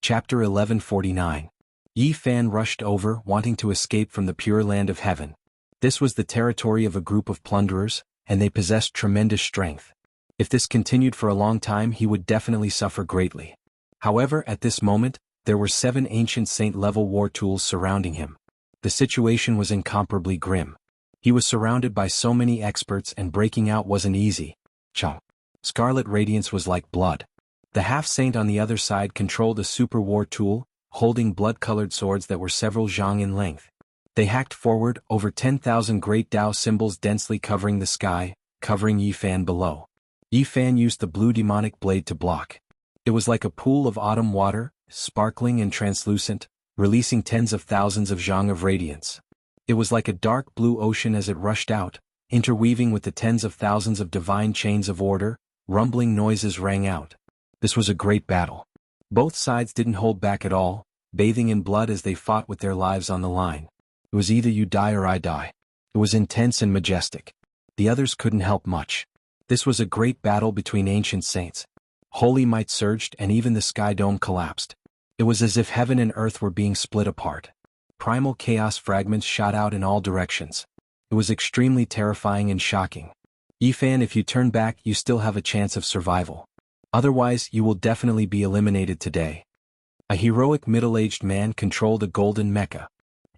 Chapter 1149. Yi Fan rushed over, wanting to escape from the pure land of heaven. This was the territory of a group of plunderers, and they possessed tremendous strength. If this continued for a long time, he would definitely suffer greatly. However, at this moment, there were 7 ancient saint-level war tools surrounding him. The situation was incomparably grim. He was surrounded by so many experts, and breaking out wasn't easy. Scarlet radiance was like blood. The half-saint on the other side controlled a super war tool, holding blood-colored swords that were several zhang in length. They hacked forward, over 10,000 great Tao symbols densely covering the sky, covering Yi Fan below. Yi Fan used the blue demonic blade to block. It was like a pool of autumn water, sparkling and translucent, releasing tens of thousands of zhang of radiance. It was like a dark blue ocean as it rushed out, interweaving with the tens of thousands of divine chains of order. Rumbling noises rang out. This was a great battle. Both sides didn't hold back at all, bathing in blood as they fought with their lives on the line. It was either you die or I die. It was intense and majestic. The others couldn't help much. This was a great battle between ancient saints. Holy might surged and even the sky dome collapsed. It was as if heaven and earth were being split apart. Primal chaos fragments shot out in all directions. It was extremely terrifying and shocking. Yi Fan, if you turn back, you still have a chance of survival. Otherwise, you will definitely be eliminated today. A heroic middle-aged man controlled a golden mecha.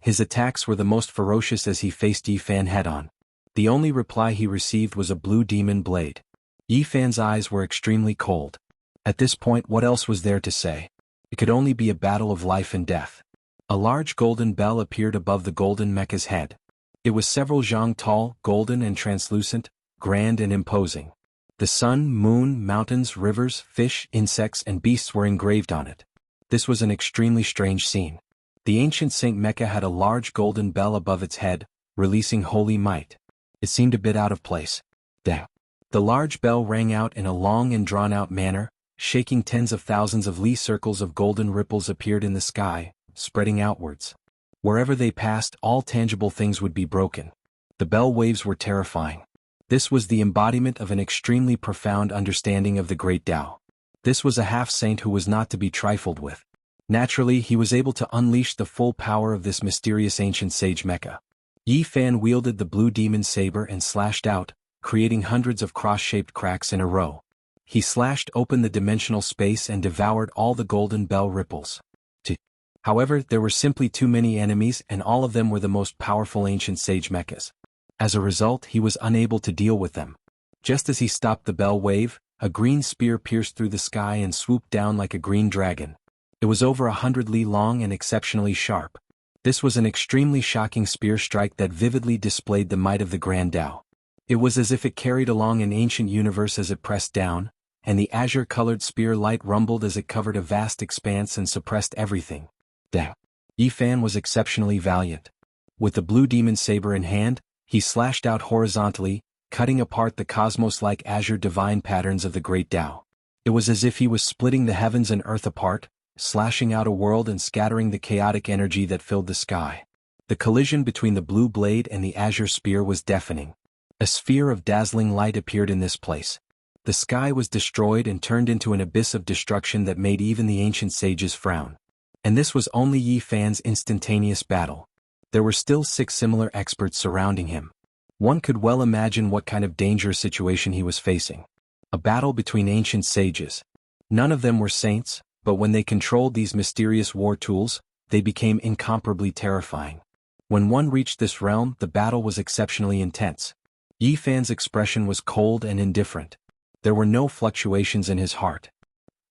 His attacks were the most ferocious as he faced Yi Fan head-on. The only reply he received was a blue demon blade. Yi Fan's eyes were extremely cold. At this point, what else was there to say? It could only be a battle of life and death. A large golden bell appeared above the golden mecha's head. It was several zhang tall, golden and translucent, grand and imposing. The sun, moon, mountains, rivers, fish, insects and beasts were engraved on it. This was an extremely strange scene. The ancient Saint Mecha had a large golden bell above its head, releasing holy might. It seemed a bit out of place. The large bell rang out in a long and drawn-out manner, shaking tens of thousands of li circles of golden ripples appeared in the sky, spreading outwards. Wherever they passed, all tangible things would be broken. The bell waves were terrifying. This was the embodiment of an extremely profound understanding of the great Tao. This was a half-saint who was not to be trifled with. Naturally, he was able to unleash the full power of this mysterious ancient sage mecha. Yi Fan wielded the blue demon saber and slashed out, creating hundreds of cross-shaped cracks in a row. He slashed open the dimensional space and devoured all the golden bell ripples. However, there were simply too many enemies, and all of them were the most powerful ancient sage mechas. As a result, he was unable to deal with them. Just as he stopped the bell wave, a green spear pierced through the sky and swooped down like a green dragon. It was over 100 li long and exceptionally sharp. This was an extremely shocking spear strike that vividly displayed the might of the Grand Tao. It was as if it carried along an ancient universe as it pressed down, and the azure-colored spear light rumbled as it covered a vast expanse and suppressed everything. Yi Fan was exceptionally valiant. With the blue demon saber in hand, he slashed out horizontally, cutting apart the cosmos-like azure divine patterns of the great Tao. It was as if he was splitting the heavens and earth apart, slashing out a world and scattering the chaotic energy that filled the sky. The collision between the blue blade and the azure spear was deafening. A sphere of dazzling light appeared in this place. The sky was destroyed and turned into an abyss of destruction that made even the ancient sages frown. And this was only Yi Fan's instantaneous battle. There were still 6 similar experts surrounding him. One could well imagine what kind of dangerous situation he was facing. A battle between ancient sages. None of them were saints, but when they controlled these mysterious war tools, they became incomparably terrifying. When one reached this realm, the battle was exceptionally intense. Yi Fan's expression was cold and indifferent. There were no fluctuations in his heart.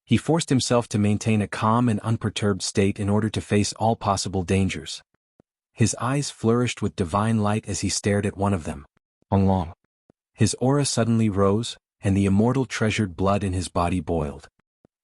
He forced himself to maintain a calm and unperturbed state in order to face all possible dangers. His eyes flourished with divine light as he stared at one of them. Long. His aura suddenly rose, and the immortal treasured blood in his body boiled.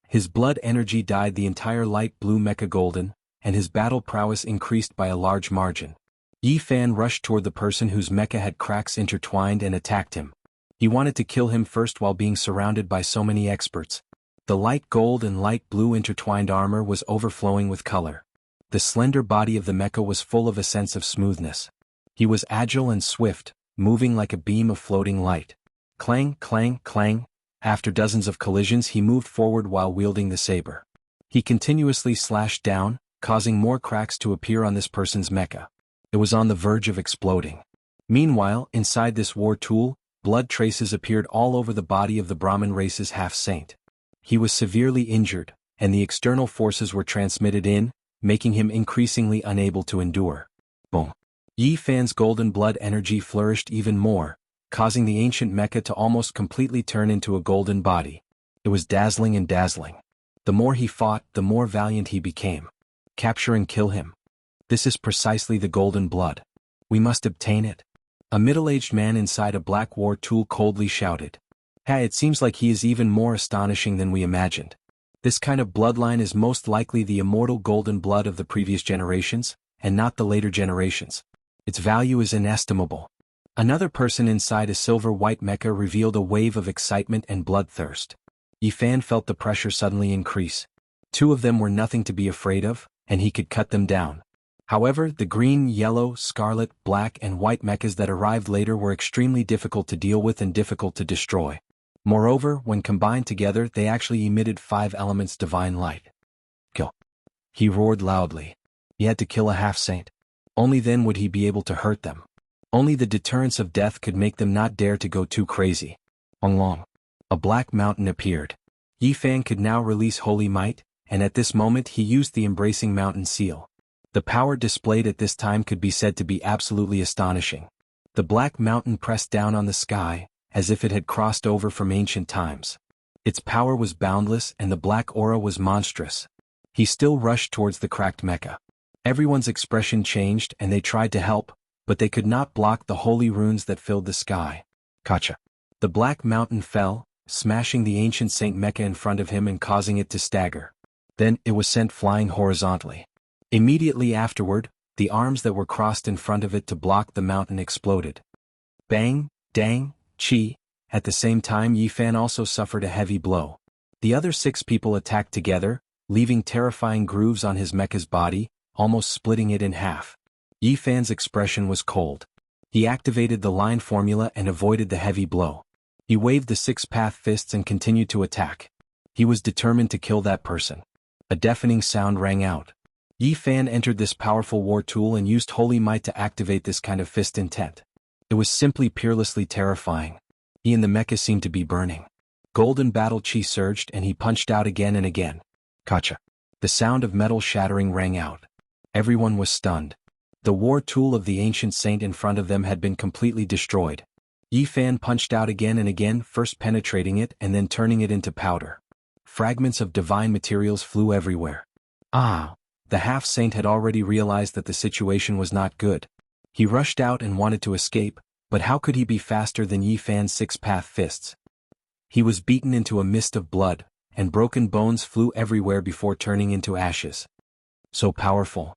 His blood energy dyed the entire light blue mecha golden, and his battle prowess increased by a large margin. Yi Fan rushed toward the person whose mecha had cracks intertwined and attacked him. He wanted to kill him first while being surrounded by so many experts. The light gold and light blue intertwined armor was overflowing with color. The slender body of the mecha was full of a sense of smoothness. He was agile and swift, moving like a beam of floating light. Clang, clang, clang. After dozens of collisions, he moved forward while wielding the saber. He continuously slashed down, causing more cracks to appear on this person's mecha. It was on the verge of exploding. Meanwhile, inside this war tool, blood traces appeared all over the body of the Brahmin race's half-saint. He was severely injured, and the external forces were transmitted in, making him increasingly unable to endure. Boom. Yi Fan's golden blood energy flourished even more, causing the ancient mecha to almost completely turn into a golden body. It was dazzling and dazzling. The more he fought, the more valiant he became. Capture and kill him. This is precisely the golden blood. We must obtain it. A middle-aged man inside a black war tool coldly shouted. Hey, it seems like he is even more astonishing than we imagined. This kind of bloodline is most likely the immortal golden blood of the previous generations, and not the later generations. Its value is inestimable. Another person inside a silver-white mecha revealed a wave of excitement and bloodthirst. Yi Fan felt the pressure suddenly increase. Two of them were nothing to be afraid of, and he could cut them down. However, the green, yellow, scarlet, black and white mechas that arrived later were extremely difficult to deal with and difficult to destroy. Moreover, when combined together they actually emitted 5 elements divine light. Kill. He roared loudly. He had to kill a half-saint. Only then would he be able to hurt them. Only the deterrence of death could make them not dare to go too crazy. Long. A black mountain appeared. Yi Fan could now release holy might, and at this moment he used the embracing mountain seal. The power displayed at this time could be said to be absolutely astonishing. The black mountain pressed down on the sky, as if it had crossed over from ancient times. Its power was boundless and the black aura was monstrous. He still rushed towards the cracked mecha. Everyone's expression changed and they tried to help, but they could not block the holy runes that filled the sky. Kacha. The black mountain fell, smashing the ancient saint mecha in front of him and causing it to stagger. Then it was sent flying horizontally. Immediately afterward, the arms that were crossed in front of it to block the mountain exploded. Bang, dang, chi. At the same time Yi Fan also suffered a heavy blow. The other 6 people attacked together, leaving terrifying grooves on his mecha's body, almost splitting it in half. Yi Fan's expression was cold. He activated the line formula and avoided the heavy blow. He waved the 6-path fists and continued to attack. He was determined to kill that person. A deafening sound rang out. Yi Fan entered this powerful war tool and used holy might to activate this kind of fist intent. It was simply peerlessly terrifying. He and the mecha seemed to be burning. Golden battle chi surged and he punched out again and again. Kacha. The sound of metal shattering rang out. Everyone was stunned. The war tool of the ancient saint in front of them had been completely destroyed. Yi Fan punched out again and again, first penetrating it and then turning it into powder. Fragments of divine materials flew everywhere. The half-saint had already realized that the situation was not good. He rushed out and wanted to escape, but how could he be faster than Yi Fan's 6-path fists? He was beaten into a mist of blood, and broken bones flew everywhere before turning into ashes. So powerful.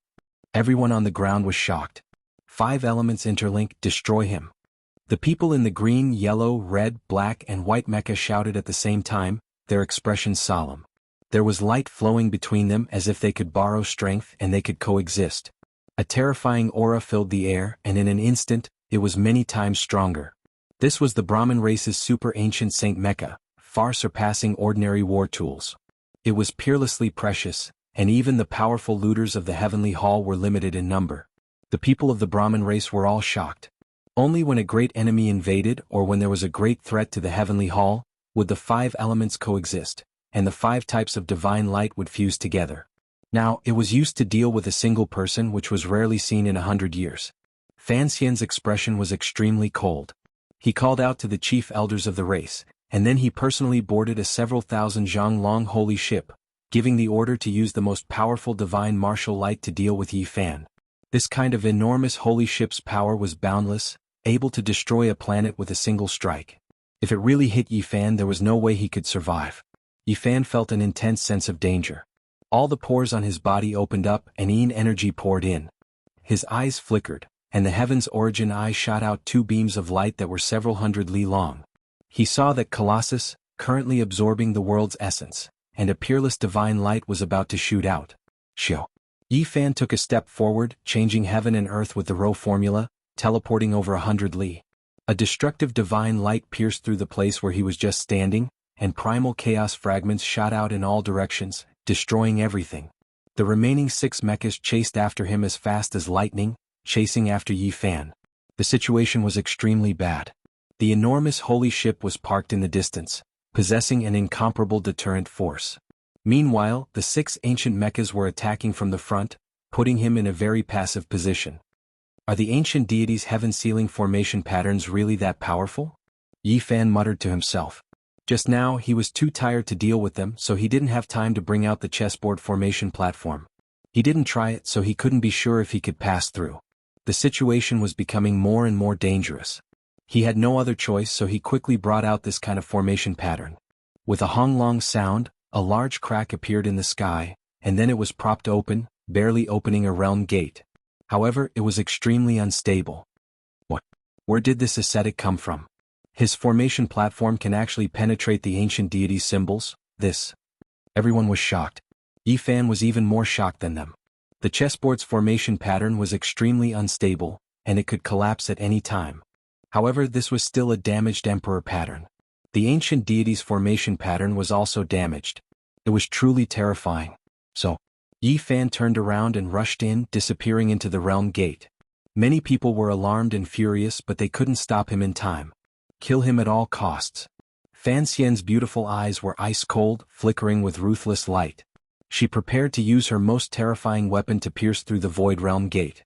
Everyone on the ground was shocked. 5 elements interlink, destroy him. The people in the green, yellow, red, black and white mecha shouted at the same time, their expressions solemn. There was light flowing between them as if they could borrow strength and they could coexist. A terrifying aura filled the air and in an instant, it was many times stronger. This was the Brahmin race's super ancient saint mecha, far surpassing ordinary war tools. It was peerlessly precious, and even the powerful looters of the heavenly hall were limited in number. The people of the Brahmin race were all shocked. Only when a great enemy invaded or when there was a great threat to the heavenly hall, would the 5 elements coexist, and the 5 types of divine light would fuse together. Now, it was used to deal with a single person which was rarely seen in 100 years. Fan Xian's expression was extremely cold. He called out to the chief elders of the race, and then he personally boarded a several thousand zhang long holy ship, giving the order to use the most powerful divine martial light to deal with Yi Fan. This kind of enormous holy ship's power was boundless, able to destroy a planet with a single strike. If it really hit Yi Fan, there was no way he could survive. Yi Fan felt an intense sense of danger. All the pores on his body opened up and yin energy poured in. His eyes flickered, and the heaven's origin eye shot out 2 beams of light that were several hundred li long. He saw that Colossus, currently absorbing the world's essence, and a peerless divine light was about to shoot out. Shio. Yi Fan took a step forward, changing heaven and earth with the Rho formula, teleporting over 100 li. A destructive divine light pierced through the place where he was just standing, and primal chaos fragments shot out in all directions, destroying everything. The remaining 6 mechas chased after him as fast as lightning, chasing after Yi Fan. The situation was extremely bad. The enormous holy ship was parked in the distance, possessing an incomparable deterrent force. Meanwhile, the 6 ancient mechas were attacking from the front, putting him in a very passive position. Are the ancient deities' heaven-sealing formation patterns really that powerful? Yi Fan muttered to himself. Just now he was too tired to deal with them, so he didn't have time to bring out the chessboard formation platform. He didn't try it, so he couldn't be sure if he could pass through. The situation was becoming more and more dangerous. He had no other choice, so he quickly brought out this kind of formation pattern. With a honglong sound, a large crack appeared in the sky, and then it was propped open, barely opening a realm gate. However, it was extremely unstable. What? Where did this ascetic come from? His formation platform can actually penetrate the ancient deity's symbols. Everyone was shocked. Yi Fan was even more shocked than them. The chessboard's formation pattern was extremely unstable, and it could collapse at any time. However, this was still a damaged emperor pattern. The ancient deity's formation pattern was also damaged. It was truly terrifying. So, Yi Fan turned around and rushed in, disappearing into the realm gate. Many people were alarmed and furious, but they couldn't stop him in time. Kill him at all costs. Fan Xian's beautiful eyes were ice-cold, flickering with ruthless light. She prepared to use her most terrifying weapon to pierce through the void realm gate.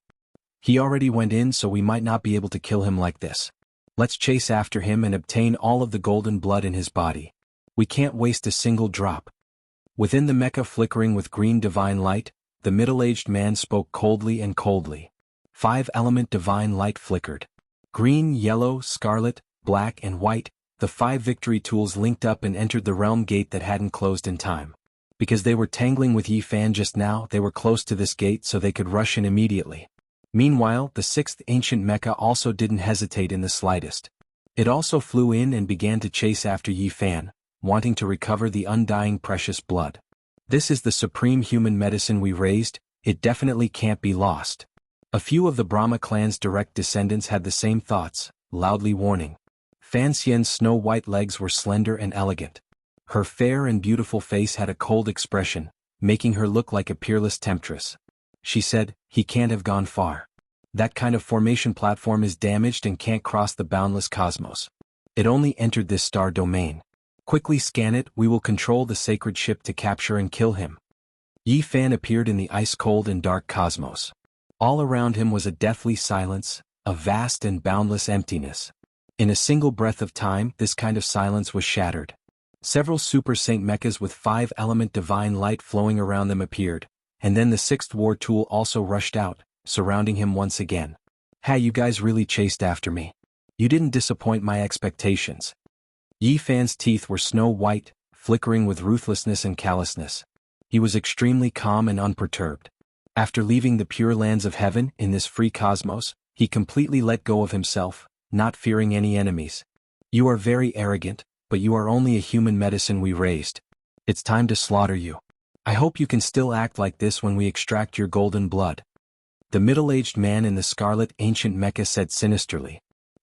He already went in, so we might not be able to kill him like this. Let's chase after him and obtain all of the golden blood in his body. We can't waste a single drop. Within the mecha flickering with green divine light, the middle-aged man spoke coldly and coldly. 5-element divine light flickered. Green, yellow, scarlet, black and white, the 5 victory tools linked up and entered the realm gate that hadn't closed in time. Because they were tangling with Yi Fan just now, they were close to this gate so they could rush in immediately. Meanwhile, the 6th ancient mecha also didn't hesitate in the slightest. It also flew in and began to chase after Yi Fan, wanting to recover the undying precious blood. This is the supreme human medicine we raised, it definitely can't be lost. A few of the Brahma clan's direct descendants had the same thoughts, loudly warning. Fan Xian's snow-white legs were slender and elegant. Her fair and beautiful face had a cold expression, making her look like a peerless temptress. She said, "He can't have gone far. That kind of formation platform is damaged and can't cross the boundless cosmos. It only entered this star domain. Quickly scan it, we will control the sacred ship to capture and kill him." Yi Fan appeared in the ice-cold and dark cosmos. All around him was a deathly silence, a vast and boundless emptiness. In a single breath of time, this kind of silence was shattered. Several Super Saint mechas with 5-element divine light flowing around them appeared, and then the 6th war tool also rushed out, surrounding him once again. "Hey, you guys really chased after me. You didn't disappoint my expectations." Yi Fan's teeth were snow-white, flickering with ruthlessness and callousness. He was extremely calm and unperturbed. After leaving the pure lands of heaven in this free cosmos, he completely let go of himself, not fearing any enemies. "You are very arrogant, but you are only a human medicine we raised. It's time to slaughter you. I hope you can still act like this when we extract your golden blood." The middle-aged man in the scarlet ancient mecha said sinisterly.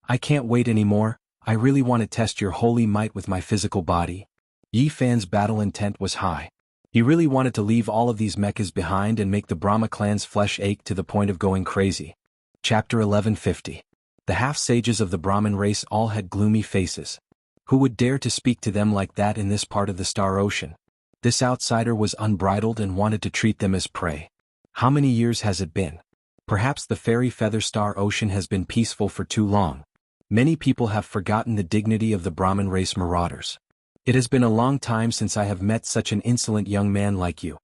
"I can't wait anymore, I really want to test your holy might with my physical body." Yi Fan's battle intent was high. He really wanted to leave all of these mechas behind and make the Brahma clan's flesh ache to the point of going crazy. Chapter 1150. The half-sages of the Brahmin race all had gloomy faces. Who would dare to speak to them like that in this part of the Star Ocean? This outsider was unbridled and wanted to treat them as prey. How many years has it been? Perhaps the fairy feather Star Ocean has been peaceful for too long. Many people have forgotten the dignity of the Brahmin race marauders. It has been a long time since I have met such an insolent young man like you.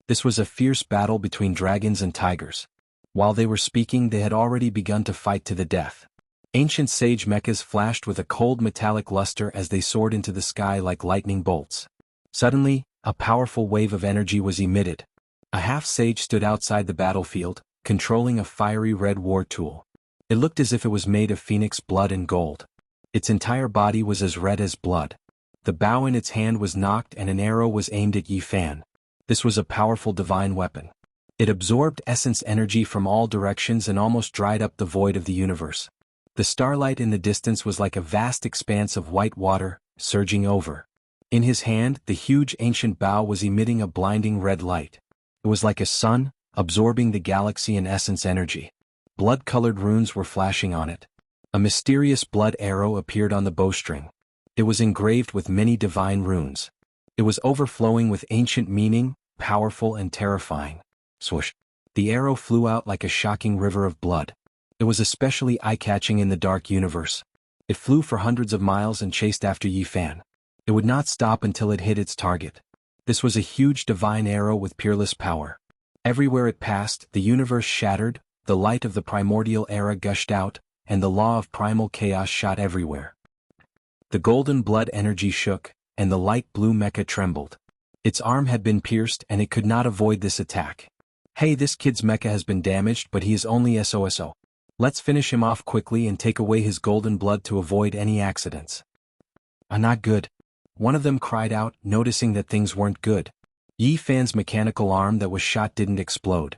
This was a fierce battle between dragons and tigers. While they were speaking, they had already begun to fight to the death. Ancient sage mechas flashed with a cold metallic luster as they soared into the sky like lightning bolts. Suddenly, a powerful wave of energy was emitted. A half-sage stood outside the battlefield, controlling a fiery red war tool. It looked as if it was made of phoenix blood and gold. Its entire body was as red as blood. The bow in its hand was knocked and an arrow was aimed at Yi Fan. This was a powerful divine weapon. It absorbed essence energy from all directions and almost dried up the void of the universe. The starlight in the distance was like a vast expanse of white water, surging over. In his hand, the huge ancient bow was emitting a blinding red light. It was like a sun, absorbing the galaxy in essence energy. Blood-colored runes were flashing on it. A mysterious blood arrow appeared on the bowstring. It was engraved with many divine runes. It was overflowing with ancient meaning, powerful and terrifying. Swoosh! The arrow flew out like a shocking river of blood. It was especially eye-catching in the dark universe. It flew for hundreds of miles and chased after Yi Fan. It would not stop until it hit its target. This was a huge divine arrow with peerless power. Everywhere it passed, the universe shattered, the light of the primordial era gushed out, and the law of primal chaos shot everywhere. The golden blood energy shook, and the light blue mecha trembled. Its arm had been pierced and it could not avoid this attack. Hey, this kid's mecha has been damaged, but he is only SOSO. Let's finish him off quickly and take away his golden blood to avoid any accidents. Not good. One of them cried out, noticing that things weren't good. Yi Fan's mechanical arm that was shot didn't explode.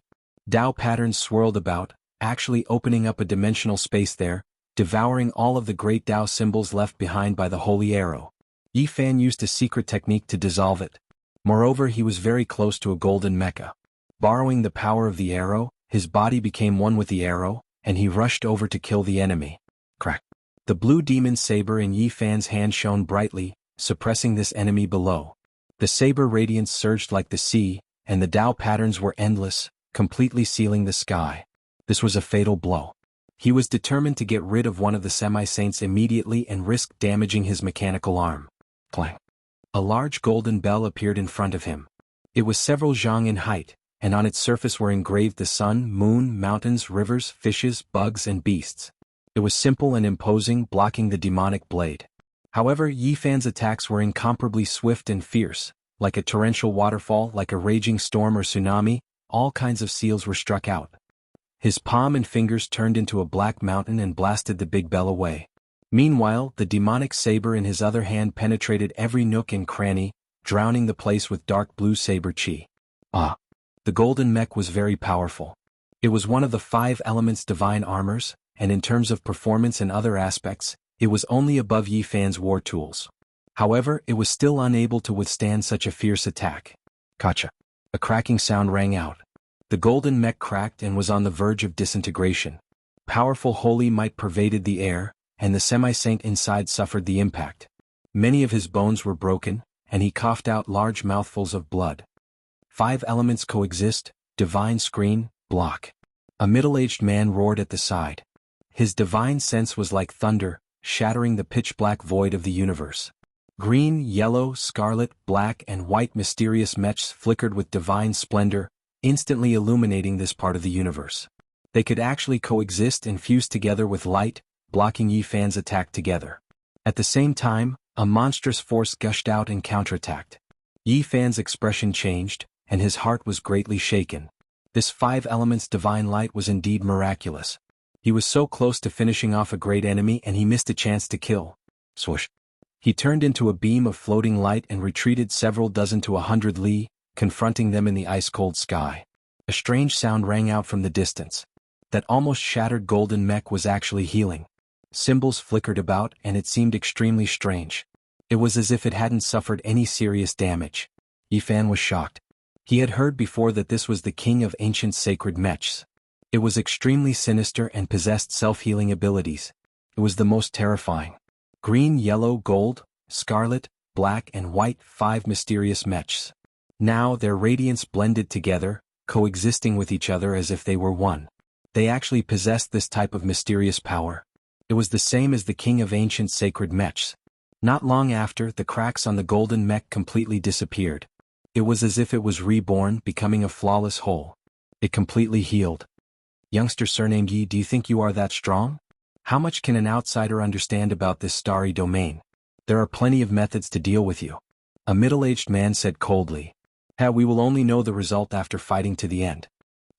Dao patterns swirled about, actually opening up a dimensional space there, devouring all of the great Dao symbols left behind by the holy arrow. Yi Fan used a secret technique to dissolve it. Moreover, he was very close to a golden mecha. Borrowing the power of the arrow, his body became one with the arrow, and he rushed over to kill the enemy. Crack! The blue demon saber in Yi Fan's hand shone brightly, suppressing this enemy below. The saber radiance surged like the sea, and the Dao patterns were endless, completely sealing the sky. This was a fatal blow. He was determined to get rid of one of the semi-saints immediately and risk damaging his mechanical arm. Clang! A large golden bell appeared in front of him. It was several zhang in height, and on its surface were engraved the sun, moon, mountains, rivers, fishes, bugs, and beasts. It was simple and imposing, blocking the demonic blade. However, Yi Fan's attacks were incomparably swift and fierce. Like a torrential waterfall, like a raging storm or tsunami, all kinds of seals were struck out. His palm and fingers turned into a black mountain and blasted the big bell away. Meanwhile, the demonic saber in his other hand penetrated every nook and cranny, drowning the place with dark blue saber chi. The golden mech was very powerful. It was one of the 5 elements divine armors, and in terms of performance and other aspects, it was only above Yi Fan's war tools. However, it was still unable to withstand such a fierce attack. Gotcha! A cracking sound rang out. The golden mech cracked and was on the verge of disintegration. Powerful holy might pervaded the air, and the semi-saint inside suffered the impact. Many of his bones were broken, and he coughed out large mouthfuls of blood. 5 elements coexist, divine screen, block. A middle-aged man roared at the side. His divine sense was like thunder, shattering the pitch-black void of the universe. Green, yellow, scarlet, black, and white mysterious mechs flickered with divine splendor, instantly illuminating this part of the universe. They could actually coexist and fuse together with light, blocking Yi Fan's attack together. At the same time, a monstrous force gushed out and counterattacked. Yi Fan's expression changed, and his heart was greatly shaken. This 5 elements divine light was indeed miraculous. He was so close to finishing off a great enemy and he missed a chance to kill. Swoosh! He turned into a beam of floating light and retreated several dozen to 100 li, confronting them in the ice-cold sky. A strange sound rang out from the distance. That almost shattered golden mech was actually healing. Symbols flickered about and it seemed extremely strange. It was as if it hadn't suffered any serious damage. Yi Fan was shocked. He had heard before that this was the king of ancient sacred mechs. It was extremely sinister and possessed self-healing abilities. It was the most terrifying. Green, yellow, gold, scarlet, black, and white, 5 mysterious mechs. Now their radiance blended together, coexisting with each other as if they were one. They actually possessed this type of mysterious power. It was the same as the king of ancient sacred mechs. Not long after, the cracks on the golden mech completely disappeared. It was as if it was reborn, becoming a flawless whole. It completely healed. Youngster surnamed Yi, do you think you are that strong? How much can an outsider understand about this starry domain? There are plenty of methods to deal with you. A middle-aged man said coldly. We will only know the result after fighting to the end.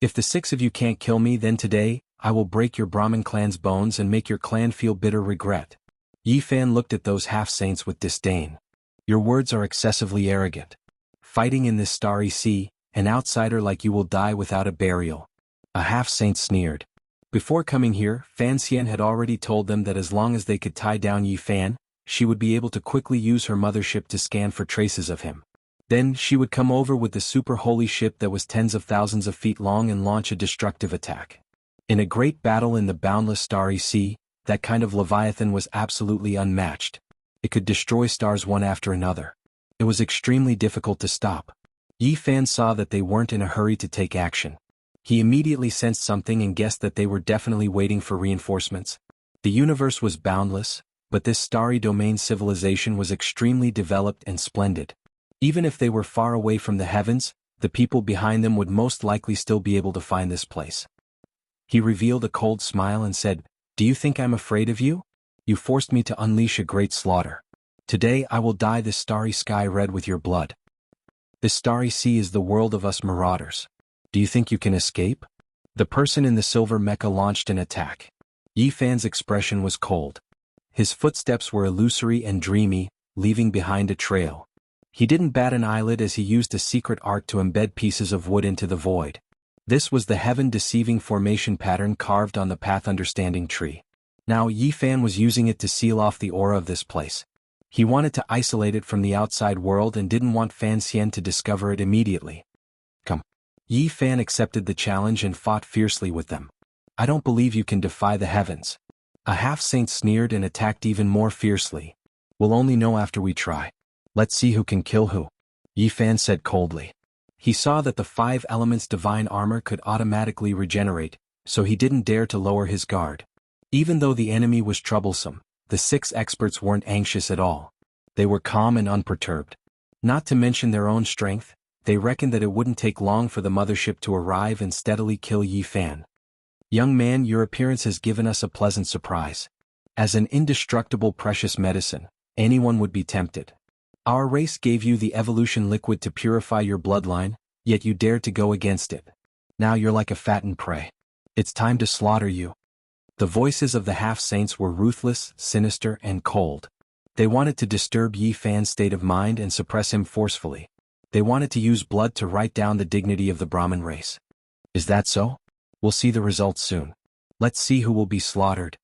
If the 6 of you can't kill me, then today, I will break your Brahmin clan's bones and make your clan feel bitter regret. Yi Fan looked at those half-saints with disdain. Your words are excessively arrogant. Fighting in this starry sea, an outsider like you will die without a burial. A half-saint sneered. Before coming here, Fan Xian had already told them that as long as they could tie down Yi Fan, she would be able to quickly use her mothership to scan for traces of him. Then she would come over with the super holy ship that was tens of thousands of feet long and launch a destructive attack. In a great battle in the boundless starry sea, that kind of Leviathan was absolutely unmatched. It could destroy stars one after another. It was extremely difficult to stop. Yi Fan saw that they weren't in a hurry to take action. He immediately sensed something and guessed that they were definitely waiting for reinforcements. The universe was boundless, but this starry domain civilization was extremely developed and splendid. Even if they were far away from the heavens, the people behind them would most likely still be able to find this place. He revealed a cold smile and said, "Do you think I'm afraid of you? You forced me to unleash a great slaughter. Today I will dye this starry sky red with your blood. This starry sea is the world of us marauders. Do you think you can escape?" The person in the silver mecha launched an attack. Yi Fan's expression was cold. His footsteps were illusory and dreamy, leaving behind a trail. He didn't bat an eyelid as he used a secret art to embed pieces of wood into the void. This was the heaven-deceiving formation pattern carved on the path understanding tree. Now Yi Fan was using it to seal off the aura of this place. He wanted to isolate it from the outside world and didn't want Fan Xian to discover it immediately. Come. Yi Fan accepted the challenge and fought fiercely with them. "I don't believe you can defy the heavens." A half-saint sneered and attacked even more fiercely. "We'll only know after we try. Let's see who can kill who," Yi Fan said coldly. He saw that the 5 elements divine armor could automatically regenerate, so he didn't dare to lower his guard. Even though the enemy was troublesome, the 6 experts weren't anxious at all. They were calm and unperturbed. Not to mention their own strength, they reckoned that it wouldn't take long for the mothership to arrive and steadily kill Yi Fan. "Young man, your appearance has given us a pleasant surprise. As an indestructible precious medicine, anyone would be tempted. Our race gave you the evolution liquid to purify your bloodline, yet you dared to go against it. Now you're like a fattened prey. It's time to slaughter you." The voices of the half-saints were ruthless, sinister, and cold. They wanted to disturb Yi Fan's state of mind and suppress him forcefully. They wanted to use blood to write down the dignity of the Brahmin race. "Is that so? We'll see the results soon. Let's see who will be slaughtered."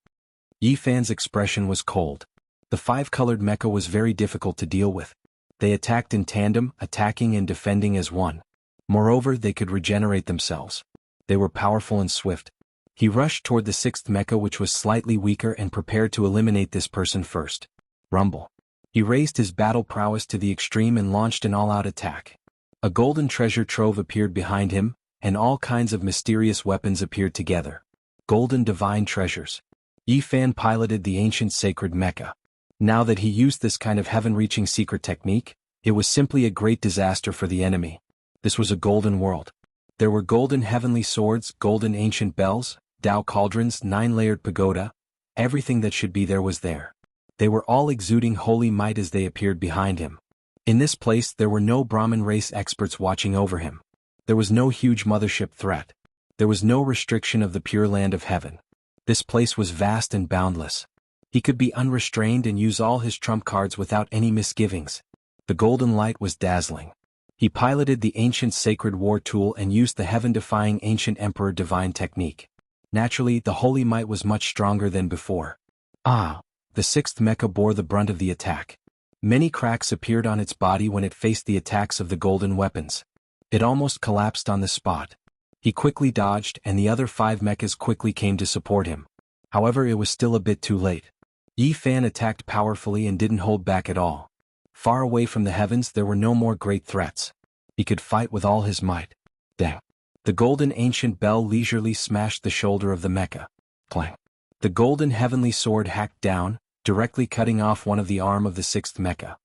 Yi Fan's expression was cold. The 5-colored mecha was very difficult to deal with. They attacked in tandem, attacking and defending as one. Moreover, they could regenerate themselves. They were powerful and swift. He rushed toward the 6th mecha, which was slightly weaker, and prepared to eliminate this person first. Rumble. He raised his battle prowess to the extreme and launched an all-out attack. A golden treasure trove appeared behind him, and all kinds of mysterious weapons appeared together. Golden divine treasures. Yi Fan piloted the ancient sacred mecha. Now that he used this kind of heaven-reaching secret technique, it was simply a great disaster for the enemy. This was a golden world. There were golden heavenly swords, golden ancient bells, Tao cauldrons, 9-layered pagoda. Everything that should be there was there. They were all exuding holy might as they appeared behind him. In this place there were no Brahmin race experts watching over him. There was no huge mothership threat. There was no restriction of the pure land of heaven. This place was vast and boundless. He could be unrestrained and use all his trump cards without any misgivings. The golden light was dazzling. He piloted the ancient sacred war tool and used the heaven-defying ancient emperor divine technique. Naturally, the holy might was much stronger than before. The 6th mecha bore the brunt of the attack. Many cracks appeared on its body when it faced the attacks of the golden weapons. It almost collapsed on the spot. He quickly dodged, and the other 5 mechas quickly came to support him. However, it was still a bit too late. Yi Fan attacked powerfully and didn't hold back at all. Far away from the heavens there were no more great threats. He could fight with all his might. Dang. The golden ancient bell leisurely smashed the shoulder of the mecha. Clang. The golden heavenly sword hacked down, directly cutting off one of the arm of the 6th mecha.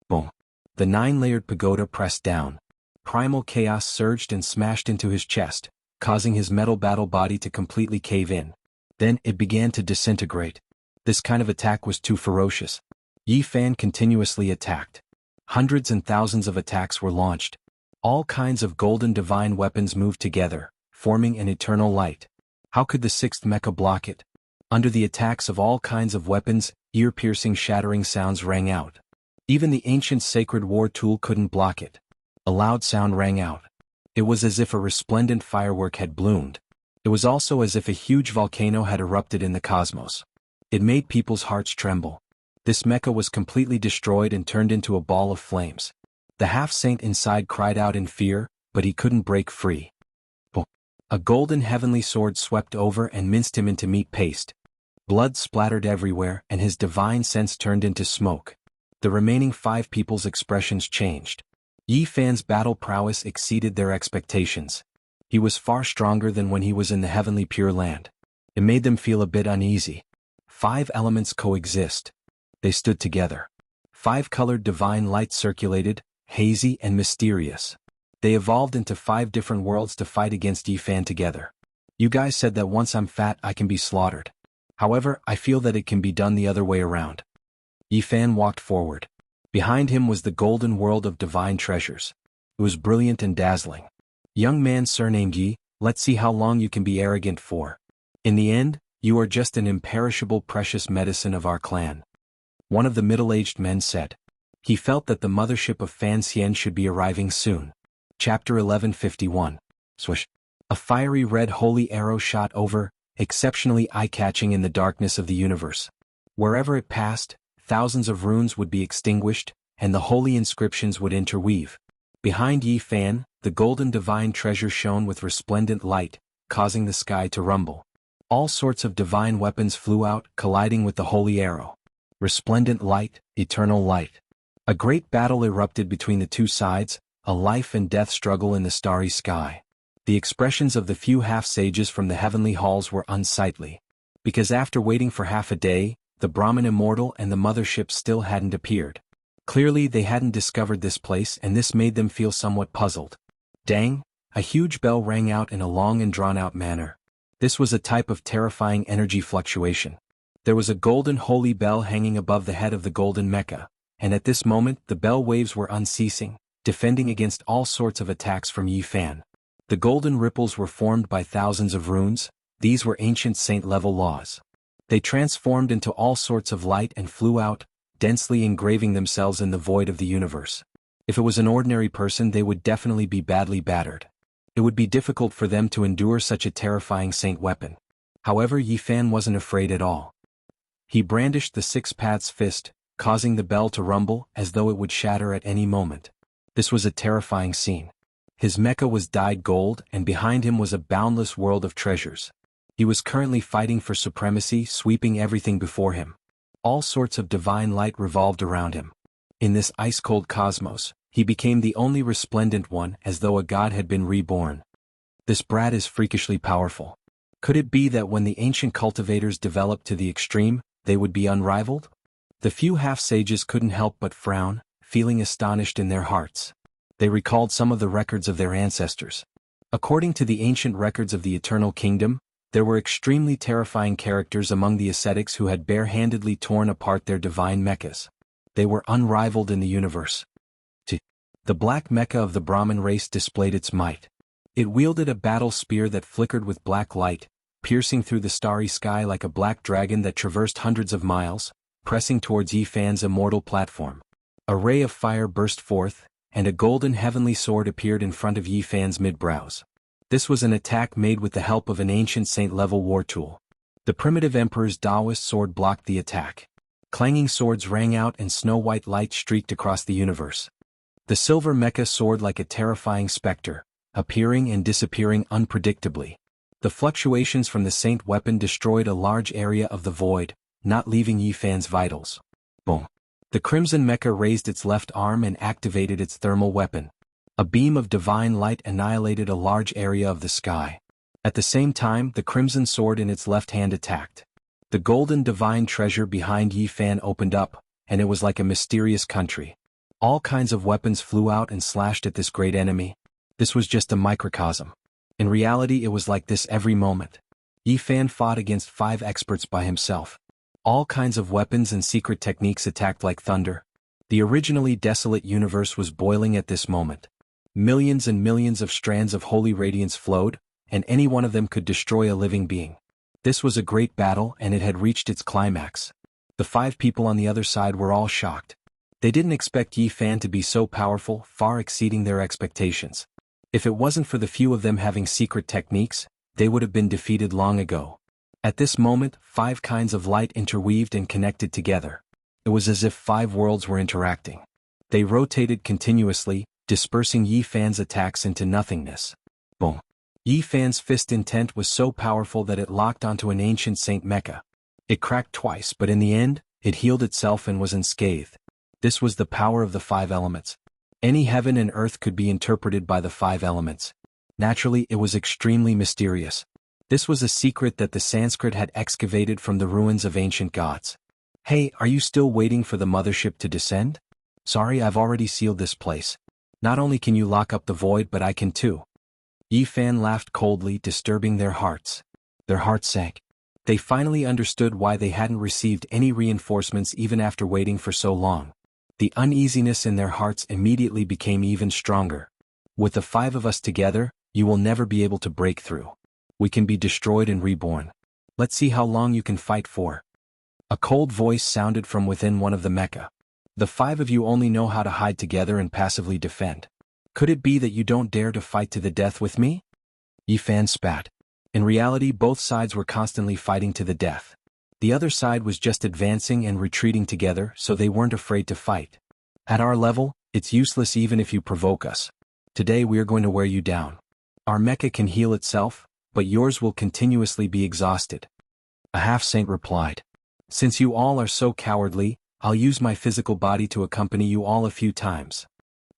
Boom. The 9-layered pagoda pressed down. Primal chaos surged and smashed into his chest, causing his metal battle body to completely cave in. Then it began to disintegrate. This kind of attack was too ferocious. Yi Fan continuously attacked. Hundreds and thousands of attacks were launched. All kinds of golden divine weapons moved together, forming an eternal light. How could the 6th mecha block it? Under the attacks of all kinds of weapons, ear-piercing shattering sounds rang out. Even the ancient sacred war tool couldn't block it. A loud sound rang out. It was as if a resplendent firework had bloomed. It was also as if a huge volcano had erupted in the cosmos. It made people's hearts tremble. This mecha was completely destroyed and turned into a ball of flames. The half-saint inside cried out in fear, but he couldn't break free. A golden heavenly sword swept over and minced him into meat paste. Blood splattered everywhere and his divine sense turned into smoke. The remaining 5 people's expressions changed. Yi Fan's battle prowess exceeded their expectations. He was far stronger than when he was in the heavenly Pure Land. It made them feel a bit uneasy. 5 elements coexist. They stood together. 5-colored divine light circulated, hazy and mysterious. They evolved into 5 different worlds to fight against Yi Fan together. You guys said that once I'm fat I can be slaughtered. However, I feel that it can be done the other way around. Yi Fan walked forward. Behind him was the golden world of divine treasures. It was brilliant and dazzling. Young man surnamed Yi, let's see how long you can be arrogant for. In the end, you are just an imperishable precious medicine of our clan. One of the middle-aged men said. He felt that the mothership of Fan Xian should be arriving soon. Chapter 1151. Swish. A fiery red holy arrow shot over, exceptionally eye-catching in the darkness of the universe. Wherever it passed, thousands of runes would be extinguished, and the holy inscriptions would interweave. Behind Yi Fan, the golden divine treasure shone with resplendent light, causing the sky to rumble. All sorts of divine weapons flew out, colliding with the holy arrow. Resplendent light, eternal light. A great battle erupted between the two sides, a life and death struggle in the starry sky. The expressions of the few half-sages from the heavenly halls were unsightly. Because after waiting for half a day, the Brahmin immortal and the mothership still hadn't appeared. Clearly they hadn't discovered this place and this made them feel somewhat puzzled. Dang! A huge bell rang out in a long and drawn-out manner. This was a type of terrifying energy fluctuation. There was a golden holy bell hanging above the head of the golden mecha, and at this moment the bell waves were unceasing, defending against all sorts of attacks from Yi Fan. The golden ripples were formed by thousands of runes. These were ancient saint-level laws. They transformed into all sorts of light and flew out, densely engraving themselves in the void of the universe. If it was an ordinary person they would definitely be badly battered. It would be difficult for them to endure such a terrifying saint weapon. However, Yi Fan wasn't afraid at all. He brandished the 6-paths fist, causing the bell to rumble as though it would shatter at any moment. This was a terrifying scene. His mecha was dyed gold and behind him was a boundless world of treasures. He was currently fighting for supremacy, sweeping everything before him. All sorts of divine light revolved around him. In this ice-cold cosmos, he became the only resplendent one as though a god had been reborn. This brat is freakishly powerful. Could it be that when the ancient cultivators developed to the extreme, they would be unrivaled? The few half-sages couldn't help but frown, feeling astonished in their hearts. They recalled some of the records of their ancestors. According to the ancient records of the Eternal Kingdom, there were extremely terrifying characters among the ascetics who had bare-handedly torn apart their divine mechas. They were unrivaled in the universe. The black mecha of the Brahmin race displayed its might. It wielded a battle spear that flickered with black light, piercing through the starry sky like a black dragon that traversed hundreds of miles, pressing towards Yi Fan's immortal platform. A ray of fire burst forth, and a golden heavenly sword appeared in front of Yi Fan's mid-brows. This was an attack made with the help of an ancient saint-level war tool. The primitive emperor's Taoist sword blocked the attack. Clanging swords rang out and snow-white light streaked across the universe. The silver mecha soared like a terrifying specter, appearing and disappearing unpredictably. The fluctuations from the saint weapon destroyed a large area of the void, not leaving Yi Fan's vitals. Boom. The crimson mecha raised its left arm and activated its thermal weapon. A beam of divine light annihilated a large area of the sky. At the same time, the crimson sword in its left hand attacked. The golden divine treasure behind Yi Fan opened up, and it was like a mysterious country. All kinds of weapons flew out and slashed at this great enemy. This was just a microcosm. In reality, it was like this every moment. Yi Fan fought against 5 experts by himself. All kinds of weapons and secret techniques attacked like thunder. The originally desolate universe was boiling at this moment. Millions and millions of strands of holy radiance flowed, and any one of them could destroy a living being. This was a great battle and it had reached its climax. The 5 people on the other side were all shocked. They didn't expect Yi Fan to be so powerful, far exceeding their expectations. If it wasn't for the few of them having secret techniques, they would have been defeated long ago. At this moment, 5 kinds of light interweaved and connected together. It was as if 5 worlds were interacting. They rotated continuously, dispersing Yi Fan's attacks into nothingness. Boom. Yi Fan's fist intent was so powerful that it locked onto an ancient saint mecha. It cracked twice, but in the end, it healed itself and was unscathed. This was the power of the 5 elements. Any heaven and earth could be interpreted by the 5 elements. Naturally, it was extremely mysterious. This was a secret that the Sanskrit had excavated from the ruins of ancient gods. Hey, are you still waiting for the mothership to descend? Sorry, I've already sealed this place. Not only can you lock up the void, but I can too. Yi Fan laughed coldly, disturbing their hearts. Their hearts sank. They finally understood why they hadn't received any reinforcements even after waiting for so long. The uneasiness in their hearts immediately became even stronger. With the 5 of us together, you will never be able to break through. We can be destroyed and reborn. Let's see how long you can fight for. A cold voice sounded from within one of the mecha. The 5 of you only know how to hide together and passively defend. Could it be that you don't dare to fight to the death with me? Yi Fan spat. In reality, both sides were constantly fighting to the death. The other side was just advancing and retreating together, so they weren't afraid to fight. At our level, it's useless even if you provoke us. Today we are going to wear you down. Our mecha can heal itself, but yours will continuously be exhausted. A half-saint replied. Since you all are so cowardly, I'll use my physical body to accompany you all a few times.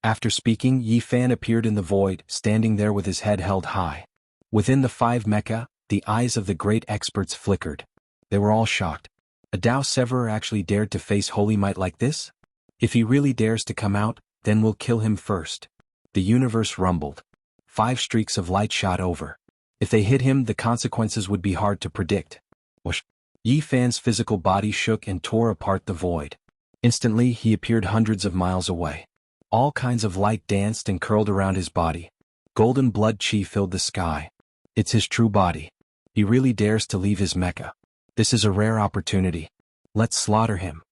After speaking, Yi Fan appeared in the void, standing there with his head held high. Within the 5 mecha, the eyes of the great experts flickered. They were all shocked. A Tao Severer actually dared to face holy might like this? If he really dares to come out, then we'll kill him first. The universe rumbled. 5 streaks of light shot over. If they hit him, the consequences would be hard to predict. Whoosh. Yi Fan's physical body shook and tore apart the void. Instantly, he appeared hundreds of miles away. All kinds of light danced and curled around his body. Golden blood chi filled the sky. It's his true body. He really dares to leave his mecha. This is a rare opportunity. Let's slaughter him.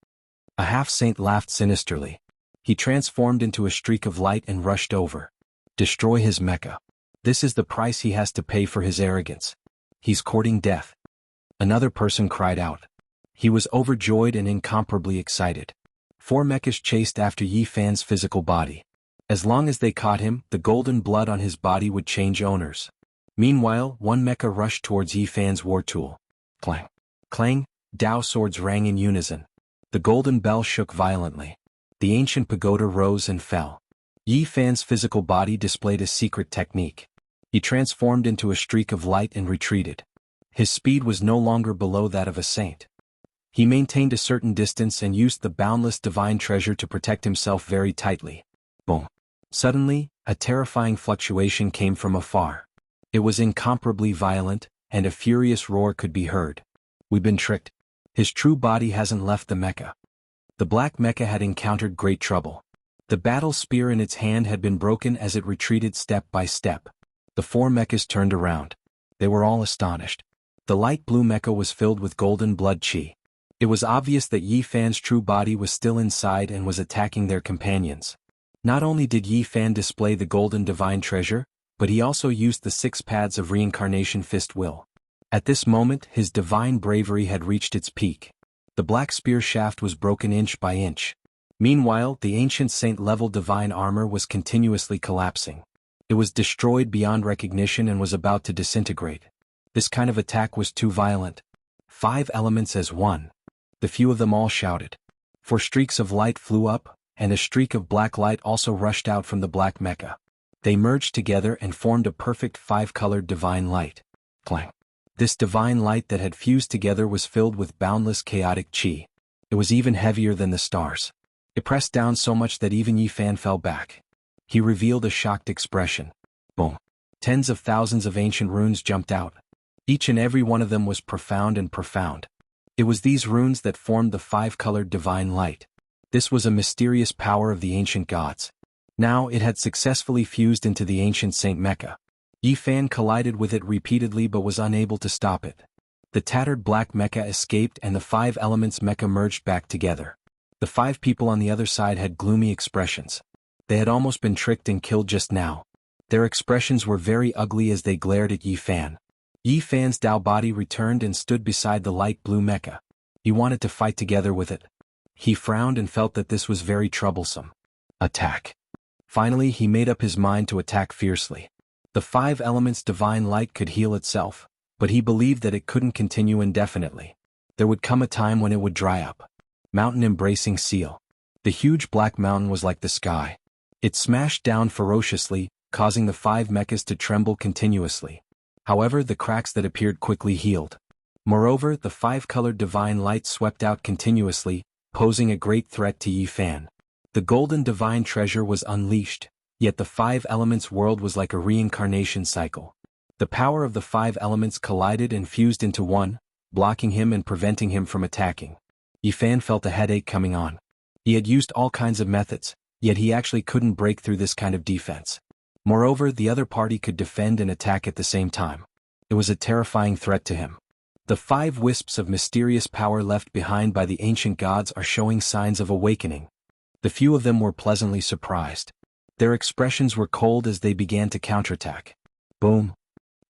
A half-saint laughed sinisterly. He transformed into a streak of light and rushed over. Destroy his mecha. This is the price he has to pay for his arrogance. He's courting death. Another person cried out. He was overjoyed and incomparably excited. 4 mechas chased after Yi Fan's physical body. As long as they caught him, the golden blood on his body would change owners. Meanwhile, 1 mecha rushed towards Yi Fan's war tool. Clang. Clang, Tao swords rang in unison. The golden bell shook violently. The ancient pagoda rose and fell. Yi Fan's physical body displayed a secret technique. He transformed into a streak of light and retreated. His speed was no longer below that of a saint. He maintained a certain distance and used the boundless divine treasure to protect himself very tightly. Boom. Suddenly, a terrifying fluctuation came from afar. It was incomparably violent, and a furious roar could be heard. We've been tricked. His true body hasn't left the mecha. The black mecha had encountered great trouble. The battle spear in its hand had been broken as it retreated step by step. The 4 mechas turned around. They were all astonished. The light blue mecha was filled with golden blood chi. It was obvious that Yi Fan's true body was still inside and was attacking their companions. Not only did Yi Fan display the golden divine treasure, but he also used the 6 paths of reincarnation fist will. At this moment, his divine bravery had reached its peak. The black spear shaft was broken inch by inch. Meanwhile, the ancient saint-level divine armor was continuously collapsing. It was destroyed beyond recognition and was about to disintegrate. This kind of attack was too violent. 5 elements as one. The few of them all shouted. 4 streaks of light flew up, and a streak of black light also rushed out from the black mecha. They merged together and formed a perfect 5-colored divine light. Clang. This divine light that had fused together was filled with boundless chaotic chi. It was even heavier than the stars. It pressed down so much that even Yi Fan fell back. He revealed a shocked expression. Boom. Tens of thousands of ancient runes jumped out. Each and every one of them was profound and profound. It was these runes that formed the 5-colored divine light. This was a mysterious power of the ancient gods. Now it had successfully fused into the ancient Saint Mecha. Yi Fan collided with it repeatedly but was unable to stop it. The tattered black mecha escaped and the 5 elements mecha merged back together. The 5 people on the other side had gloomy expressions. They had almost been tricked and killed just now. Their expressions were very ugly as they glared at Yi Fan. Yi Fan's Tao body returned and stood beside the light blue mecha. He wanted to fight together with it. He frowned and felt that this was very troublesome. Attack. Finally he made up his mind to attack fiercely. The 5 elements divine light could heal itself, but he believed that it couldn't continue indefinitely. There would come a time when it would dry up. Mountain embracing seal. The huge black mountain was like the sky. It smashed down ferociously, causing the 5 mechas to tremble continuously. However, the cracks that appeared quickly healed. Moreover, the 5-colored divine light swept out continuously, posing a great threat to Yi Fan. The golden divine treasure was unleashed, yet the 5 elements world was like a reincarnation cycle. The power of the 5 elements collided and fused into one, blocking him and preventing him from attacking. Yi Fan felt a headache coming on. He had used all kinds of methods, yet he actually couldn't break through this kind of defense. Moreover, the other party could defend and attack at the same time. It was a terrifying threat to him. The 5 wisps of mysterious power left behind by the ancient gods are showing signs of awakening. The few of them were pleasantly surprised. Their expressions were cold as they began to counterattack. Boom.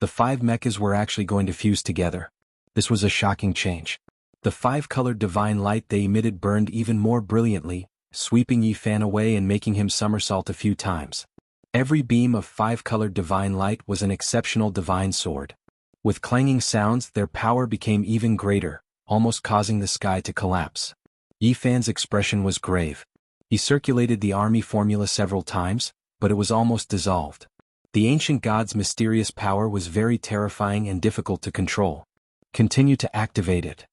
The 5 mechas were actually going to fuse together. This was a shocking change. The 5-colored divine light they emitted burned even more brilliantly, sweeping Yi Fan away and making him somersault a few times. Every beam of 5-colored divine light was an exceptional divine sword. With clanging sounds, their power became even greater, almost causing the sky to collapse. Yi Fan's expression was grave. He circulated the army formula several times, but it was almost dissolved. The ancient god's mysterious power was very terrifying and difficult to control. Continue to activate it.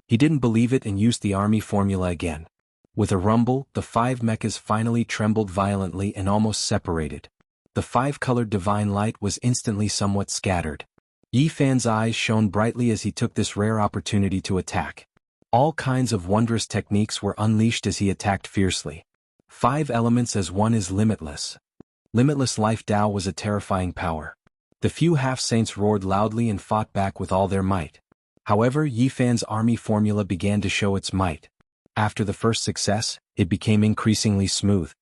He didn't believe it and used the army formula again. With a rumble, the 5 mechas finally trembled violently and almost separated. The 5-colored divine light was instantly somewhat scattered. Yi Fan's eyes shone brightly as he took this rare opportunity to attack. All kinds of wondrous techniques were unleashed as he attacked fiercely. 5 elements as one is limitless. Limitless life Tao was a terrifying power. The few half-saints roared loudly and fought back with all their might. However, Yi Fan's army formula began to show its might. After the first success, it became increasingly smooth.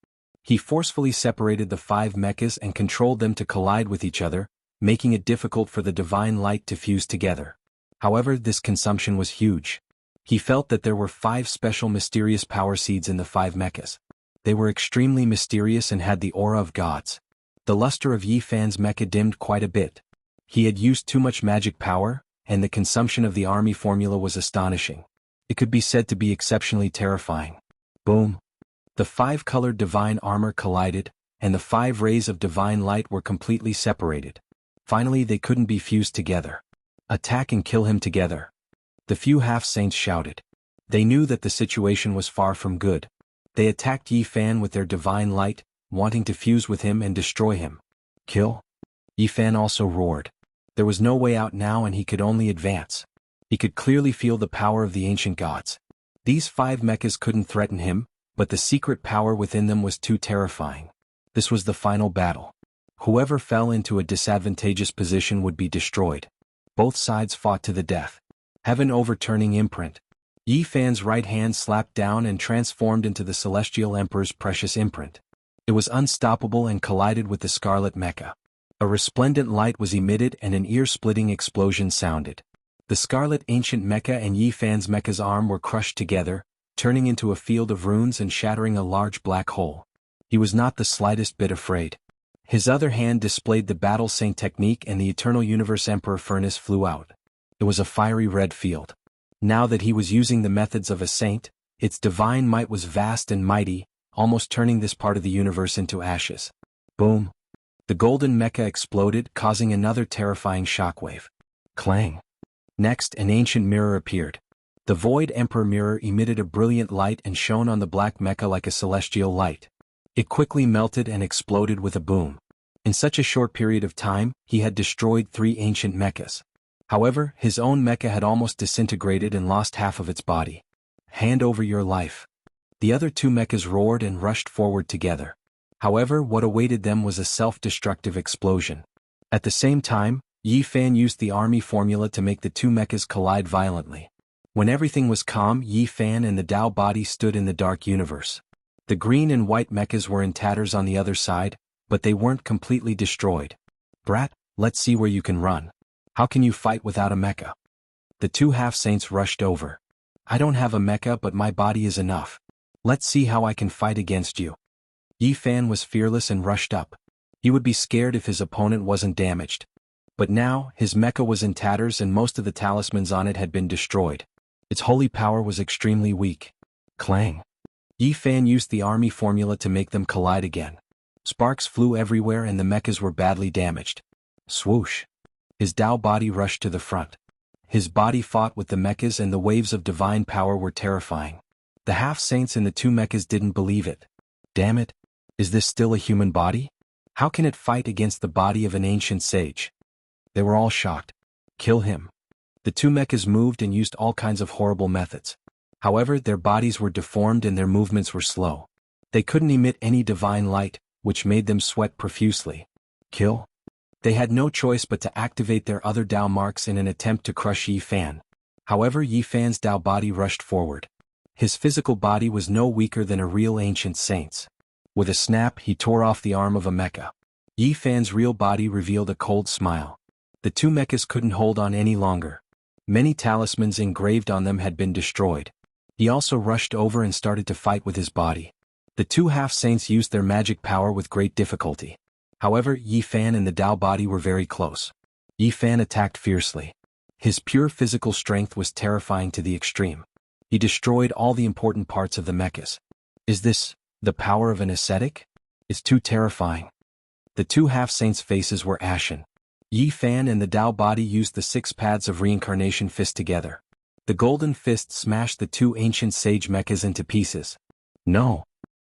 He forcefully separated the 5 mechas and controlled them to collide with each other, making it difficult for the divine light to fuse together. However, this consumption was huge. He felt that there were 5 special mysterious power seeds in the 5 mechas. They were extremely mysterious and had the aura of gods. The luster of Yi Fan's mecha dimmed quite a bit. He had used too much magic power, and the consumption of the army formula was astonishing. It could be said to be exceptionally terrifying. Boom. The 5-colored divine armor collided, and the 5 rays of divine light were completely separated. Finally, they couldn't be fused together. Attack and kill him together. The few half-saints shouted. They knew that the situation was far from good. They attacked Yi Fan with their divine light, wanting to fuse with him and destroy him. Kill? Yi Fan also roared. There was no way out now and he could only advance. He could clearly feel the power of the ancient gods. These 5 mechas couldn't threaten him, but the secret power within them was too terrifying. This was the final battle. Whoever fell into a disadvantageous position would be destroyed. Both sides fought to the death. Heaven overturning imprint. Yi Fan's right hand slapped down and transformed into the Celestial Emperor's precious imprint. It was unstoppable and collided with the Scarlet Mecha. A resplendent light was emitted and an ear-splitting explosion sounded. The Scarlet Ancient Mecha and Yi Fan's mecha's arm were crushed together, turning into a field of runes and shattering a large black hole. He was not the slightest bit afraid. His other hand displayed the Battle Saint technique and the Eternal Universe Emperor furnace flew out. It was a fiery red field. Now that he was using the methods of a saint, its divine might was vast and mighty, almost turning this part of the universe into ashes. Boom. The golden mecha exploded, causing another terrifying shockwave. Clang. Next, an ancient mirror appeared. The Void Emperor mirror emitted a brilliant light and shone on the black mecha like a celestial light. It quickly melted and exploded with a boom. In such a short period of time, he had destroyed 3 ancient mechas. However, his own mecha had almost disintegrated and lost half of its body. Hand over your life. The other 2 mechas roared and rushed forward together. However, what awaited them was a self-destructive explosion. At the same time, Yi Fan used the army formula to make the 2 mechas collide violently. When everything was calm, Yi Fan and the Tao body stood in the dark universe. The green and white mechas were in tatters on the other side, but they weren't completely destroyed. Brat, let's see where you can run. How can you fight without a mecha? The 2 half-saints rushed over. I don't have a mecha, but my body is enough. Let's see how I can fight against you. Yi Fan was fearless and rushed up. He would be scared if his opponent wasn't damaged. But now, his mecha was in tatters and most of the talismans on it had been destroyed. Its holy power was extremely weak. Clang. Yi Fan used the army formula to make them collide again. Sparks flew everywhere and the mechas were badly damaged. Swoosh. His Dao body rushed to the front. His body fought with the mechas and the waves of divine power were terrifying. The half-saints in the two mechas didn't believe it. Damn it. Is this still a human body? How can it fight against the body of an ancient sage? They were all shocked. Kill him. The two mechas moved and used all kinds of horrible methods. However, their bodies were deformed and their movements were slow. They couldn't emit any divine light, which made them sweat profusely. Kill? They had no choice but to activate their other Dao marks in an attempt to crush Yi Fan. However, Yi Fan's Dao body rushed forward. His physical body was no weaker than a real ancient saint's. With a snap, he tore off the arm of a mecha. Yi Fan's real body revealed a cold smile. The two mechas couldn't hold on any longer. Many talismans engraved on them had been destroyed. He also rushed over and started to fight with his body. The two half-saints used their magic power with great difficulty. However, Yi Fan and the Dao body were very close. Yi Fan attacked fiercely. His pure physical strength was terrifying to the extreme. He destroyed all the important parts of the mechas. Is this the power of an ascetic? It's too terrifying. The two half-saints' faces were ashen. Yi Fan and the Dao body used the 6 paths of reincarnation fist together. The golden fist smashed the two ancient sage mechas into pieces. No!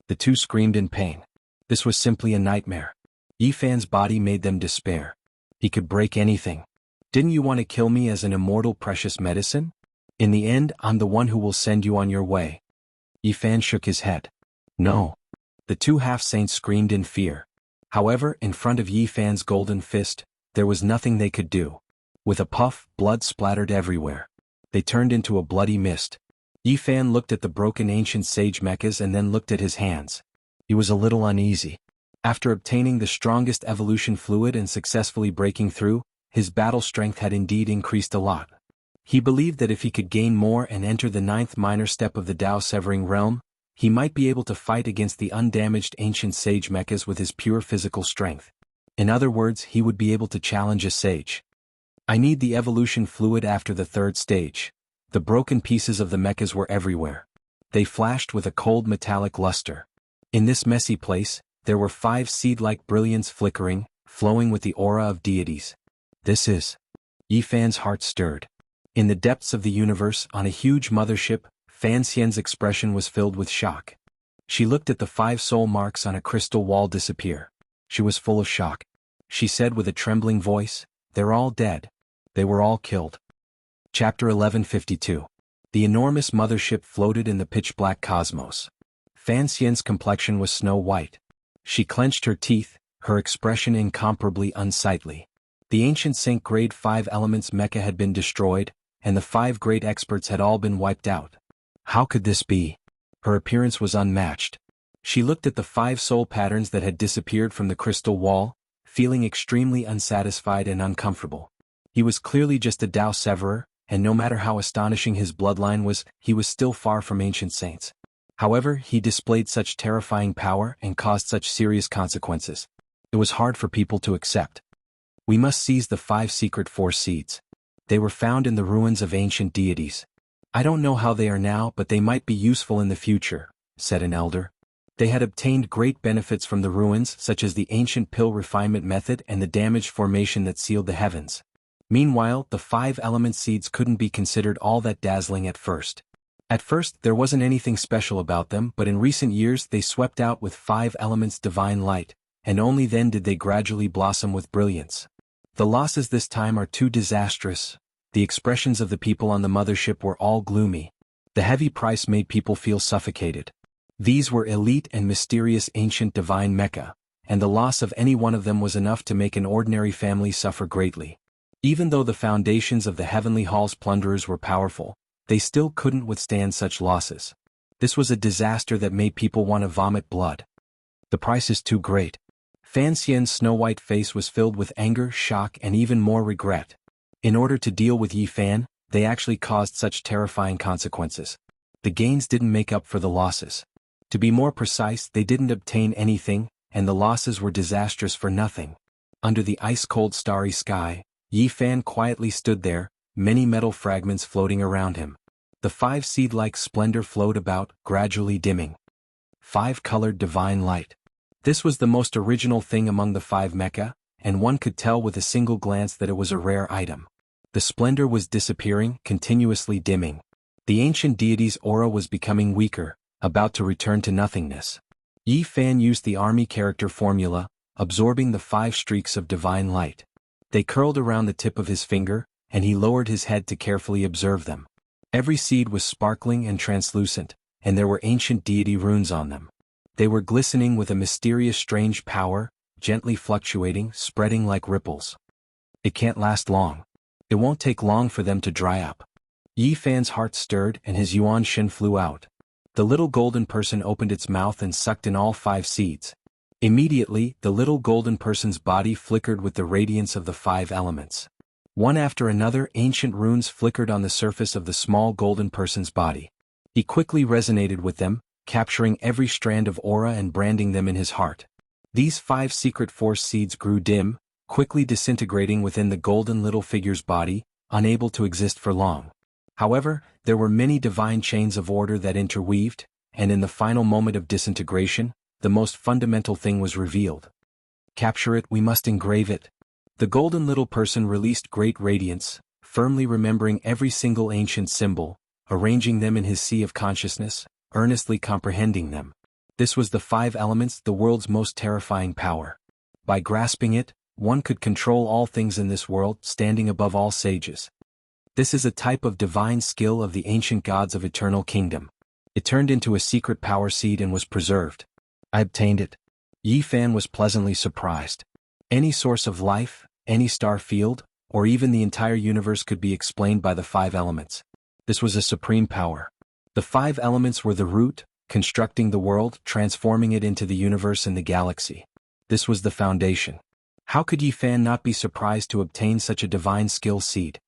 The two screamed in pain. This was simply a nightmare. Yi Fan's body made them despair. He could break anything. Didn't you want to kill me as an immortal precious medicine? In the end, I'm the one who will send you on your way. Yi Fan shook his head. No. The two half-saints screamed in fear. However, in front of Yi Fan's golden fist, there was nothing they could do. With a puff, blood splattered everywhere. They turned into a bloody mist. Yi Fan looked at the broken ancient sage mechas and then looked at his hands. He was a little uneasy. After obtaining the strongest evolution fluid and successfully breaking through, his battle strength had indeed increased a lot. He believed that if he could gain more and enter the 9th minor step of the Dao Severing Realm, he might be able to fight against the undamaged ancient sage mechas with his pure physical strength. In other words, he would be able to challenge a sage. I need the evolution fluid after the 3rd stage. The broken pieces of the mechas were everywhere. They flashed with a cold metallic luster. In this messy place, there were 5 seed-like brilliance flickering, flowing with the aura of deities. This is... Yi Fan's heart stirred. In the depths of the universe, on a huge mothership, Fan Xian's expression was filled with shock. She looked at the 5 soul marks on a crystal wall disappear. She was full of shock. She said with a trembling voice, "They're all dead. They were all killed." Chapter 1152. The enormous mothership floated in the pitch-black cosmos. Fan Xian's complexion was snow-white. She clenched her teeth, her expression incomparably unsightly. The ancient Sync Grade 5 Elements mecha had been destroyed, and the 5 great experts had all been wiped out. How could this be? Her appearance was unmatched. She looked at the 5 soul patterns that had disappeared from the crystal wall, feeling extremely unsatisfied and uncomfortable. He was clearly just a Dao Severer, and no matter how astonishing his bloodline was, he was still far from ancient saints. However, he displayed such terrifying power and caused such serious consequences. It was hard for people to accept. We must seize the 5 secret force seeds. They were found in the ruins of ancient deities. I don't know how they are now, but they might be useful in the future, said an elder. They had obtained great benefits from the ruins, such as the ancient pill refinement method and the damaged formation that sealed the heavens. Meanwhile, the 5 element seeds couldn't be considered all that dazzling at first. At first, there wasn't anything special about them, but in recent years they swept out with 5 elements divine light, and only then did they gradually blossom with brilliance. The losses this time are too disastrous. The expressions of the people on the mothership were all gloomy. The heavy price made people feel suffocated. These were elite and mysterious ancient divine mecha, and the loss of any one of them was enough to make an ordinary family suffer greatly. Even though the foundations of the Heavenly Hall's plunderers were powerful, they still couldn't withstand such losses. This was a disaster that made people want to vomit blood. The price is too great. Fan Xian's snow-white face was filled with anger, shock, and even more regret. In order to deal with Yi Fan, they actually caused such terrifying consequences. The gains didn't make up for the losses. To be more precise, they didn't obtain anything, and the losses were disastrous for nothing. Under the ice-cold starry sky, Yi Fan quietly stood there, many metal fragments floating around him. The 5 seed-like splendor flowed about, gradually dimming. 5-colored divine light. This was the most original thing among the 5 mecha, and one could tell with a single glance that it was a rare item. The splendor was disappearing, continuously dimming. The ancient deity's aura was becoming weaker, about to return to nothingness. Yi Fan used the army character formula, absorbing the 5 streaks of divine light. They curled around the tip of his finger, and he lowered his head to carefully observe them. Every seed was sparkling and translucent, and there were ancient deity runes on them. They were glistening with a mysterious strange power, gently fluctuating, spreading like ripples. It can't last long. It won't take long for them to dry up. Yi Fan's heart stirred and his yuan shin flew out. The little golden person opened its mouth and sucked in all 5 seeds. Immediately, the little golden person's body flickered with the radiance of the 5 elements. One after another, ancient runes flickered on the surface of the small golden person's body. He quickly resonated with them, capturing every strand of aura and branding them in his heart. These 5 secret force seeds grew dim, quickly disintegrating within the golden little figure's body, unable to exist for long. However, there were many divine chains of order that interweaved, and in the final moment of disintegration, the most fundamental thing was revealed. Capture it, we must engrave it. The golden little person released great radiance, firmly remembering every single ancient symbol, arranging them in his sea of consciousness, earnestly comprehending them. This was the 5 elements, the world's most terrifying power. By grasping it, one could control all things in this world, standing above all sages. This is a type of divine skill of the ancient gods of eternal kingdom. It turned into a secret power seed and was preserved. I obtained it. Yi Fan was pleasantly surprised. Any source of life, any star field, or even the entire universe could be explained by the 5 elements. This was a supreme power. The 5 elements were the root, constructing the world, transforming it into the universe and the galaxy. This was the foundation. How could Yi Fan not be surprised to obtain such a divine skill seed?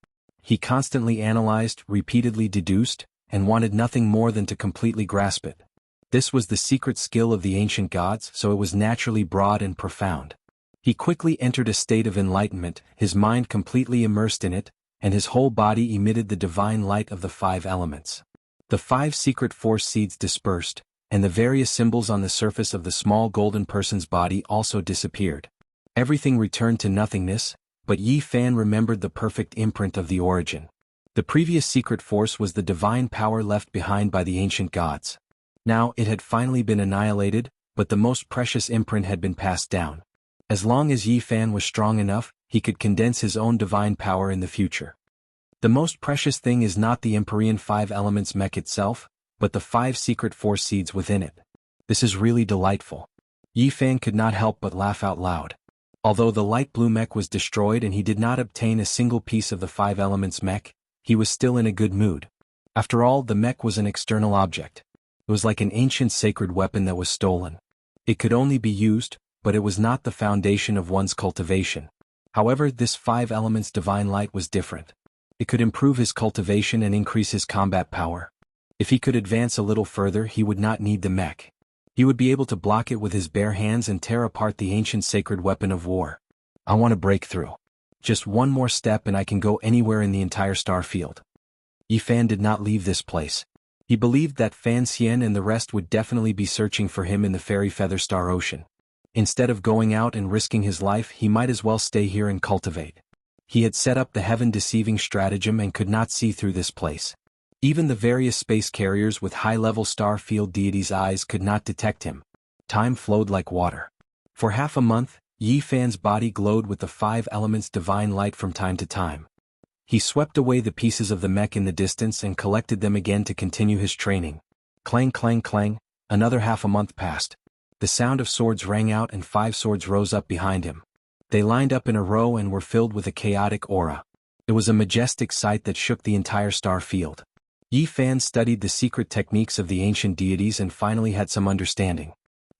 He constantly analyzed, repeatedly deduced, and wanted nothing more than to completely grasp it. This was the secret skill of the ancient gods, so it was naturally broad and profound. He quickly entered a state of enlightenment, his mind completely immersed in it, and his whole body emitted the divine light of the 5 elements. The 5 secret force seeds dispersed, and the various symbols on the surface of the small golden person's body also disappeared. Everything returned to nothingness, but Yi Fan remembered the perfect imprint of the origin. The previous secret force was the divine power left behind by the ancient gods. Now it had finally been annihilated, but the most precious imprint had been passed down. As long as Yi Fan was strong enough, he could condense his own divine power in the future. The most precious thing is not the Empyrean 5 elements mech itself, but the 5 secret force seeds within it. This is really delightful. Yi Fan could not help but laugh out loud. Although the light blue mech was destroyed and he did not obtain a single piece of the 5 elements mech, he was still in a good mood. After all, the mech was an external object. It was like an ancient sacred weapon that was stolen. It could only be used, but it was not the foundation of one's cultivation. However, this 5 elements divine light was different. It could improve his cultivation and increase his combat power. If he could advance a little further, he would not need the mech. He would be able to block it with his bare hands and tear apart the ancient sacred weapon of war. I want to break through. Just one more step and I can go anywhere in the entire star field. Yi Fan did not leave this place. He believed that Fan Xian and the rest would definitely be searching for him in the fairy feather star ocean. Instead of going out and risking his life, he might as well stay here and cultivate. He had set up the heaven-deceiving stratagem and could not see through this place. Even the various space carriers with high-level star field deities' eyes could not detect him. Time flowed like water. For half a month, Yi Fan's body glowed with the 5 elements divine light from time to time. He swept away the pieces of the mech in the distance and collected them again to continue his training. Clang clang clang, another half a month passed. The sound of swords rang out and 5 swords rose up behind him. They lined up in a row and were filled with a chaotic aura. It was a majestic sight that shook the entire star field. Yi Fan studied the secret techniques of the ancient deities and finally had some understanding.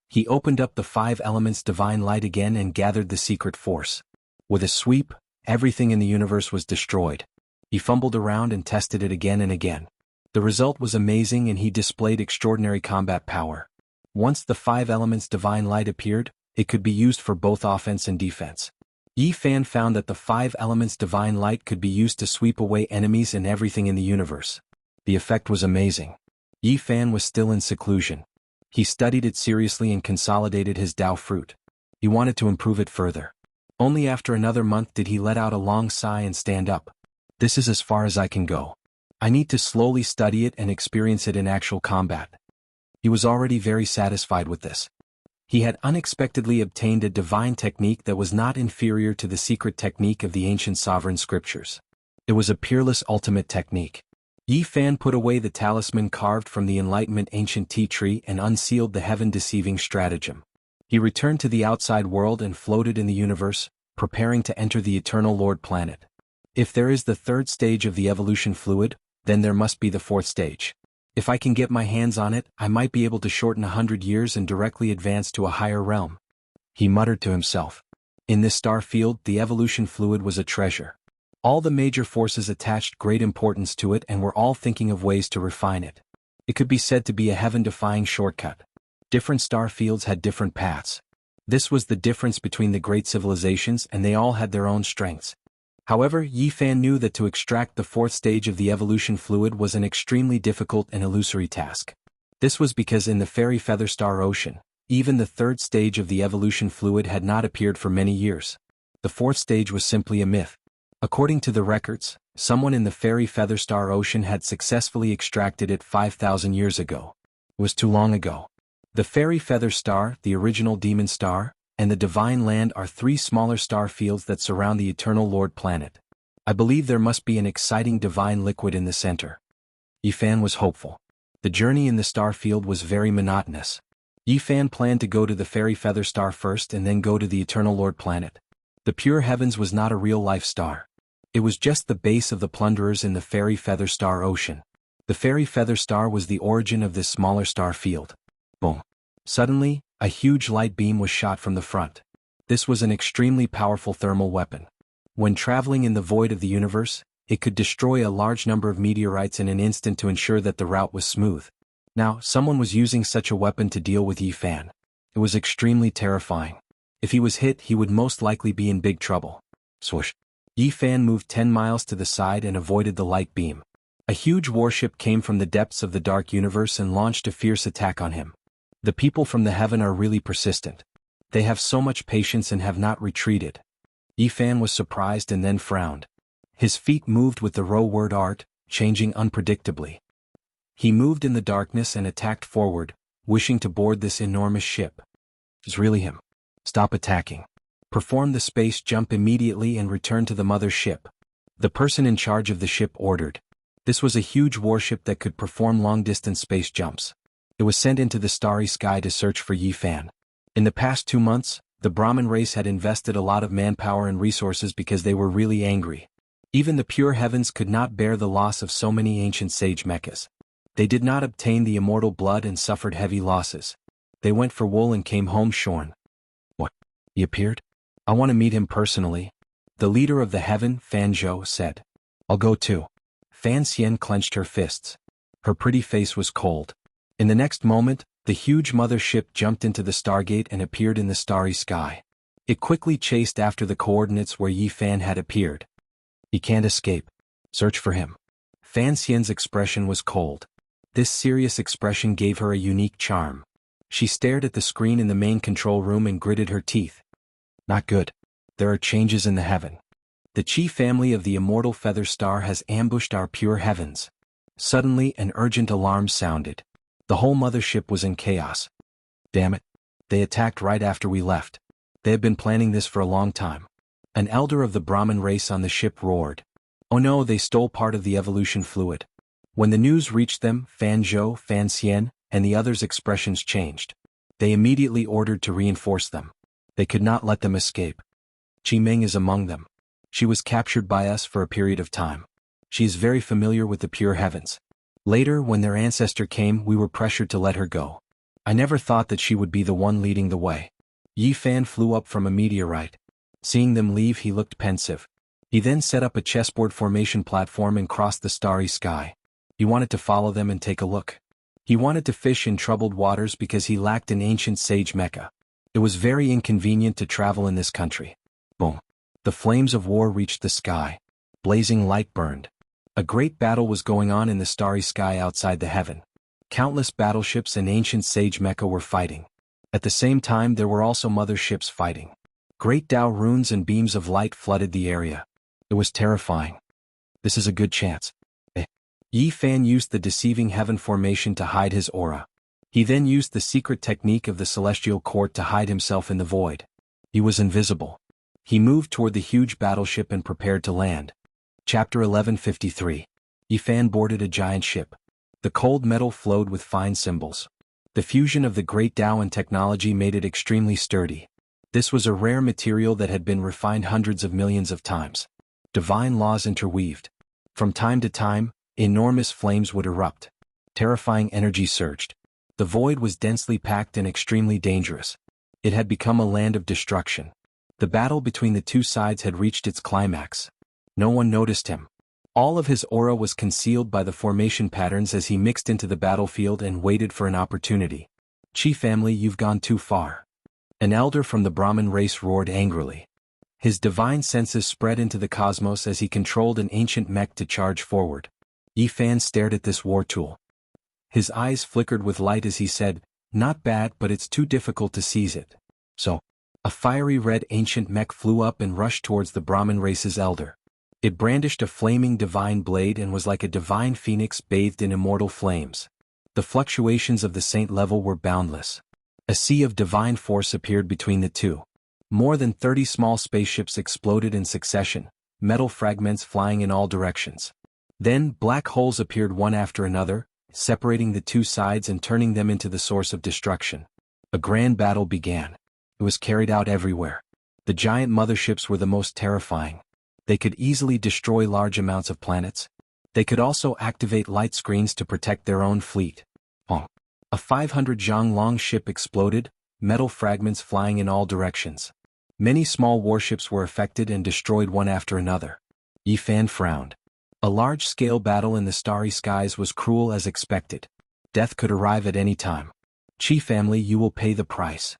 He opened up the 5 elements divine light again and gathered the secret force. With a sweep, everything in the universe was destroyed. He fumbled around and tested it again and again. The result was amazing and he displayed extraordinary combat power. Once the 5 elements divine light appeared, it could be used for both offense and defense. Yi Fan found that the 5 elements divine light could be used to sweep away enemies and everything in the universe. The effect was amazing. Yi Fan was still in seclusion. He studied it seriously and consolidated his Tao fruit. He wanted to improve it further. Only after another month did he let out a long sigh and stand up. This is as far as I can go. I need to slowly study it and experience it in actual combat. He was already very satisfied with this. He had unexpectedly obtained a divine technique that was not inferior to the secret technique of the ancient sovereign scriptures. It was a peerless ultimate technique. Yi Fan put away the talisman carved from the Enlightenment ancient tea tree and unsealed the heaven-deceiving stratagem. He returned to the outside world and floated in the universe, preparing to enter the Eternal Lord planet. If there is the 3rd stage of the evolution fluid, then there must be the 4th stage. If I can get my hands on it, I might be able to shorten 100 years and directly advance to a higher realm. He muttered to himself. In this star field, the evolution fluid was a treasure. All the major forces attached great importance to it and were all thinking of ways to refine it. It could be said to be a heaven-defying shortcut. Different star fields had different paths. This was the difference between the great civilizations and they all had their own strengths. However, Yi Fan knew that to extract the 4th stage of the evolution fluid was an extremely difficult and illusory task. This was because in the fairy feather star ocean, even the 3rd stage of the evolution fluid had not appeared for many years. The 4th stage was simply a myth. According to the records, someone in the fairy feather star ocean had successfully extracted it 5,000 years ago. It was too long ago. The fairy feather star, the original demon star, and the divine land are 3 smaller star fields that surround the Eternal Lord planet. I believe there must be an exciting divine liquid in the center. Yi Fan was hopeful. The journey in the star field was very monotonous. Yi Fan planned to go to the fairy feather star first and then go to the Eternal Lord planet. The pure heavens was not a real-life star. It was just the base of the plunderers in the fairy feather star ocean. The fairy feather star was the origin of this smaller star field. Boom. Suddenly, a huge light beam was shot from the front. This was an extremely powerful thermal weapon. When traveling in the void of the universe, it could destroy a large number of meteorites in an instant to ensure that the route was smooth. Now, someone was using such a weapon to deal with Yi Fan. It was extremely terrifying. If he was hit, he would most likely be in big trouble. Swoosh. Yi Fan moved 10 miles to the side and avoided the light beam. A huge warship came from the depths of the dark universe and launched a fierce attack on him. The people from the heaven are really persistent. They have so much patience and have not retreated. Yi Fan was surprised and then frowned. His feet moved with the row-word art, changing unpredictably. He moved in the darkness and attacked forward, wishing to board this enormous ship. It's really him. Stop attacking. Perform the space jump immediately and return to the mother ship. The person in charge of the ship ordered. This was a huge warship that could perform long-distance space jumps. It was sent into the starry sky to search for Yi Fan. In the past 2 months, the Brahmin race had invested a lot of manpower and resources because they were really angry. Even the pure heavens could not bear the loss of so many ancient sage mechas. They did not obtain the immortal blood and suffered heavy losses. They went for wool and came home shorn. What? He appeared? I want to meet him personally. The leader of the heaven, Fan Zhou, said. I'll go too. Fan Xian clenched her fists. Her pretty face was cold. In the next moment, the huge mother ship jumped into the stargate and appeared in the starry sky. It quickly chased after the coordinates where Yi Fan had appeared. He can't escape. Search for him. Fan Xian's expression was cold. This serious expression gave her a unique charm. She stared at the screen in the main control room and gritted her teeth. Not good. There are changes in the heaven. The Qi family of the immortal feather star has ambushed our pure heavens. Suddenly, an urgent alarm sounded. The whole mothership was in chaos. Damn it. They attacked right after we left. They have been planning this for a long time. An elder of the Brahmin race on the ship roared. Oh no, they stole part of the evolution fluid. When the news reached them, Fan Zhou, Fan Xian, and the others' expressions changed. They immediately ordered to reinforce them. They could not let them escape. Qi Ming is among them. She was captured by us for a period of time. She is very familiar with the pure heavens. Later, when their ancestor came, we were pressured to let her go. I never thought that she would be the one leading the way. Yi Fan flew up from a meteorite. Seeing them leave, he looked pensive. He then set up a chessboard formation platform and crossed the starry sky. He wanted to follow them and take a look. He wanted to fish in troubled waters because he lacked an ancient sage mecha. It was very inconvenient to travel in this country. Boom. The flames of war reached the sky. Blazing light burned. A great battle was going on in the starry sky outside the heaven. Countless battleships and ancient sage mecha were fighting. At the same time there were also mother ships fighting. Great Tao runes and beams of light flooded the area. It was terrifying. This is a good chance. Yi Fan used the deceiving heaven formation to hide his aura. He then used the secret technique of the celestial court to hide himself in the void. He was invisible. He moved toward the huge battleship and prepared to land. Chapter 1153. Yi Fan boarded a giant ship. The cold metal flowed with fine symbols. The fusion of the great Tao and technology made it extremely sturdy. This was a rare material that had been refined hundreds of millions of times. Divine laws interweaved. From time to time, enormous flames would erupt. Terrifying energy surged. The void was densely packed and extremely dangerous. It had become a land of destruction. The battle between the two sides had reached its climax. No one noticed him. All of his aura was concealed by the formation patterns as he mixed into the battlefield and waited for an opportunity. Chi family, you've gone too far. An elder from the Brahmin race roared angrily. His divine senses spread into the cosmos as he controlled an ancient mech to charge forward. Yi Fan stared at this war tool. His eyes flickered with light as he said, "Not bad, but it's too difficult to seize it." So, a fiery red ancient mech flew up and rushed towards the Brahmin race's elder. It brandished a flaming divine blade and was like a divine phoenix bathed in immortal flames. The fluctuations of the saint level were boundless. A sea of divine force appeared between the two. More than 30 small spaceships exploded in succession, metal fragments flying in all directions. Then black holes appeared one after another, separating the two sides and turning them into the source of destruction. A grand battle began. It was carried out everywhere. The giant motherships were the most terrifying. They could easily destroy large amounts of planets. They could also activate light screens to protect their own fleet. A 500 Jianghu long ship exploded, metal fragments flying in all directions. Many small warships were affected and destroyed one after another. Yi Fan frowned. A large-scale battle in the starry skies was cruel as expected. Death could arrive at any time. Chi family, you will pay the price.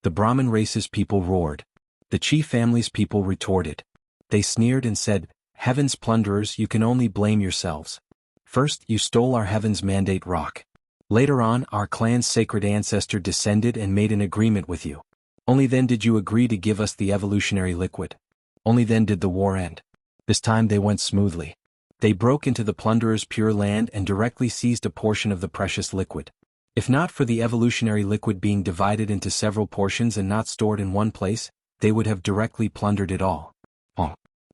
The Brahmin race's people roared. The Chi family's people retorted. They sneered and said, "Heaven's plunderers, you can only blame yourselves. First, you stole our heaven's mandate rock. Later on, our clan's sacred ancestor descended and made an agreement with you. Only then did you agree to give us the evolutionary liquid. Only then did the war end. This time they went smoothly. They broke into the plunderer's pure land and directly seized a portion of the precious liquid. If not for the evolutionary liquid being divided into several portions and not stored in one place, they would have directly plundered it all."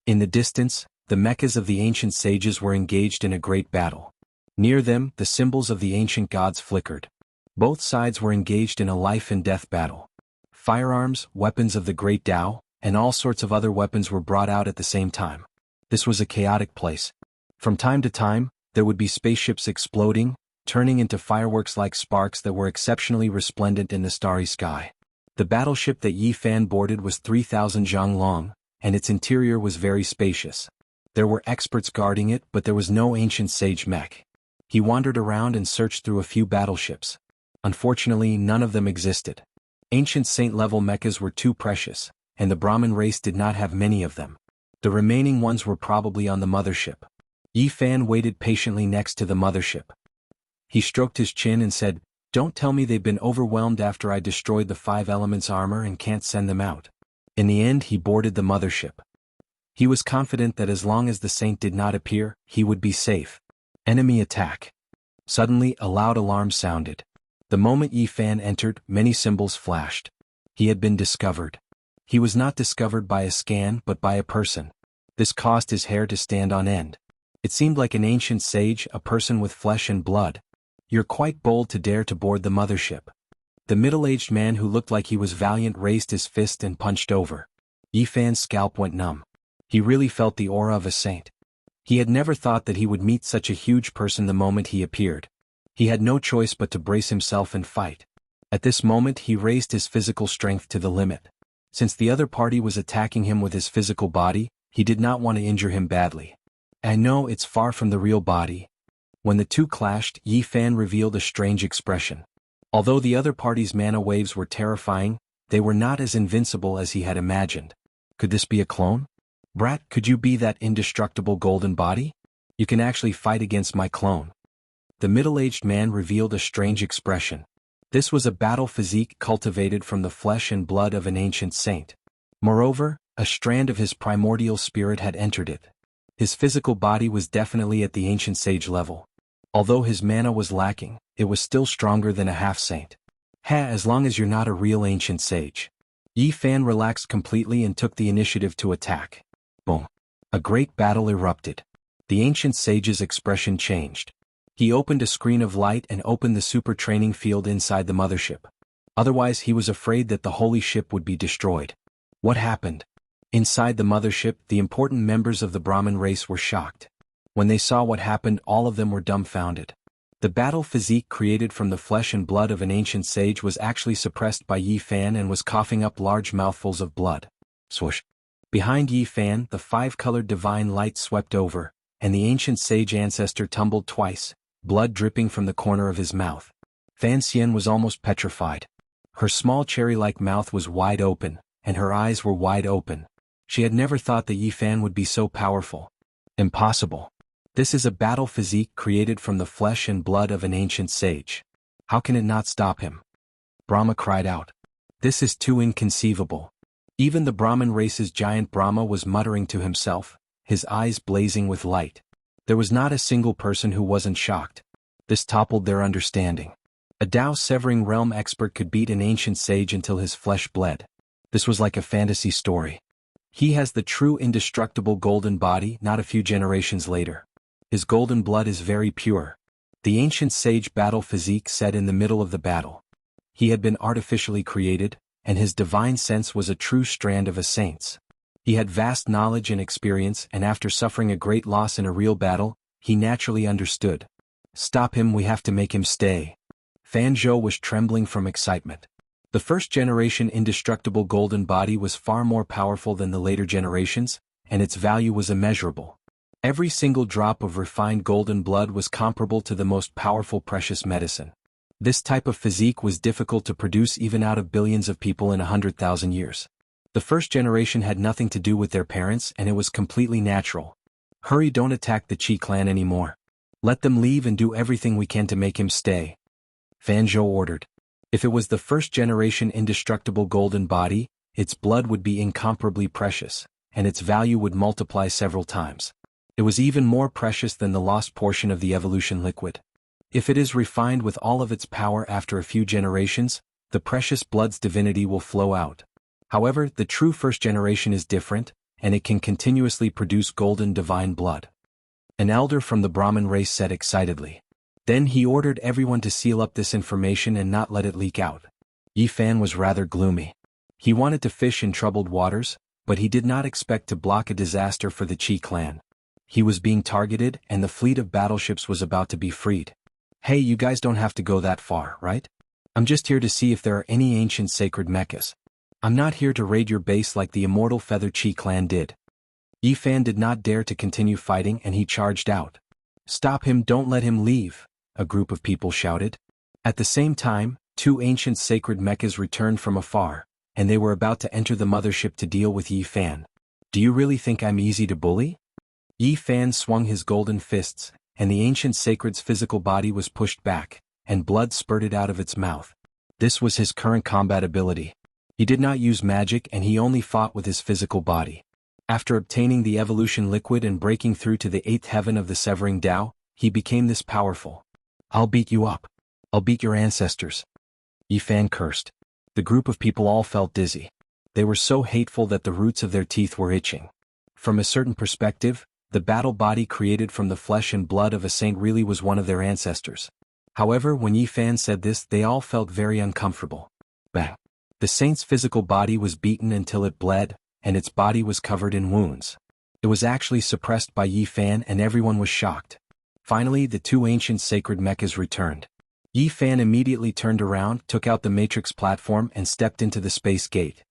In the distance, the mechas of the ancient sages were engaged in a great battle. Near them, the symbols of the ancient gods flickered. Both sides were engaged in a life and death battle. Firearms, weapons of the great Tao, and all sorts of other weapons were brought out at the same time. This was a chaotic place. From time to time, there would be spaceships exploding, turning into fireworks-like sparks that were exceptionally resplendent in the starry sky. The battleship that Yi Fan boarded was 3,000 zhang long, and its interior was very spacious. There were experts guarding it, but there was no ancient sage mech. He wandered around and searched through a few battleships. Unfortunately, none of them existed. Ancient saint-level mechas were too precious, and the Brahmin race did not have many of them. The remaining ones were probably on the mothership. Yi Fan waited patiently next to the mothership. He stroked his chin and said, "Don't tell me they've been overwhelmed after I destroyed the 5 elements armor and can't send them out." In the end, he boarded the mothership. He was confident that as long as the saint did not appear, he would be safe. Enemy attack. Suddenly, a loud alarm sounded. The moment Yi Fan entered, many symbols flashed. He had been discovered. He was not discovered by a scan but by a person. This caused his hair to stand on end. It seemed like an ancient sage, a person with flesh and blood. "You're quite bold to dare to board the mothership." The middle-aged man who looked like he was valiant raised his fist and punched over. Yi Fan's scalp went numb. He really felt the aura of a saint. He had never thought that he would meet such a huge person the moment he appeared. He had no choice but to brace himself and fight. At this moment he raised his physical strength to the limit. Since the other party was attacking him with his physical body, He did not want to injure him badly. I know it's far from the real body. When the two clashed, Yi Fan revealed a strange expression. Although the other party's mana waves were terrifying, they were not as invincible as he had imagined. Could this be a clone? Brat, could you be that indestructible golden body? You can actually fight against my clone. The middle-aged man revealed a strange expression. This was a battle physique cultivated from the flesh and blood of an ancient saint. Moreover, a strand of his primordial spirit had entered it. His physical body was definitely at the ancient sage level. Although his mana was lacking, it was still stronger than a half-saint. As long as you're not a real ancient sage. Yi Fan relaxed completely and took the initiative to attack. Boom. A great battle erupted. The ancient sage's expression changed. He opened a screen of light and opened the super training field inside the mothership. Otherwise he was afraid that the holy ship would be destroyed. What happened? Inside the mothership, the important members of the Brahmin race were shocked. When they saw what happened, all of them were dumbfounded. The battle physique created from the flesh and blood of an ancient sage was actually suppressed by Yi Fan and was coughing up large mouthfuls of blood. Swoosh. Behind Yi Fan, the five-colored divine light swept over, and the ancient sage ancestor tumbled twice, blood dripping from the corner of his mouth. Fan Xian was almost petrified. Her small cherry-like mouth was wide open, and her eyes were wide open. She had never thought that Yi Fan would be so powerful. Impossible. This is a battle physique created from the flesh and blood of an ancient sage. How can it not stop him? Brahma cried out. This is too inconceivable. Even the Brahmin race's giant Brahma was muttering to himself, his eyes blazing with light. There was not a single person who wasn't shocked. This toppled their understanding. A Tao-severing realm expert could beat an ancient sage until his flesh bled. This was like a fantasy story. He has the true indestructible golden body not a few generations later. His golden blood is very pure. The ancient sage battle physique set in the middle of the battle. He had been artificially created, and his divine sense was a true strand of a saint's. He had vast knowledge and experience, and after suffering a great loss in a real battle, he naturally understood. Stop him, we have to make him stay. Fan Zhou was trembling from excitement. The first generation indestructible golden body was far more powerful than the later generations, and its value was immeasurable. Every single drop of refined golden blood was comparable to the most powerful precious medicine. This type of physique was difficult to produce even out of billions of people in 100,000 years. The first generation had nothing to do with their parents and it was completely natural. Hurry, don't attack the Qi clan anymore. Let them leave and do everything we can to make him stay. Fan Zhou ordered. If it was the first generation indestructible golden body, its blood would be incomparably precious, and its value would multiply several times. It was even more precious than the lost portion of the evolution liquid. If it is refined with all of its power after a few generations, the precious blood's divinity will flow out. However, the true first generation is different, and it can continuously produce golden divine blood. An elder from the Brahmin race said excitedly. Then he ordered everyone to seal up this information and not let it leak out. Yi Fan was rather gloomy. He wanted to fish in troubled waters, but he did not expect to block a disaster for the Qi clan. He was being targeted and the fleet of battleships was about to be freed. Hey, you guys don't have to go that far, right? I'm just here to see if there are any ancient sacred mechas. I'm not here to raid your base like the immortal Feather Qi clan did. Yi Fan did not dare to continue fighting and he charged out. Stop him, don't let him leave, a group of people shouted. At the same time, two ancient sacred mechas returned from afar, and they were about to enter the mothership to deal with Yi Fan. Do you really think I'm easy to bully? Yi Fan swung his golden fists, and the ancient sacred's physical body was pushed back, and blood spurted out of its mouth. This was his current combat ability. He did not use magic and he only fought with his physical body. After obtaining the evolution liquid and breaking through to the 8th heaven of the severing Tao, he became this powerful. I'll beat you up. I'll beat your ancestors. Yi Fan cursed. The group of people all felt dizzy. They were so hateful that the roots of their teeth were itching. From a certain perspective, the battle body created from the flesh and blood of a saint really was one of their ancestors. However, when Yi Fan said this, they all felt very uncomfortable. Bang! The saint's physical body was beaten until it bled, and its body was covered in wounds. It was actually suppressed by Yi Fan and everyone was shocked. Finally, the two ancient sacred mechas returned. Yi Fan immediately turned around, took out the matrix platform and stepped into the space gate.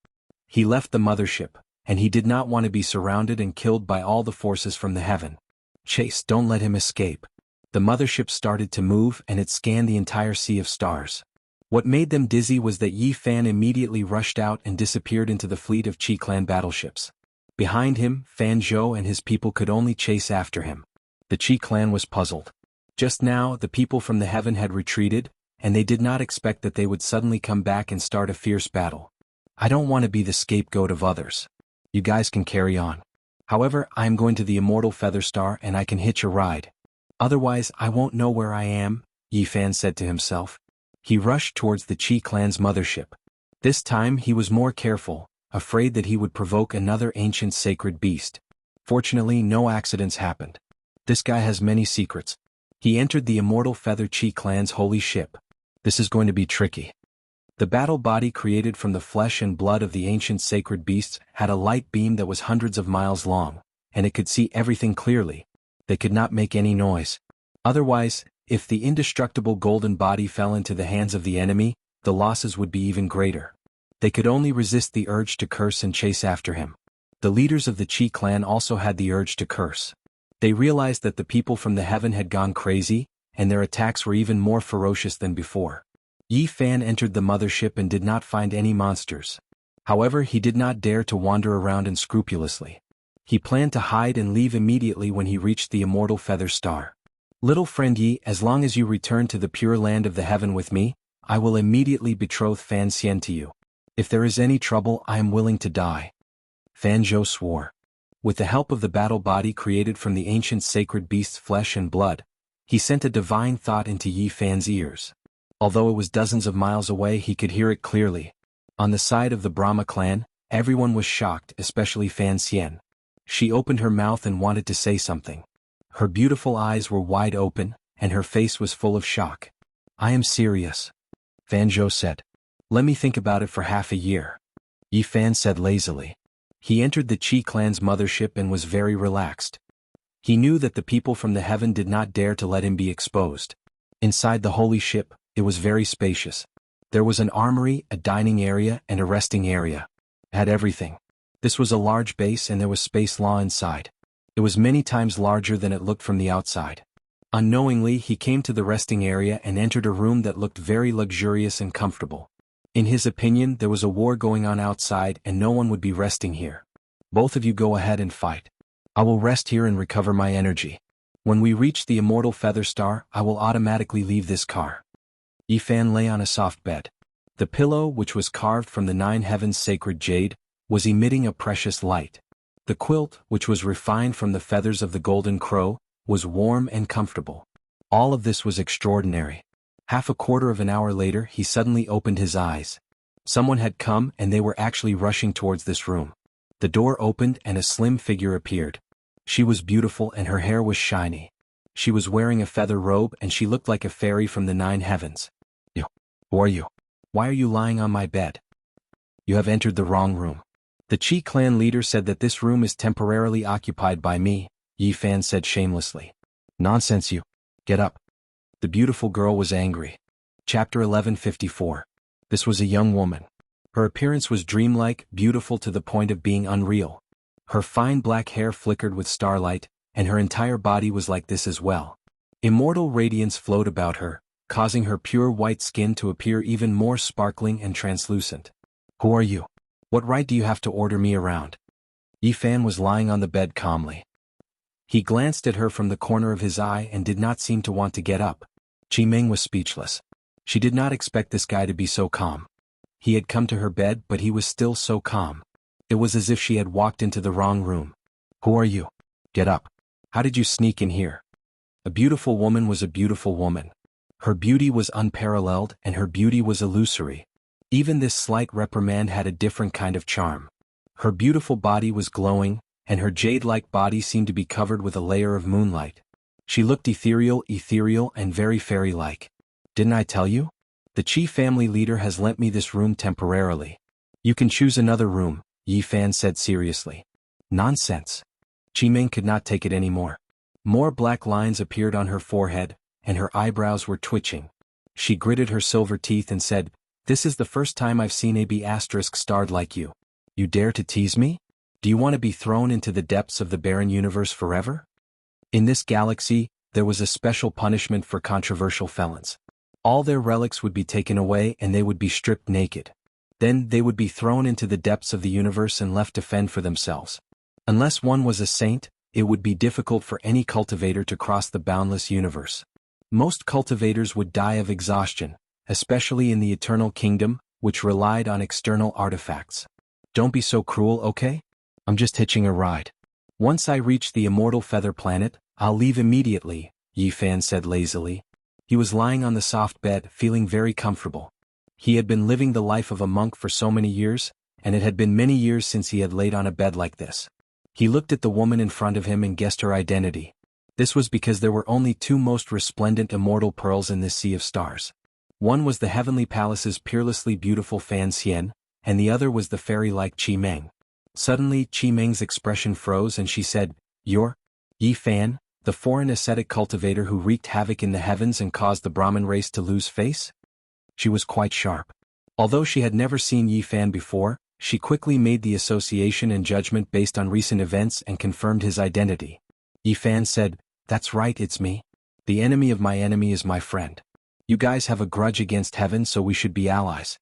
He left the mothership, and he did not want to be surrounded and killed by all the forces from the heaven. Chase, don't let him escape. The mothership started to move and it scanned the entire sea of stars. What made them dizzy was that Yi Fan immediately rushed out and disappeared into the fleet of Qi clan battleships. Behind him, Fan Zhou and his people could only chase after him. The Qi clan was puzzled. Just now, the people from the heaven had retreated, and they did not expect that they would suddenly come back and start a fierce battle. I don't want to be the scapegoat of others. You guys can carry on. However, I am going to the Immortal Feather Star and I can hitch a ride. Otherwise, I won't know where I am, Yi Fan said to himself. He rushed towards the Qi clan's mothership. This time he was more careful, afraid that he would provoke another ancient sacred beast. Fortunately, no accidents happened. This guy has many secrets. He entered the Immortal Feather Qi clan's holy ship. This is going to be tricky. The battle body created from the flesh and blood of the ancient sacred beasts had a light beam that was hundreds of miles long, and it could see everything clearly. They could not make any noise. Otherwise, if the indestructible golden body fell into the hands of the enemy, the losses would be even greater. They could only resist the urge to curse and chase after him. The leaders of the Qi clan also had the urge to curse. They realized that the people from the heaven had gone crazy, and their attacks were even more ferocious than before. Yi Fan entered the mothership and did not find any monsters. However, he did not dare to wander around unscrupulously. He planned to hide and leave immediately when he reached the Immortal Feather Star. Little friend Yi, as long as you return to the pure land of the heaven with me, I will immediately betroth Fan Xian to you. If there is any trouble, I am willing to die. Fan Zhou swore. With the help of the battle body created from the ancient sacred beast's flesh and blood, he sent a divine thought into Yi Fan's ears. Although it was dozens of miles away, he could hear it clearly. On the side of the Brahma clan, everyone was shocked, especially Fan Xian. She opened her mouth and wanted to say something. Her beautiful eyes were wide open, and her face was full of shock. I am serious, Fan Zhou said. Let me think about it for half a year. Yi Fan said lazily. He entered the Qi clan's mothership and was very relaxed. He knew that the people from the heaven did not dare to let him be exposed. Inside the holy ship, it was very spacious. There was an armory, a dining area, and a resting area. It had everything. This was a large base and there was space law inside. It was many times larger than it looked from the outside. Unknowingly, he came to the resting area and entered a room that looked very luxurious and comfortable. In his opinion, there was a war going on outside and no one would be resting here. Both of you go ahead and fight. I will rest here and recover my energy. When we reach the Immortal Feather Star, I will automatically leave this car. Yi Fan lay on a soft bed. The pillow, which was carved from the 9 heavens' sacred jade, was emitting a precious light. The quilt, which was refined from the feathers of the golden crow, was warm and comfortable. All of this was extraordinary. Half a quarter of an hour later, he suddenly opened his eyes. Someone had come and they were actually rushing towards this room. The door opened and a slim figure appeared. She was beautiful and her hair was shiny. She was wearing a feather robe and she looked like a fairy from the 9 heavens. Who are you? Why are you lying on my bed? You have entered the wrong room. The Qi clan leader said that this room is temporarily occupied by me, Yi Fan said shamelessly. Nonsense you. Get up. The beautiful girl was angry. Chapter 1154. This was a young woman. Her appearance was dreamlike, beautiful to the point of being unreal. Her fine black hair flickered with starlight, and her entire body was like this as well. Immortal radiance flowed about her, causing her pure white skin to appear even more sparkling and translucent. Who are you? What right do you have to order me around? Yi Fan was lying on the bed calmly. He glanced at her from the corner of his eye and did not seem to want to get up. Qi Meng was speechless. She did not expect this guy to be so calm. He had come to her bed but he was still so calm. It was as if she had walked into the wrong room. Who are you? Get up. How did you sneak in here? A beautiful woman was a beautiful woman. Her beauty was unparalleled and her beauty was illusory. Even this slight reprimand had a different kind of charm. Her beautiful body was glowing, and her jade-like body seemed to be covered with a layer of moonlight. She looked ethereal and very fairy-like. Didn't I tell you? The Qi family leader has lent me this room temporarily. You can choose another room, Yi Fan said seriously. Nonsense. Qi Meng could not take it anymore. More black lines appeared on her forehead, and her eyebrows were twitching. She gritted her silver teeth and said, "This is the first time I've seen a B** starred like you. You dare to tease me? Do you want to be thrown into the depths of the barren universe forever? In this galaxy, there was a special punishment for controversial felons. All their relics would be taken away and they would be stripped naked. Then they would be thrown into the depths of the universe and left to fend for themselves. Unless one was a saint, it would be difficult for any cultivator to cross the boundless universe. Most cultivators would die of exhaustion, especially in the Eternal Kingdom, which relied on external artifacts. Don't be so cruel, okay? I'm just hitching a ride. Once I reach the immortal feather planet, I'll leave immediately, Yi Fan said lazily. He was lying on the soft bed, feeling very comfortable. He had been living the life of a monk for so many years, and it had been many years since he had laid on a bed like this. He looked at the woman in front of him and guessed her identity. This was because there were only two most resplendent immortal pearls in this sea of stars. One was the heavenly palace's peerlessly beautiful Fan Xian, and the other was the fairy-like Qi Meng. Suddenly, Qi Meng's expression froze and she said, "You're Yi Fan, the foreign ascetic cultivator who wreaked havoc in the heavens and caused the Brahmin race to lose face?" She was quite sharp. Although she had never seen Yi Fan before, she quickly made the association and judgment based on recent events and confirmed his identity. Yi Fan said, "That's right, it's me. The enemy of my enemy is my friend. You guys have a grudge against heaven, so we should be allies.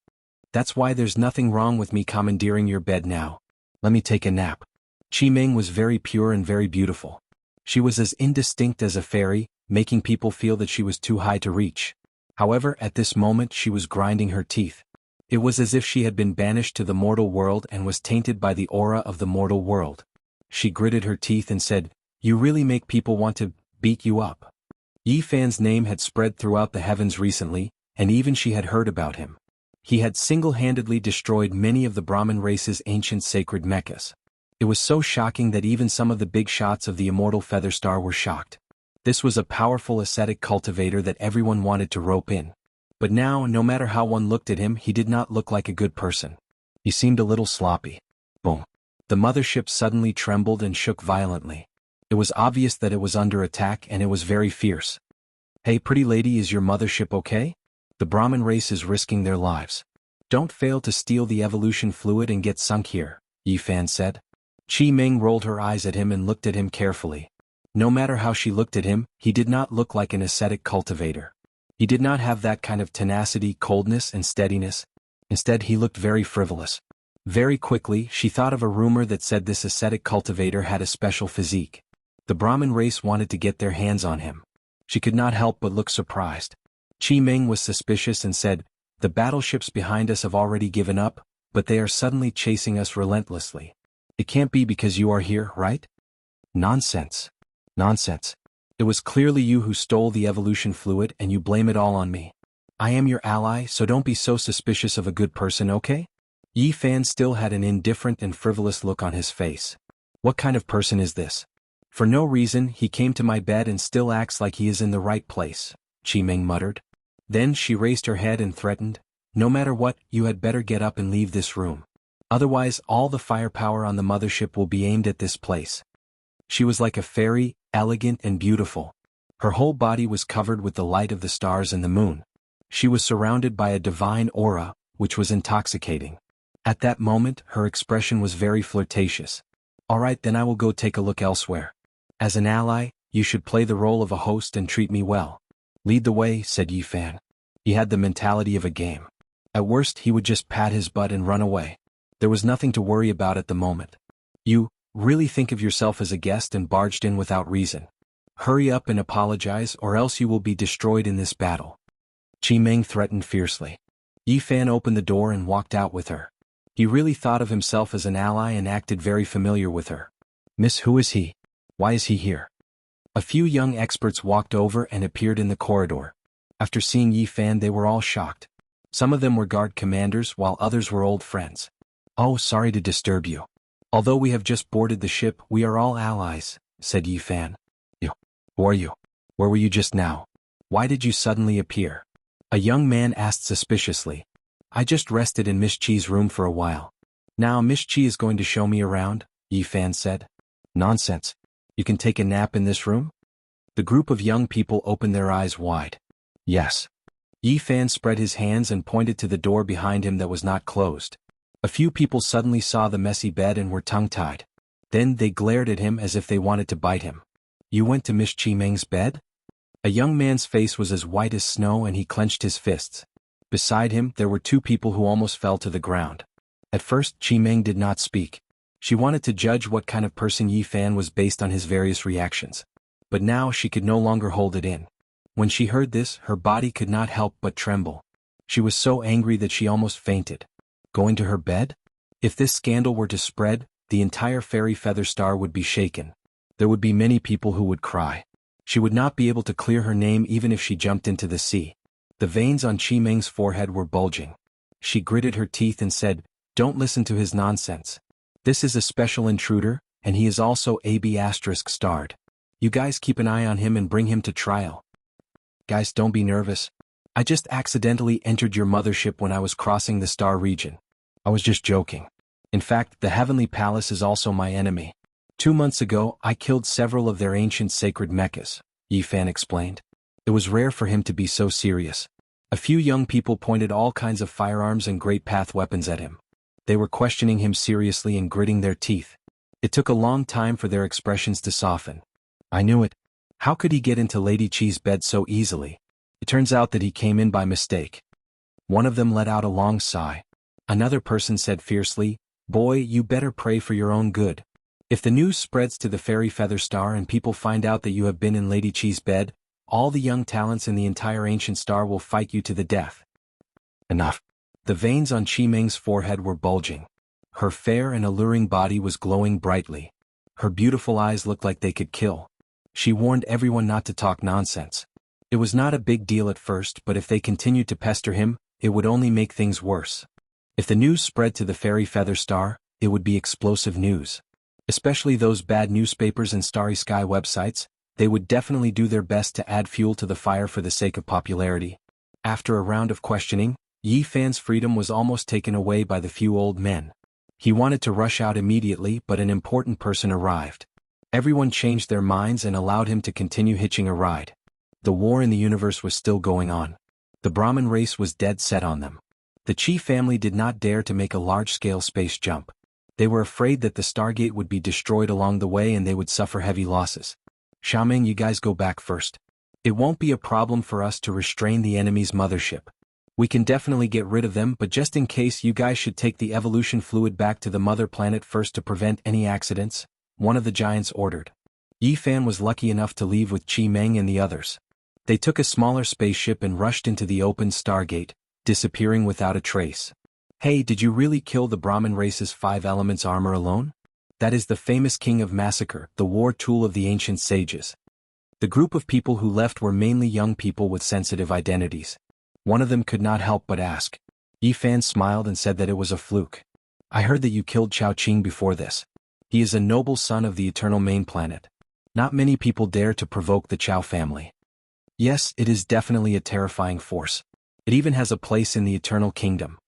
That's why there's nothing wrong with me commandeering your bed now. Let me take a nap." Qi Meng was very pure and very beautiful. She was as indistinct as a fairy, making people feel that she was too high to reach. However, at this moment she was grinding her teeth. It was as if she had been banished to the mortal world and was tainted by the aura of the mortal world. She gritted her teeth and said, "You really make people want to beat you up." Yi Fan's name had spread throughout the heavens recently, and even she had heard about him. He had single-handedly destroyed many of the Brahmin race's ancient sacred meccas. It was so shocking that even some of the big shots of the immortal feather star were shocked. This was a powerful ascetic cultivator that everyone wanted to rope in. But now, no matter how one looked at him, he did not look like a good person. He seemed a little sloppy. Boom. The mothership suddenly trembled and shook violently. It was obvious that it was under attack and it was very fierce. "Hey pretty lady, is your mothership okay? The Brahmin race is risking their lives. Don't fail to steal the evolution fluid and get sunk here," Yi Fan said. Qi Meng rolled her eyes at him and looked at him carefully. No matter how she looked at him, he did not look like an ascetic cultivator. He did not have that kind of tenacity, coldness, and steadiness. Instead, he looked very frivolous. Very quickly, she thought of a rumor that said this ascetic cultivator had a special physique. The Brahmin race wanted to get their hands on him. She could not help but look surprised. Qi Meng was suspicious and said, "The battleships behind us have already given up, but they are suddenly chasing us relentlessly. It can't be because you are here, right?" "Nonsense. Nonsense. It was clearly you who stole the evolution fluid and you blame it all on me. I am your ally, so don't be so suspicious of a good person, okay?" Yi Fan still had an indifferent and frivolous look on his face. "What kind of person is this? For no reason, he came to my bed and still acts like he is in the right place," Qi Meng muttered. Then she raised her head and threatened, "No matter what, you had better get up and leave this room. Otherwise, all the firepower on the mothership will be aimed at this place." She was like a fairy, elegant and beautiful. Her whole body was covered with the light of the stars and the moon. She was surrounded by a divine aura, which was intoxicating. At that moment, her expression was very flirtatious. "All right, then I will go take a look elsewhere. As an ally, you should play the role of a host and treat me well." "Lead the way," said Yi Fan. He had the mentality of a game. At worst, he would just pat his butt and run away. There was nothing to worry about at the moment. "You really think of yourself as a guest and barged in without reason. Hurry up and apologize or else you will be destroyed in this battle." Qi Meng threatened fiercely. Yi Fan opened the door and walked out with her. He really thought of himself as an ally and acted very familiar with her. "Miss, who is he? Why is he here?" A few young experts walked over and appeared in the corridor. After seeing Yi Fan, they were all shocked. Some of them were guard commanders while others were old friends. "Oh, sorry to disturb you. Although we have just boarded the ship, we are all allies," said Yi Fan. "You? Who are you? Where were you just now? Why did you suddenly appear?" A young man asked suspiciously. "I just rested in Miss Chi's room for a while. Now Miss Chi is going to show me around," Yi Fan said. "Nonsense. You can take a nap in this room?" The group of young people opened their eyes wide. "Yes." Yi Fan spread his hands and pointed to the door behind him that was not closed. A few people suddenly saw the messy bed and were tongue-tied. Then they glared at him as if they wanted to bite him. You went to Miss Chimeng's bed? A young man's face was as white as snow and he clenched his fists. Beside him there were two people who almost fell to the ground. At first Chimeng did not speak. She wanted to judge what kind of person Yi Fan was based on his various reactions. But now she could no longer hold it in. When she heard this, her body could not help but tremble. She was so angry that she almost fainted. Going to her bed? If this scandal were to spread, the entire Fairy Feather Star would be shaken. There would be many people who would cry. She would not be able to clear her name even if she jumped into the sea. The veins on Chimeng's forehead were bulging. She gritted her teeth and said, "Don't listen to his nonsense. This is a special intruder, and he is also AB** starred. You guys keep an eye on him and bring him to trial." "Guys, don't be nervous. I just accidentally entered your mothership when I was crossing the star region. I was just joking. In fact, the Heavenly Palace is also my enemy. 2 months ago, I killed several of their ancient sacred mechas," Yi Fan explained. It was rare for him to be so serious. A few young people pointed all kinds of firearms and great path weapons at him. They were questioning him seriously and gritting their teeth. It took a long time for their expressions to soften. "I knew it. How could he get into Lady Chi's bed so easily? It turns out that he came in by mistake." One of them let out a long sigh. Another person said fiercely, "Boy, you better pray for your own good. If the news spreads to the Fairy Feather Star and people find out that you have been in Lady Chi's bed, all the young talents in the entire ancient star will fight you to the death." Enough. The veins on Chimeng's forehead were bulging. Her fair and alluring body was glowing brightly. Her beautiful eyes looked like they could kill. She warned everyone not to talk nonsense. It was not a big deal at first, but if they continued to pester him, it would only make things worse. If the news spread to the Fairy Feather Star, it would be explosive news. Especially those bad newspapers and Starry Sky websites, they would definitely do their best to add fuel to the fire for the sake of popularity. After a round of questioning, Yi Fan's freedom was almost taken away by the few old men. He wanted to rush out immediately, but an important person arrived. Everyone changed their minds and allowed him to continue hitching a ride. The war in the universe was still going on. The Brahmin race was dead set on them. The Chi family did not dare to make a large-scale space jump. They were afraid that the Stargate would be destroyed along the way and they would suffer heavy losses. "Xiaoming, you guys go back first. It won't be a problem for us to restrain the enemy's mothership. We can definitely get rid of them, but just in case, you guys should take the evolution fluid back to the mother planet first to prevent any accidents," one of the giants ordered. Yi Fan was lucky enough to leave with Chimeng and the others. They took a smaller spaceship and rushed into the open Stargate, disappearing without a trace. "Hey, did you really kill the Brahmin race's 5 elements armor alone? That is the famous king of massacre, the war tool of the ancient sages." The group of people who left were mainly young people with sensitive identities. One of them could not help but ask. Yi Fan smiled and said that it was a fluke. "I heard that you killed Chao Qing before this. He is a noble son of the eternal main planet. Not many people dare to provoke the Chao family." "Yes, it is definitely a terrifying force. It even has a place in the eternal kingdom."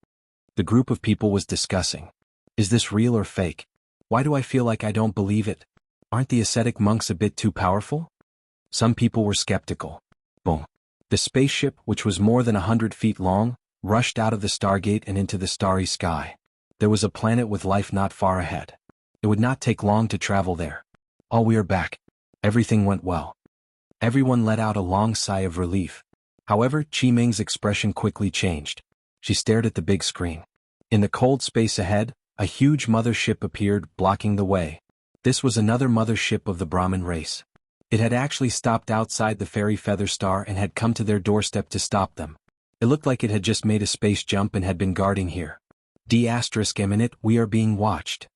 The group of people was discussing. "Is this real or fake? Why do I feel like I don't believe it? Aren't the ascetic monks a bit too powerful?" Some people were skeptical. Boom. The spaceship, which was more than 100 feet long, rushed out of the Stargate and into the starry sky. There was a planet with life not far ahead. It would not take long to travel there. "Oh, we are back. Everything went well." Everyone let out a long sigh of relief. However, Chimeng's expression quickly changed. She stared at the big screen. In the cold space ahead, a huge mothership appeared, blocking the way. This was another mothership of the Brahmin race. It had actually stopped outside the Fairy Feather Star and had come to their doorstep to stop them. It looked like it had just made a space jump and had been guarding here. "D***, we are being watched.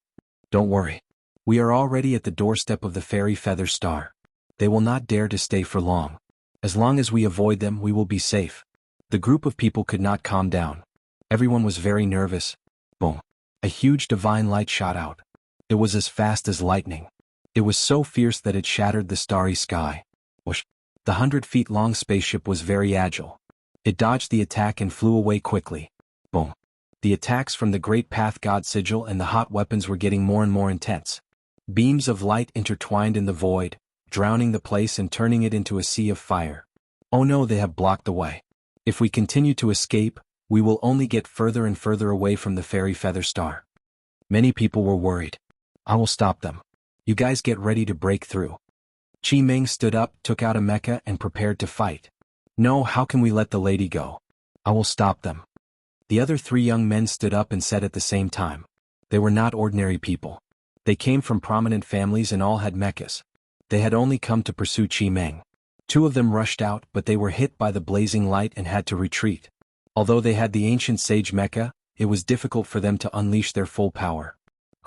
Don't worry. We are already at the doorstep of the Fairy Feather Star. They will not dare to stay for long. As long as we avoid them, we will be safe." The group of people could not calm down. Everyone was very nervous. Boom. A huge divine light shot out. It was as fast as lightning. It was so fierce that it shattered the starry sky. Whoosh. The 100-feet-long spaceship was very agile. It dodged the attack and flew away quickly. Boom. The attacks from the Great Path God Sigil and the hot weapons were getting more and more intense. Beams of light intertwined in the void, drowning the place and turning it into a sea of fire. "Oh no, they have blocked the way. If we continue to escape, we will only get further and further away from the Fairy Feather Star." Many people were worried. "I will stop them. You guys get ready to break through. Qi Meng stood up, took out a mecha and prepared to fight. No, how can we let the lady go? I will stop them. The other three young men stood up and said at the same time. They were not ordinary people. They came from prominent families and all had mechas. They had only come to pursue Qi Meng. Two of them rushed out, but they were hit by the blazing light and had to retreat. Although they had the ancient sage mecha, it was difficult for them to unleash their full power.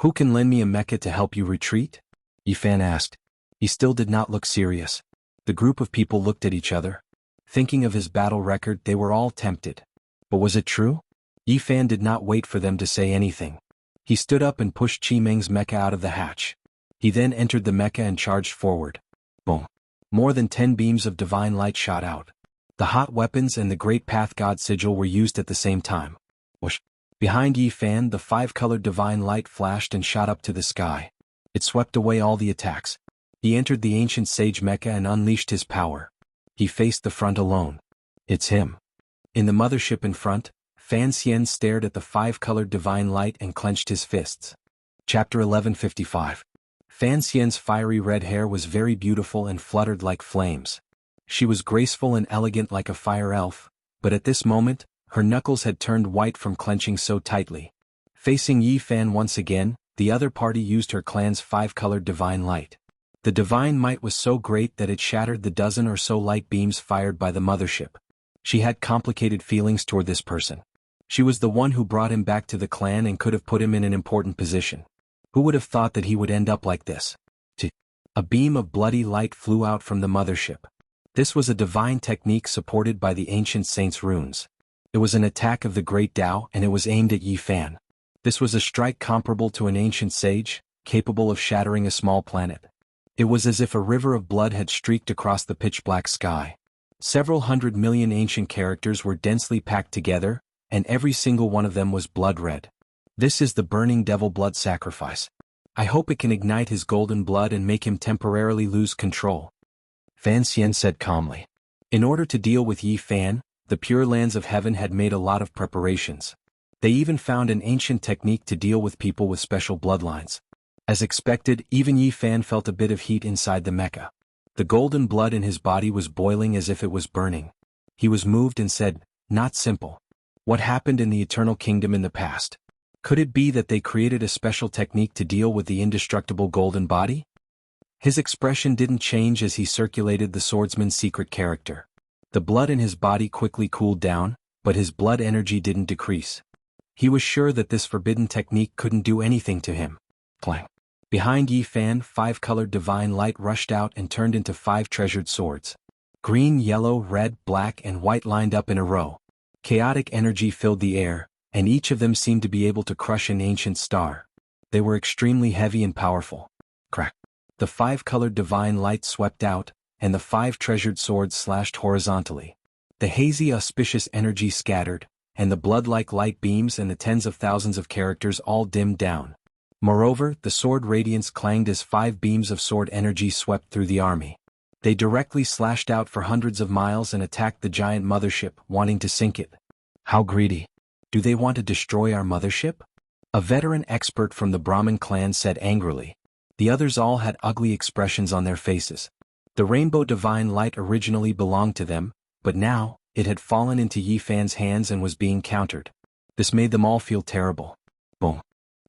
Who can lend me a mecha to help you retreat? Yifan asked. He still did not look serious. The group of people looked at each other. Thinking of his battle record, they were all tempted. But was it true? Yifan did not wait for them to say anything. He stood up and pushed Qi Meng's mecha out of the hatch. He then entered the mecha and charged forward. Boom. More than 10 beams of divine light shot out. The hot weapons and the great path god sigil were used at the same time. Whoosh. Behind Yifan, the 5-colored divine light flashed and shot up to the sky. It swept away all the attacks. He entered the ancient sage mecha and unleashed his power. He faced the front alone. It's him. In the mothership in front, Fan Xian stared at the 5-colored divine light and clenched his fists. Chapter 1155. Fan Xian's fiery red hair was very beautiful and fluttered like flames. She was graceful and elegant like a fire elf, but at this moment, her knuckles had turned white from clenching so tightly. Facing Yifan once again, the other party used her clan's 5-colored divine light. The divine might was so great that it shattered the dozen or so light beams fired by the mothership. She had complicated feelings toward this person. She was the one who brought him back to the clan and could have put him in an important position. Who would have thought that he would end up like this? A beam of bloody light flew out from the mothership. This was a divine technique supported by the ancient saints' runes. It was an attack of the great Tao and it was aimed at Yifan. This was a strike comparable to an ancient sage, capable of shattering a small planet. It was as if a river of blood had streaked across the pitch-black sky. Several 100 million ancient characters were densely packed together, and every single one of them was blood-red. This is the burning devil blood sacrifice. I hope it can ignite his golden blood and make him temporarily lose control. Fan Xian said calmly. In order to deal with Yifan, the Pure Lands of Heaven had made a lot of preparations. They even found an ancient technique to deal with people with special bloodlines. As expected, even Yifan felt a bit of heat inside the mecha. The golden blood in his body was boiling as if it was burning. He was moved and said, "Not simple. What happened in the Eternal Kingdom in the past? Could it be that they created a special technique to deal with the indestructible golden body?" His expression didn't change as he circulated the swordsman's secret character. The blood in his body quickly cooled down, but his blood energy didn't decrease. He was sure that this forbidden technique couldn't do anything to him. Clang. Behind Yifan, 5-colored divine light rushed out and turned into 5 treasured swords. Green, yellow, red, black, and white lined up in a row. Chaotic energy filled the air, and each of them seemed to be able to crush an ancient star. They were extremely heavy and powerful. Crack. The 5-colored divine light swept out, and the 5 treasured swords slashed horizontally. The hazy auspicious energy scattered, and the blood-like light beams and the tens of thousands of characters all dimmed down. Moreover, the sword radiance clanged as 5 beams of sword energy swept through the army. They directly slashed out for hundreds of miles and attacked the giant mothership, wanting to sink it. How greedy! Do they want to destroy our mothership? A veteran expert from the Brahmin clan said angrily. The others all had ugly expressions on their faces. The rainbow divine light originally belonged to them, but now, it had fallen into Yifan's hands and was being countered. This made them all feel terrible. Boom.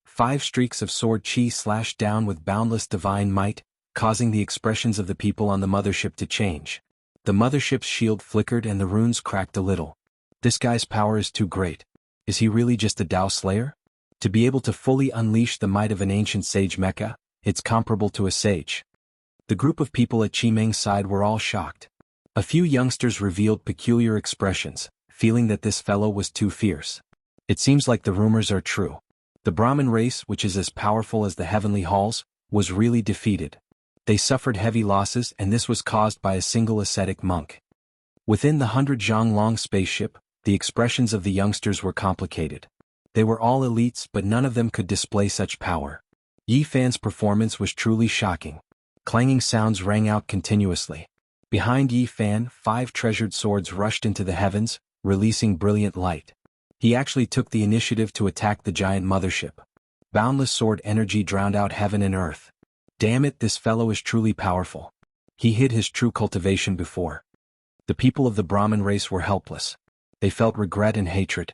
5 streaks of sword chi slashed down with boundless divine might, causing the expressions of the people on the mothership to change. The mothership's shield flickered and the runes cracked a little. This guy's power is too great. Is he really just a Tao Slayer? To be able to fully unleash the might of an ancient sage mecha, it's comparable to a sage. The group of people at Qi Meng's side were all shocked. A few youngsters revealed peculiar expressions, feeling that this fellow was too fierce. It seems like the rumors are true. The Brahmin race, which is as powerful as the heavenly halls, was really defeated. They suffered heavy losses and this was caused by a single ascetic monk. Within the 100-Zhang-long spaceship, the expressions of the youngsters were complicated. They were all elites but none of them could display such power. Yifan's performance was truly shocking. Clanging sounds rang out continuously. Behind Yifan, 5 treasured swords rushed into the heavens, releasing brilliant light. He actually took the initiative to attack the giant mothership. Boundless sword energy drowned out heaven and earth. Damn it, this fellow is truly powerful. He hid his true cultivation before. The people of the Brahmin race were helpless. They felt regret and hatred.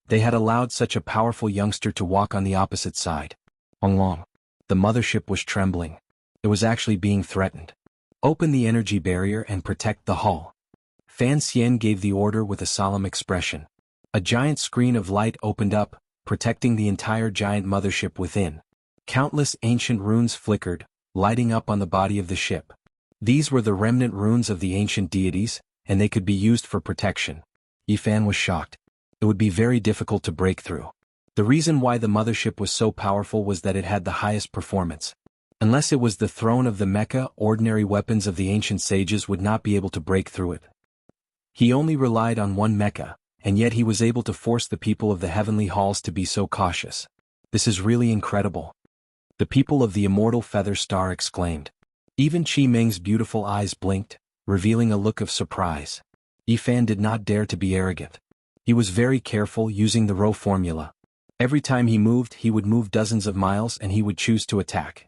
They had allowed such a powerful youngster to walk on the opposite side. Long. The mothership was trembling. It was actually being threatened. Open the energy barrier and protect the hull. Fan Xian gave the order with a solemn expression. A giant screen of light opened up, protecting the entire giant mothership within. Countless ancient runes flickered, lighting up on the body of the ship. These were the remnant runes of the ancient deities, and they could be used for protection. Yifan was shocked. It would be very difficult to break through. The reason why the mothership was so powerful was that it had the highest performance. Unless it was the throne of the mecha, ordinary weapons of the ancient sages would not be able to break through it. He only relied on one mecha, and yet he was able to force the people of the heavenly halls to be so cautious. This is really incredible. The people of the immortal feather star exclaimed. Even Qi Meng's beautiful eyes blinked, revealing a look of surprise. Yifan did not dare to be arrogant. He was very careful using the Rho formula. Every time he moved, he would move dozens of miles and he would choose to attack.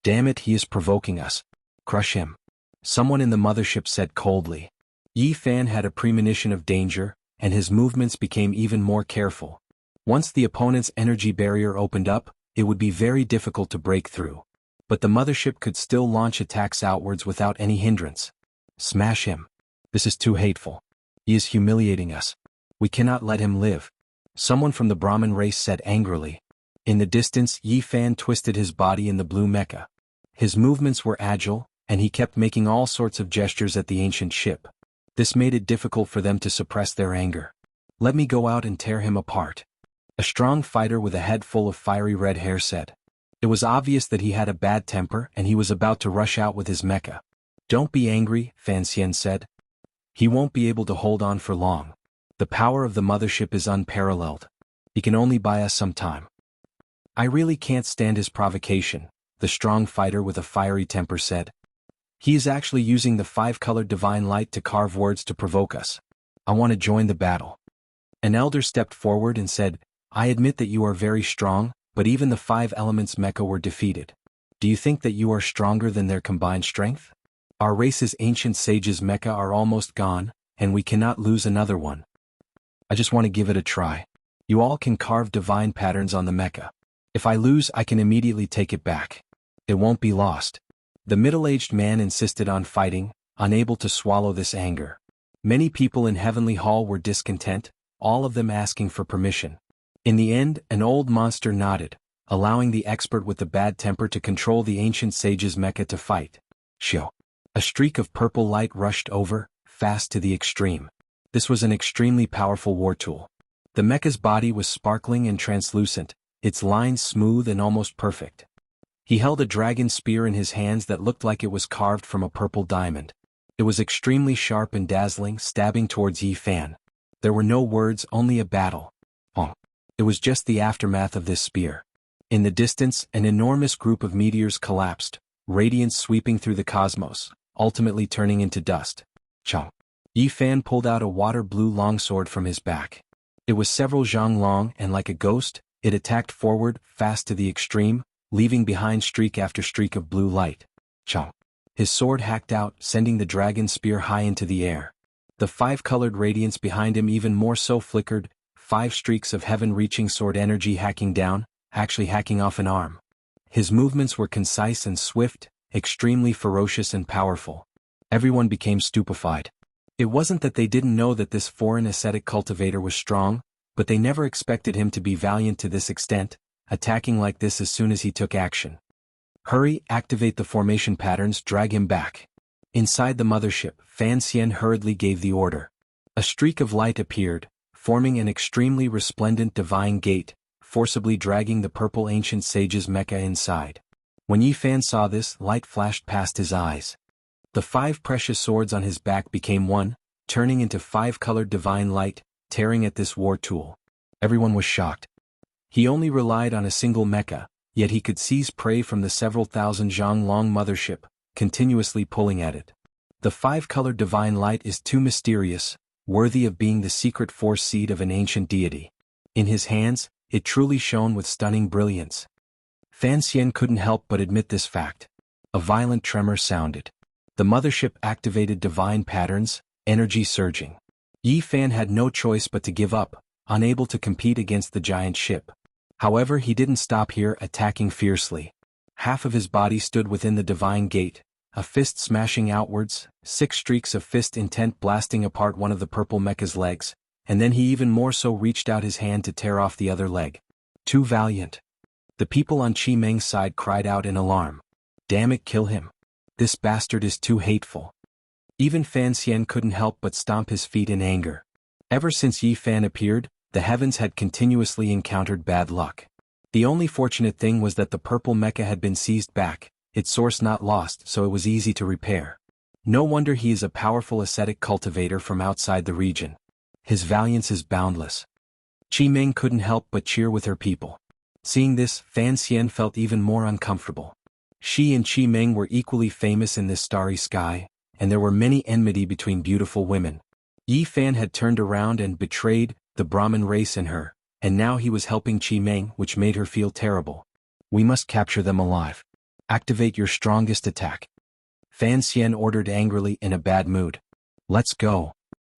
Damn it, he is provoking us. Crush him. Someone in the mothership said coldly. Yifan had a premonition of danger, and his movements became even more careful. Once the opponent's energy barrier opened up, it would be very difficult to break through. But the mothership could still launch attacks outwards without any hindrance. Smash him. This is too hateful. He is humiliating us. We cannot let him live. Someone from the Brahmin race said angrily. In the distance, Yifan twisted his body in the blue mecha. His movements were agile, and he kept making all sorts of gestures at the ancient ship. This made it difficult for them to suppress their anger. Let me go out and tear him apart. A strong fighter with a head full of fiery red hair said. It was obvious that he had a bad temper and he was about to rush out with his mecha. Don't be angry, Fan Xian said. He won't be able to hold on for long. The power of the mothership is unparalleled. He can only buy us some time. I really can't stand his provocation, the strong fighter with a fiery temper said. He is actually using the 5-colored divine light to carve words to provoke us. I want to join the battle. An elder stepped forward and said, I admit that you are very strong, but even the 5 elements mecha were defeated. Do you think that you are stronger than their combined strength? Our race's ancient sages mecha are almost gone, and we cannot lose another one. I just want to give it a try. You all can carve divine patterns on the mecha. If I lose, I can immediately take it back. It won't be lost. The middle-aged man insisted on fighting, unable to swallow this anger. Many people in Heavenly Hall were discontent, all of them asking for permission. In the end, an old monster nodded, allowing the expert with the bad temper to control the ancient sage's mecha to fight. Shio. A streak of purple light rushed over, fast to the extreme. This was an extremely powerful war tool. The mecha's body was sparkling and translucent, its lines smooth and almost perfect. He held a dragon spear in his hands that looked like it was carved from a purple diamond. It was extremely sharp and dazzling, stabbing towards Yifan. There were no words, only a battle. It was just the aftermath of this spear. In the distance, an enormous group of meteors collapsed, radiance sweeping through the cosmos, ultimately turning into dust. Chong. Yifan pulled out a water-blue longsword from his back. It was several zhang long and like a ghost, it attacked forward, fast to the extreme, leaving behind streak after streak of blue light. Chong. His sword hacked out, sending the dragon spear high into the air. The 5-colored radiance behind him even more so flickered, 5 streaks of heaven-reaching sword energy hacking down, actually hacking off an arm. His movements were concise and swift, extremely ferocious and powerful. Everyone became stupefied. It wasn't that they didn't know that this foreign ascetic cultivator was strong, but they never expected him to be valiant to this extent, attacking like this as soon as he took action. Hurry, activate the formation patterns, drag him back. Inside the mothership, Fan Xian hurriedly gave the order. A streak of light appeared, forming an extremely resplendent divine gate, forcibly dragging the purple ancient sage's mecha inside. When Yifan saw this, light flashed past his eyes. The 5 precious swords on his back became one, turning into 5-colored divine light, tearing at this war tool. Everyone was shocked. He only relied on a single mecha, yet he could seize prey from the several thousand zhang long mothership, continuously pulling at it. The 5-colored divine light is too mysterious, worthy of being the secret force seed of an ancient deity. In his hands, it truly shone with stunning brilliance. Fan Xian couldn't help but admit this fact. A violent tremor sounded. The mothership activated divine patterns, energy surging. Yi Fan had no choice but to give up, unable to compete against the giant ship. However, he didn't stop here, attacking fiercely. Half of his body stood within the divine gate, a fist smashing outwards, 6 streaks of fist intent blasting apart one of the purple mecha's legs, and then he even more so reached out his hand to tear off the other leg. Too valiant. The people on Qi Meng's side cried out in alarm. Damn it, kill him. This bastard is too hateful. Even Fan Xian couldn't help but stomp his feet in anger. Ever since Yi Fan appeared, the heavens had continuously encountered bad luck. The only fortunate thing was that the purple mecha had been seized back, its source not lost, so it was easy to repair. No wonder he is a powerful ascetic cultivator from outside the region. His valiance is boundless. Qi Meng couldn't help but cheer with her people. Seeing this, Fan Xian felt even more uncomfortable. She and Qi Meng were equally famous in this starry sky, and there were many enmity between beautiful women. Yi Fan had turned around and betrayed the Brahmin race in her, and now he was helping Qi Meng, which made her feel terrible. We must capture them alive. Activate your strongest attack. Fan Xian ordered angrily in a bad mood. Let's go.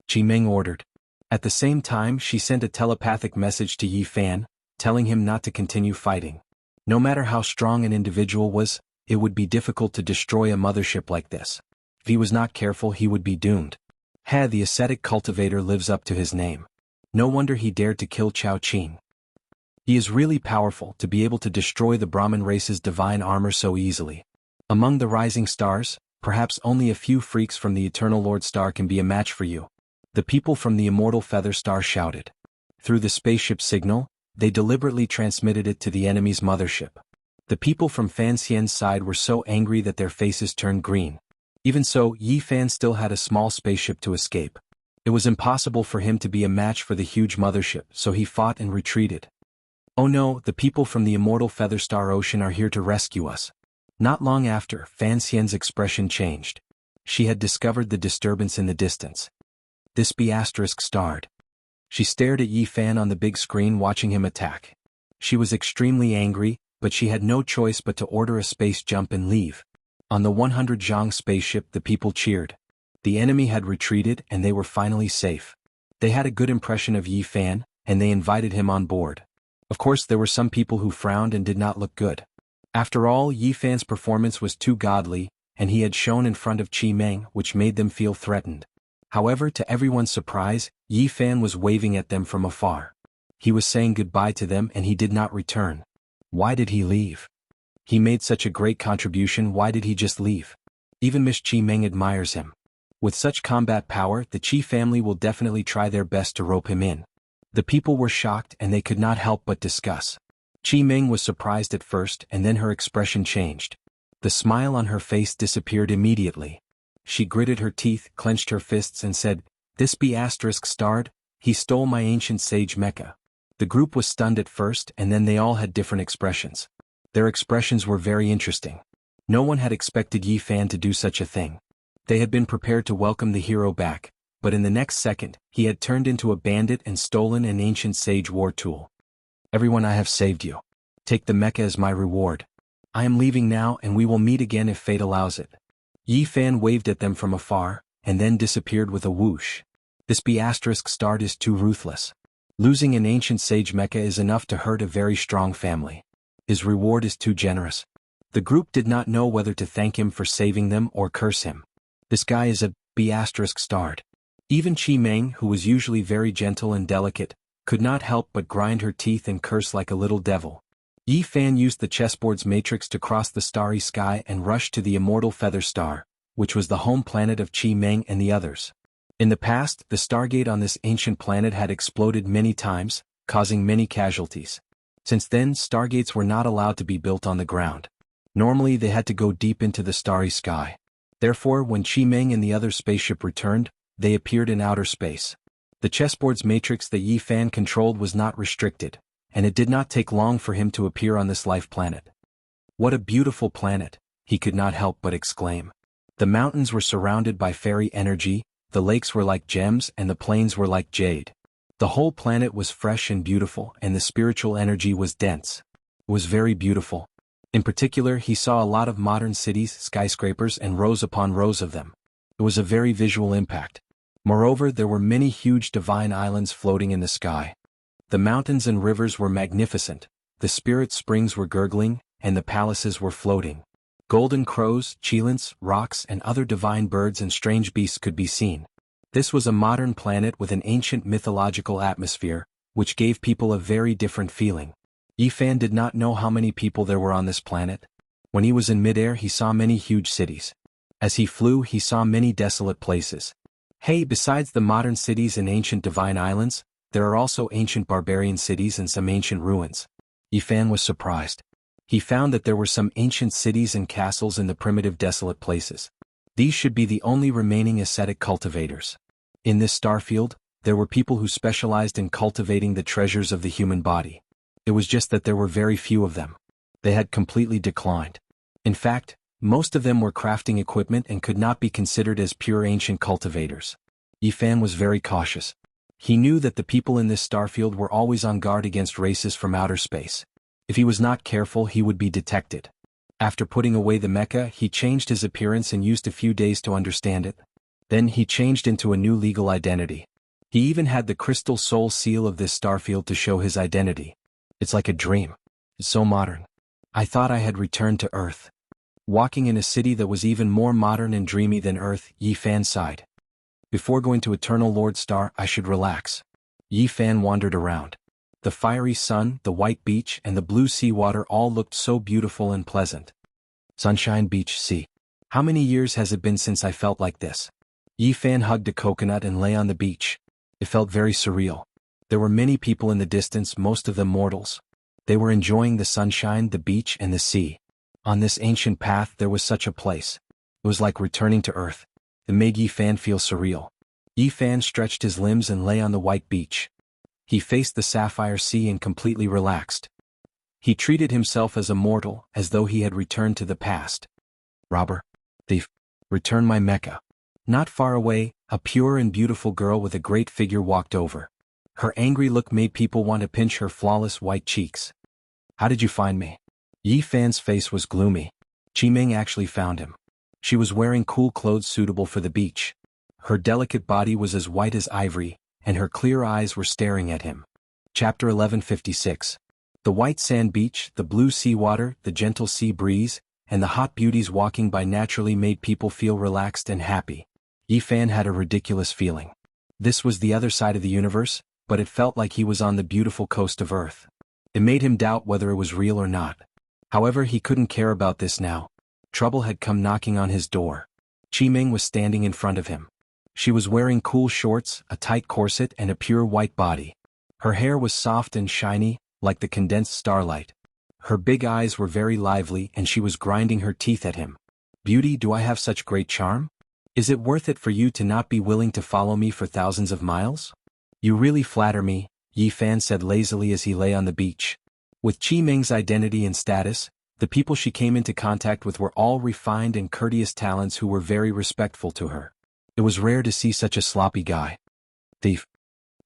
Qi Meng ordered. At the same time, she sent a telepathic message to Yi Fan, telling him not to continue fighting. No matter how strong an individual was, it would be difficult to destroy a mothership like this. If he was not careful, he would be doomed. The ascetic cultivator lives up to his name. No wonder he dared to kill Chao Qin. He is really powerful to be able to destroy the Brahmin race's divine armor so easily. Among the rising stars, perhaps only a few freaks from the Eternal Lord Star can be a match for you. The people from the Immortal Feather Star shouted. Through the spaceship signal, they deliberately transmitted it to the enemy's mothership. The people from Fan Xian's side were so angry that their faces turned green. Even so, Yi Fan still had a small spaceship to escape. It was impossible for him to be a match for the huge mothership, so he fought and retreated. Oh no, the people from the Immortal Feather Star Ocean are here to rescue us. Not long after, Fan Xian's expression changed. She had discovered the disturbance in the distance. This be starred. She stared at Yi Fan on the big screen watching him attack. She was extremely angry, but she had no choice but to order a space jump and leave. On the 100 Jianghu spaceship, the people cheered. The enemy had retreated and they were finally safe. They had a good impression of Yi Fan, and they invited him on board. Of course, there were some people who frowned and did not look good. After all, Yi Fan's performance was too godly, and he had shown in front of Qi Meng, which made them feel threatened. However, to everyone's surprise, Yi Fan was waving at them from afar. He was saying goodbye to them and he did not return. Why did he leave? He made such a great contribution, why did he just leave? Even Miss Qi Meng admires him. With such combat power, the Qi family will definitely try their best to rope him in. The people were shocked and they could not help but discuss. Qi Meng was surprised at first and then her expression changed. The smile on her face disappeared immediately. She gritted her teeth, clenched her fists and said, "This be starred, he stole my ancient sage mecha." The group was stunned at first and then they all had different expressions. Their expressions were very interesting. No one had expected Yi Fan to do such a thing. They had been prepared to welcome the hero back, but in the next second, he had turned into a bandit and stolen an ancient sage war tool. Everyone, I have saved you. Take the mecha as my reward. I am leaving now and we will meet again if fate allows it. Yi Fan waved at them from afar, and then disappeared with a whoosh. This be starred is too ruthless. Losing an ancient sage mecha is enough to hurt a very strong family. His reward is too generous. The group did not know whether to thank him for saving them or curse him. This guy is a be starred. Even Qi Meng, who was usually very gentle and delicate, could not help but grind her teeth and curse like a little devil. Yi Fan used the chessboard's matrix to cross the starry sky and rush to the Immortal Feather Star, which was the home planet of Qi Meng and the others. In the past, the stargate on this ancient planet had exploded many times, causing many casualties. Since then, stargates were not allowed to be built on the ground. Normally they had to go deep into the starry sky. Therefore, when Qi Meng and the other spaceship returned, they appeared in outer space. The chessboard's matrix that Yi Fan controlled was not restricted, and it did not take long for him to appear on this life planet. What a beautiful planet, he could not help but exclaim. The mountains were surrounded by fairy energy, the lakes were like gems and the plains were like jade. The whole planet was fresh and beautiful and the spiritual energy was dense. It was very beautiful. In particular, he saw a lot of modern cities, skyscrapers, and rows upon rows of them. It was a very visual impact. Moreover, there were many huge divine islands floating in the sky. The mountains and rivers were magnificent, the spirit springs were gurgling, and the palaces were floating. Golden crows, cheelants, rocks, and other divine birds and strange beasts could be seen. This was a modern planet with an ancient mythological atmosphere, which gave people a very different feeling. Yifan did not know how many people there were on this planet. When he was in midair, he saw many huge cities. As he flew, he saw many desolate places. Hey, besides the modern cities and ancient divine islands, there are also ancient barbarian cities and some ancient ruins. Yifan was surprised. He found that there were some ancient cities and castles in the primitive desolate places. These should be the only remaining ascetic cultivators. In this starfield, there were people who specialized in cultivating the treasures of the human body. It was just that there were very few of them. They had completely declined. In fact, most of them were crafting equipment and could not be considered as pure ancient cultivators. Yifan was very cautious. He knew that the people in this starfield were always on guard against races from outer space. If he was not careful, he would be detected. After putting away the mecha, he changed his appearance and used a few days to understand it. Then he changed into a new legal identity. He even had the crystal soul seal of this starfield to show his identity. It's like a dream. It's so modern. I thought I had returned to Earth. Walking in a city that was even more modern and dreamy than Earth, Yifan sighed. Before going to Eternal Lord Star, I should relax. Yifan wandered around. The fiery sun, the white beach, and the blue seawater all looked so beautiful and pleasant. Sunshine Beach Sea. How many years has it been since I felt like this? Yifan hugged a coconut and lay on the beach. It felt very surreal. There were many people in the distance, most of them mortals. They were enjoying the sunshine, the beach, and the sea. On this ancient path there was such a place. It was like returning to Earth. It made Yifan feel surreal. Yifan stretched his limbs and lay on the white beach. He faced the sapphire sea and completely relaxed. He treated himself as a mortal, as though he had returned to the past. Robber. Thief. Return my mecha. Not far away, a pure and beautiful girl with a great figure walked over. Her angry look made people want to pinch her flawless white cheeks. How did you find me? Yifan's face was gloomy. Qimeng actually found him. She was wearing cool clothes suitable for the beach. Her delicate body was as white as ivory, and her clear eyes were staring at him. Chapter 1156. The white sand beach, the blue seawater, the gentle sea breeze, and the hot beauties walking by naturally made people feel relaxed and happy. Yifan had a ridiculous feeling. This was the other side of the universe, but it felt like he was on the beautiful coast of Earth. It made him doubt whether it was real or not. However, he couldn't care about this now. Trouble had come knocking on his door. Qimeng was standing in front of him. She was wearing cool shorts, a tight corset, and a pure white body. Her hair was soft and shiny, like the condensed starlight. Her big eyes were very lively and she was grinding her teeth at him. Beauty, do I have such great charm? Is it worth it for you to not be willing to follow me for thousands of miles? You really flatter me, Yifan said lazily as he lay on the beach. With Qimeng's identity and status, the people she came into contact with were all refined and courteous talents who were very respectful to her. It was rare to see such a sloppy guy. Thief.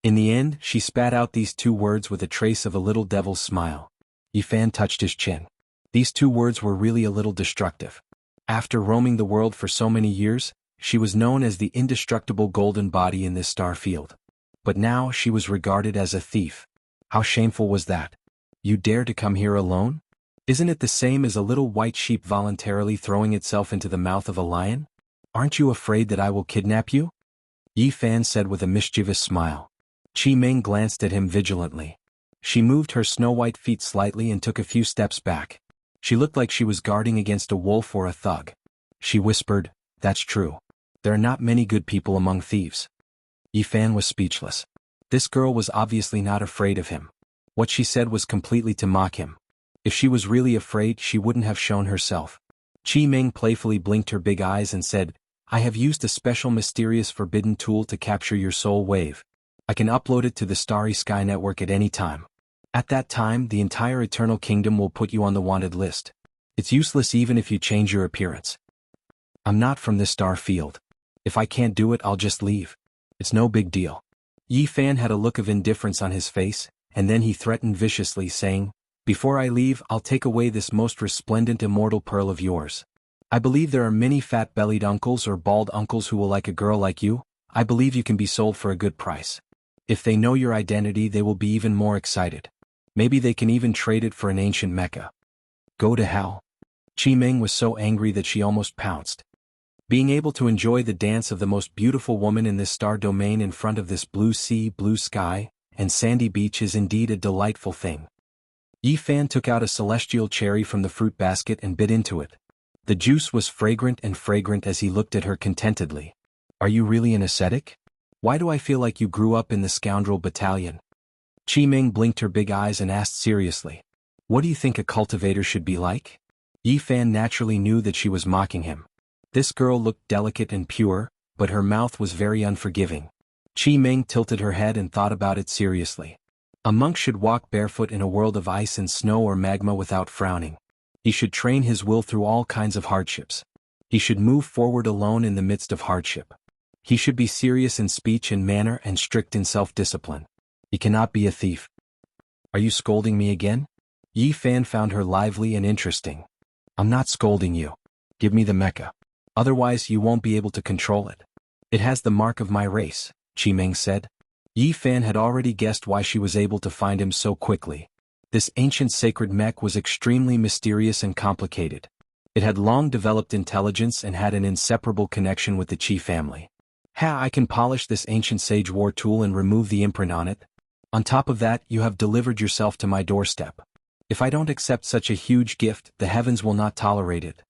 In the end, she spat out these two words with a trace of a little devil's smile. Yifan touched his chin. These two words were really a little destructive. After roaming the world for so many years, she was known as the indestructible golden body in this star field. But now she was regarded as a thief. How shameful was that? You dare to come here alone? Isn't it the same as a little white sheep voluntarily throwing itself into the mouth of a lion? Aren't you afraid that I will kidnap you? Yifan said with a mischievous smile. Qimeng glanced at him vigilantly. She moved her snow-white feet slightly and took a few steps back. She looked like she was guarding against a wolf or a thug. She whispered, "That's true. There are not many good people among thieves." Yifan was speechless. This girl was obviously not afraid of him. What she said was completely to mock him. If she was really afraid, she wouldn't have shown herself. Qimeng playfully blinked her big eyes and said, "I have used a special mysterious forbidden tool to capture your soul wave. I can upload it to the Starry Sky Network at any time. At that time, the entire Eternal Kingdom will put you on the wanted list. It's useless even if you change your appearance. I'm not from this star field. If I can't do it, I'll just leave. It's no big deal." Yifan had a look of indifference on his face, and then he threatened viciously, saying, Before I leave, I'll take away this most resplendent immortal pearl of yours. I believe there are many fat-bellied uncles or bald uncles who will like a girl like you. I believe you can be sold for a good price. If they know your identity, they will be even more excited. Maybe they can even trade it for an ancient Mecca. Go to hell. Qi Ming was so angry that she almost pounced. Being able to enjoy the dance of the most beautiful woman in this star domain in front of this blue sea, blue sky, and sandy beach is indeed a delightful thing. Yi Fan took out a celestial cherry from the fruit basket and bit into it. The juice was fragrant as he looked at her contentedly. Are you really an ascetic? Why do I feel like you grew up in the scoundrel battalion? Qi Ming blinked her big eyes and asked seriously. What do you think a cultivator should be like? Yi Fan naturally knew that she was mocking him. This girl looked delicate and pure, but her mouth was very unforgiving. Qi Ming tilted her head and thought about it seriously. A monk should walk barefoot in a world of ice and snow or magma without frowning. He should train his will through all kinds of hardships. He should move forward alone in the midst of hardship. He should be serious in speech and manner and strict in self-discipline. He cannot be a thief. Are you scolding me again? Yi Fan found her lively and interesting. I'm not scolding you. Give me the mecha. Otherwise you won't be able to control it. It has the mark of my race, Qi Ming said. Yi Fan had already guessed why she was able to find him so quickly. This ancient sacred mech was extremely mysterious and complicated. It had long developed intelligence and had an inseparable connection with the Qi family. I can polish this ancient sage war tool and remove the imprint on it. On top of that, you have delivered yourself to my doorstep. If I don't accept such a huge gift, the heavens will not tolerate it.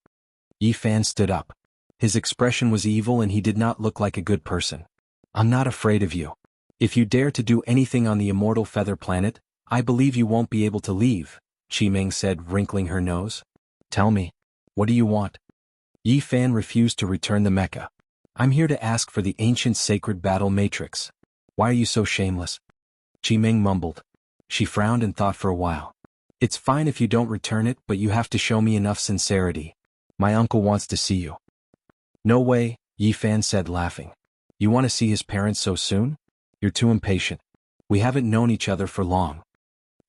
Yi Fan stood up. His expression was evil and he did not look like a good person. I'm not afraid of you. If you dare to do anything on the immortal feather planet, I believe you won't be able to leave, Qi Ming said, wrinkling her nose. Tell me, what do you want? Yi Fan refused to return the mecha. I'm here to ask for the ancient sacred battle matrix. Why are you so shameless? Qi Ming mumbled. She frowned and thought for a while. It's fine if you don't return it, but you have to show me enough sincerity. My uncle wants to see you. No way, Yi Fan said, laughing. You want to see his parents so soon? You're too impatient. We haven't known each other for long.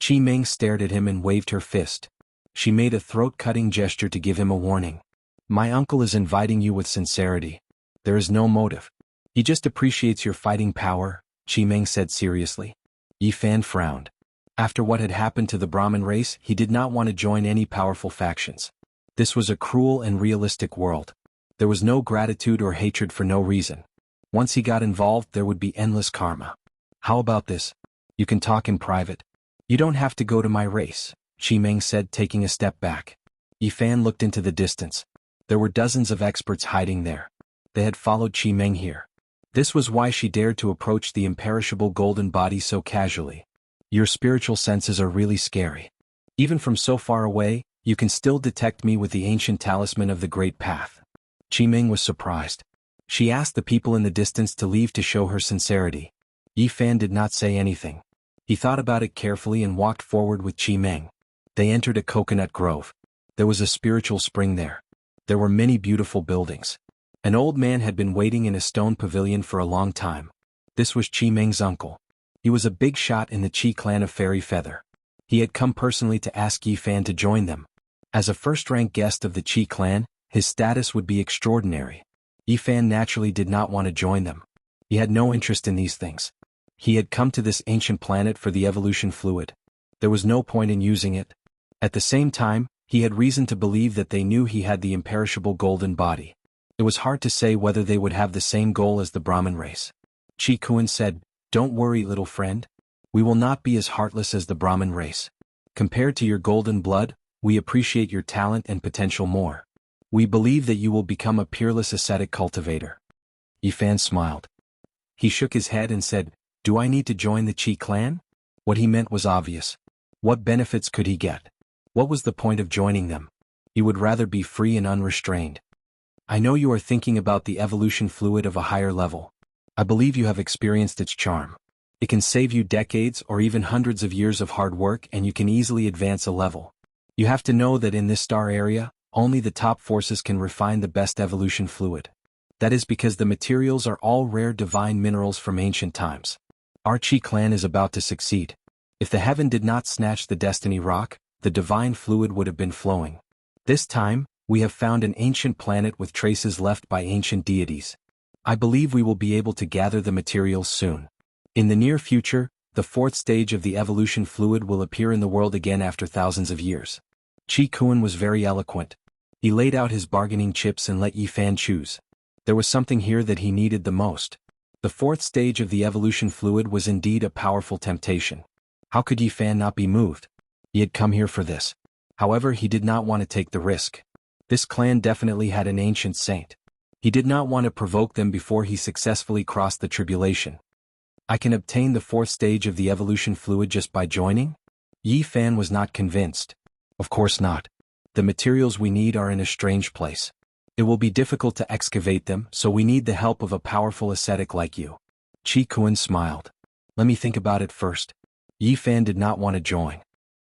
Qi Ming stared at him and waved her fist. She made a throat-cutting gesture to give him a warning. My uncle is inviting you with sincerity. There is no motive. He just appreciates your fighting power, Qi Ming said seriously. Yi Fan frowned. After what had happened to the Brahmin race, he did not want to join any powerful factions. This was a cruel and realistic world. There was no gratitude or hatred for no reason. Once he got involved, there would be endless karma. How about this? You can talk in private. You don't have to go to my race, Qi Ming said, taking a step back. Yi Fan looked into the distance. There were dozens of experts hiding there. They had followed Qi Ming here. This was why she dared to approach the imperishable golden body so casually. Your spiritual senses are really scary. Even from so far away, you can still detect me with the ancient talisman of the Great Path. Qi Ming was surprised. She asked the people in the distance to leave to show her sincerity. Yi Fan did not say anything. He thought about it carefully and walked forward with Qi Ming. They entered a coconut grove. There was a spiritual spring there. There were many beautiful buildings. An old man had been waiting in a stone pavilion for a long time. This was Qi Ming's uncle. He was a big shot in the Qi clan of Fairy Feather. He had come personally to ask Yi Fan to join them. As a first-rank guest of the Qi clan, his status would be extraordinary. Yi Fan naturally did not want to join them. He had no interest in these things. He had come to this ancient planet for the evolution fluid. There was no point in using it. At the same time, he had reason to believe that they knew he had the imperishable golden body. It was hard to say whether they would have the same goal as the Brahmin race. Qi Kuan said, "Don't worry, little friend. We will not be as heartless as the Brahmin race. Compared to your golden blood, we appreciate your talent and potential more. We believe that you will become a peerless ascetic cultivator." Yi Fan smiled. He shook his head and said, "Do I need to join the Qi clan?" What he meant was obvious. What benefits could he get? What was the point of joining them? He would rather be free and unrestrained. I know you are thinking about the evolution fluid of a higher level. I believe you have experienced its charm. It can save you decades or even hundreds of years of hard work, and you can easily advance a level. You have to know that in this star area, only the top forces can refine the best evolution fluid. That is because the materials are all rare divine minerals from ancient times. Our Qi clan is about to succeed. If the heaven did not snatch the destiny rock, the divine fluid would have been flowing. This time, we have found an ancient planet with traces left by ancient deities. I believe we will be able to gather the materials soon. In the near future, the fourth stage of the evolution fluid will appear in the world again after thousands of years. Qi Kuan was very eloquent. He laid out his bargaining chips and let Yi Fan choose. There was something here that he needed the most. The fourth stage of the evolution fluid was indeed a powerful temptation. How could Yi Fan not be moved? He had come here for this. However, he did not want to take the risk. This clan definitely had an ancient saint. He did not want to provoke them before he successfully crossed the tribulation. I can obtain the fourth stage of the evolution fluid just by joining? Yi Fan was not convinced. Of course not. The materials we need are in a strange place. It will be difficult to excavate them, so we need the help of a powerful ascetic like you. Qi Kuan smiled. Let me think about it first. Yi Fan did not want to join.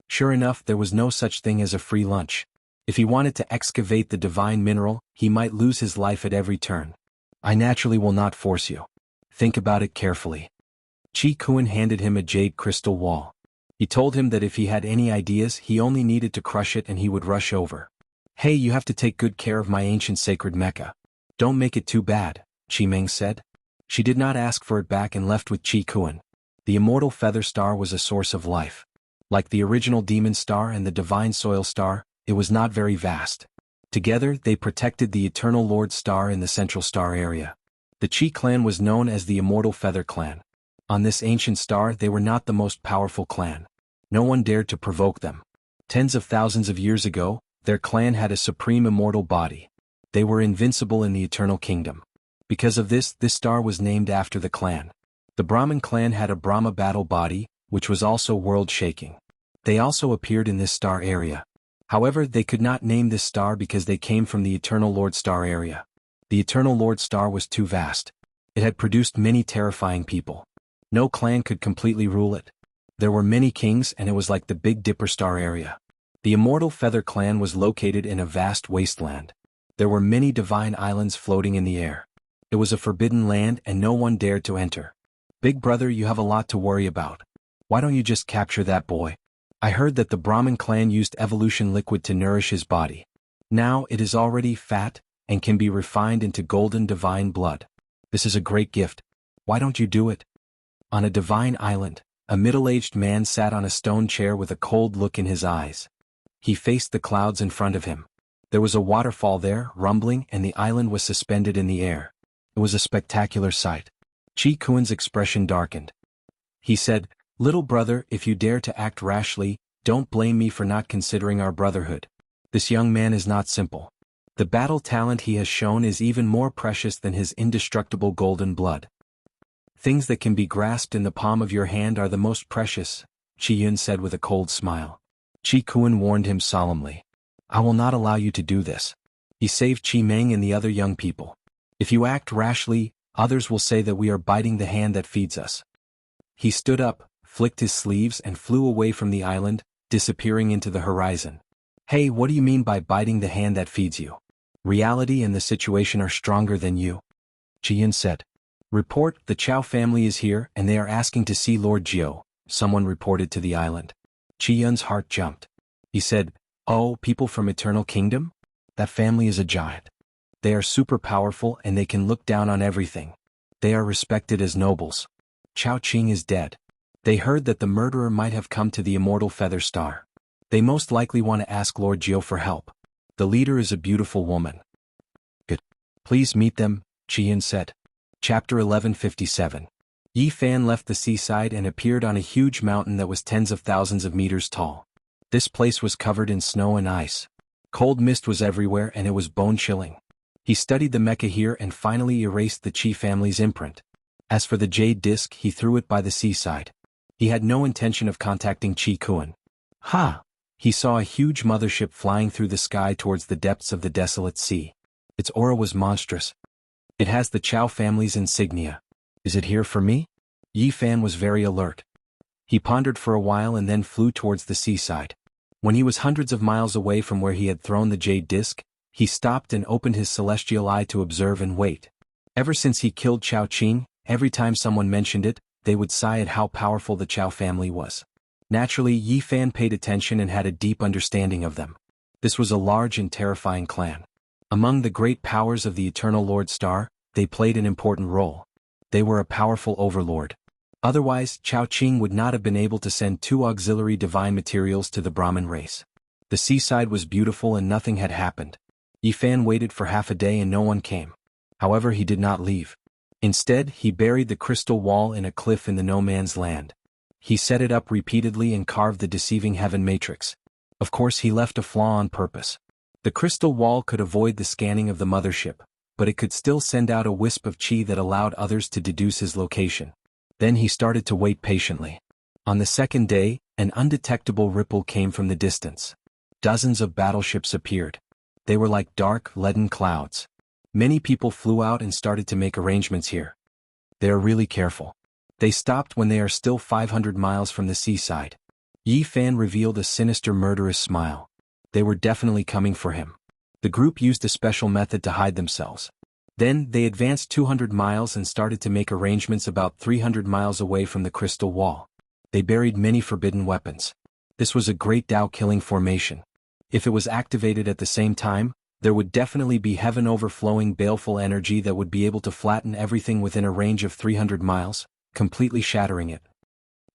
Sure enough, there was no such thing as a free lunch. If he wanted to excavate the divine mineral, he might lose his life at every turn. I naturally will not force you. Think about it carefully. Qi Kuan handed him a jade crystal wall. He told him that if he had any ideas, he only needed to crush it and he would rush over. Hey, you have to take good care of my ancient sacred Mecca. Don't make it too bad, Qi Meng said. She did not ask for it back and left with Qi Kuan. The immortal feather star was a source of life. Like the original demon star and the divine soil star, it was not very vast. Together, they protected the eternal Lord Star in the central star area. The Qi clan was known as the Immortal Feather Clan. On this ancient star, they were not the most powerful clan. No one dared to provoke them. Tens of thousands of years ago, their clan had a supreme immortal body. They were invincible in the eternal kingdom. Because of this star was named after the clan. The Brahmin clan had a Brahma battle body, which was also world-shaking. They also appeared in this star area. However, they could not name this star because they came from the Eternal Lord Star area. The Eternal Lord Star was too vast. It had produced many terrifying people. No clan could completely rule it. There were many kings and it was like the Big Dipper star area. The Immortal Feather Clan was located in a vast wasteland. There were many divine islands floating in the air. It was a forbidden land and no one dared to enter. Big brother, you have a lot to worry about. Why don't you just capture that boy? I heard that the Brahmin clan used evolution liquid to nourish his body. Now it is already fat and can be refined into golden divine blood. This is a great gift. Why don't you do it? On a divine island, a middle-aged man sat on a stone chair with a cold look in his eyes. He faced the clouds in front of him. There was a waterfall there, rumbling, and the island was suspended in the air. It was a spectacular sight. Qi Kuan's expression darkened. He said, "Little brother, if you dare to act rashly, don't blame me for not considering our brotherhood. This young man is not simple. The battle talent he has shown is even more precious than his indestructible golden blood. Things that can be grasped in the palm of your hand are the most precious," Qi Yun said with a cold smile. Qi Kuan warned him solemnly. "I will not allow you to do this." He saved Qi Meng and the other young people. "If you act rashly, others will say that we are biting the hand that feeds us." He stood up, flicked his sleeves and flew away from the island, disappearing into the horizon. "Hey, what do you mean by biting the hand that feeds you? Reality and the situation are stronger than you," Qi Yun said. "Report, the Chao family is here and they are asking to see Lord Jiao," someone reported to the island. Qi Yun's heart jumped. He said, "Oh, people from Eternal Kingdom? That family is a giant. They are super powerful and they can look down on everything. They are respected as nobles. Chao Qing is dead. They heard that the murderer might have come to the Immortal Feather Star. They most likely want to ask Lord Jiao for help. The leader is a beautiful woman." "Good. Please meet them," Qi Yun said. Chapter 1157. Yi Fan left the seaside and appeared on a huge mountain that was tens of thousands of meters tall. This place was covered in snow and ice. Cold mist was everywhere and it was bone-chilling. He studied the mecha here and finally erased the Qi family's imprint. As for the jade disc, he threw it by the seaside. He had no intention of contacting Qi Kuan. Ha! He saw a huge mothership flying through the sky towards the depths of the desolate sea. Its aura was monstrous. "It has the Chao family's insignia. Is it here for me?" Yi Fan was very alert. He pondered for a while and then flew towards the seaside. When he was hundreds of miles away from where he had thrown the jade disc, he stopped and opened his celestial eye to observe and wait. Ever since he killed Chao Qing, every time someone mentioned it, they would sigh at how powerful the Chao family was. Naturally, Yi Fan paid attention and had a deep understanding of them. This was a large and terrifying clan. Among the great powers of the Eternal Lord Star, they played an important role. They were a powerful overlord. Otherwise, Chao Qing would not have been able to send 2 auxiliary divine materials to the Brahmin race. The seaside was beautiful and nothing had happened. Yi Fan waited for half a day and no one came. However, he did not leave. Instead, he buried the crystal wall in a cliff in the no man's land. He set it up repeatedly and carved the deceiving heaven matrix. Of course, he left a flaw on purpose. The crystal wall could avoid the scanning of the mothership, but it could still send out a wisp of chi that allowed others to deduce his location. Then he started to wait patiently. On the second day, an undetectable ripple came from the distance. Dozens of battleships appeared. They were like dark, leaden clouds. Many people flew out and started to make arrangements here. They are really careful. They stopped when they are still 500 miles from the seaside. Yi Fan revealed a sinister, murderous smile. They were definitely coming for him. The group used a special method to hide themselves. Then, they advanced 200 miles and started to make arrangements about 300 miles away from the crystal wall. They buried many forbidden weapons. This was a great Dao-killing formation. If it was activated at the same time, there would definitely be heaven overflowing baleful energy that would be able to flatten everything within a range of 300 miles, completely shattering it.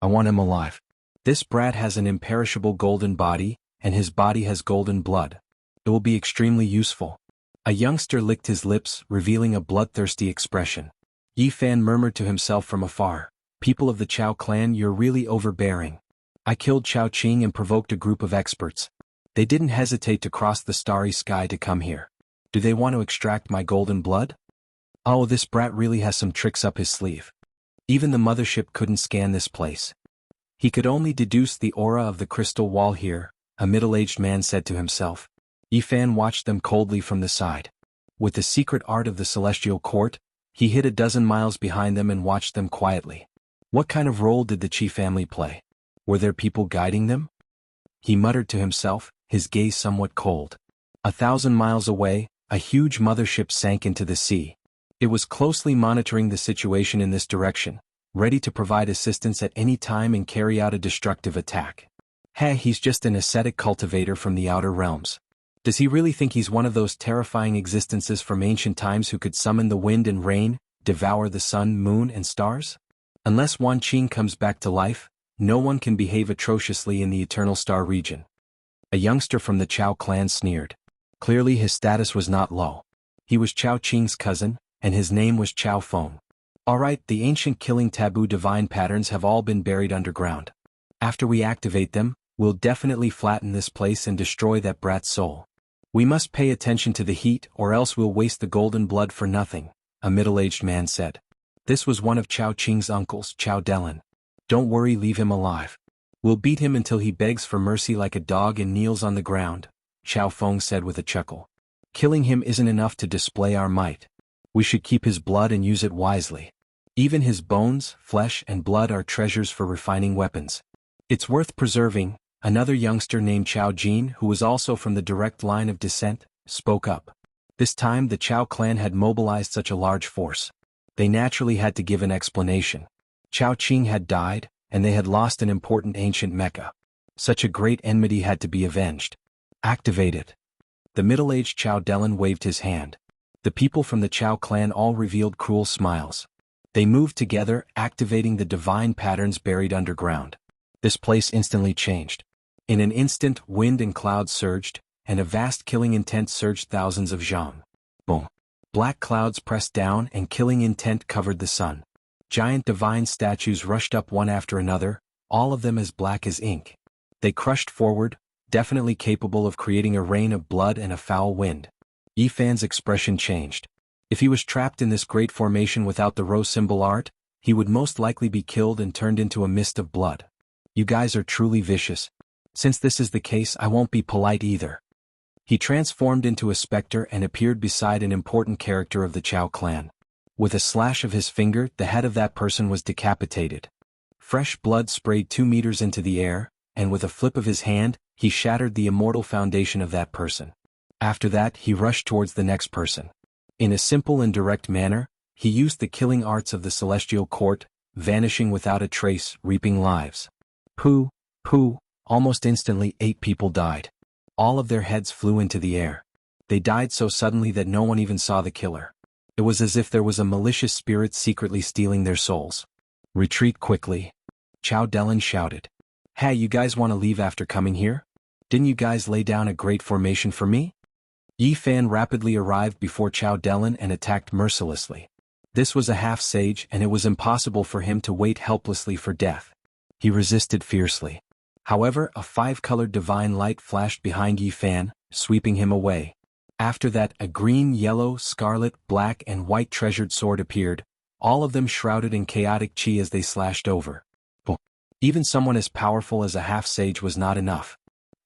I want him alive. This brat has an imperishable golden body, and his body has golden blood. It will be extremely useful. A youngster licked his lips, revealing a bloodthirsty expression. Yi Fan murmured to himself from afar, "People of the Chao clan, you're really overbearing. I killed Chao Qing and provoked a group of experts. They didn't hesitate to cross the starry sky to come here. Do they want to extract my golden blood? Oh, this brat really has some tricks up his sleeve. Even the mothership couldn't scan this place." He could only deduce the aura of the crystal wall here, a middle-aged man said to himself. Yi Fan watched them coldly from the side. With the secret art of the celestial court, he hid a dozen miles behind them and watched them quietly. What kind of role did the Qi family play? Were there people guiding them? He muttered to himself, his gaze somewhat cold. 1,000 miles away, a huge mothership sank into the sea. It was closely monitoring the situation in this direction, ready to provide assistance at any time and carry out a destructive attack. Hey, he's just an ascetic cultivator from the outer realms. Does he really think he's one of those terrifying existences from ancient times who could summon the wind and rain, devour the sun, moon, and stars? Unless Wan Qing comes back to life, no one can behave atrociously in the Eternal Star region. A youngster from the Chao clan sneered. Clearly his status was not low. He was Chao Qing's cousin, and his name was Chao Feng. Alright, the ancient killing taboo divine patterns have all been buried underground. After we activate them, we'll definitely flatten this place and destroy that brat's soul. We must pay attention to the heat or else we'll waste the golden blood for nothing, a middle-aged man said. This was one of Chao Qing's uncles, Chao Delin. Don't worry, leave him alive. We'll beat him until he begs for mercy like a dog and kneels on the ground, Chao Feng said with a chuckle. Killing him isn't enough to display our might. We should keep his blood and use it wisely. Even his bones, flesh, and blood are treasures for refining weapons. It's worth preserving. Another youngster named Chao Jin, who was also from the direct line of descent, spoke up. This time the Chao clan had mobilized such a large force. They naturally had to give an explanation. Chao Qing had died, and they had lost an important ancient mecha. Such a great enmity had to be avenged. Activate it. The middle-aged Chao Delin waved his hand. The people from the Chao clan all revealed cruel smiles. They moved together, activating the divine patterns buried underground. This place instantly changed. In an instant, wind and clouds surged, and a vast killing intent surged thousands of zhang. Boom. Black clouds pressed down and killing intent covered the sun. Giant divine statues rushed up one after another, all of them as black as ink. They crushed forward, definitely capable of creating a rain of blood and a foul wind. Yi Fan's expression changed. If he was trapped in this great formation without the rose symbol art, he would most likely be killed and turned into a mist of blood. You guys are truly vicious. Since this is the case, I won't be polite either. He transformed into a specter and appeared beside an important character of the Chao clan. With a slash of his finger, the head of that person was decapitated. Fresh blood sprayed 2 meters into the air, and with a flip of his hand, he shattered the immortal foundation of that person. After that, he rushed towards the next person. In a simple and direct manner, he used the killing arts of the celestial court, vanishing without a trace, reaping lives. Pooh, Pooh! Almost instantly 8 people died. All of their heads flew into the air. They died so suddenly that no one even saw the killer. It was as if there was a malicious spirit secretly stealing their souls. Retreat quickly. Chow Delin shouted. Hey, you guys want to leave after coming here? Didn't you guys lay down a great formation for me? Yi Fan rapidly arrived before Chow Delin and attacked mercilessly. This was a half-sage and it was impossible for him to wait helplessly for death. He resisted fiercely. However, a 5-colored divine light flashed behind Yi Fan, sweeping him away. After that, a green, yellow, scarlet, black and white treasured sword appeared, all of them shrouded in chaotic chi as they slashed over. Even someone as powerful as a half-sage was not enough.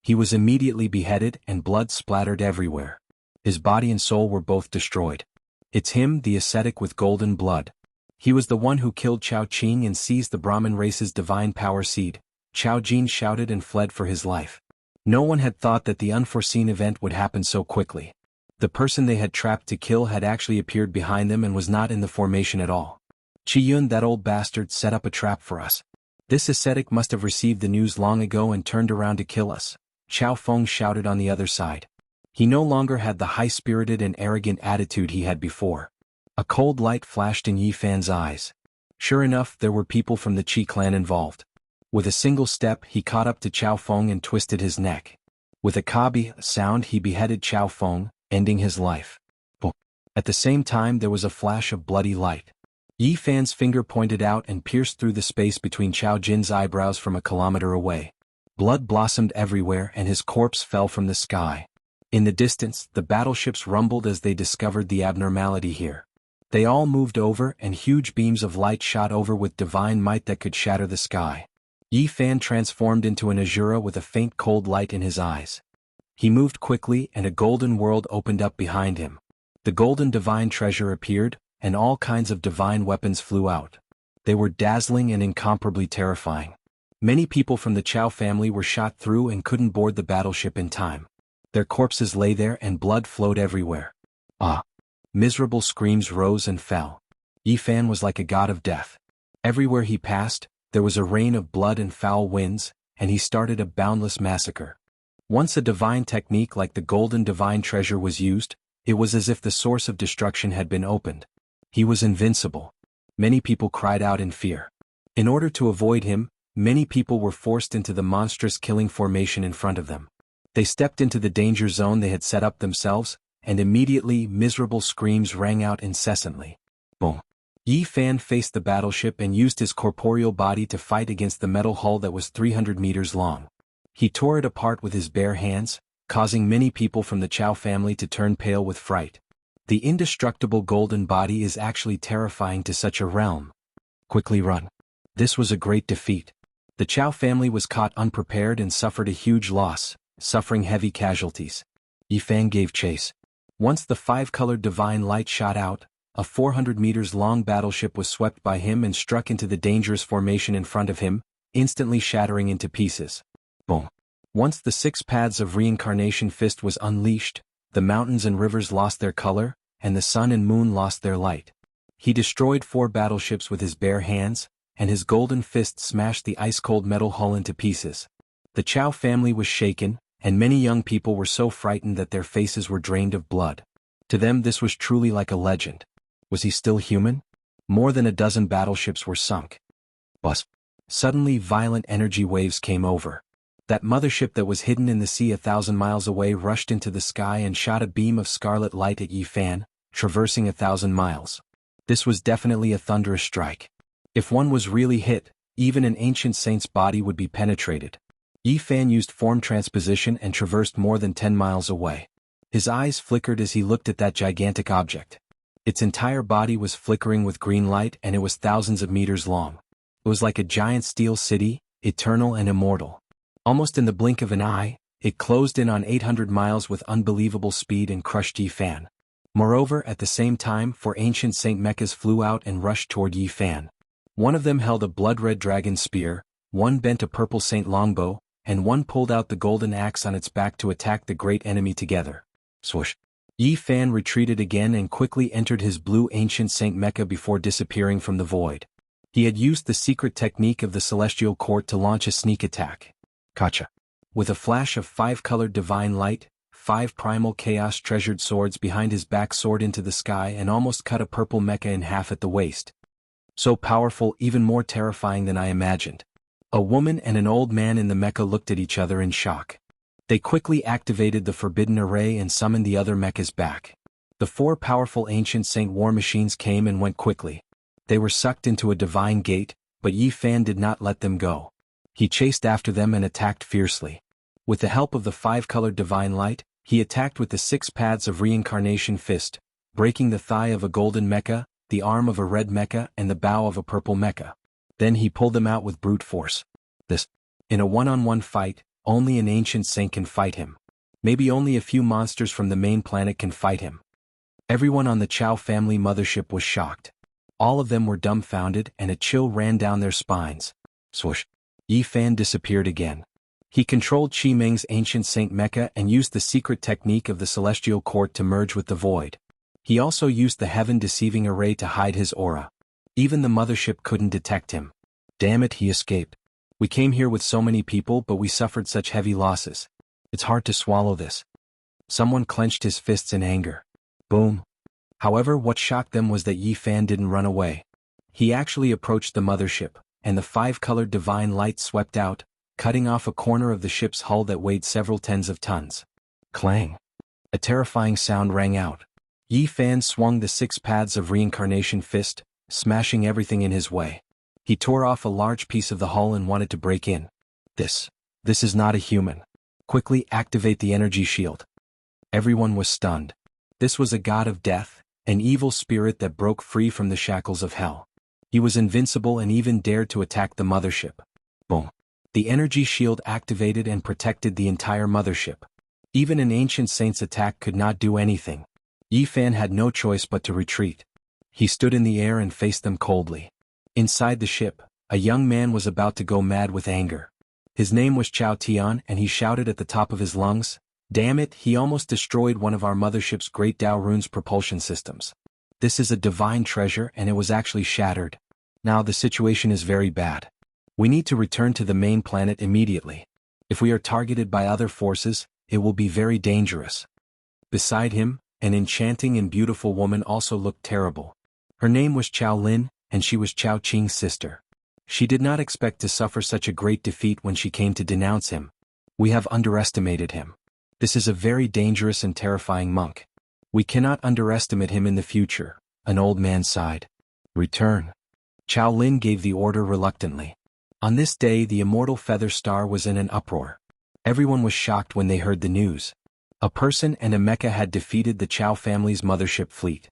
He was immediately beheaded and blood splattered everywhere. His body and soul were both destroyed. It's him, the ascetic with golden blood. He was the one who killed Chao Qing and seized the Brahmin race's divine power seed. Chao Jin shouted and fled for his life. No one had thought that the unforeseen event would happen so quickly. The person they had trapped to kill had actually appeared behind them and was not in the formation at all. Qiyun, that old bastard, set up a trap for us. This ascetic must have received the news long ago and turned around to kill us, Chao Feng shouted on the other side. He no longer had the high-spirited and arrogant attitude he had before. A cold light flashed in Yi Fan's eyes. Sure enough, there were people from the Qi clan involved. With a single step, he caught up to Chao Feng and twisted his neck. With a kabi sound, he beheaded Chao Feng, ending his life. At the same time, there was a flash of bloody light. Yi Fan's finger pointed out and pierced through the space between Chao Jin's eyebrows from a kilometer away. Blood blossomed everywhere and his corpse fell from the sky. In the distance, the battleships rumbled as they discovered the abnormality here. They all moved over and huge beams of light shot over with divine might that could shatter the sky. Yi Fan transformed into an Azura with a faint cold light in his eyes. He moved quickly and a golden world opened up behind him. The golden divine treasure appeared, and all kinds of divine weapons flew out. They were dazzling and incomparably terrifying. Many people from the Chao family were shot through and couldn't board the battleship in time. Their corpses lay there and blood flowed everywhere. Miserable screams rose and fell. Yi Fan was like a god of death. Everywhere he passed, there was a rain of blood and foul winds, and he started a boundless massacre. Once a divine technique like the golden divine treasure was used, it was as if the source of destruction had been opened. He was invincible. Many people cried out in fear. In order to avoid him, many people were forced into the monstrous killing formation in front of them. They stepped into the danger zone they had set up themselves, and immediately miserable screams rang out incessantly. Boom. Yi Fan faced the battleship and used his corporeal body to fight against the metal hull that was 300 meters long. He tore it apart with his bare hands, causing many people from the Chao family to turn pale with fright. The indestructible golden body is actually terrifying to such a realm. Quickly run. This was a great defeat. The Chao family was caught unprepared and suffered a huge loss, suffering heavy casualties. Yi Fan gave chase. Once the 5-colored divine light shot out, a 400 meters long battleship was swept by him and struck into the dangerous formation in front of him, instantly shattering into pieces. Boom. Once the 6 paths of reincarnation fist was unleashed, the mountains and rivers lost their color, and the sun and moon lost their light. He destroyed 4 battleships with his bare hands, and his golden fist smashed the ice-cold metal hull into pieces. The Chao family was shaken, and many young people were so frightened that their faces were drained of blood. To them this was truly like a legend. Was he still human? More than a dozen battleships were sunk. Suddenly violent energy waves came over. That mothership that was hidden in the sea 1,000 miles away rushed into the sky and shot a beam of scarlet light at Yi Fan, traversing 1,000 miles. This was definitely a thunderous strike. If one was really hit, even an ancient saint's body would be penetrated. Yi Fan used form transposition and traversed more than 10 miles away. His eyes flickered as he looked at that gigantic object. Its entire body was flickering with green light and it was thousands of meters long. It was like a giant steel city, eternal and immortal. Almost in the blink of an eye, it closed in on 800 miles with unbelievable speed and crushed Yi Fan. Moreover, at the same time, 4 ancient Saint Mechas flew out and rushed toward Yi Fan. One of them held a blood-red dragon spear, one bent a purple Saint longbow, and one pulled out the golden axe on its back to attack the great enemy together. Swoosh! Yi Fan retreated again and quickly entered his blue ancient Saint Mecha before disappearing from the void. He had used the secret technique of the Celestial Court to launch a sneak attack. Kacha. With a flash of 5-colored divine light, 5 primal chaos treasured swords behind his back soared into the sky and almost cut a purple mecha in half at the waist. So powerful, even more terrifying than I imagined. A woman and an old man in the mecha looked at each other in shock. They quickly activated the forbidden array and summoned the other mechas back. The 4 powerful ancient Saint war machines came and went quickly. They were sucked into a divine gate, but Yi Fan did not let them go. He chased after them and attacked fiercely. With the help of the 5-colored divine light, he attacked with the 6 paths of reincarnation fist, breaking the thigh of a golden mecha, the arm of a red mecha and the bow of a purple mecha. Then he pulled them out with brute force. In a one-on-one fight, only an ancient saint can fight him. Maybe only a few monsters from the main planet can fight him. Everyone on the Chao family mothership was shocked. All of them were dumbfounded and a chill ran down their spines. Swoosh. Yi Fan disappeared again. He controlled Qi Meng's ancient saint mecha and used the secret technique of the celestial court to merge with the void. He also used the heaven-deceiving array to hide his aura. Even the mothership couldn't detect him. Damn it, he escaped. We came here with so many people but we suffered such heavy losses. It's hard to swallow this. Someone clenched his fists in anger. Boom. However, what shocked them was that Yi Fan didn't run away. He actually approached the mothership, and the 5-colored divine light swept out, cutting off a corner of the ship's hull that weighed several tens of tons. Clang. A terrifying sound rang out. Yi Fan swung the 6 paths of reincarnation fist, smashing everything in his way. He tore off a large piece of the hull and wanted to break in. This is not a human. Quickly activate the energy shield. Everyone was stunned. This was a god of death, an evil spirit that broke free from the shackles of hell. He was invincible and even dared to attack the mothership. Boom. The energy shield activated and protected the entire mothership. Even an ancient saint's attack could not do anything. Yi Fan had no choice but to retreat. He stood in the air and faced them coldly. Inside the ship, a young man was about to go mad with anger. His name was Chao Tian and he shouted at the top of his lungs, "Damn it, he almost destroyed one of our mothership's great Dao runes propulsion systems. This is a divine treasure and it was actually shattered. Now the situation is very bad. We need to return to the main planet immediately. If we are targeted by other forces, it will be very dangerous." Beside him, an enchanting and beautiful woman also looked terrible. Her name was Chao Lin, and she was Chao Qing's sister. She did not expect to suffer such a great defeat when she came to denounce him. "We have underestimated him. This is a very dangerous and terrifying monk. We cannot underestimate him in the future," an old man sighed. "Return." Chao Lin gave the order reluctantly. On this day the immortal Feather Star was in an uproar. Everyone was shocked when they heard the news. A person and a mecha had defeated the Chao family's mothership fleet.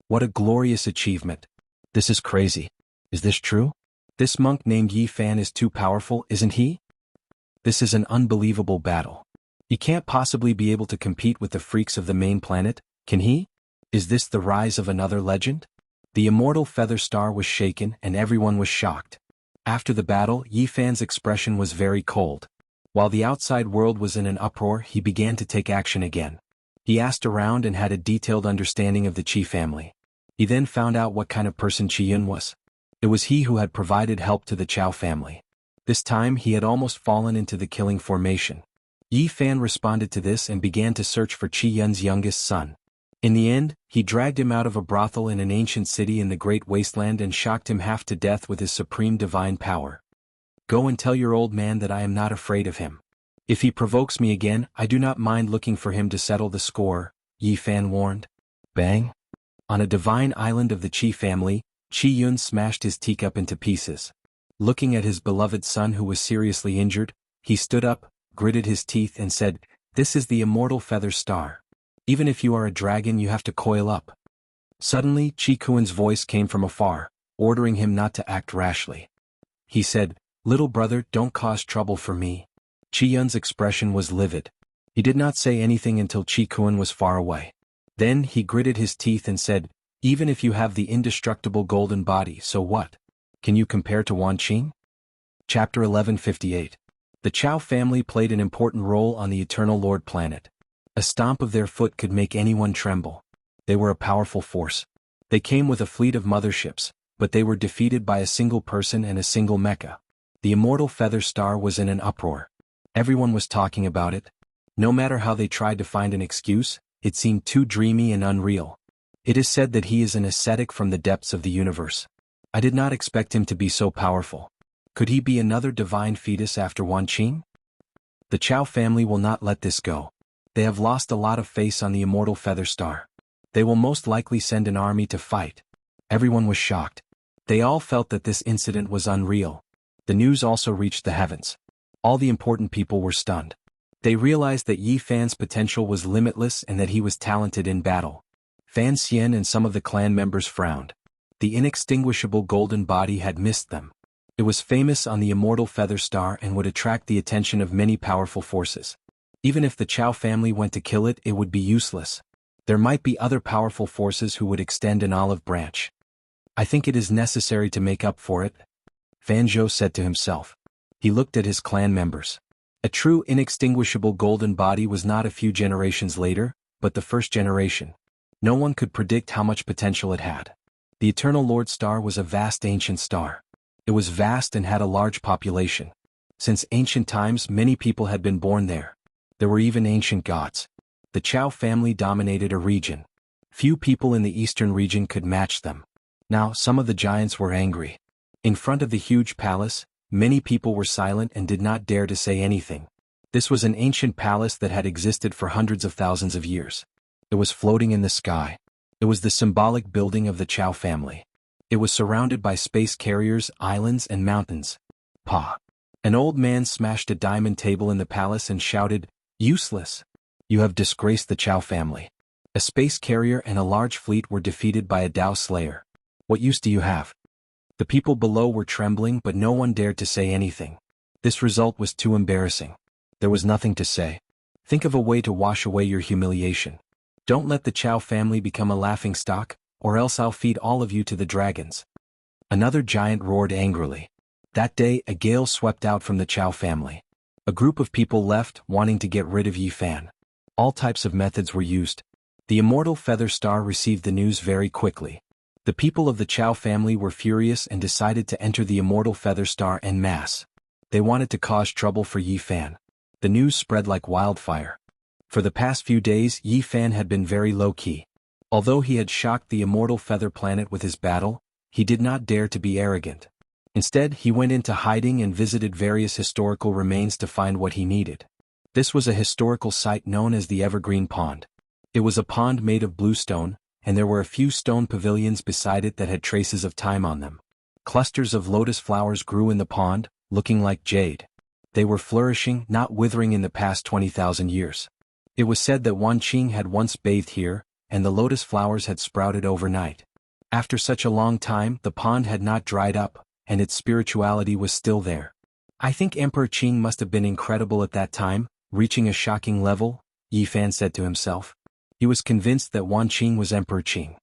What a glorious achievement. This is crazy. Is this true? This monk named Yi Fan is too powerful, isn't he? This is an unbelievable battle. He can't possibly be able to compete with the freaks of the main planet, can he? Is this the rise of another legend? The immortal Feather Star was shaken and everyone was shocked. After the battle, Yi Fan's expression was very cold. While the outside world was in an uproar, he began to take action again. He asked around and had a detailed understanding of the Qi family. He then found out what kind of person Qi Yun was. It was he who had provided help to the Chao family. This time he had almost fallen into the killing formation. Yi Fan responded to this and began to search for Qi Yun's youngest son. In the end, he dragged him out of a brothel in an ancient city in the Great Wasteland and shocked him half to death with his supreme divine power. "Go and tell your old man that I am not afraid of him. If he provokes me again, I do not mind looking for him to settle the score," Yi Fan warned. Bang! On a divine island of the Qi family, Qi Yun smashed his teacup into pieces. Looking at his beloved son who was seriously injured, he stood up, gritted his teeth and said, "This is the immortal Feather Star. Even if you are a dragon you have to coil up." Suddenly Qi Kuan's voice came from afar, ordering him not to act rashly. He said, "Little brother, don't cause trouble for me." Qi Yun's expression was livid. He did not say anything until Qi Kuan was far away. Then he gritted his teeth and said, "Even if you have the indestructible golden body, so what? Can you compare to Wan Qing?" Chapter 1158. The Chao family played an important role on the Eternal Lord planet. A stomp of their foot could make anyone tremble. They were a powerful force. They came with a fleet of motherships, but they were defeated by a single person and a single mecha. The immortal Feather Star was in an uproar. Everyone was talking about it. No matter how they tried to find an excuse, it seemed too dreamy and unreal. It is said that he is an ascetic from the depths of the universe. I did not expect him to be so powerful. Could he be another divine fetus after Wan Qing? The Chao family will not let this go. They have lost a lot of face on the immortal feather star. They will most likely send an army to fight. Everyone was shocked. They all felt that this incident was unreal. The news also reached the heavens. All the important people were stunned. They realized that Yi Fan's potential was limitless and that he was talented in battle. Fan Xian and some of the clan members frowned. The inextinguishable golden body had missed them. It was famous on the immortal feather star and would attract the attention of many powerful forces. Even if the Chao family went to kill it, it would be useless. There might be other powerful forces who would extend an olive branch. I think it is necessary to make up for it, Fan Zhou said to himself. He looked at his clan members. A true inextinguishable golden body was not a few generations later, but the first generation. No one could predict how much potential it had. The Eternal Lord Star was a vast ancient star. It was vast and had a large population. Since ancient times, many people had been born there. There were even ancient gods. The Chao family dominated a region. Few people in the eastern region could match them. Now, some of the giants were angry. In front of the huge palace, many people were silent and did not dare to say anything. This was an ancient palace that had existed for hundreds of thousands of years. It was floating in the sky. It was the symbolic building of the Chao family. It was surrounded by space carriers, islands, and mountains. Pa! An old man smashed a diamond table in the palace and shouted, "Useless! You have disgraced the Chao family." A space carrier and a large fleet were defeated by a Dao Slayer. What use do you have? The people below were trembling, but no one dared to say anything. This result was too embarrassing. There was nothing to say. Think of a way to wash away your humiliation. Don't let the Chao family become a laughingstock, or else I'll feed all of you to the dragons. Another giant roared angrily. That day, a gale swept out from the Chao family. A group of people left, wanting to get rid of Yi Fan. All types of methods were used. The immortal feather star received the news very quickly. The people of the Chao family were furious and decided to enter the immortal feather star en masse. They wanted to cause trouble for Yi Fan. The news spread like wildfire. For the past few days, Yi Fan had been very low-key. Although he had shocked the immortal feather planet with his battle, he did not dare to be arrogant. Instead, he went into hiding and visited various historical remains to find what he needed. This was a historical site known as the Evergreen Pond. It was a pond made of blue stone, and there were a few stone pavilions beside it that had traces of time on them. Clusters of lotus flowers grew in the pond, looking like jade. They were flourishing, not withering in the past 20,000 years. It was said that Wan Qing had once bathed here, and the lotus flowers had sprouted overnight. After such a long time, the pond had not dried up, and its spirituality was still there. I think Emperor Qing must have been incredible at that time, reaching a shocking level, Yi Fan said to himself. He was convinced that Wan Qing was Emperor Qing.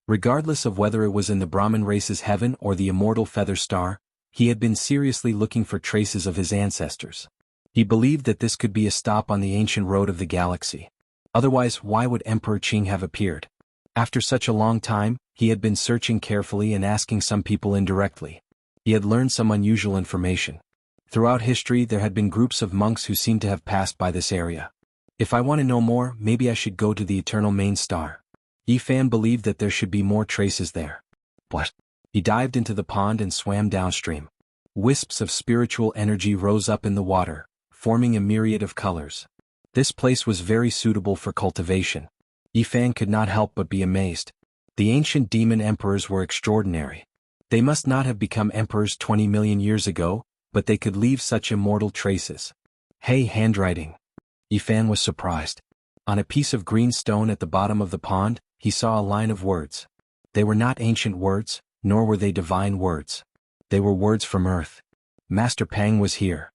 Regardless of whether it was in the Brahmin race's heaven or the immortal feather star, he had been seriously looking for traces of his ancestors. He believed that this could be a stop on the ancient road of the galaxy. Otherwise, why would Emperor Qing have appeared? After such a long time, he had been searching carefully and asking some people indirectly. He had learned some unusual information. Throughout history, there had been groups of monks who seemed to have passed by this area. If I want to know more, maybe I should go to the eternal main star. Yi Fan believed that there should be more traces there. What? He dived into the pond and swam downstream. Wisps of spiritual energy rose up in the water, forming a myriad of colors. This place was very suitable for cultivation. Yi Fan could not help but be amazed. The ancient demon emperors were extraordinary. They must not have become emperors 20 million years ago, but they could leave such immortal traces. Hey, handwriting. Yi Fan was surprised. On a piece of green stone at the bottom of the pond, he saw a line of words. They were not ancient words, nor were they divine words. They were words from Earth. Master Pang was here.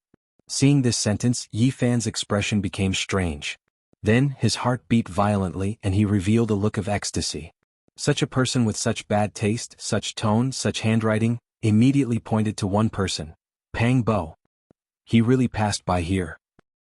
Seeing this sentence, Yi Fan's expression became strange. Then, his heart beat violently and he revealed a look of ecstasy. Such a person with such bad taste, such tone, such handwriting, immediately pointed to one person. Pang Bo. He really passed by here.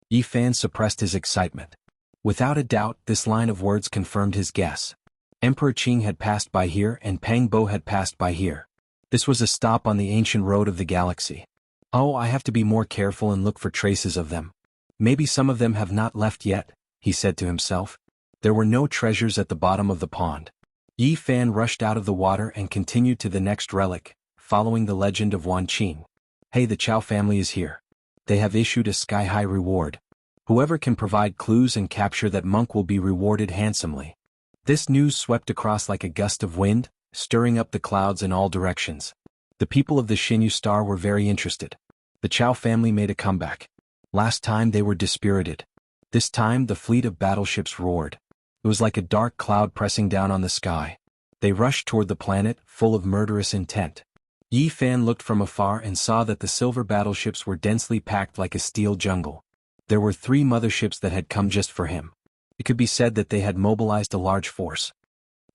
Yi Fan suppressed his excitement. Without a doubt, this line of words confirmed his guess. Emperor Qing had passed by here and Pang Bo had passed by here. This was a stop on the ancient road of the galaxy. Oh, I have to be more careful and look for traces of them. Maybe some of them have not left yet, he said to himself. There were no treasures at the bottom of the pond. Yi Fan rushed out of the water and continued to the next relic, following the legend of Wan Qin. Hey, the Chao family is here. They have issued a sky-high reward. Whoever can provide clues and capture that monk will be rewarded handsomely. This news swept across like a gust of wind, stirring up the clouds in all directions. The people of the Xinyu Star were very interested. The Chao family made a comeback. Last time they were dispirited. This time the fleet of battleships roared. It was like a dark cloud pressing down on the sky. They rushed toward the planet, full of murderous intent. Yi Fan looked from afar and saw that the silver battleships were densely packed like a steel jungle. There were 3 motherships that had come just for him. It could be said that they had mobilized a large force.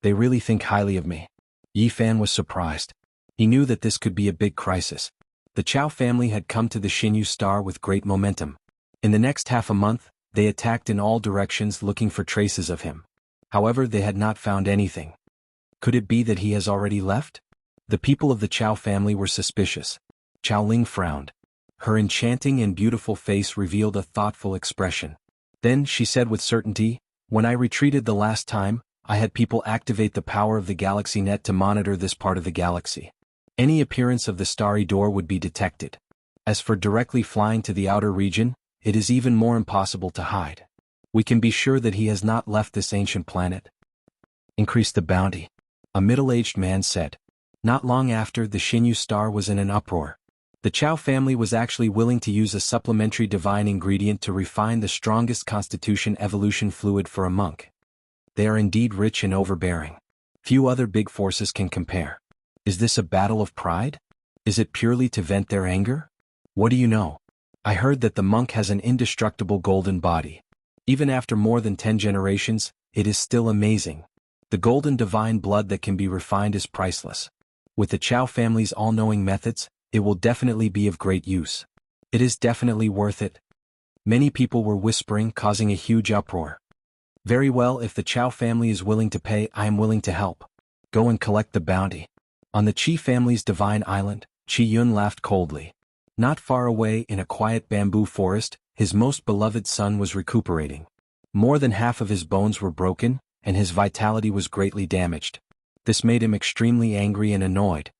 They really think highly of me. Yi Fan was surprised. He knew that this could be a big crisis. The Chao family had come to the Xinyu Star with great momentum. In the next half a month, they attacked in all directions looking for traces of him. However, they had not found anything. Could it be that he has already left? The people of the Chao family were suspicious. Chao Ling frowned. Her enchanting and beautiful face revealed a thoughtful expression. Then she said with certainty, "When I retreated the last time, I had people activate the power of the galaxy net to monitor this part of the galaxy. Any appearance of the starry door would be detected. As for directly flying to the outer region, it is even more impossible to hide. We can be sure that he has not left this ancient planet." "Increase the bounty," a middle-aged man said. Not long after, the Xinyu Star was in an uproar. The Chao family was actually willing to use a supplementary divine ingredient to refine the strongest constitution evolution fluid for a monk. They are indeed rich and overbearing. Few other big forces can compare. Is this a battle of pride? Is it purely to vent their anger? What do you know? I heard that the monk has an indestructible golden body. Even after more than 10 generations, it is still amazing. The golden divine blood that can be refined is priceless. With the Chao family's all-knowing methods, it will definitely be of great use. It is definitely worth it. Many people were whispering, causing a huge uproar. Very well, if the Chao family is willing to pay, I am willing to help. Go and collect the bounty. On the Qi family's divine island, Qi Yun laughed coldly. Not far away in a quiet bamboo forest, his most beloved son was recuperating. More than half of his bones were broken, and his vitality was greatly damaged. This made him extremely angry and annoyed.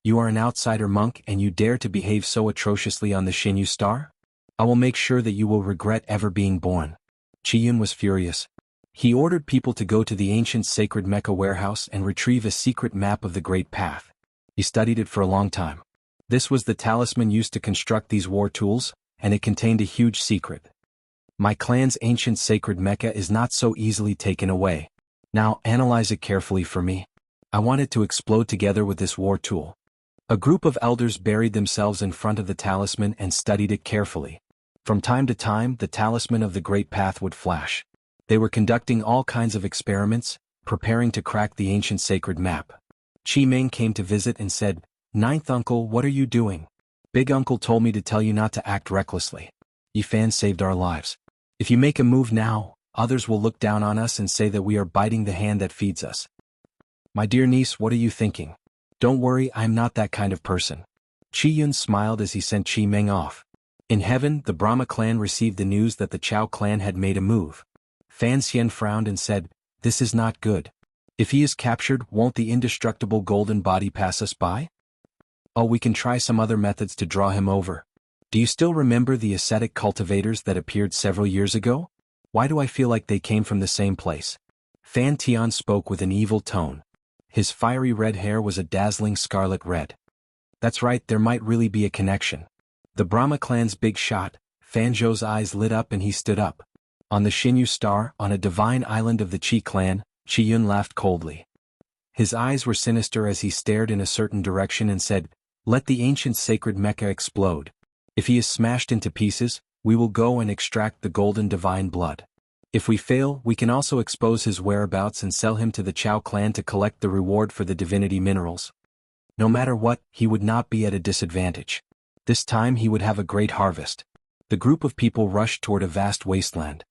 You are an outsider monk and you dare to behave so atrociously on the Xinyu Star? I will make sure that you will regret ever being born. Qi Yun was furious. He ordered people to go to the ancient sacred Mecca warehouse and retrieve a secret map of the Great Path. He studied it for a long time. This was the talisman used to construct these war tools, and it contained a huge secret. My clan's ancient sacred Mecca is not so easily taken away. Now analyze it carefully for me. I want it to explode together with this war tool. A group of elders buried themselves in front of the talisman and studied it carefully. From time to time, the talisman of the Great Path would flash. They were conducting all kinds of experiments, preparing to crack the ancient sacred map. Qi Ming came to visit and said, "Ninth uncle, what are you doing? Big uncle told me to tell you not to act recklessly. Yi Fan saved our lives. If you make a move now, others will look down on us and say that we are biting the hand that feeds us." "My dear niece, what are you thinking? Don't worry, I am not that kind of person." Qi Yun smiled as he sent Qi Ming off. In heaven, the Brahma clan received the news that the Chao clan had made a move. Fan Xian frowned and said, "This is not good. If he is captured, won't the indestructible golden body pass us by? Oh, we can try some other methods to draw him over. Do you still remember the ascetic cultivators that appeared several years ago? Why do I feel like they came from the same place?" Fan Tian spoke with an evil tone. His fiery red hair was a dazzling scarlet red. That's right, there might really be a connection. The Brahma clan's big shot. Fan Zhou's eyes lit up and he stood up. On the Xinyu Star, on a divine island of the Qi clan, Qi Yun laughed coldly. His eyes were sinister as he stared in a certain direction and said, "Let the ancient sacred Mecca explode. If he is smashed into pieces, we will go and extract the golden divine blood. If we fail, we can also expose his whereabouts and sell him to the Chao clan to collect the reward for the divinity minerals. No matter what, he would not be at a disadvantage. This time he would have a great harvest." The group of people rushed toward a vast wasteland.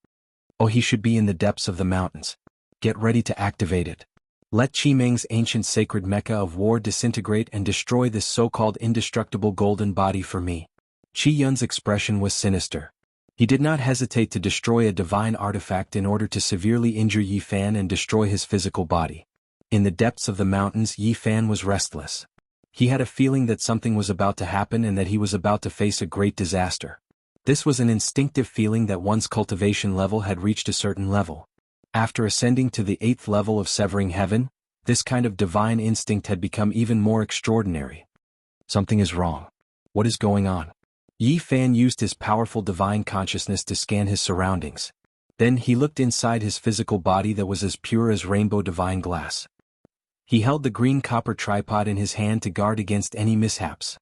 Oh, he should be in the depths of the mountains. Get ready to activate it. Let Qi Ming's ancient sacred Mecca of war disintegrate and destroy this so-called indestructible golden body for me. Qi Yun's expression was sinister. He did not hesitate to destroy a divine artifact in order to severely injure Yi Fan and destroy his physical body. In the depths of the mountains, Yi Fan was restless. He had a feeling that something was about to happen and that he was about to face a great disaster. This was an instinctive feeling that one's cultivation level had reached a certain level. After ascending to the 8th level of severing heaven, this kind of divine instinct had become even more extraordinary. Something is wrong. What is going on? Yi Fan used his powerful divine consciousness to scan his surroundings. Then he looked inside his physical body that was as pure as rainbow divine glass. He held the green copper tripod in his hand to guard against any mishaps.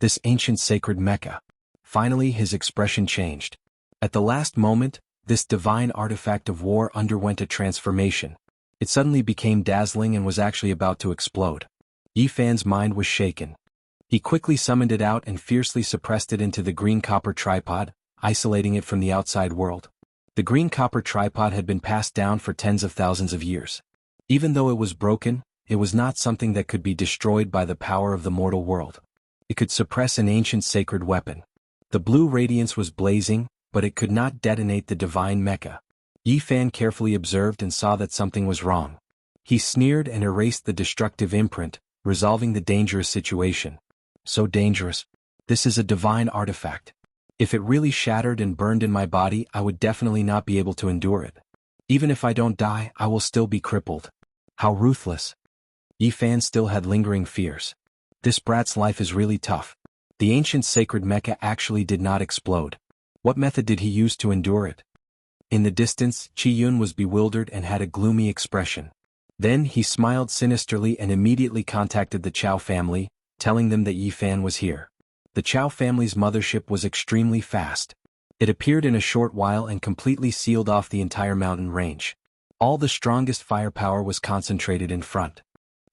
This ancient sacred Mecca. Finally his expression changed. At the last moment, this divine artifact of war underwent a transformation. It suddenly became dazzling and was actually about to explode. Yi Fan's mind was shaken. He quickly summoned it out and fiercely suppressed it into the green copper tripod, isolating it from the outside world. The green copper tripod had been passed down for tens of thousands of years. Even though it was broken, it was not something that could be destroyed by the power of the mortal world. It could suppress an ancient sacred weapon. The blue radiance was blazing, but it could not detonate the divine Mecca. Yi Fan carefully observed and saw that something was wrong. He sneered and erased the destructive imprint, resolving the dangerous situation. So dangerous. This is a divine artifact. If it really shattered and burned in my body, I would definitely not be able to endure it. Even if I don't die, I will still be crippled. How ruthless. Yi Fan still had lingering fears. This brat's life is really tough. The ancient sacred Mecca actually did not explode. What method did he use to endure it? In the distance, Qi Yun was bewildered and had a gloomy expression. Then he smiled sinisterly and immediately contacted the Chao family, telling them that Yi Fan was here. The Chao family's mothership was extremely fast. It appeared in a short while and completely sealed off the entire mountain range. All the strongest firepower was concentrated in front.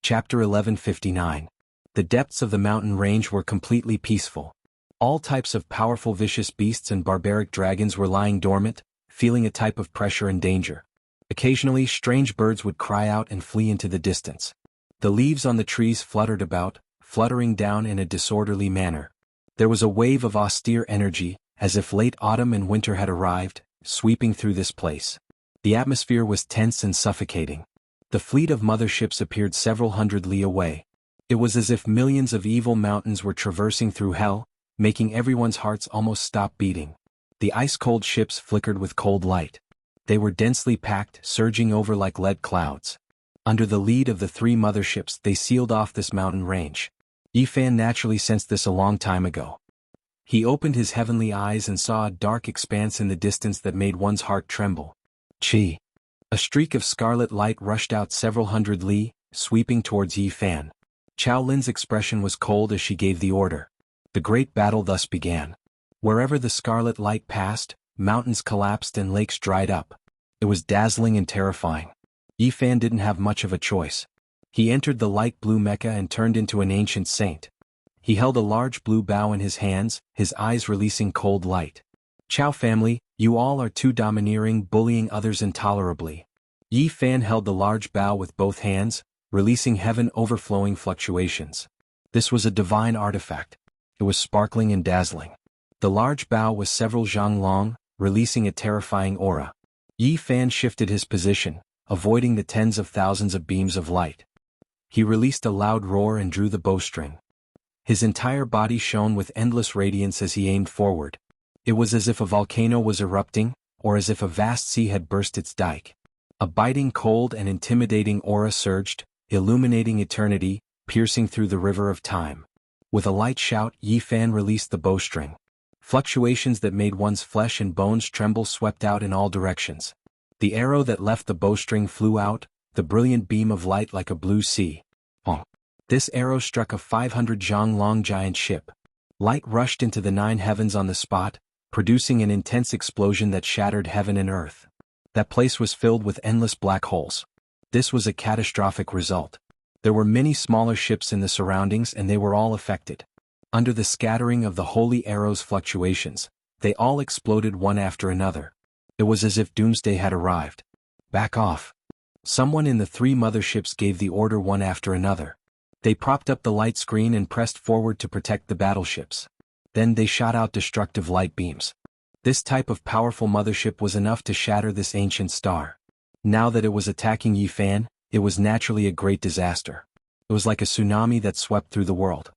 Chapter 1159. The depths of the mountain range were completely peaceful. All types of powerful vicious beasts and barbaric dragons were lying dormant, feeling a type of pressure and danger. Occasionally, strange birds would cry out and flee into the distance. The leaves on the trees fluttered about, fluttering down in a disorderly manner. There was a wave of austere energy, as if late autumn and winter had arrived, sweeping through this place. The atmosphere was tense and suffocating. The fleet of motherships appeared several hundred li away. It was as if millions of evil mountains were traversing through hell, making everyone's hearts almost stop beating. The ice-cold ships flickered with cold light. They were densely packed, surging over like lead clouds. Under the lead of the 3 motherships, they sealed off this mountain range. Yi Fan naturally sensed this a long time ago. He opened his heavenly eyes and saw a dark expanse in the distance that made one's heart tremble. Qi. A streak of scarlet light rushed out several hundred li, sweeping towards Yi Fan. Chao Lin's expression was cold as she gave the order. The great battle thus began. Wherever the scarlet light passed, mountains collapsed and lakes dried up. It was dazzling and terrifying. Yi Fan didn't have much of a choice. He entered the light blue Mecca and turned into an ancient saint. He held a large blue bow in his hands, his eyes releasing cold light. Chao family, you all are too domineering, bullying others intolerably. Yi Fan held the large bow with both hands, releasing heaven overflowing fluctuations. This was a divine artifact. It was sparkling and dazzling. The large bow was several zhang long, releasing a terrifying aura. Yi Fan shifted his position, avoiding the tens of thousands of beams of light. He released a loud roar and drew the bowstring. His entire body shone with endless radiance as he aimed forward. It was as if a volcano was erupting, or as if a vast sea had burst its dike. A biting cold and intimidating aura surged, illuminating eternity, piercing through the river of time. With a light shout, Yi Fan released the bowstring. Fluctuations that made one's flesh and bones tremble swept out in all directions. The arrow that left the bowstring flew out, the brilliant beam of light like a blue sea. This arrow struck a 500 zhang long giant ship. Light rushed into the 9 heavens on the spot, producing an intense explosion that shattered heaven and earth. That place was filled with endless black holes. This was a catastrophic result. There were many smaller ships in the surroundings and they were all affected. Under the scattering of the holy arrow's fluctuations, they all exploded one after another. It was as if doomsday had arrived. Back off. Someone in the 3 motherships gave the order one after another. They propped up the light screen and pressed forward to protect the battleships. Then they shot out destructive light beams. This type of powerful mothership was enough to shatter this ancient star. Now that it was attacking Yi Fan, it was naturally a great disaster. It was like a tsunami that swept through the world.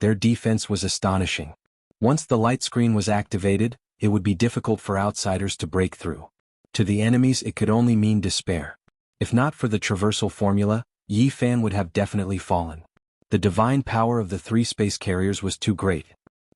Their defense was astonishing. Once the light screen was activated, it would be difficult for outsiders to break through. To the enemies it could only mean despair. If not for the traversal formula, Yi Fan would have definitely fallen. The divine power of the three space carriers was too great.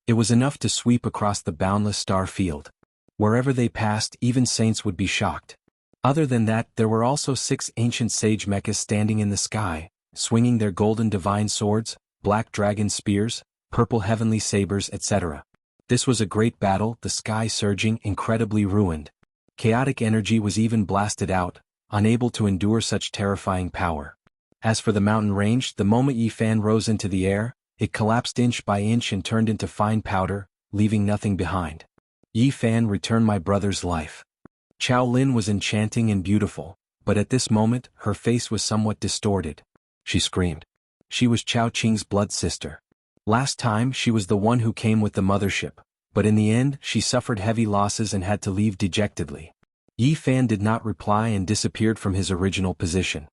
It was enough to sweep across the boundless star field. Wherever they passed, even saints would be shocked. Other than that, there were also 6 ancient sage mechas standing in the sky, swinging their golden divine swords, black dragon spears, purple heavenly sabers, etc. This was a great battle, the sky surging, incredibly ruined. Chaotic energy was even blasted out, unable to endure such terrifying power. As for the mountain range, the moment Yi Fan rose into the air, it collapsed inch by inch and turned into fine powder, leaving nothing behind. Yi Fan, return my brother's life. Chao Lin was enchanting and beautiful, but at this moment, her face was somewhat distorted. She screamed. She was Chao Qing's blood sister. Last time she was the one who came with the mothership, but in the end she suffered heavy losses and had to leave dejectedly. Yi Fan did not reply and disappeared from his original position.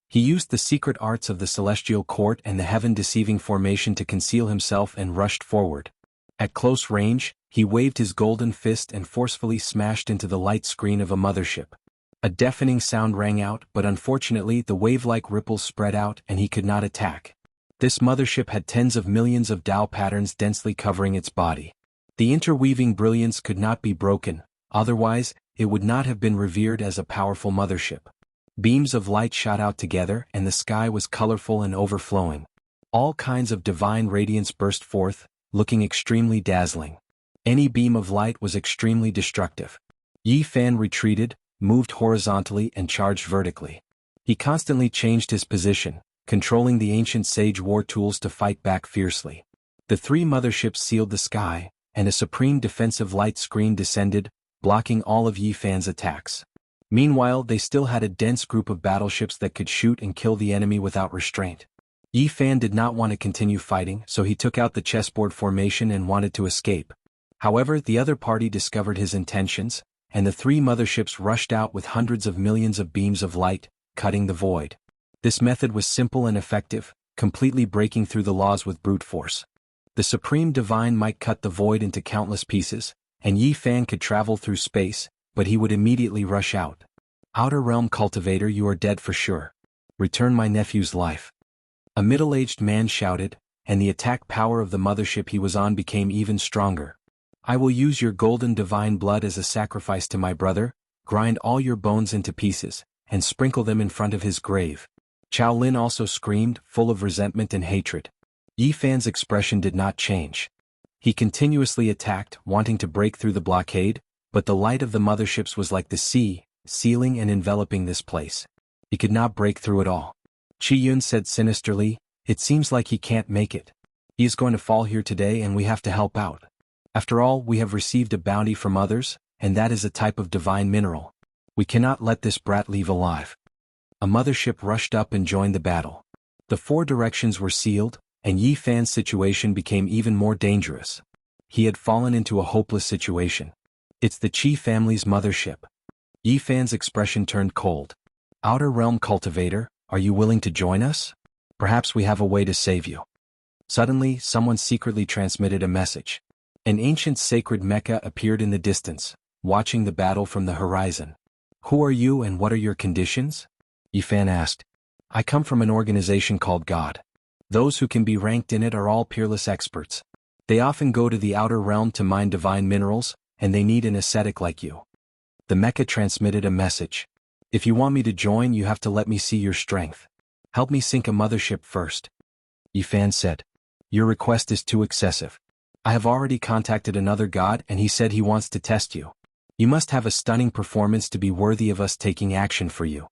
He used the secret arts of the celestial court and the heaven-deceiving formation to conceal himself and rushed forward. At close range, he waved his golden fist and forcefully smashed into the light screen of a mothership. A deafening sound rang out, but unfortunately the wave-like ripples spread out and he could not attack. This mothership had tens of millions of Tao patterns densely covering its body. The interweaving brilliance could not be broken, otherwise, it would not have been revered as a powerful mothership. Beams of light shot out together and the sky was colorful and overflowing. All kinds of divine radiance burst forth, looking extremely dazzling. Any beam of light was extremely destructive. Yi Fan retreated, moved horizontally and charged vertically. He constantly changed his position, controlling the ancient sage war tools to fight back fiercely. The 3 motherships sealed the sky, and a supreme defensive light screen descended, blocking all of Yi Fan's attacks. Meanwhile, they still had a dense group of battleships that could shoot and kill the enemy without restraint. Yi Fan did not want to continue fighting, so he took out the chessboard formation and wanted to escape. However, the other party discovered his intentions, and the 3 motherships rushed out with hundreds of millions of beams of light, cutting the void. This method was simple and effective, completely breaking through the laws with brute force. The supreme divine might cut the void into countless pieces, and Yi Fan could travel through space, but he would immediately rush out. Outer Realm Cultivator, you are dead for sure. Return my nephew's life. A middle-aged man shouted, and the attack power of the mothership he was on became even stronger. I will use your golden divine blood as a sacrifice to my brother, grind all your bones into pieces, and sprinkle them in front of his grave. Chao Lin also screamed, full of resentment and hatred. Yi Fan's expression did not change. He continuously attacked, wanting to break through the blockade, but the light of the motherships was like the sea, sealing and enveloping this place. He could not break through it all. Qi Yun said sinisterly, it seems like he can't make it. He is going to fall here today and we have to help out. After all, we have received a bounty from others, and that is a type of divine mineral. We cannot let this brat leave alive. A mothership rushed up and joined the battle. The 4 directions were sealed, and Yi Fan's situation became even more dangerous. He had fallen into a hopeless situation. It's the Qi family's mothership. Yi Fan's expression turned cold. Outer Realm Cultivator, are you willing to join us? Perhaps we have a way to save you. Suddenly, someone secretly transmitted a message. An ancient sacred mecha appeared in the distance, watching the battle from the horizon. Who are you and what are your conditions? Yi Fan asked. I come from an organization called God. Those who can be ranked in it are all peerless experts. They often go to the outer realm to mine divine minerals, and they need an ascetic like you. The mecha transmitted a message. If you want me to join, you have to let me see your strength. Help me sink a mothership first. Yi Fan said. Your request is too excessive. I have already contacted another god and he said he wants to test you. You must have a stunning performance to be worthy of us taking action for you.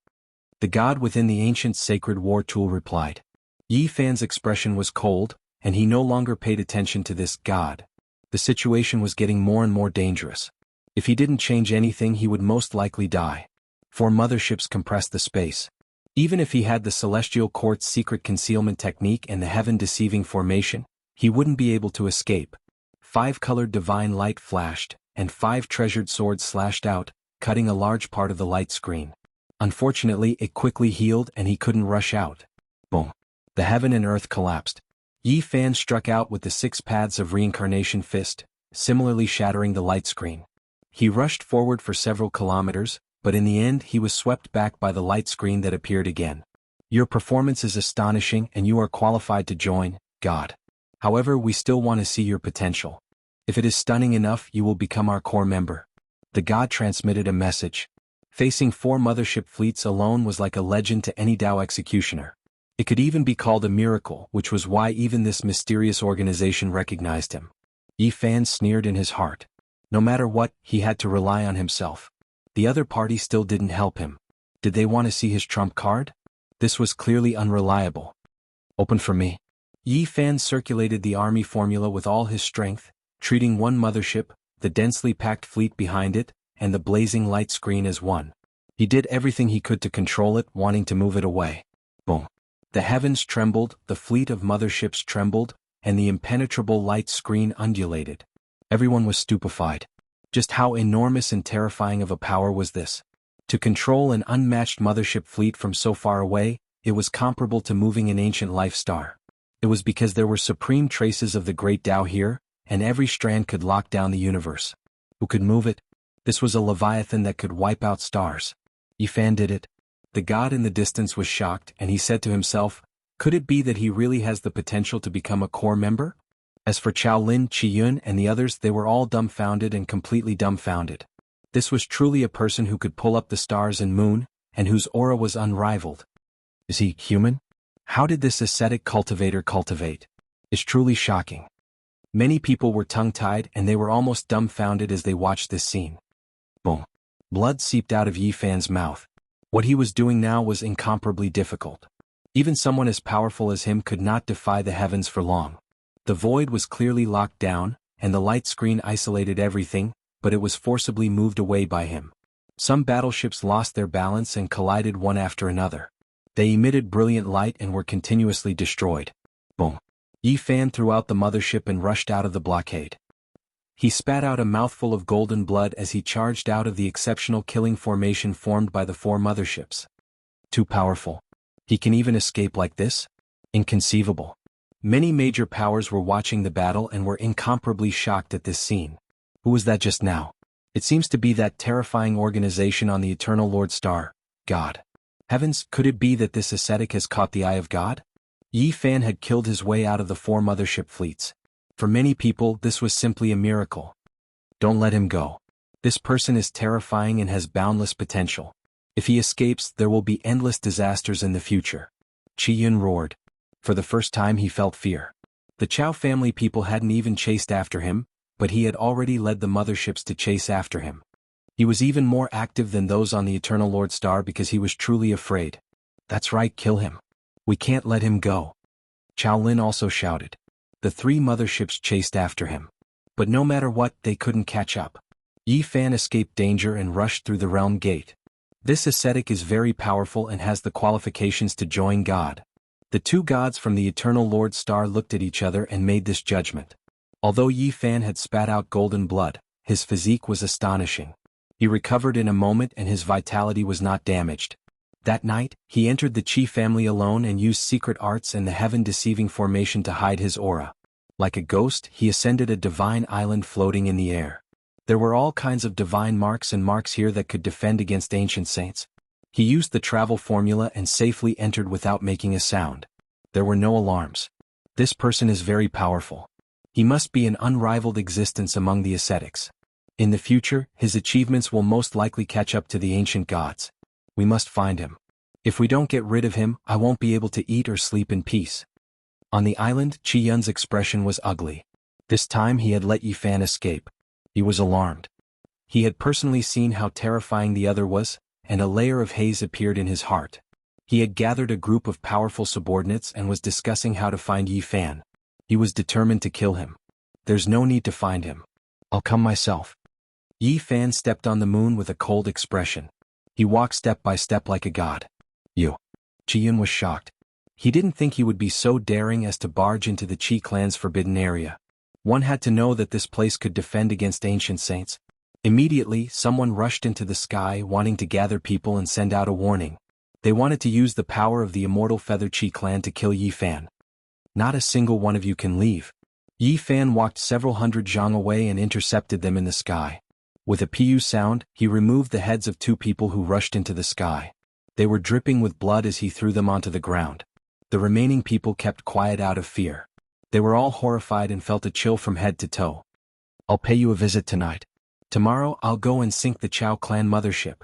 The god within the ancient sacred war tool replied. Yi Fan's expression was cold, and he no longer paid attention to this god. The situation was getting more and more dangerous. If he didn't change anything, he would most likely die. 4 motherships compressed the space. Even if he had the celestial court's secret concealment technique and the heaven-deceiving formation, he wouldn't be able to escape. 5-colored divine light flashed, and 5 treasured swords slashed out, cutting a large part of the light screen. Unfortunately, it quickly healed and he couldn't rush out. Boom. The heaven and earth collapsed. Yi Fan struck out with the 6 paths of reincarnation fist, similarly shattering the light screen. He rushed forward for several kilometers, but in the end he was swept back by the light screen that appeared again. Your performance is astonishing and you are qualified to join, God. However, we still want to see your potential. If it is stunning enough, you will become our core member. The God transmitted a message. Facing 4 mothership fleets alone was like a legend to any Dao executioner. It could even be called a miracle, which was why even this mysterious organization recognized him. Yi Fan sneered in his heart. No matter what, he had to rely on himself. The other party still didn't help him. Did they want to see his trump card? This was clearly unreliable. Open for me. Yi Fan circulated the army formula with all his strength, treating one mothership, the densely packed fleet behind it, and the blazing light screen as one. He did everything he could to control it, wanting to move it away. Boom. The heavens trembled, the fleet of motherships trembled, and the impenetrable light screen undulated. Everyone was stupefied. Just how enormous and terrifying of a power was this? To control an unmatched mothership fleet from so far away, it was comparable to moving an ancient life star. It was because there were supreme traces of the great Tao here, and every strand could lock down the universe. Who could move it? This was a leviathan that could wipe out stars. Yi Fan did it. The god in the distance was shocked, and he said to himself, could it be that he really has the potential to become a core member? As for Chao Lin, Qi Yun and the others, they were all dumbfounded and completely dumbfounded. This was truly a person who could pull up the stars and moon, and whose aura was unrivaled. Is he human? How did this ascetic cultivator cultivate? It's truly shocking. Many people were tongue-tied and they were almost dumbfounded as they watched this scene. Boom. Blood seeped out of Yi Fan's mouth. What he was doing now was incomparably difficult. Even someone as powerful as him could not defy the heavens for long. The void was clearly locked down, and the light screen isolated everything, but it was forcibly moved away by him. Some battleships lost their balance and collided one after another. They emitted brilliant light and were continuously destroyed. Boom. Yi Fan threw out the mothership and rushed out of the blockade. He spat out a mouthful of golden blood as he charged out of the exceptional killing formation formed by the 4 motherships. Too powerful. He can even escape like this? Inconceivable. Many major powers were watching the battle and were incomparably shocked at this scene. Who was that just now? It seems to be that terrifying organization on the Eternal Lord Star, God. Heavens, could it be that this ascetic has caught the eye of God? Yi Fan had killed his way out of the 4 mothership fleets. For many people, this was simply a miracle. Don't let him go. This person is terrifying and has boundless potential. If he escapes, there will be endless disasters in the future. Qi Yun roared. For the first time he felt fear. The Chao family people hadn't even chased after him, but he had already led the motherships to chase after him. He was even more active than those on the Eternal Lord Star because he was truly afraid. That's right, kill him. We can't let him go. Chao Lin also shouted. The 3 motherships chased after him. But no matter what, they couldn't catch up. Yi Fan escaped danger and rushed through the realm gate. This ascetic is very powerful and has the qualifications to join God. The 2 gods from the Eternal Lord Star looked at each other and made this judgment. Although Yi Fan had spat out golden blood, his physique was astonishing. He recovered in a moment and his vitality was not damaged. That night, he entered the Qi family alone and used secret arts and the heaven-deceiving formation to hide his aura. Like a ghost, he ascended a divine island floating in the air. There were all kinds of divine marks and marks here that could defend against ancient saints. He used the travel formula and safely entered without making a sound. There were no alarms. This person is very powerful. He must be an unrivaled existence among the ascetics. In the future, his achievements will most likely catch up to the ancient gods. We must find him. If we don't get rid of him, I won't be able to eat or sleep in peace. On the island, Qi Yun's expression was ugly. This time he had let Yi Fan escape. He was alarmed. He had personally seen how terrifying the other was, and a layer of haze appeared in his heart. He had gathered a group of powerful subordinates and was discussing how to find Yi Fan. He was determined to kill him. There's no need to find him. I'll come myself. Yi Fan stepped on the moon with a cold expression. He walked step by step like a god. You. Qi Yun was shocked. He didn't think he would be so daring as to barge into the Qi clan's forbidden area. One had to know that this place could defend against ancient saints. Immediately, someone rushed into the sky wanting to gather people and send out a warning. They wanted to use the power of the immortal Feather Chi clan to kill Yi Fan. Not a single one of you can leave. Yi Fan walked several hundred zhang away and intercepted them in the sky. With a pu sound, he removed the heads of 2 people who rushed into the sky. They were dripping with blood as he threw them onto the ground. The remaining people kept quiet out of fear. They were all horrified and felt a chill from head to toe. I'll pay you a visit tonight. Tomorrow I'll go and sink the Chao clan mothership.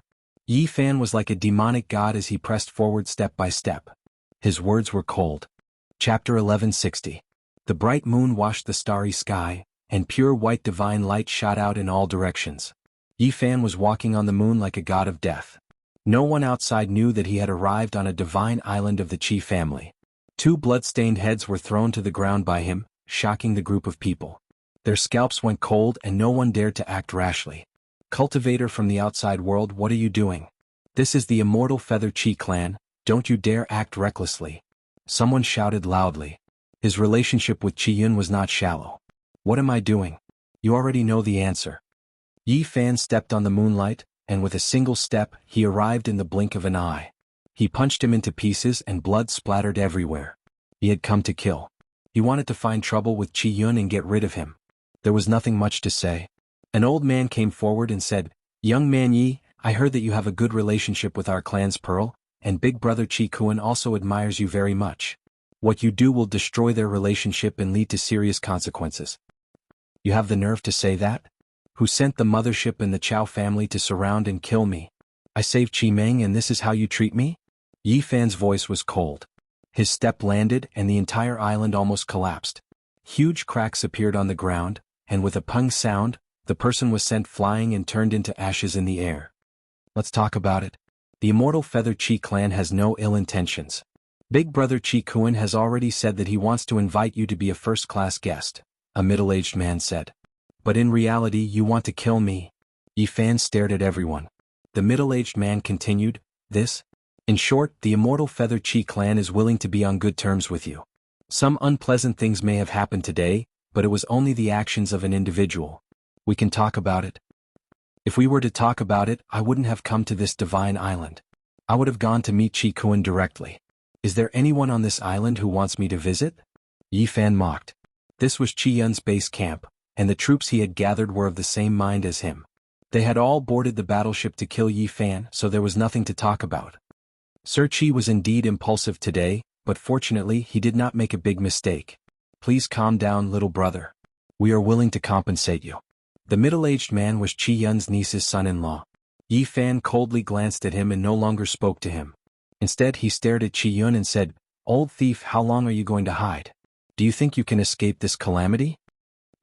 Yi Fan was like a demonic god as he pressed forward step by step. His words were cold. Chapter 1160. The bright moon washed the starry sky, and pure white divine light shot out in all directions. Yi Fan was walking on the moon like a god of death. No one outside knew that he had arrived on a divine island of the Qi family. 2 blood-stained heads were thrown to the ground by him, shocking the group of people. Their scalps went cold and no one dared to act rashly. Cultivator from the outside world, what are you doing? This is the immortal Feather Chi clan, don't you dare act recklessly. Someone shouted loudly. His relationship with Qi Yun was not shallow. What am I doing? You already know the answer. Yi Fan stepped on the moonlight, and with a single step, he arrived in the blink of an eye. He punched him into pieces and blood splattered everywhere. He had come to kill. He wanted to find trouble with Qi Yun and get rid of him. There was nothing much to say. An old man came forward and said, "Young man Yi, I heard that you have a good relationship with our clan's Pearl, and big brother Qi Kuan also admires you very much. What you do will destroy their relationship and lead to serious consequences." You have the nerve to say that? Who sent the mothership and the Chao family to surround and kill me? I saved Qi Meng and this is how you treat me? Yi Fan's voice was cold. His step landed and the entire island almost collapsed. Huge cracks appeared on the ground, and with a pung sound, the person was sent flying and turned into ashes in the air. Let's talk about it. The immortal Feather Chi clan has no ill intentions. Big brother Qi Kuan has already said that he wants to invite you to be a first-class guest, a middle-aged man said. But in reality you want to kill me. Yi Fan stared at everyone. The middle-aged man continued, In short, the immortal Feather Chi clan is willing to be on good terms with you. Some unpleasant things may have happened today, but it was only the actions of an individual. We can talk about it. If we were to talk about it, I wouldn't have come to this divine island. I would have gone to meet Qi Kuan directly. Is there anyone on this island who wants me to visit? Yi Fan mocked. This was Qi Yun's base camp, and the troops he had gathered were of the same mind as him. They had all boarded the battleship to kill Yi Fan, so there was nothing to talk about. Sir Qi was indeed impulsive today, but fortunately he did not make a big mistake. Please calm down, little brother. We are willing to compensate you. The middle-aged man was Qi Yun's niece's son-in-law. Yi Fan coldly glanced at him and no longer spoke to him. Instead he stared at Qi Yun and said, "Old thief, how long are you going to hide? Do you think you can escape this calamity?"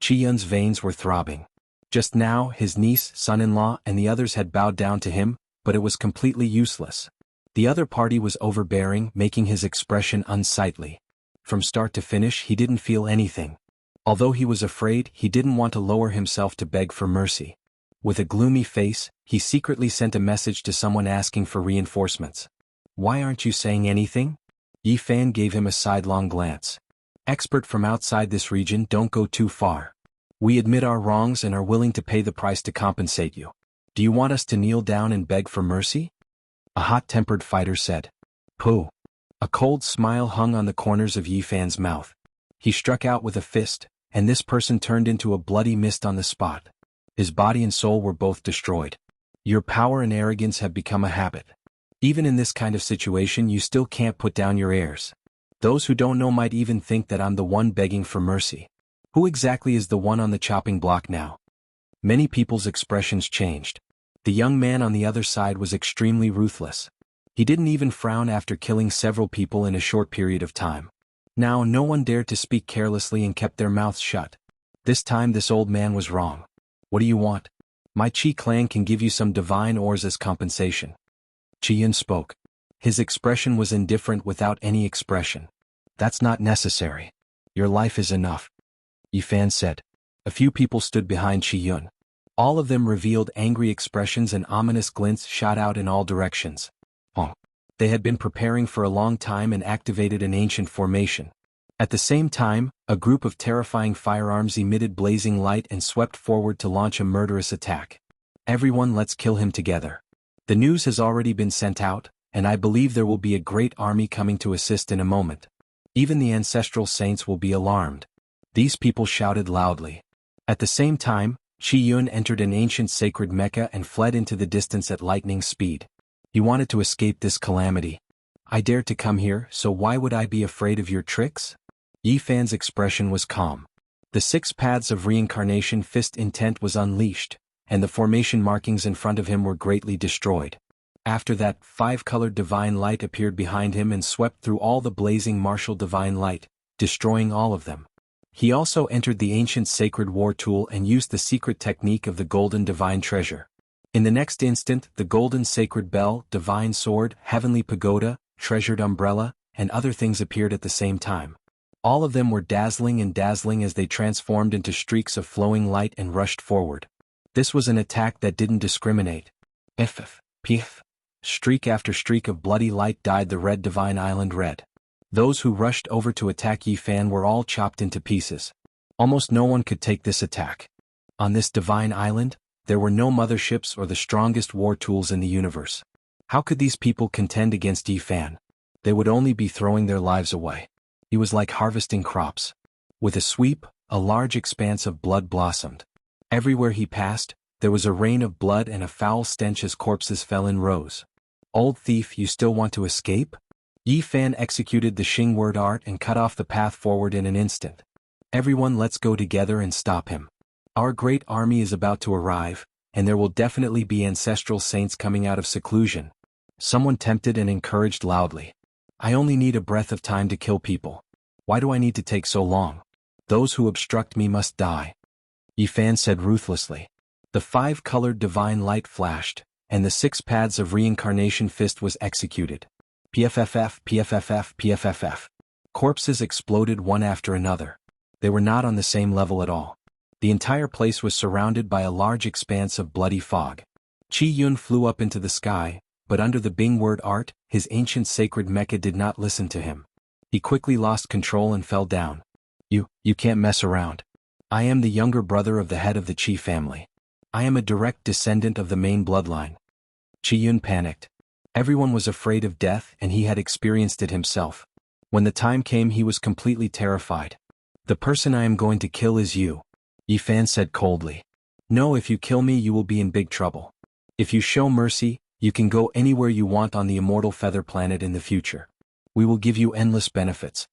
Qi Yun's veins were throbbing. Just now his niece, son-in-law, and the others had bowed down to him, but it was completely useless. The other party was overbearing, making his expression unsightly. From start to finish he didn't feel anything. Although he was afraid, he didn't want to lower himself to beg for mercy. With a gloomy face, he secretly sent a message to someone asking for reinforcements. "Why aren't you saying anything?" Yi Fan gave him a sidelong glance. "Expert from outside this region, don't go too far. We admit our wrongs and are willing to pay the price to compensate you. Do you want us to kneel down and beg for mercy?" A hot-tempered fighter said. "Pooh." A cold smile hung on the corners of Yi Fan's mouth. He struck out with a fist, and this person turned into a bloody mist on the spot. His body and soul were both destroyed. Your power and arrogance have become a habit. Even in this kind of situation you still can't put down your airs. Those who don't know might even think that I'm the one begging for mercy. Who exactly is the one on the chopping block now? Many people's expressions changed. The young man on the other side was extremely ruthless. He didn't even frown after killing several people in a short period of time. Now no one dared to speak carelessly and kept their mouths shut. This time this old man was wrong. "What do you want?" "My Qi clan can give you some divine ores as compensation." Qi Yun spoke. His expression was indifferent without any expression. "That's not necessary. Your life is enough," Yi Fan said. A few people stood behind Qi Yun. All of them revealed angry expressions and ominous glints shot out in all directions. They had been preparing for a long time and activated an ancient formation. At the same time, a group of terrifying firearms emitted blazing light and swept forward to launch a murderous attack. Everyone, let's kill him together. The news has already been sent out, and I believe there will be a great army coming to assist in a moment. Even the ancestral saints will be alarmed. These people shouted loudly. At the same time, Qi Yun entered an ancient sacred Mecca and fled into the distance at lightning speed. He wanted to escape this calamity. I dared to come here, so why would I be afraid of your tricks? Yi Fan's expression was calm. The 6 paths of reincarnation fist intent was unleashed, and the formation markings in front of him were greatly destroyed. After that, 5-colored divine light appeared behind him and swept through all the blazing martial divine light, destroying all of them. He also entered the ancient sacred war tool and used the secret technique of the golden divine treasure. In the next instant, the golden sacred bell, divine sword, heavenly pagoda, treasured umbrella, and other things appeared at the same time. All of them were dazzling as they transformed into streaks of flowing light and rushed forward. This was an attack that didn't discriminate. Pif. Streak after streak of bloody light dyed the red divine island red. Those who rushed over to attack Yi Fan were all chopped into pieces. Almost no one could take this attack. On this divine island, there were no motherships or the strongest war tools in the universe. How could these people contend against Yi Fan? They would only be throwing their lives away. He was like harvesting crops. With a sweep, a large expanse of blood blossomed. Everywhere he passed, there was a rain of blood and a foul stench as corpses fell in rows. Old thief, you still want to escape? Yi Fan executed the Xing word art and cut off the path forward in an instant. Everyone, let's go together and stop him. Our great army is about to arrive, and there will definitely be ancestral saints coming out of seclusion. Someone tempted and encouraged loudly. I only need a breath of time to kill people. Why do I need to take so long? Those who obstruct me must die. Yi Fan said ruthlessly. The 5-colored divine light flashed, and the 6 paths of reincarnation fist was executed. Pfff. Corpses exploded one after another. They were not on the same level at all. The entire place was surrounded by a large expanse of bloody fog. Qi Yun flew up into the sky, but under the Bing word art, his ancient sacred mecha did not listen to him. He quickly lost control and fell down. You can't mess around. I am the younger brother of the head of the Qi family. I am a direct descendant of the main bloodline. Qi Yun panicked. Everyone was afraid of death and he had experienced it himself. When the time came he was completely terrified. The person I am going to kill is you, Yi Fan said coldly. No, if you kill me you will be in big trouble. If you show mercy, you can go anywhere you want on the immortal feather planet in the future. We will give you endless benefits.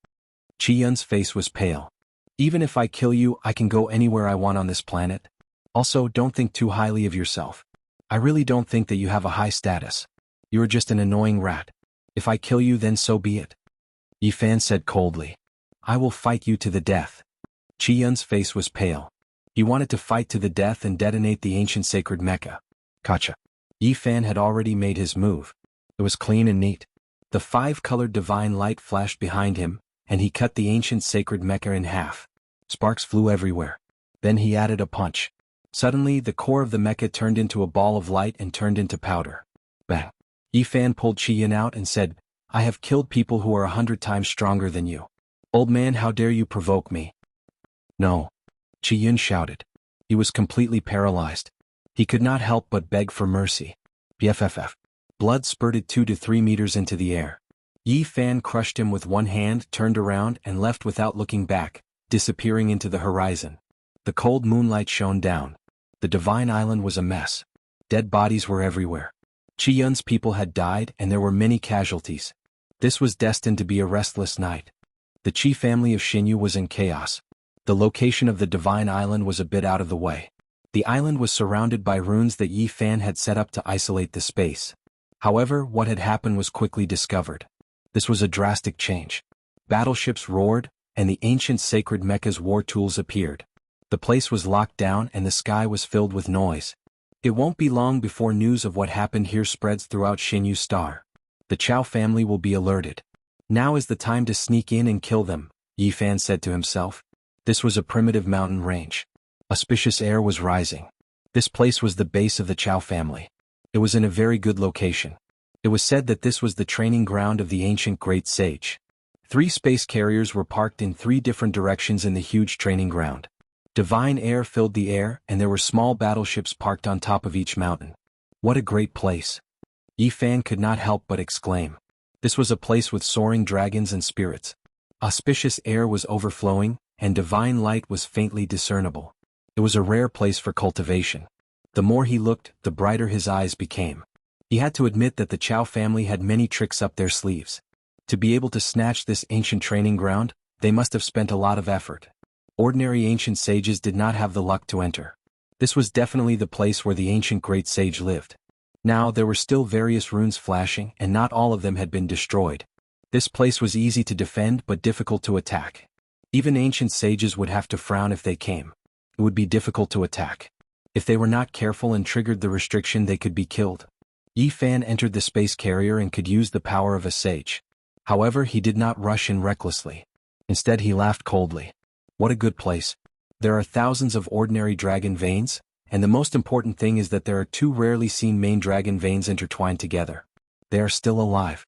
Qi Yun's face was pale. Even if I kill you, I can go anywhere I want on this planet. Also, don't think too highly of yourself. I really don't think that you have a high status. You are just an annoying rat. If I kill you, then so be it. Yi Fan said coldly. I will fight you to the death. Qi Yun's face was pale. He wanted to fight to the death and detonate the ancient sacred mecha. Gotcha. Yi Fan had already made his move. It was clean and neat. The 5-colored divine light flashed behind him, and he cut the ancient sacred mecha in half. Sparks flew everywhere. Then he added a punch. Suddenly, the core of the mecha turned into a ball of light and turned into powder. Bang. Yi Fan pulled Qi Yun out and said, I have killed people who are 100 times stronger than you. Old man, how dare you provoke me? No. Qi Yun shouted. He was completely paralyzed. He could not help but beg for mercy. Pfff. Blood spurted 2 to 3 meters into the air. Yi Fan crushed him with one hand, turned around and left without looking back, disappearing into the horizon. The cold moonlight shone down. The divine island was a mess. Dead bodies were everywhere. Qi Yun's people had died and there were many casualties. This was destined to be a restless night. The Qi family of Xinyu was in chaos. The location of the divine island was a bit out of the way. The island was surrounded by runes that Yi Fan had set up to isolate the space. However, what had happened was quickly discovered. This was a drastic change. Battleships roared, and the ancient sacred mecha's war tools appeared. The place was locked down and the sky was filled with noise. It won't be long before news of what happened here spreads throughout Xinyu Star. The Chao family will be alerted. Now is the time to sneak in and kill them, Yi Fan said to himself. This was a primitive mountain range. Auspicious air was rising. This place was the base of the Chao family. It was in a very good location. It was said that this was the training ground of the ancient great sage. 3 space carriers were parked in 3 different directions in the huge training ground. Divine air filled the air, and there were small battleships parked on top of each mountain. What a great place! Yi Fan could not help but exclaim. This was a place with soaring dragons and spirits. Auspicious air was overflowing, and divine light was faintly discernible. It was a rare place for cultivation. The more he looked, the brighter his eyes became. He had to admit that the Chow family had many tricks up their sleeves. To be able to snatch this ancient training ground, they must have spent a lot of effort. Ordinary ancient sages did not have the luck to enter. This was definitely the place where the ancient great sage lived. Now there were still various runes flashing, and not all of them had been destroyed. This place was easy to defend but difficult to attack. Even ancient sages would have to frown if they came. It would be difficult to attack. If they were not careful and triggered the restriction, they could be killed. Yi Fan entered the space carrier and could use the power of a sage. However, he did not rush in recklessly. Instead, he laughed coldly. What a good place. There are thousands of ordinary dragon veins, and the most important thing is that there are two rarely seen main dragon veins intertwined together. They are still alive.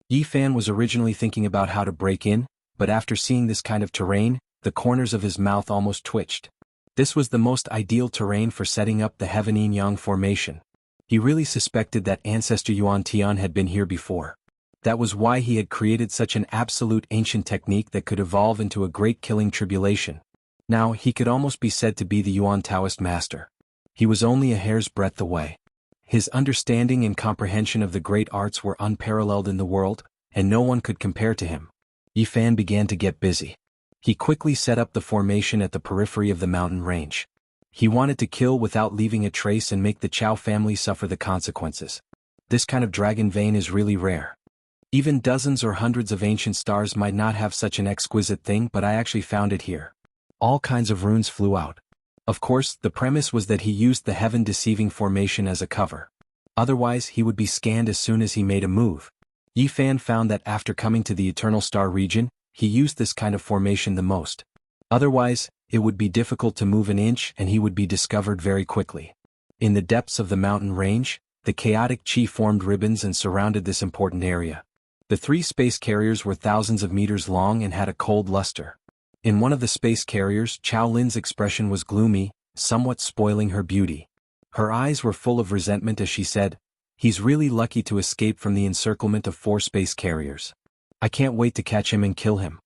Yi Fan was originally thinking about how to break in, but after seeing this kind of terrain, the corners of his mouth almost twitched. This was the most ideal terrain for setting up the Heaven Yin Yang formation. He really suspected that Ancestor Yuan Tian had been here before. That was why he had created such an absolute ancient technique that could evolve into a great killing tribulation. Now, he could almost be said to be the Yuan Taoist master. He was only a hair's breadth away. His understanding and comprehension of the great arts were unparalleled in the world, and no one could compare to him. Yi Fan began to get busy. He quickly set up the formation at the periphery of the mountain range. He wanted to kill without leaving a trace and make the Chow family suffer the consequences. This kind of dragon vein is really rare. Even dozens or hundreds of ancient stars might not have such an exquisite thing, but I actually found it here. All kinds of runes flew out. Of course, the premise was that he used the heaven-deceiving formation as a cover. Otherwise, he would be scanned as soon as he made a move. Yi Fan found that after coming to the Eternal Star region, he used this kind of formation the most. Otherwise, it would be difficult to move an inch and he would be discovered very quickly. In the depths of the mountain range, the chaotic chi formed ribbons and surrounded this important area. The three space carriers were thousands of meters long and had a cold luster. In one of the space carriers, Chow Lin's expression was gloomy, somewhat spoiling her beauty. Her eyes were full of resentment as she said, "He's really lucky to escape from the encirclement of 4 space carriers. I can't wait to catch him and kill him.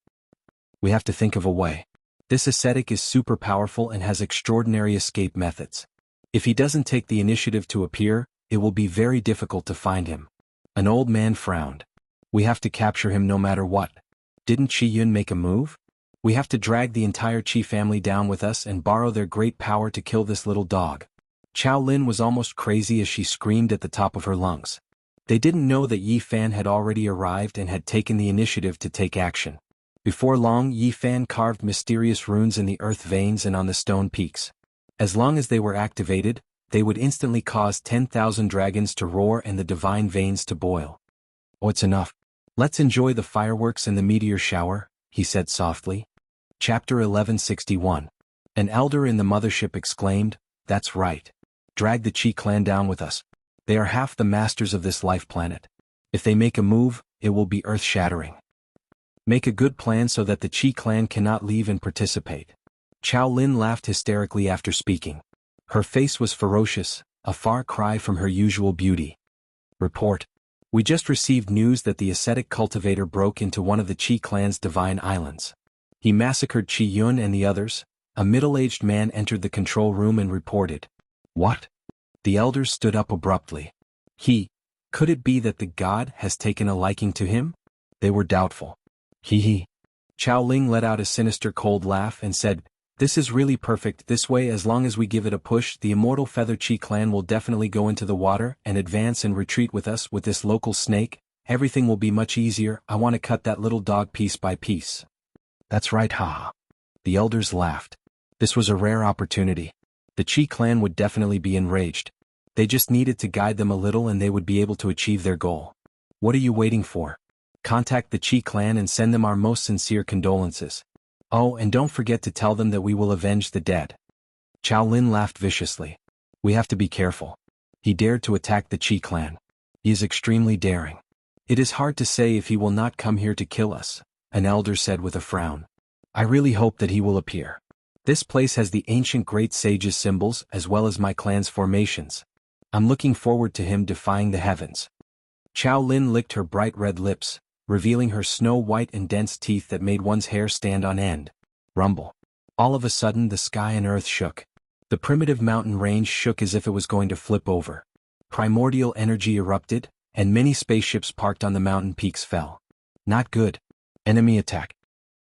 We have to think of a way. This ascetic is super powerful and has extraordinary escape methods. If he doesn't take the initiative to appear, it will be very difficult to find him." An old man frowned. "We have to capture him no matter what. Didn't Qi Yun make a move? We have to drag the entire Qi family down with us and borrow their great power to kill this little dog." Chow Lin was almost crazy as she screamed at the top of her lungs. They didn't know that Yi Fan had already arrived and had taken the initiative to take action. Before long, Yi Fan carved mysterious runes in the earth veins and on the stone peaks. As long as they were activated, they would instantly cause 10,000 dragons to roar and the divine veins to boil. "Oh, it's enough. Let's enjoy the fireworks and the meteor shower," he said softly. Chapter 1161. An elder in the mothership exclaimed, "That's right. Drag the Qi clan down with us. They are half the masters of this life planet. If they make a move, it will be earth-shattering. Make a good plan so that the Qi clan cannot leave and participate." Chow Lin laughed hysterically after speaking. Her face was ferocious, a far cry from her usual beauty. "Report. We just received news that the ascetic cultivator broke into one of the Qi clan's divine islands. He massacred Qi Yun and the others." A middle-aged man entered the control room and reported. "What?" The elders stood up abruptly. Could it be that the god has taken a liking to him? They were doubtful. He. Chow Ling let out a sinister cold laugh and said, "This is really perfect. This way, as long as we give it a push, the immortal Feather Qi clan will definitely go into the water and advance and retreat with us. With this local snake, everything will be much easier. I want to cut that little dog piece by piece." "That's right, haha." The elders laughed. This was a rare opportunity. The Qi clan would definitely be enraged. They just needed to guide them a little and they would be able to achieve their goal. "What are you waiting for? Contact the Qi clan and send them our most sincere condolences. Oh, and don't forget to tell them that we will avenge the dead." Chow Lin laughed viciously. "We have to be careful. He dared to attack the Qi clan. He is extremely daring. It is hard to say if he will not come here to kill us," an elder said with a frown. "I really hope that he will appear. This place has the ancient great sage's symbols as well as my clan's formations. I'm looking forward to him defying the heavens. Chao Lin licked her bright red lips, revealing her snow-white and dense teeth that made one's hair stand on end. Rumble. All of a sudden the sky and earth shook. The primitive mountain range shook as if it was going to flip over. Primordial energy erupted, and many spaceships parked on the mountain peaks fell. Not good. Enemy attack.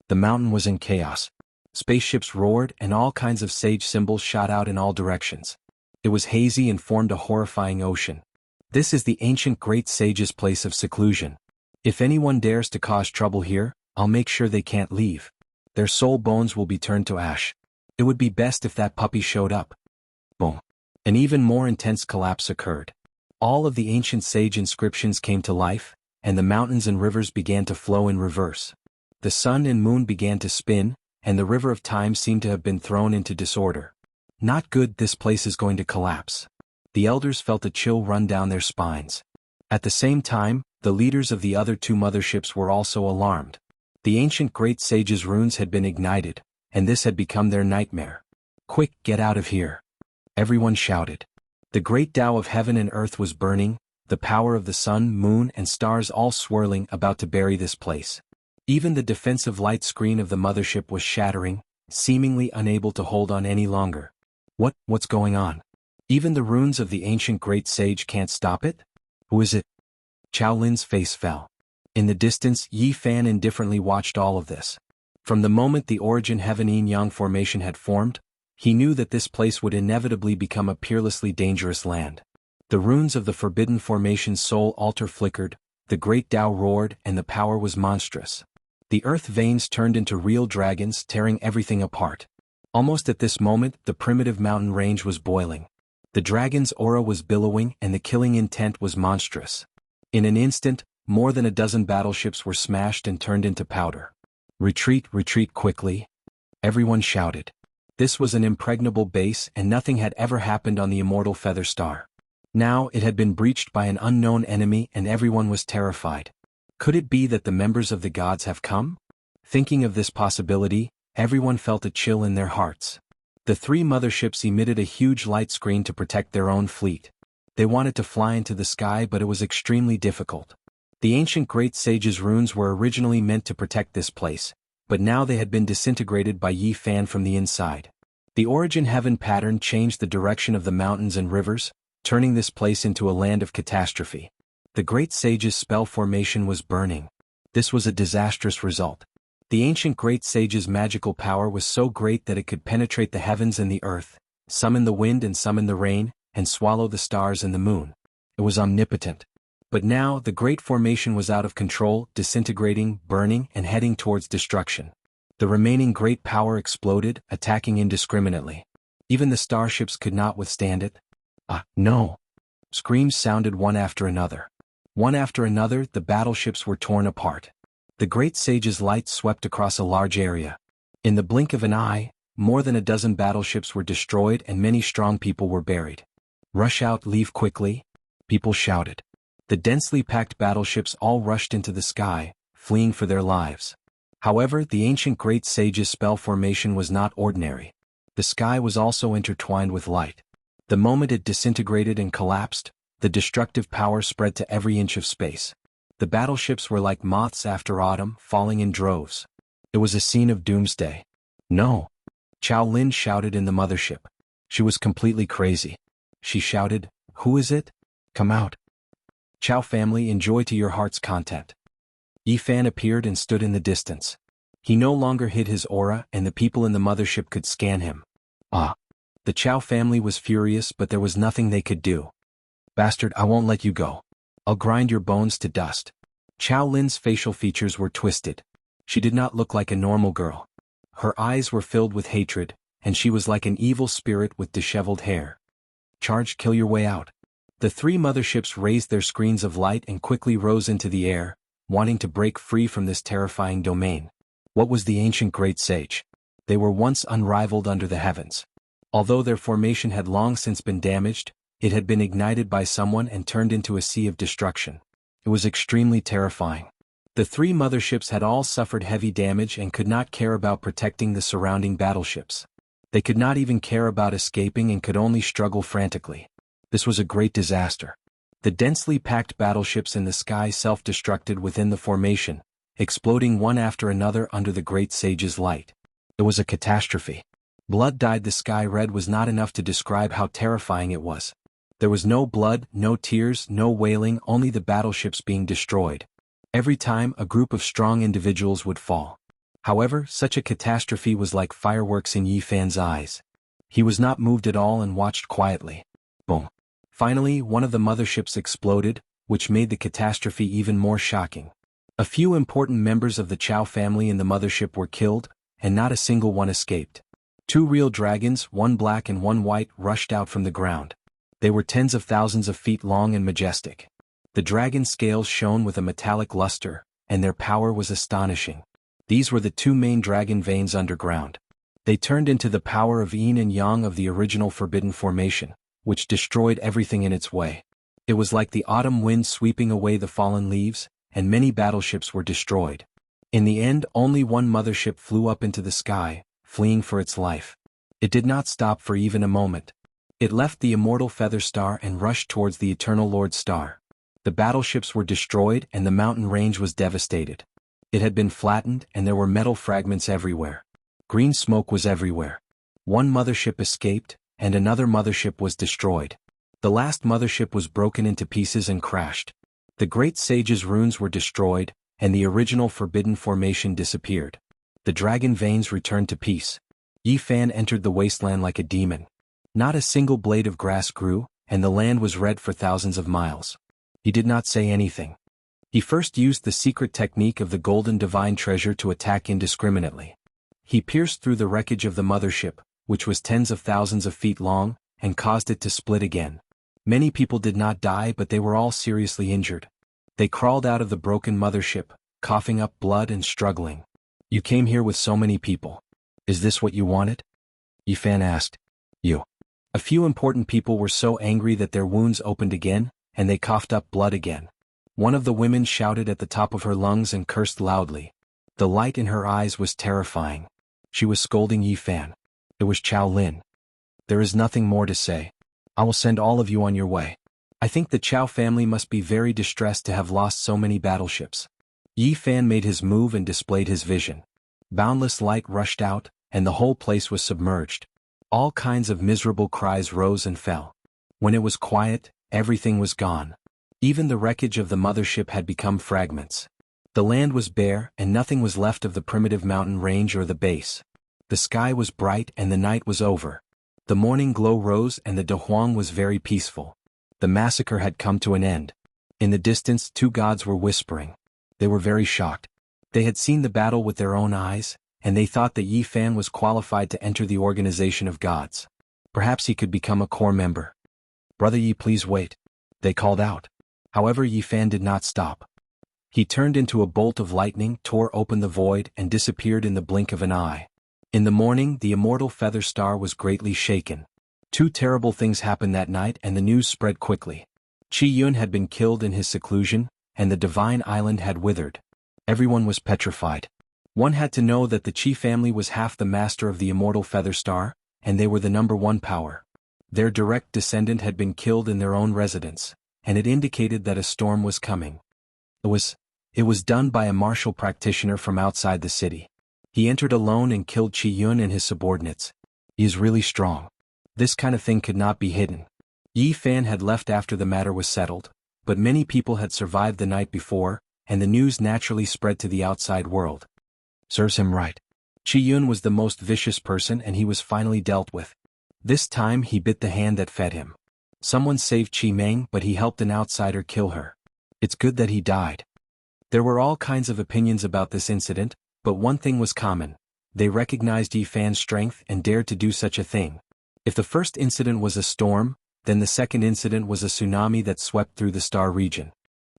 The mountain was in chaos. Spaceships roared and all kinds of sage symbols shot out in all directions. It was hazy and formed a horrifying ocean. This is the ancient great sage's place of seclusion. If anyone dares to cause trouble here, I'll make sure they can't leave. Their soul bones will be turned to ash. It would be best if that puppy showed up. Boom. An even more intense collapse occurred. All of the ancient sage inscriptions came to life, and the mountains and rivers began to flow in reverse. The sun and moon began to spin, and the river of time seemed to have been thrown into disorder. Not good, this place is going to collapse. The elders felt a chill run down their spines. At the same time, the leaders of the other two motherships were also alarmed. The ancient great sage's runes had been ignited, and this had become their nightmare. Quick, get out of here. Everyone shouted. The great Tao of heaven and earth was burning, the power of the sun, moon, and stars all swirling about to bury this place. Even the defensive light screen of the mothership was shattering, seemingly unable to hold on any longer. What's going on? Even the runes of the ancient great sage can't stop it? Who is it? Chao Lin's face fell. In the distance, Yi Fan indifferently watched all of this. From the moment the origin Heaven Yin Yang formation had formed, he knew that this place would inevitably become a peerlessly dangerous land. The runes of the forbidden formation's soul altar flickered, the great Tao roared, and the power was monstrous. The earth veins turned into real dragons, tearing everything apart. Almost at this moment, the primitive mountain range was boiling. The dragon's aura was billowing and the killing intent was monstrous. In an instant, more than a dozen battleships were smashed and turned into powder. Retreat, retreat quickly. Everyone shouted. This was an impregnable base and nothing had ever happened on the immortal Feather Star. Now it had been breached by an unknown enemy and everyone was terrified. Could it be that the members of the gods have come? Thinking of this possibility, everyone felt a chill in their hearts. The three motherships emitted a huge light screen to protect their own fleet. They wanted to fly into the sky, but it was extremely difficult. The ancient great sage's runes were originally meant to protect this place, but now they had been disintegrated by Yi Fan from the inside. The origin heaven pattern changed the direction of the mountains and rivers, turning this place into a land of catastrophe. The great sage's spell formation was burning. This was a disastrous result. The ancient great sage's magical power was so great that it could penetrate the heavens and the earth, summon the wind and summon the rain, and swallow the stars and the moon. It was omnipotent. But now the great formation was out of control, disintegrating, burning, and heading towards destruction. The remaining great power exploded, attacking indiscriminately. Even the starships could not withstand it. No! Screams sounded one after another. One after another, the battleships were torn apart. The great sage's light swept across a large area. In the blink of an eye, more than a dozen battleships were destroyed and many strong people were buried. Rush out, leave quickly, people shouted. The densely packed battleships all rushed into the sky, fleeing for their lives. However, the ancient great sage's spell formation was not ordinary. The sky was also intertwined with light. The moment it disintegrated and collapsed, the destructive power spread to every inch of space. The battleships were like moths after autumn, falling in droves. It was a scene of doomsday. No! Chao Lin shouted in the mothership. She was completely crazy. She shouted, "Who is it? Come out." Chao family, enjoy to your heart's content. Yi Fan appeared and stood in the distance. He no longer hid his aura and the people in the mothership could scan him. The Chao family was furious, but there was nothing they could do. Bastard, I won't let you go. I'll grind your bones to dust. Chao Lin's facial features were twisted. She did not look like a normal girl. Her eyes were filled with hatred, and she was like an evil spirit with disheveled hair. Charge, kill your way out. The three motherships raised their screens of light and quickly rose into the air, wanting to break free from this terrifying domain. What was the ancient great sage? They were once unrivaled under the heavens. Although their formation had long since been damaged, it had been ignited by someone and turned into a sea of destruction. It was extremely terrifying. The three motherships had all suffered heavy damage and could not care about protecting the surrounding battleships. They could not even care about escaping and could only struggle frantically. This was a great disaster. The densely packed battleships in the sky self-destructed within the formation, exploding one after another under the great sage's light. It was a catastrophe. Blood dyed the sky red was not enough to describe how terrifying it was. There was no blood, no tears, no wailing, only the battleships being destroyed. Every time a group of strong individuals would fall. However, such a catastrophe was like fireworks in Yi Fan's eyes. He was not moved at all and watched quietly. Boom. Finally, one of the motherships exploded, which made the catastrophe even more shocking. A few important members of the Chao family in the mothership were killed, and not a single one escaped. 2 real dragons, one black and one white, rushed out from the ground. They were tens of thousands of feet long and majestic. The dragon scales shone with a metallic luster, and their power was astonishing. These were the 2 main dragon veins underground. They turned into the power of yin and yang of the original forbidden formation, which destroyed everything in its way. It was like the autumn wind sweeping away the fallen leaves, and many battleships were destroyed. In the end, only one mothership flew up into the sky, fleeing for its life. It did not stop for even a moment. It left the immortal feather star and rushed towards the eternal Lord Star. The battleships were destroyed and the mountain range was devastated. It had been flattened and there were metal fragments everywhere. Green smoke was everywhere. One mothership escaped, and another mothership was destroyed. The last mothership was broken into pieces and crashed. The great sage's runes were destroyed, and the original forbidden formation disappeared. The dragon veins returned to peace. Yi Fan entered the wasteland like a demon. Not a single blade of grass grew, and the land was red for thousands of miles. He did not say anything. He first used the secret technique of the golden divine treasure to attack indiscriminately. He pierced through the wreckage of the mothership, which was tens of thousands of feet long, and caused it to split again. Many people did not die, but they were all seriously injured. They crawled out of the broken mothership, coughing up blood and struggling. "You came here with so many people. Is this what you wanted?" Yi Fan asked. "You." A few important people were so angry that their wounds opened again, and they coughed up blood again. One of the women shouted at the top of her lungs and cursed loudly. The light in her eyes was terrifying. She was scolding Yi Fan. It was Chao Lin. "There is nothing more to say. I will send all of you on your way. I think the Chao family must be very distressed to have lost so many battleships." Yi Fan made his move and displayed his vision. Boundless light rushed out, and the whole place was submerged. All kinds of miserable cries rose and fell. When it was quiet, everything was gone. Even the wreckage of the mothership had become fragments. The land was bare, and nothing was left of the primitive mountain range or the base. The sky was bright and the night was over. The morning glow rose and the Dahuang was very peaceful. The massacre had come to an end. In the distance, 2 gods were whispering. They were very shocked. They had seen the battle with their own eyes, and they thought that Yi Fan was qualified to enter the organization of gods. Perhaps he could become a core member. "Brother Yi, please wait," they called out. However, Yi Fan did not stop. He turned into a bolt of lightning, tore open the void, and disappeared in the blink of an eye. In the morning, the immortal feather star was greatly shaken. 2 terrible things happened that night and the news spread quickly. Qi Yun had been killed in his seclusion, and the divine island had withered. Everyone was petrified. One had to know that the Qi family was half the master of the immortal feather star, and they were the #1 power. Their direct descendant had been killed in their own residence, and it indicated that a storm was coming. It was done by a martial practitioner from outside the city. He entered alone and killed Qi Yun and his subordinates. He is really strong. This kind of thing could not be hidden. Yi Fan had left after the matter was settled, but many people had survived the night before, and the news naturally spread to the outside world. Serves him right. Qi Yun was the most vicious person and he was finally dealt with. This time he bit the hand that fed him. Someone saved Qi Meng, but he helped an outsider kill her. It's good that he died. There were all kinds of opinions about this incident, but one thing was common. They recognized Yi Fan's strength and dared to do such a thing. If the first incident was a storm, then the second incident was a tsunami that swept through the star region.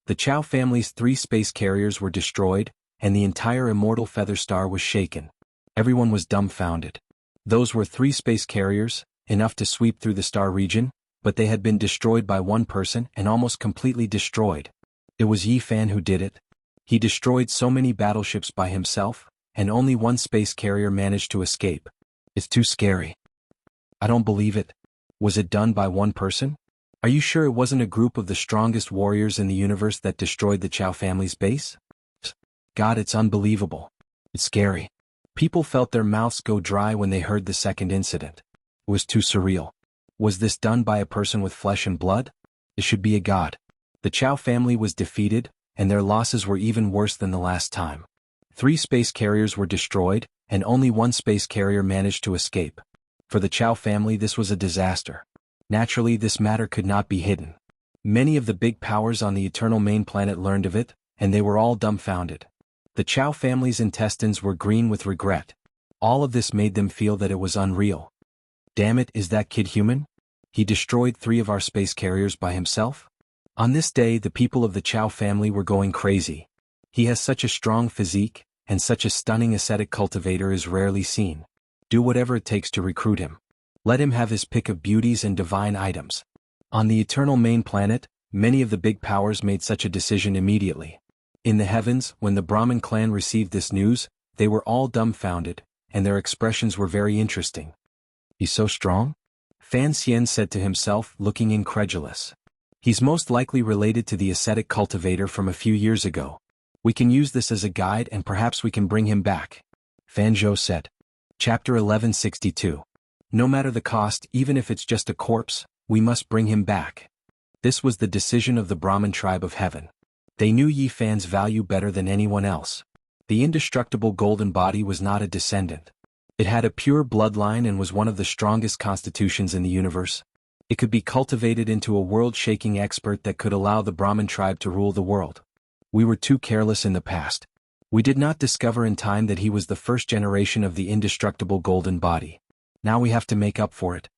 The Chao family's 3 space carriers were destroyed, and the entire immortal feather star was shaken. Everyone was dumbfounded. Those were 3 space carriers, enough to sweep through the star region, but they had been destroyed by one person and almost completely destroyed. It was Yi Fan who did it. He destroyed so many battleships by himself, and only one space carrier managed to escape. It's too scary. I don't believe it. Was it done by one person? Are you sure it wasn't a group of the strongest warriors in the universe that destroyed the Chow family's base? God, it's unbelievable. It's scary. People felt their mouths go dry when they heard the second incident. It was too surreal. Was this done by a person with flesh and blood? It should be a god. The Chow family was defeated, and their losses were even worse than the last time. 3 space carriers were destroyed, and only 1 space carrier managed to escape. For the Chow family, this was a disaster. Naturally, this matter could not be hidden. Many of the big powers on the Eternal Main Planet learned of it, and they were all dumbfounded. The Chow family's intestines were green with regret. All of this made them feel that it was unreal. Damn it, is that kid human? He destroyed 3 of our space carriers by himself? On this day, the people of the Chow family were going crazy. He has such a strong physique, and such a stunning ascetic cultivator is rarely seen. Do whatever it takes to recruit him. Let him have his pick of beauties and divine items. On the Eternal Main Planet, many of the big powers made such a decision immediately. In the heavens, when the Brahmin clan received this news, they were all dumbfounded, and their expressions were very interesting. He's so strong? Fan Xian said to himself, looking incredulous. He's most likely related to the ascetic cultivator from a few years ago. We can use this as a guide and perhaps we can bring him back. Fan Zhou said. Chapter 1162. No matter the cost, even if it's just a corpse, we must bring him back. This was the decision of the Brahmin tribe of heaven. They knew Yi Fan's value better than anyone else. The indestructible golden body was not a descendant. It had a pure bloodline and was one of the strongest constitutions in the universe. It could be cultivated into a world-shaking expert that could allow the Brahmin tribe to rule the world. We were too careless in the past. We did not discover in time that he was the first generation of the indestructible golden body. Now we have to make up for it.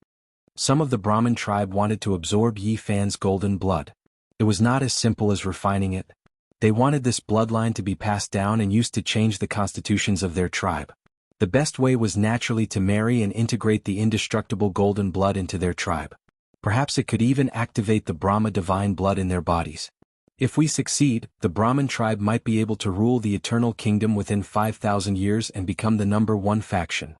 Some of the Brahmin tribe wanted to absorb Yi Fan's golden blood. It was not as simple as refining it. They wanted this bloodline to be passed down and used to change the constitutions of their tribe. The best way was naturally to marry and integrate the indestructible golden blood into their tribe. Perhaps it could even activate the Brahma divine blood in their bodies. If we succeed, the Brahmin tribe might be able to rule the eternal kingdom within 5,000 years and become the #1 faction.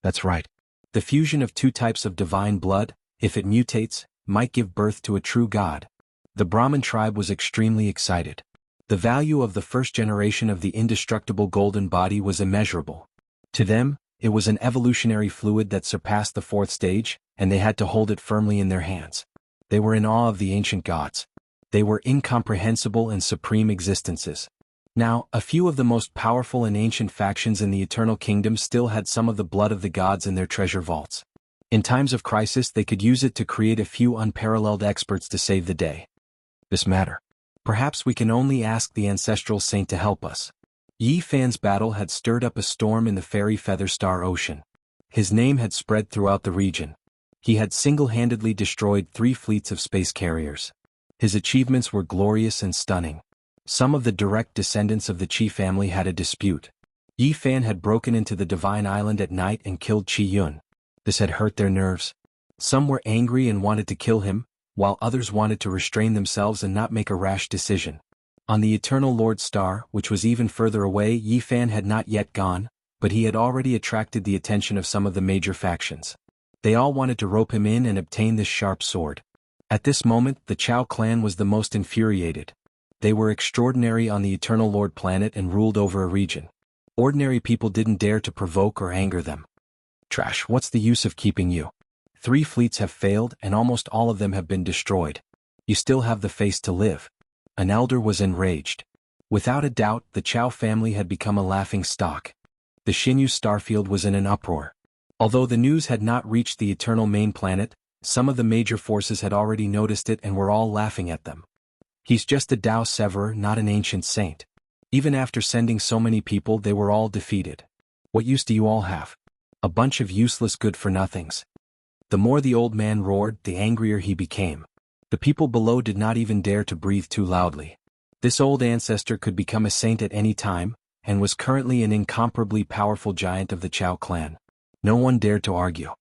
That's right. The fusion of 2 types of divine blood, if it mutates, might give birth to a true god. The Brahmin tribe was extremely excited. The value of the first generation of the indestructible golden body was immeasurable. To them, it was an evolutionary fluid that surpassed the 4th stage, and they had to hold it firmly in their hands. They were in awe of the ancient gods. They were incomprehensible and supreme existences. Now, a few of the most powerful and ancient factions in the Eternal Kingdom still had some of the blood of the gods in their treasure vaults. In times of crisis, they could use it to create a few unparalleled experts to save the day. This matter. Perhaps we can only ask the ancestral saint to help us. Yi Fan's battle had stirred up a storm in the fairy Feather Star Ocean. His name had spread throughout the region. He had single-handedly destroyed 3 fleets of space carriers. His achievements were glorious and stunning. Some of the direct descendants of the Qi family had a dispute. Yi Fan had broken into the Divine Island at night and killed Qi Yun. This had hurt their nerves. Some were angry and wanted to kill him, while others wanted to restrain themselves and not make a rash decision. On the Eternal Lord Star, which was even further away, Yi Fan had not yet gone, but he had already attracted the attention of some of the major factions. They all wanted to rope him in and obtain this sharp sword. At this moment, the Chow clan was the most infuriated. They were extraordinary on the Eternal Lord planet and ruled over a region. Ordinary people didn't dare to provoke or anger them. Trash, what's the use of keeping you? 3 fleets have failed and almost all of them have been destroyed. You still have the face to live. An elder was enraged. Without a doubt, the Chow family had become a laughing stock. The Xinyu starfield was in an uproar. Although the news had not reached the Eternal Main Planet, some of the major forces had already noticed it and were all laughing at them. He's just a Dao Severer, not an ancient saint. Even after sending so many people, they were all defeated. What use do you all have? A bunch of useless good-for-nothings. The more the old man roared, the angrier he became. The people below did not even dare to breathe too loudly. This old ancestor could become a saint at any time, and was currently an incomparably powerful giant of the Chow clan. No one dared to argue.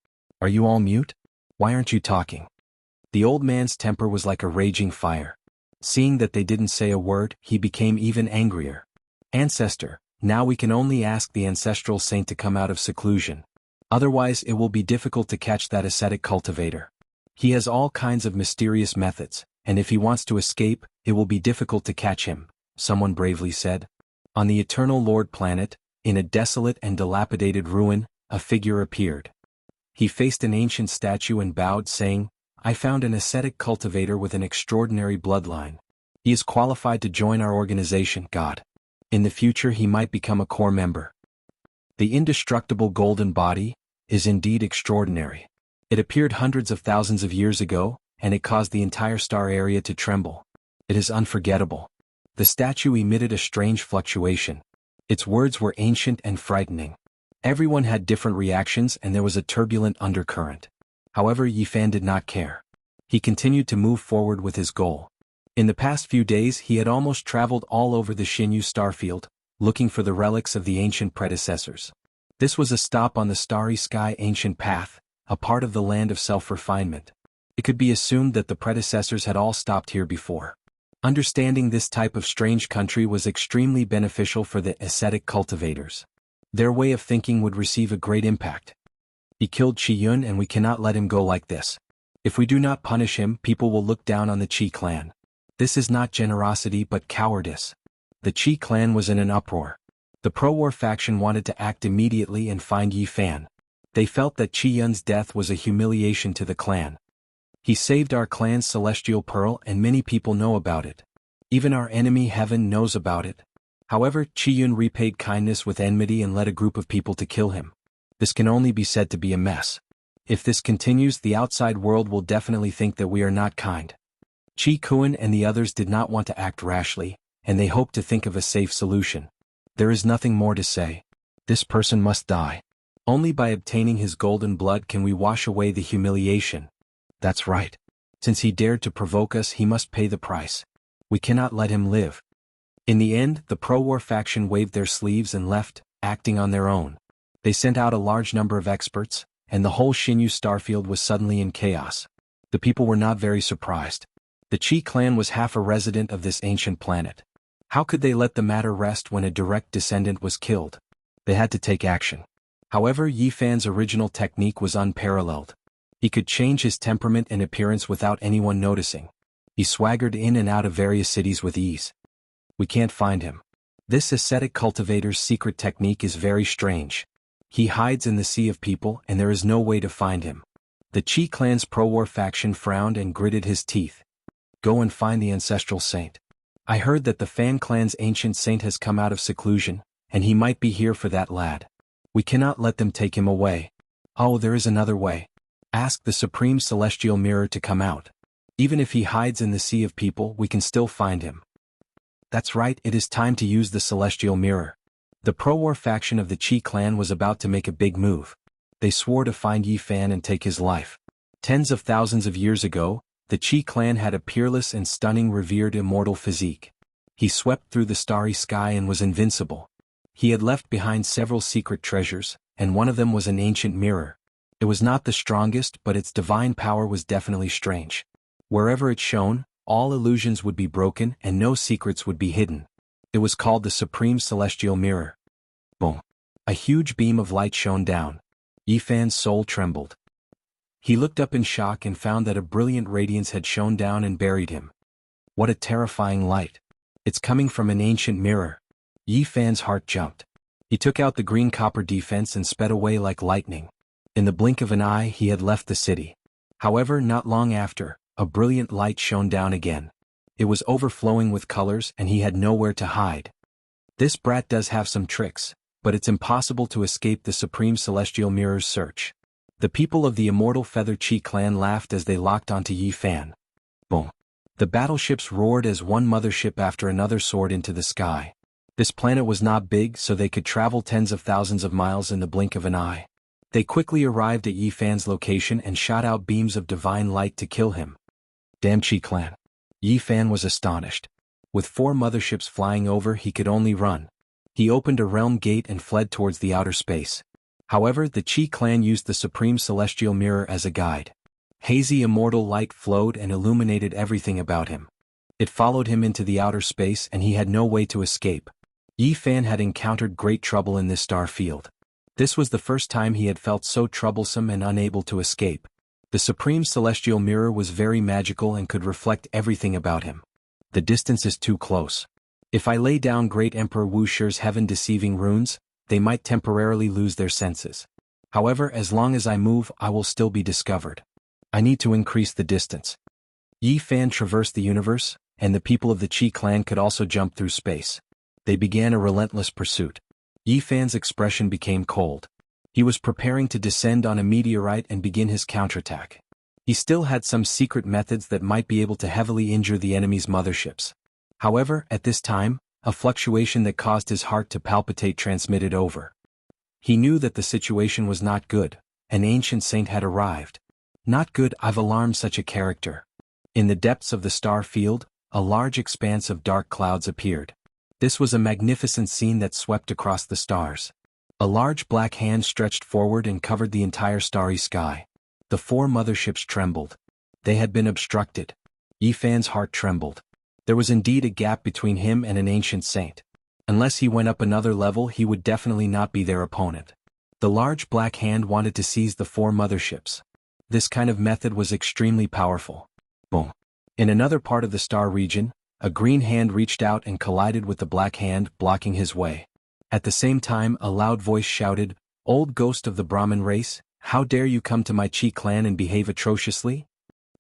Are you all mute? Why aren't you talking? The old man's temper was like a raging fire. Seeing that they didn't say a word, he became even angrier. Ancestor, now we can only ask the ancestral saint to come out of seclusion. Otherwise it will be difficult to catch that ascetic cultivator. He has all kinds of mysterious methods, and if he wants to escape, it will be difficult to catch him, someone bravely said. On the Eternal Lord planet, in a desolate and dilapidated ruin, a figure appeared. He faced an ancient statue and bowed, saying, "I found an ascetic cultivator with an extraordinary bloodline. He is qualified to join our organization, God. In the future he might become a core member." The indestructible golden body is indeed extraordinary. It appeared hundreds of thousands of years ago, and it caused the entire star area to tremble. It is unforgettable. The statue emitted a strange fluctuation. Its words were ancient and frightening. Everyone had different reactions and there was a turbulent undercurrent. However, Yifan did not care. He continued to move forward with his goal. In the past few days he had almost traveled all over the Xinyu starfield, looking for the relics of the ancient predecessors. This was a stop on the starry sky ancient path, a part of the land of self-refinement. It could be assumed that the predecessors had all stopped here before. Understanding this type of strange country was extremely beneficial for the ascetic cultivators. Their way of thinking would receive a great impact. He killed Qi Yun and we cannot let him go like this. If we do not punish him, people will look down on the Qi clan. This is not generosity but cowardice. The Qi clan was in an uproar. The pro-war faction wanted to act immediately and find Yifan. They felt that Qi Yun's death was a humiliation to the clan. He saved our clan's celestial pearl and many people know about it. Even our enemy heaven knows about it. However, Qi Yun repaid kindness with enmity and led a group of people to kill him. This can only be said to be a mess. If this continues, the outside world will definitely think that we are not kind. Qi Kuan and the others did not want to act rashly, and they hoped to think of a safe solution. There is nothing more to say. This person must die. Only by obtaining his golden blood can we wash away the humiliation. That's right. Since he dared to provoke us, he must pay the price. We cannot let him live. In the end, the pro-war faction waved their sleeves and left, acting on their own. They sent out a large number of experts, and the whole Xinyu starfield was suddenly in chaos. The people were not very surprised. The Qi clan was half a resident of this ancient planet. How could they let the matter rest when a direct descendant was killed? They had to take action. However, Yifan's original technique was unparalleled. He could change his temperament and appearance without anyone noticing. He swaggered in and out of various cities with ease. We can't find him. This ascetic cultivator's secret technique is very strange. He hides in the sea of people and there is no way to find him. The Qi clan's pro-war faction frowned and gritted his teeth. Go and find the ancestral saint. I heard that the Fan clan's ancient saint has come out of seclusion, and he might be here for that lad. We cannot let them take him away. Oh, there is another way. Ask the Supreme Celestial Mirror to come out. Even if he hides in the sea of people, we can still find him. That's right, it is time to use the Celestial Mirror. The pro-war faction of the Qi clan was about to make a big move. They swore to find Yifan and take his life. Tens of thousands of years ago, the Qi clan had a peerless and stunning revered immortal physique. He swept through the starry sky and was invincible. He had left behind several secret treasures, and one of them was an ancient mirror. It was not the strongest, but its divine power was definitely strange. Wherever it shone, all illusions would be broken and no secrets would be hidden. It was called the Supreme Celestial Mirror. Boom! A huge beam of light shone down. Yifan's soul trembled. He looked up in shock and found that a brilliant radiance had shone down and buried him. What a terrifying light! It's coming from an ancient mirror. Yifan's heart jumped. He took out the green copper defense and sped away like lightning. In the blink of an eye he had left the city. However, not long after, a brilliant light shone down again. It was overflowing with colors and he had nowhere to hide. This brat does have some tricks, but it's impossible to escape the Supreme Celestial Mirror's search. The people of the Immortal Feather Qi clan laughed as they locked onto Yifan. Boom! The battleships roared as one mothership after another soared into the sky. This planet was not big, so they could travel tens of thousands of miles in the blink of an eye. They quickly arrived at Yifan's location and shot out beams of divine light to kill him. Damn Qi clan! Yifan was astonished. With 4 motherships flying over, he could only run. He opened a realm gate and fled towards the outer space. However, the Qi clan used the Supreme Celestial Mirror as a guide. Hazy immortal light flowed and illuminated everything about him. It followed him into the outer space and he had no way to escape. Yifan had encountered great trouble in this star field. This was the first time he had felt so troublesome and unable to escape. The supreme celestial mirror was very magical and could reflect everything about him. The distance is too close. If I lay down Great Emperor Wuxia's heaven-deceiving runes, they might temporarily lose their senses. However, as long as I move, I will still be discovered. I need to increase the distance. Yi Fan traversed the universe, and the people of the Qi clan could also jump through space. They began a relentless pursuit. Yi Fan's expression became cold. He was preparing to descend on a meteorite and begin his counterattack. He still had some secret methods that might be able to heavily injure the enemy's motherships. However, at this time, a fluctuation that caused his heart to palpitate transmitted over. He knew that the situation was not good. An ancient saint had arrived. Not good. I've alarmed such a character. In the depths of the star field, a large expanse of dark clouds appeared. This was a magnificent scene that swept across the stars. A large black hand stretched forward and covered the entire starry sky. The 4 motherships trembled. They had been obstructed. Yi Fan's heart trembled. There was indeed a gap between him and an ancient saint. Unless he went up another level, he would definitely not be their opponent. The large black hand wanted to seize the 4 motherships. This kind of method was extremely powerful. Boom. In another part of the star region, a green hand reached out and collided with the black hand, blocking his way. At the same time, a loud voice shouted, "Old ghost of the Brahmin race, how dare you come to my Qi clan and behave atrociously?"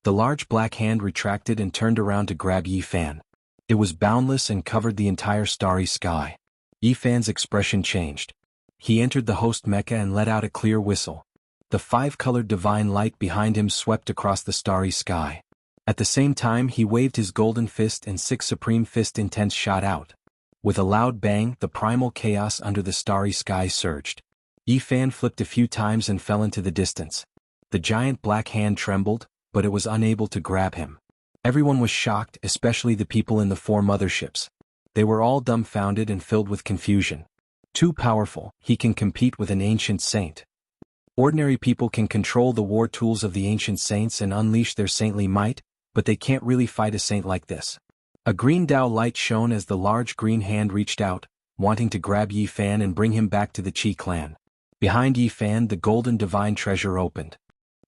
The large black hand retracted and turned around to grab Yi Fan. It was boundless and covered the entire starry sky. Yi Fan's expression changed. He entered the host Mecca and let out a clear whistle. The 5-colored divine light behind him swept across the starry sky. At the same time, he waved his golden fist and 6 supreme fist intents shot out. With a loud bang, the primal chaos under the starry sky surged. Yi Fan flipped a few times and fell into the distance. The giant black hand trembled, but it was unable to grab him. Everyone was shocked, especially the people in the 4 motherships. They were all dumbfounded and filled with confusion. Too powerful, he can compete with an ancient saint. Ordinary people can control the war tools of the ancient saints and unleash their saintly might, but they can't really fight a saint like this. A green Dao light shone as the large green hand reached out, wanting to grab Yi Fan and bring him back to the Qi clan. Behind Yi Fan, the golden divine treasure opened.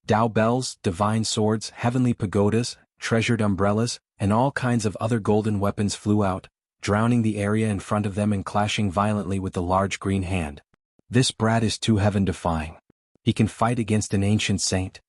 Dao bells, divine swords, heavenly pagodas, treasured umbrellas, and all kinds of other golden weapons flew out, drowning the area in front of them and clashing violently with the large green hand. This brat is too heaven-defying. He can fight against an ancient saint.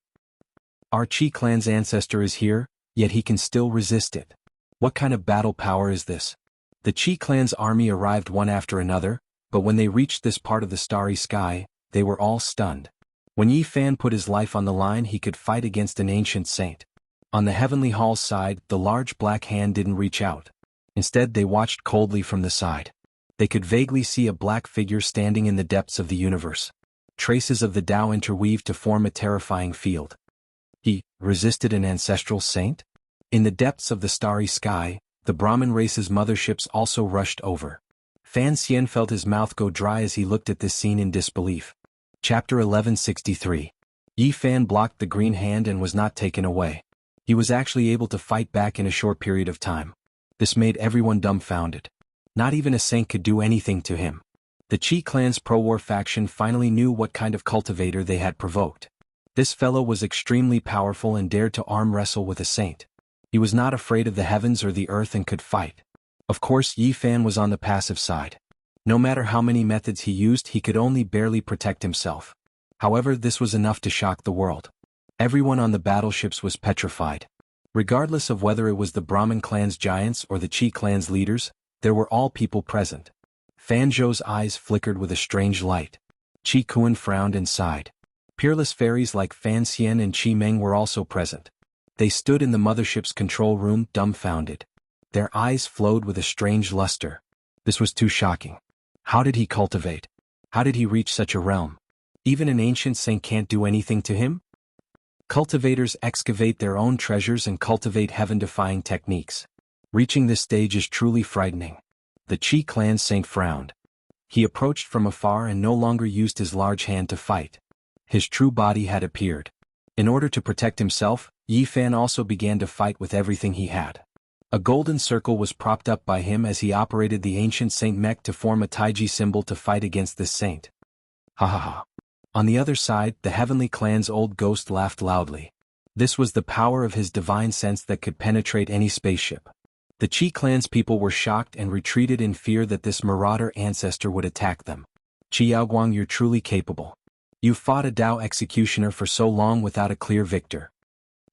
Our Qi clan's ancestor is here, yet he can still resist it. What kind of battle power is this? The Qi clan's army arrived one after another, but when they reached this part of the starry sky, they were all stunned. When Yi Fan put his life on the line, he could fight against an ancient saint. On the heavenly hall's side, the large black hand didn't reach out. Instead, they watched coldly from the side. They could vaguely see a black figure standing in the depths of the universe. Traces of the Tao interweaved to form a terrifying field. He resisted an ancestral saint? In the depths of the starry sky, the Brahmin race's motherships also rushed over. Fan Xian felt his mouth go dry as he looked at this scene in disbelief. Chapter 1163. Yi Fan blocked the green hand and was not taken away. He was actually able to fight back in a short period of time. This made everyone dumbfounded. Not even a saint could do anything to him. The Qi clan's pro-war faction finally knew what kind of cultivator they had provoked. This fellow was extremely powerful and dared to arm wrestle with a saint. He was not afraid of the heavens or the earth and could fight. Of course, Yi Fan was on the passive side. No matter how many methods he used, he could only barely protect himself. However, this was enough to shock the world. Everyone on the battleships was petrified. Regardless of whether it was the Brahmin clan's giants or the Qi clan's leaders, there were all people present. Fan Zhou's eyes flickered with a strange light. Qi Kuan frowned and sighed. Peerless fairies like Fan Xian and Qi Meng were also present. They stood in the mothership's control room, dumbfounded. Their eyes flowed with a strange luster. This was too shocking. How did he cultivate? How did he reach such a realm? Even an ancient saint can't do anything to him? Cultivators excavate their own treasures and cultivate heaven-defying techniques. Reaching this stage is truly frightening. The Qi clan saint frowned. He approached from afar and no longer used his large hand to fight. His true body had appeared. In order to protect himself, Yi Fan also began to fight with everything he had. A golden circle was propped up by him as he operated the ancient Saint Mech to form a Taiji symbol to fight against this saint. Ha ha ha. On the other side, the heavenly clan's old ghost laughed loudly. This was the power of his divine sense that could penetrate any spaceship. The Qi clan's people were shocked and retreated in fear that this marauder ancestor would attack them. Qi Yaoguang, you're truly capable. You fought a Dao executioner for so long without a clear victor.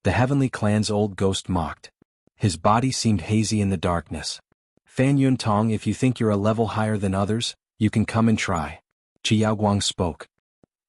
The heavenly clan's old ghost mocked. His body seemed hazy in the darkness. Fan Yuntong, if you think you're a level higher than others, you can come and try. Qi Yaoguang spoke.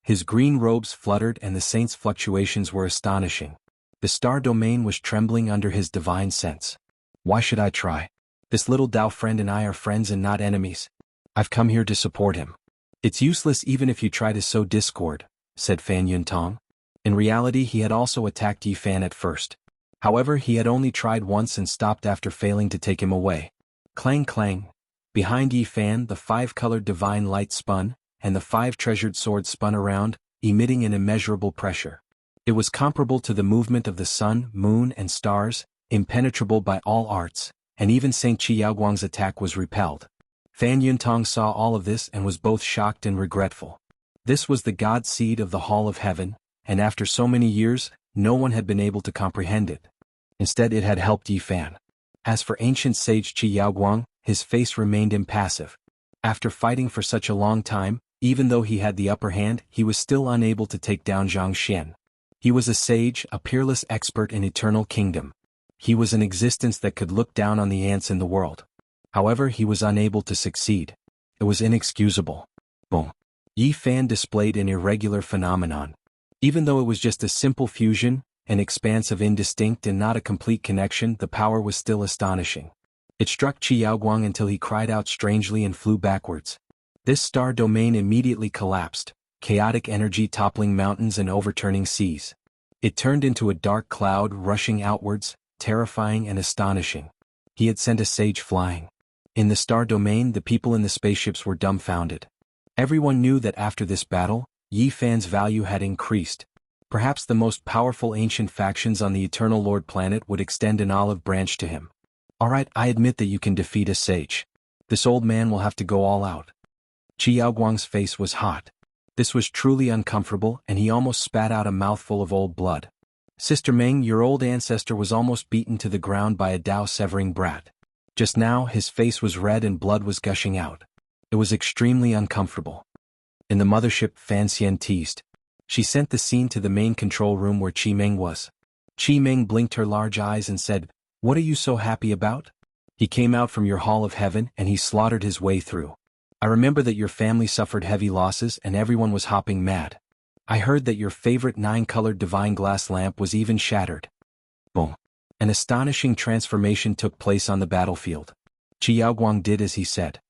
His green robes fluttered and the saint's fluctuations were astonishing. The star domain was trembling under his divine sense. Why should I try? This little Dao friend and I are friends and not enemies. I've come here to support him. It's useless even if you try to sow discord, said Fan Yuntong. In reality, he had also attacked Yi Fan at first. However, he had only tried once and stopped after failing to take him away. Clang clang. Behind Yi Fan, the 5-colored divine light spun, and the 5 treasured swords spun around, emitting an immeasurable pressure. It was comparable to the movement of the sun, moon, and stars, impenetrable by all arts, and even Saint Qi Yaoguang's attack was repelled. Fan Yuntong saw all of this and was both shocked and regretful. This was the god seed of the Hall of Heaven, and after so many years, no one had been able to comprehend it. Instead, it had helped Yi Fan. As for ancient sage Qi Yaoguang, his face remained impassive. After fighting for such a long time, even though he had the upper hand, he was still unable to take down Zhang Xian. He was a sage, a peerless expert in eternal kingdom. He was an existence that could look down on the ants in the world. However, he was unable to succeed. It was inexcusable. Boom. Yi Fan displayed an irregular phenomenon. Even though it was just a simple fusion, an expanse of indistinct and not a complete connection, the power was still astonishing. It struck Qi Yaoguang until he cried out strangely and flew backwards. This star domain immediately collapsed, chaotic energy toppling mountains and overturning seas. It turned into a dark cloud rushing outwards, terrifying and astonishing. He had sent a sage flying. In the star domain, the people in the spaceships were dumbfounded. Everyone knew that after this battle, Yi Fan's value had increased. Perhaps the most powerful ancient factions on the Eternal Lord planet would extend an olive branch to him. Alright, I admit that you can defeat a sage. This old man will have to go all out. Qi Yaoguang's face was hot. This was truly uncomfortable, and he almost spat out a mouthful of old blood. Sister Meng, your old ancestor was almost beaten to the ground by a Dao-severing brat. Just now, his face was red and blood was gushing out. It was extremely uncomfortable. In the mothership, Fan Xian teased. She sent the scene to the main control room where Qi Meng was. Qi Meng blinked her large eyes and said, "What are you so happy about?" He came out from your Hall of Heaven and he slaughtered his way through. I remember that your family suffered heavy losses and everyone was hopping mad. I heard that your favorite 9-colored divine glass lamp was even shattered. Boom. An astonishing transformation took place on the battlefield. Qi Yaoguang did as he said.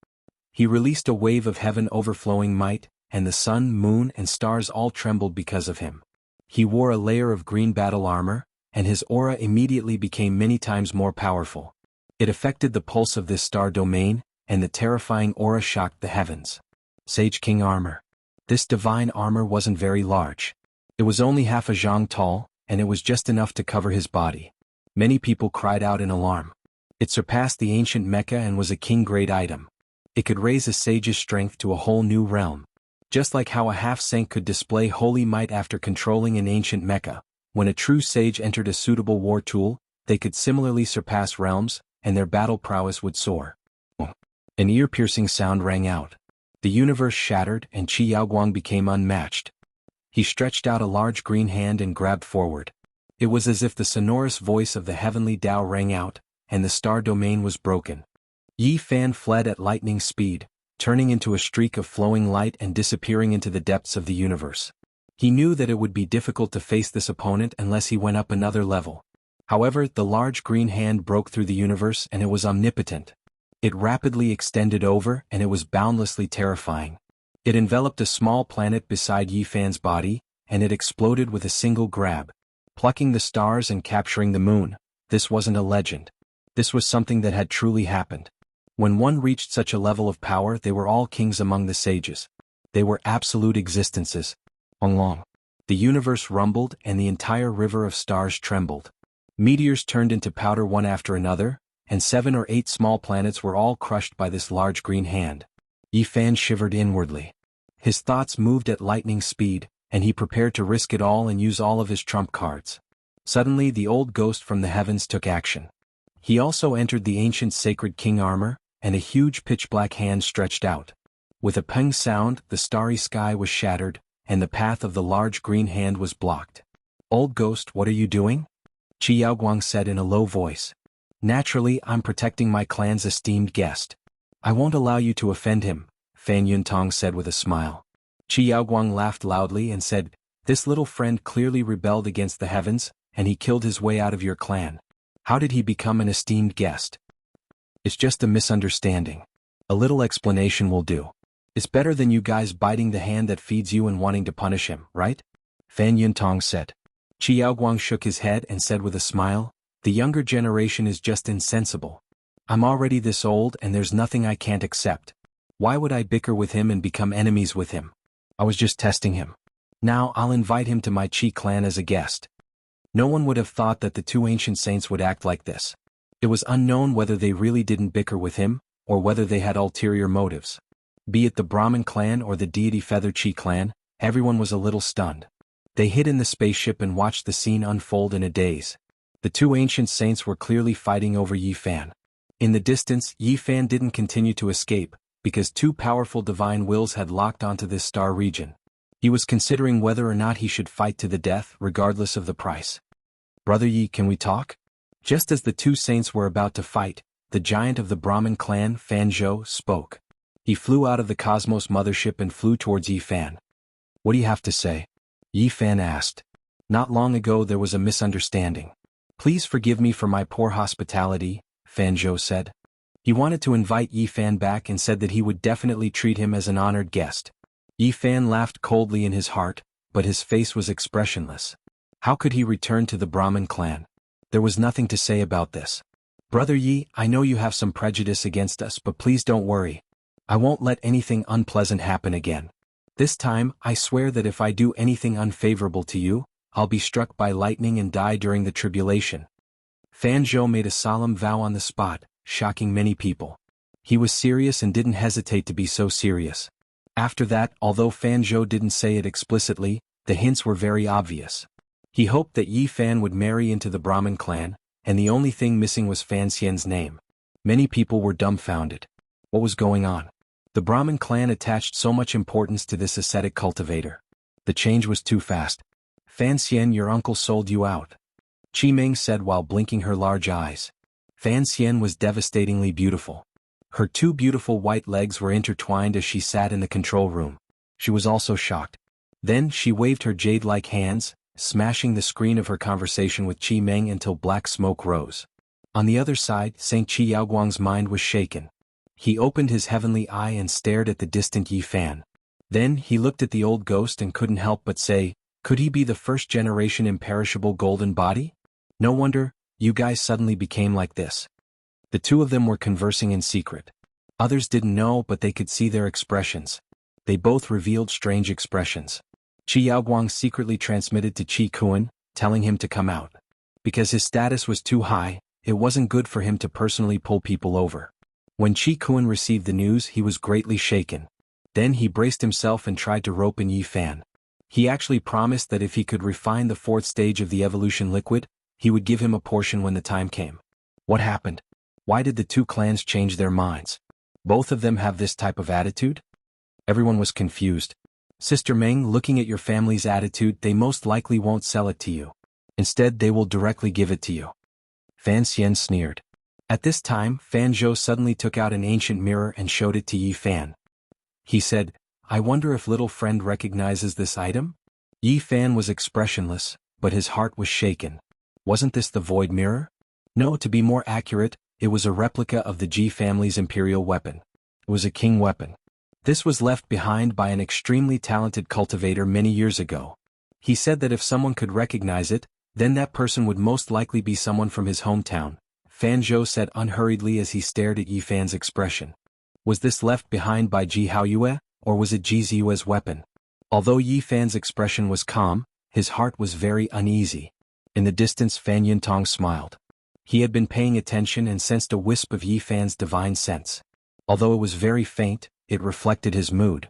He released a wave of heaven overflowing might, and the sun, moon, and stars all trembled because of him. He wore a layer of green battle armor, and his aura immediately became many times more powerful. It affected the pulse of this star domain, and the terrifying aura shocked the heavens. Sage King armor. This divine armor wasn't very large. It was only half a zhang tall, and it was just enough to cover his body. Many people cried out in alarm. It surpassed the ancient mecha and was a king-grade item. It could raise a sage's strength to a whole new realm. Just like how a half-saint could display holy might after controlling an ancient mecha, when a true sage entered a suitable war tool, they could similarly surpass realms, and their battle prowess would soar. An ear-piercing sound rang out. The universe shattered and Qi Yaoguang became unmatched. He stretched out a large green hand and grabbed forward. It was as if the sonorous voice of the heavenly Tao rang out, and the star domain was broken. Yi Fan fled at lightning speed, turning into a streak of flowing light and disappearing into the depths of the universe. He knew that it would be difficult to face this opponent unless he went up another level. However, the large green hand broke through the universe and it was omnipotent. It rapidly extended over and it was boundlessly terrifying. It enveloped a small planet beside Yi Fan's body, and it exploded with a single grab, plucking the stars and capturing the moon. This wasn't a legend. This was something that had truly happened. When one reached such a level of power, they were all kings among the sages. They were absolute existences. Long. The universe rumbled and the entire river of stars trembled. Meteors turned into powder one after another, and 7 or 8 small planets were all crushed by this large green hand. Yi Fan shivered inwardly. His thoughts moved at lightning speed, and he prepared to risk it all and use all of his trump cards. Suddenly the old ghost from the heavens took action. He also entered the ancient sacred king armor, and a huge pitch-black hand stretched out. With a ping sound, the starry sky was shattered, and the path of the large green hand was blocked. "Old ghost, what are you doing?" Qi Yaoguang said in a low voice. "Naturally, I'm protecting my clan's esteemed guest. I won't allow you to offend him," Fan Yuntong said with a smile. Qi Yaoguang laughed loudly and said, "This little friend clearly rebelled against the heavens, and he killed his way out of your clan. How did he become an esteemed guest?" "It's just a misunderstanding. A little explanation will do. It's better than you guys biting the hand that feeds you and wanting to punish him, right?" Fan Yuntong said. Qi Yaoguang shook his head and said with a smile, "The younger generation is just insensible. I'm already this old and there's nothing I can't accept. Why would I bicker with him and become enemies with him? I was just testing him. Now I'll invite him to my Qi clan as a guest." No one would have thought that the two ancient saints would act like this. It was unknown whether they really didn't bicker with him, or whether they had ulterior motives. Be it the Brahmin clan or the deity Feather Qi clan, everyone was a little stunned. They hid in the spaceship and watched the scene unfold in a daze. The two ancient saints were clearly fighting over Yi Fan. In the distance, Yi Fan didn't continue to escape, because two powerful divine wills had locked onto this star region. He was considering whether or not he should fight to the death, regardless of the price. "Brother Yi, can we talk?" Just as the two saints were about to fight, the giant of the Brahmin clan, Fan Zhou, spoke. He flew out of the Cosmos mothership and flew towards Yi Fan. "What do you have to say?" Yi Fan asked. "Not long ago there was a misunderstanding. Please forgive me for my poor hospitality," Fan Zhou said. He wanted to invite Yi Fan back and said that he would definitely treat him as an honored guest. Yi Fan laughed coldly in his heart, but his face was expressionless. How could he return to the Brahmin clan? There was nothing to say about this. "Brother Yi, I know you have some prejudice against us, but please don't worry. I won't let anything unpleasant happen again. This time, I swear that if I do anything unfavorable to you, I'll be struck by lightning and die during the tribulation." Fan Zhou made a solemn vow on the spot, shocking many people. He was serious and didn't hesitate to be so serious. After that, although Fan Zhou didn't say it explicitly, the hints were very obvious. He hoped that Yi Fan would marry into the Brahmin clan, and the only thing missing was Fan Xian's name. Many people were dumbfounded. What was going on? The Brahmin clan attached so much importance to this ascetic cultivator. The change was too fast. "Fan Xian, your uncle sold you out," Qi Ming said while blinking her large eyes. Fan Xian was devastatingly beautiful. Her two beautiful white legs were intertwined as she sat in the control room. She was also shocked. Then she waved her jade-like hands, smashing the screen of her conversation with Qi Ming until black smoke rose. On the other side, Saint Qi Yaoguang's mind was shaken. He opened his heavenly eye and stared at the distant Yi Fan. Then he looked at the old ghost and couldn't help but say, could he be the first-generation imperishable golden body? No wonder, you guys suddenly became like this. The two of them were conversing in secret. Others didn't know, but they could see their expressions. They both revealed strange expressions. Qi Yaoguang secretly transmitted to Qi Kuan, telling him to come out. Because his status was too high, it wasn't good for him to personally pull people over. When Qi Kuan received the news, he was greatly shaken. Then he braced himself and tried to rope in Yi Fan. He actually promised that if he could refine the fourth stage of the evolution liquid, he would give him a portion when the time came. What happened? Why did the two clans change their minds? Both of them have this type of attitude? Everyone was confused. Sister Meng, looking at your family's attitude, they most likely won't sell it to you. Instead, they will directly give it to you. Fan Xian sneered. At this time, Fan Zhou suddenly took out an ancient mirror and showed it to Yi Fan. He said, I wonder if little friend recognizes this item? Yi Fan was expressionless, but his heart was shaken. Wasn't this the void mirror? No, to be more accurate, it was a replica of the Ji family's imperial weapon. It was a king weapon. This was left behind by an extremely talented cultivator many years ago. He said that if someone could recognize it, then that person would most likely be someone from his hometown, Fan Zhou said unhurriedly as he stared at Yi Fan's expression. Was this left behind by Ji Haoyue, or was it Ji Ziyue's weapon? Although Yi Fan's expression was calm, his heart was very uneasy. In the distance, Fan Yuntong smiled. He had been paying attention and sensed a wisp of Yi Fan's divine sense. Although it was very faint, it reflected his mood.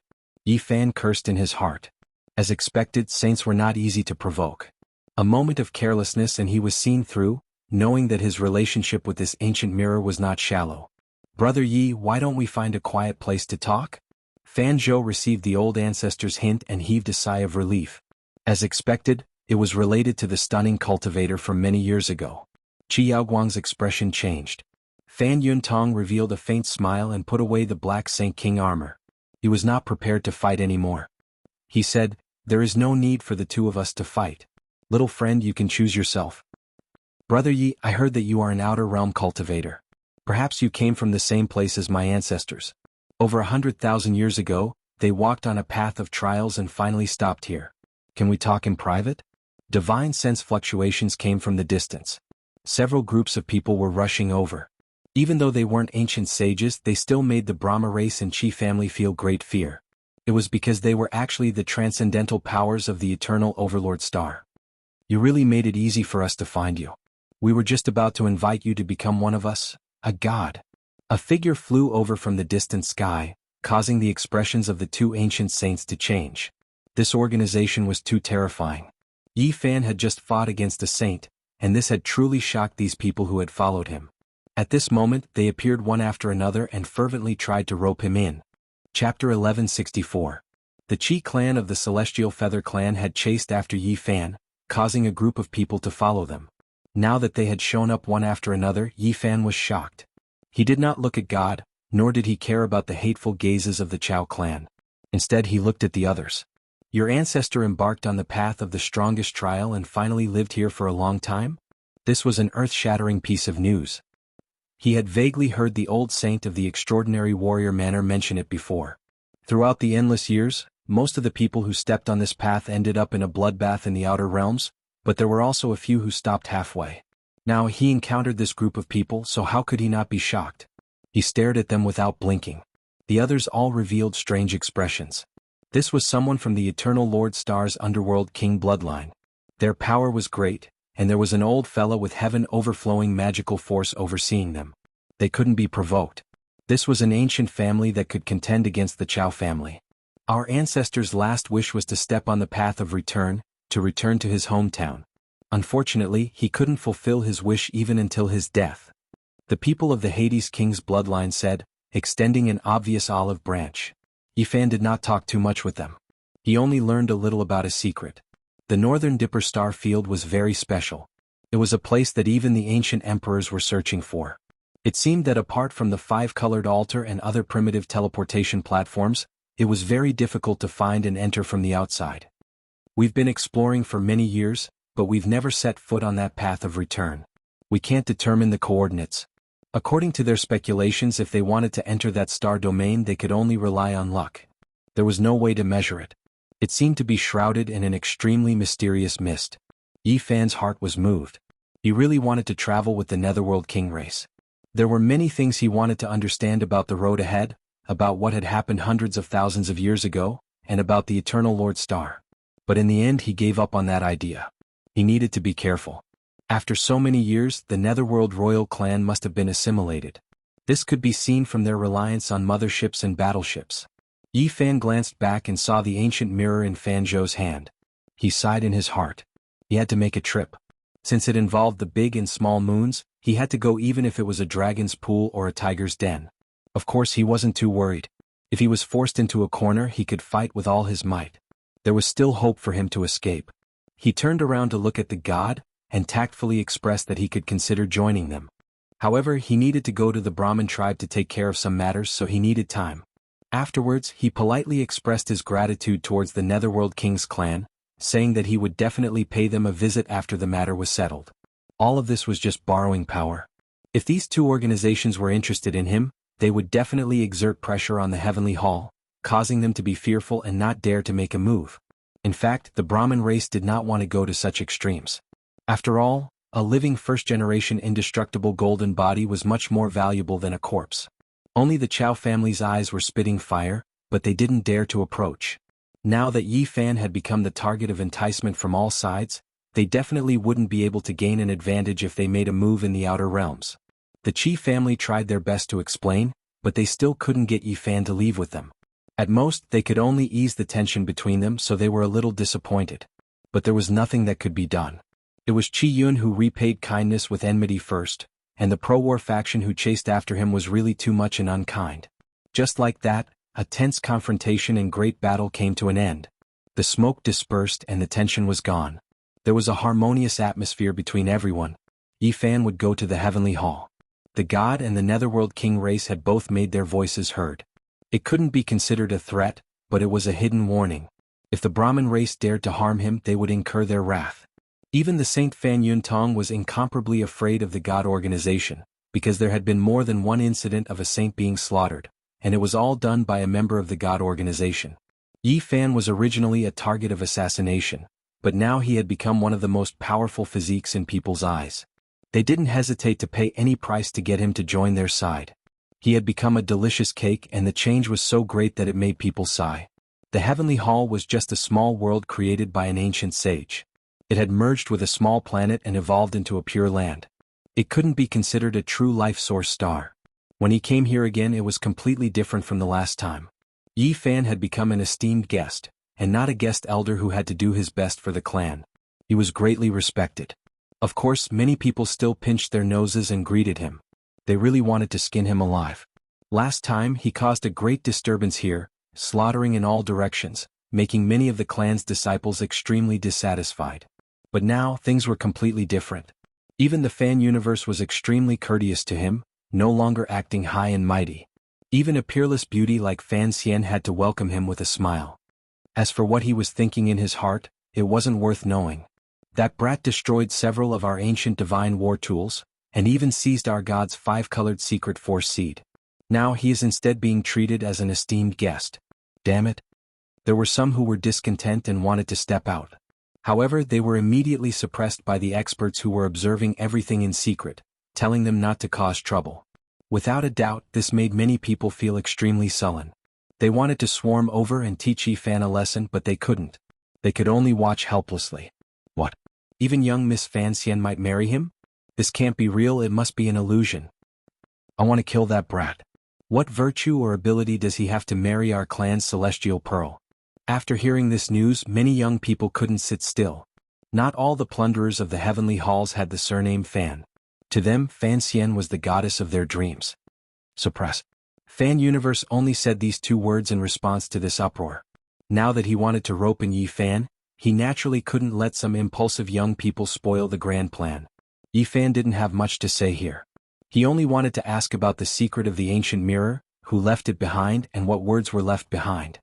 Yi Fan cursed in his heart. As expected, saints were not easy to provoke. A moment of carelessness and he was seen through, knowing that his relationship with this ancient mirror was not shallow. "Brother Yi, why don't we find a quiet place to talk?" Fan Zhou received the old ancestor's hint and heaved a sigh of relief. As expected, it was related to the stunning cultivator from many years ago. Qi Yaoguang's expression changed. Fan Yuntong revealed a faint smile and put away the black Saint King armor. He was not prepared to fight anymore. He said, "There is no need for the two of us to fight. Little friend, you can choose yourself." "Brother Yi, I heard that you are an outer realm cultivator. Perhaps you came from the same place as my ancestors. Over 100,000 years ago, they walked on a path of trials and finally stopped here. Can we talk in private?" Divine sense fluctuations came from the distance. Several groups of people were rushing over. Even though they weren't ancient sages, they still made the Brahma race and Qi family feel great fear. It was because they were actually the transcendental powers of the eternal overlord star. "You really made it easy for us to find you. We were just about to invite you to become one of us, a god." A figure flew over from the distant sky, causing the expressions of the two ancient saints to change. This organization was too terrifying. Yi Fan had just fought against a saint, and this had truly shocked these people who had followed him. At this moment, they appeared one after another and fervently tried to rope him in. Chapter 1164. The Qi clan of the Celestial Feather clan had chased after Yi Fan, causing a group of people to follow them. Now that they had shown up one after another, Yi Fan was shocked. He did not look at God, nor did he care about the hateful gazes of the Chao clan. Instead he looked at the others. "Your ancestor embarked on the path of the strongest trial and finally lived here for a long time?" This was an earth-shattering piece of news. He had vaguely heard the old saint of the extraordinary warrior manner mention it before. Throughout the endless years, most of the people who stepped on this path ended up in a bloodbath in the outer realms, but there were also a few who stopped halfway. Now he encountered this group of people, so how could he not be shocked? He stared at them without blinking. The others all revealed strange expressions. This was someone from the Eternal Lord Star's underworld king bloodline. Their power was great, and there was an old fellow with heaven overflowing magical force overseeing them. They couldn't be provoked. This was an ancient family that could contend against the Chao family. Our ancestor's last wish was to step on the path of return, to return to his hometown. Unfortunately, he couldn't fulfill his wish even until his death. The people of the Hades King's bloodline said, extending an obvious olive branch. Yi Fan did not talk too much with them. He only learned a little about a secret. The Northern Dipper Star Field was very special. It was a place that even the ancient emperors were searching for. It seemed that apart from the five-colored altar and other primitive teleportation platforms, it was very difficult to find and enter from the outside. "We've been exploring for many years, but we've never set foot on that path of return. We can't determine the coordinates. According to their speculations, if they wanted to enter that star domain, they could only rely on luck. There was no way to measure it. It seemed to be shrouded in an extremely mysterious mist." Yi Fan's heart was moved. He really wanted to travel with the Netherworld King race. There were many things he wanted to understand about the road ahead, about what had happened hundreds of thousands of years ago, and about the Eternal Lord Star. But in the end he gave up on that idea. He needed to be careful. After so many years, the Netherworld royal clan must have been assimilated. This could be seen from their reliance on motherships and battleships. Yi Fan glanced back and saw the ancient mirror in Fan Zhou's hand. He sighed in his heart. He had to make a trip. Since it involved the big and small moons, he had to go even if it was a dragon's pool or a tiger's den. Of course he wasn't too worried. If he was forced into a corner, he could fight with all his might. There was still hope for him to escape. He turned around to look at the god, and tactfully expressed that he could consider joining them. However, he needed to go to the Brahmin tribe to take care of some matters, so he needed time. Afterwards, he politely expressed his gratitude towards the Netherworld King's clan, saying that he would definitely pay them a visit after the matter was settled. All of this was just borrowing power. If these two organizations were interested in him, they would definitely exert pressure on the Heavenly Hall, causing them to be fearful and not dare to make a move. In fact, the Brahmin race did not want to go to such extremes. After all, a living first-generation indestructible golden body was much more valuable than a corpse. Only the Chao family's eyes were spitting fire, but they didn't dare to approach. Now that Yi Fan had become the target of enticement from all sides, they definitely wouldn't be able to gain an advantage if they made a move in the outer realms. The Qi family tried their best to explain, but they still couldn't get Yi Fan to leave with them. At most, they could only ease the tension between them, so they were a little disappointed. But there was nothing that could be done. It was Qi Yun who repaid kindness with enmity first, and the pro-war faction who chased after him was really too much and unkind. Just like that, a tense confrontation and great battle came to an end. The smoke dispersed and the tension was gone. There was a harmonious atmosphere between everyone. Yi Fan would go to the Heavenly Hall. The God and the Netherworld King race had both made their voices heard. It couldn't be considered a threat, but it was a hidden warning. If the Brahmin race dared to harm him, they would incur their wrath. Even the Saint Fan Yun Tong was incomparably afraid of the God organization, because there had been more than one incident of a saint being slaughtered, and it was all done by a member of the God organization. Yi Fan was originally a target of assassination, but now he had become one of the most powerful physiques in people's eyes. They didn't hesitate to pay any price to get him to join their side. He had become a delicious cake, and the change was so great that it made people sigh. The Heavenly Hall was just a small world created by an ancient sage. It had merged with a small planet and evolved into a pure land. It couldn't be considered a true life source star. When he came here again, it was completely different from the last time. Yi Fan had become an esteemed guest, and not a guest elder who had to do his best for the clan. He was greatly respected. Of course, many people still pinched their noses and greeted him. They really wanted to skin him alive. Last time, he caused a great disturbance here, slaughtering in all directions, making many of the clan's disciples extremely dissatisfied. But now, things were completely different. Even the fan universe was extremely courteous to him, no longer acting high and mighty. Even a peerless beauty like Fan Xian had to welcome him with a smile. As for what he was thinking in his heart, it wasn't worth knowing. That brat destroyed several of our ancient divine war tools, and even seized our god's 5-colored secret force seed. Now he is instead being treated as an esteemed guest. Damn it. There were some who were discontent and wanted to step out. However, they were immediately suppressed by the experts who were observing everything in secret, telling them not to cause trouble. Without a doubt, this made many people feel extremely sullen. They wanted to swarm over and teach Yi Fan a lesson, but they couldn't. They could only watch helplessly. What? Even young Miss Fan Xian might marry him? This can't be real, it must be an illusion. I want to kill that brat. What virtue or ability does he have to marry our clan's celestial pearl? After hearing this news, many young people couldn't sit still. Not all the plunderers of the heavenly halls had the surname Fan. To them, Fan Xian was the goddess of their dreams. Suppress. Fan Universe only said these 2 words in response to this uproar. Now that he wanted to rope in Yi Fan, he naturally couldn't let some impulsive young people spoil the grand plan. Yi Fan didn't have much to say here. He only wanted to ask about the secret of the ancient mirror, who left it behind and what words were left behind.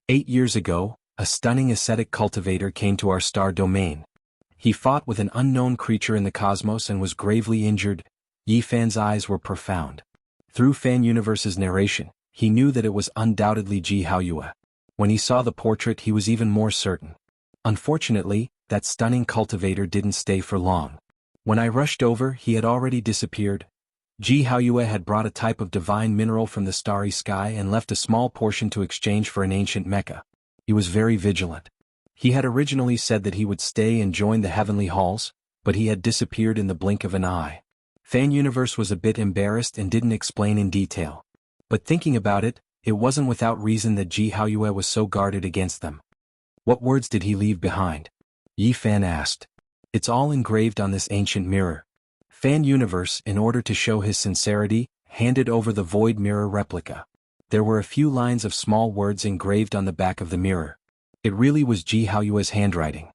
8 years ago, a stunning ascetic cultivator came to our star domain. He fought with an unknown creature in the cosmos and was gravely injured. Yi Fan's eyes were profound. Through Fan Universe's narration, he knew that it was undoubtedly Jianghu. When he saw the portrait, he was even more certain. Unfortunately, that stunning cultivator didn't stay for long. When I rushed over, he had already disappeared. Jianghu had brought a type of divine mineral from the starry sky and left a small portion to exchange for an ancient mecha. He was very vigilant. He had originally said that he would stay and join the heavenly halls, but he had disappeared in the blink of an eye. Fan Universe was a bit embarrassed and didn't explain in detail. But thinking about it, it wasn't without reason that Jianghu was so guarded against them. What words did he leave behind? Yi Fan asked. It's all engraved on this ancient mirror. Fan Universe, in order to show his sincerity, handed over the void mirror replica. There were a few lines of small words engraved on the back of the mirror. It really was Jianghu's handwriting.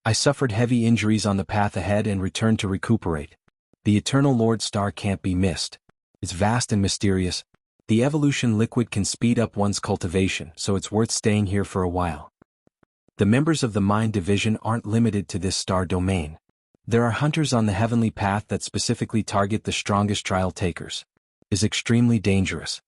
I suffered heavy injuries on the path ahead and returned to recuperate. The Eternal Lord Star can't be missed. It's vast and mysterious. The evolution liquid can speed up one's cultivation, so it's worth staying here for a while. The members of the Mind Division aren't limited to this star domain. There are hunters on the heavenly path that specifically target the strongest trial takers. Is extremely dangerous.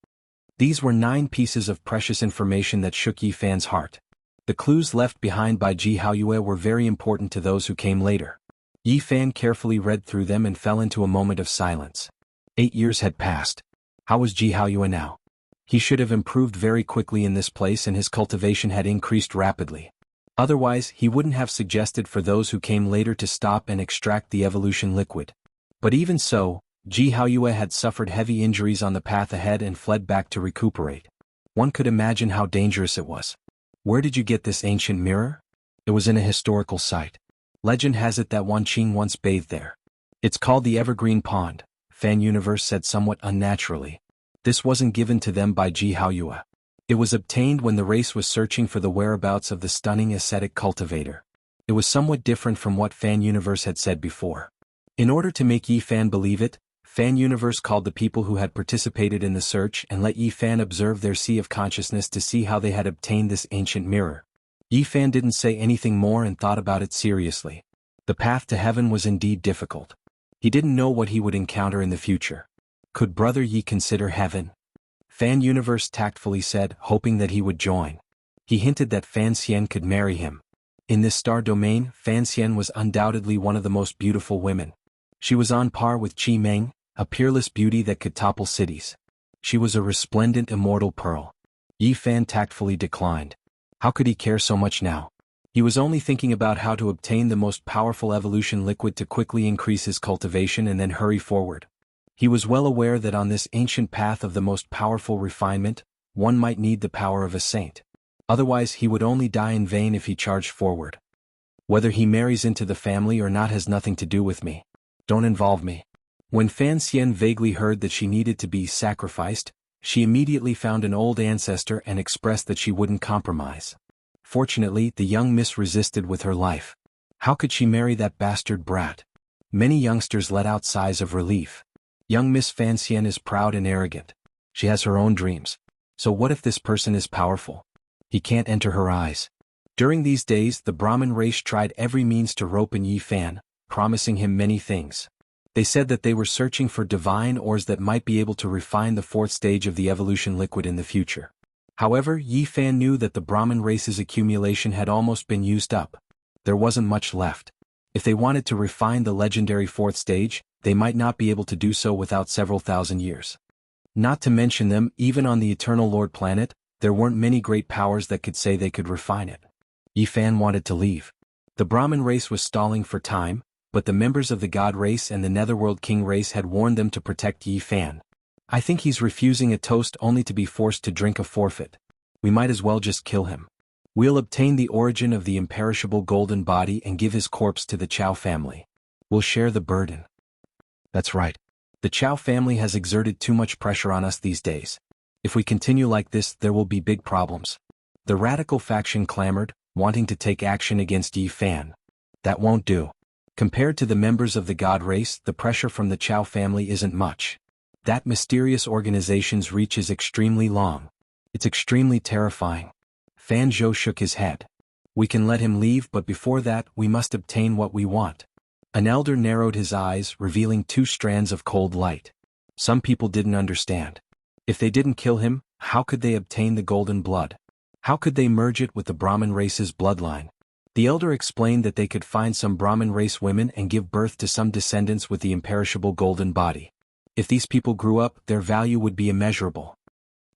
These were 9 pieces of precious information that shook Yi Fan's heart. The clues left behind by Jianghu were very important to those who came later. Yi Fan carefully read through them and fell into a moment of silence. 8 years had passed. How was Jianghu now? He should have improved very quickly in this place, and his cultivation had increased rapidly. Otherwise, he wouldn't have suggested for those who came later to stop and extract the evolution liquid. But even so, Jianghu had suffered heavy injuries on the path ahead and fled back to recuperate. One could imagine how dangerous it was. Where did you get this ancient mirror? It was in a historical site. Legend has it that Wan Qing once bathed there. It's called the Evergreen Pond, Fan Universe said somewhat unnaturally. This wasn't given to them by Ji Haoyue. It was obtained when the race was searching for the whereabouts of the stunning ascetic cultivator. It was somewhat different from what Fan Universe had said before. In order to make Yi Fan believe it, Fan Universe called the people who had participated in the search and let Yi Fan observe their sea of consciousness to see how they had obtained this ancient mirror. Yi Fan didn't say anything more and thought about it seriously. The path to heaven was indeed difficult. He didn't know what he would encounter in the future. Could Brother Yi consider heaven? Fan Universe tactfully said, hoping that he would join. He hinted that Fan Xian could marry him. In this star domain, Fan Xian was undoubtedly one of the most beautiful women. She was on par with Qi Meng, a peerless beauty that could topple cities. She was a resplendent immortal pearl. Yi Fan tactfully declined. How could he care so much now? He was only thinking about how to obtain the most powerful evolution liquid to quickly increase his cultivation and then hurry forward. He was well aware that on this ancient path of the most powerful refinement, one might need the power of a saint. Otherwise he would only die in vain if he charged forward. Whether he marries into the family or not has nothing to do with me. Don't involve me. When Fan Xian vaguely heard that she needed to be sacrificed, she immediately found an old ancestor and expressed that she wouldn't compromise. Fortunately, the young miss resisted with her life. How could she marry that bastard brat? Many youngsters let out sighs of relief. Young Miss Fan Xian is proud and arrogant. She has her own dreams. So what if this person is powerful? He can't enter her eyes. During these days, the Brahmin race tried every means to rope in Yi Fan, promising him many things. They said that they were searching for divine ores that might be able to refine the fourth stage of the evolution liquid in the future. However, Yi Fan knew that the Brahmin race's accumulation had almost been used up. There wasn't much left. If they wanted to refine the legendary fourth stage, they might not be able to do so without several thousand years. Not to mention them, even on the Eternal Lord planet, there weren't many great powers that could say they could refine it. Yi Fan wanted to leave. The Brahmin race was stalling for time, but the members of the God race and the Netherworld King race had warned them to protect Yi Fan. I think he's refusing a toast only to be forced to drink a forfeit. We might as well just kill him. We'll obtain the origin of the imperishable golden body and give his corpse to the Chow family. We'll share the burden. That's right. The Chow family has exerted too much pressure on us these days. If we continue like this, there will be big problems. The radical faction clamored, wanting to take action against Yi Fan. That won't do. Compared to the members of the God race, the pressure from the Chow family isn't much. That mysterious organization's reach is extremely long. It's extremely terrifying. Fan Zhou shook his head. We can let him leave, but before that, we must obtain what we want. An elder narrowed his eyes, revealing two strands of cold light. Some people didn't understand. If they didn't kill him, how could they obtain the golden blood? How could they merge it with the Brahmin race's bloodline? The elder explained that they could find some Brahmin race women and give birth to some descendants with the imperishable golden body. If these people grew up, their value would be immeasurable.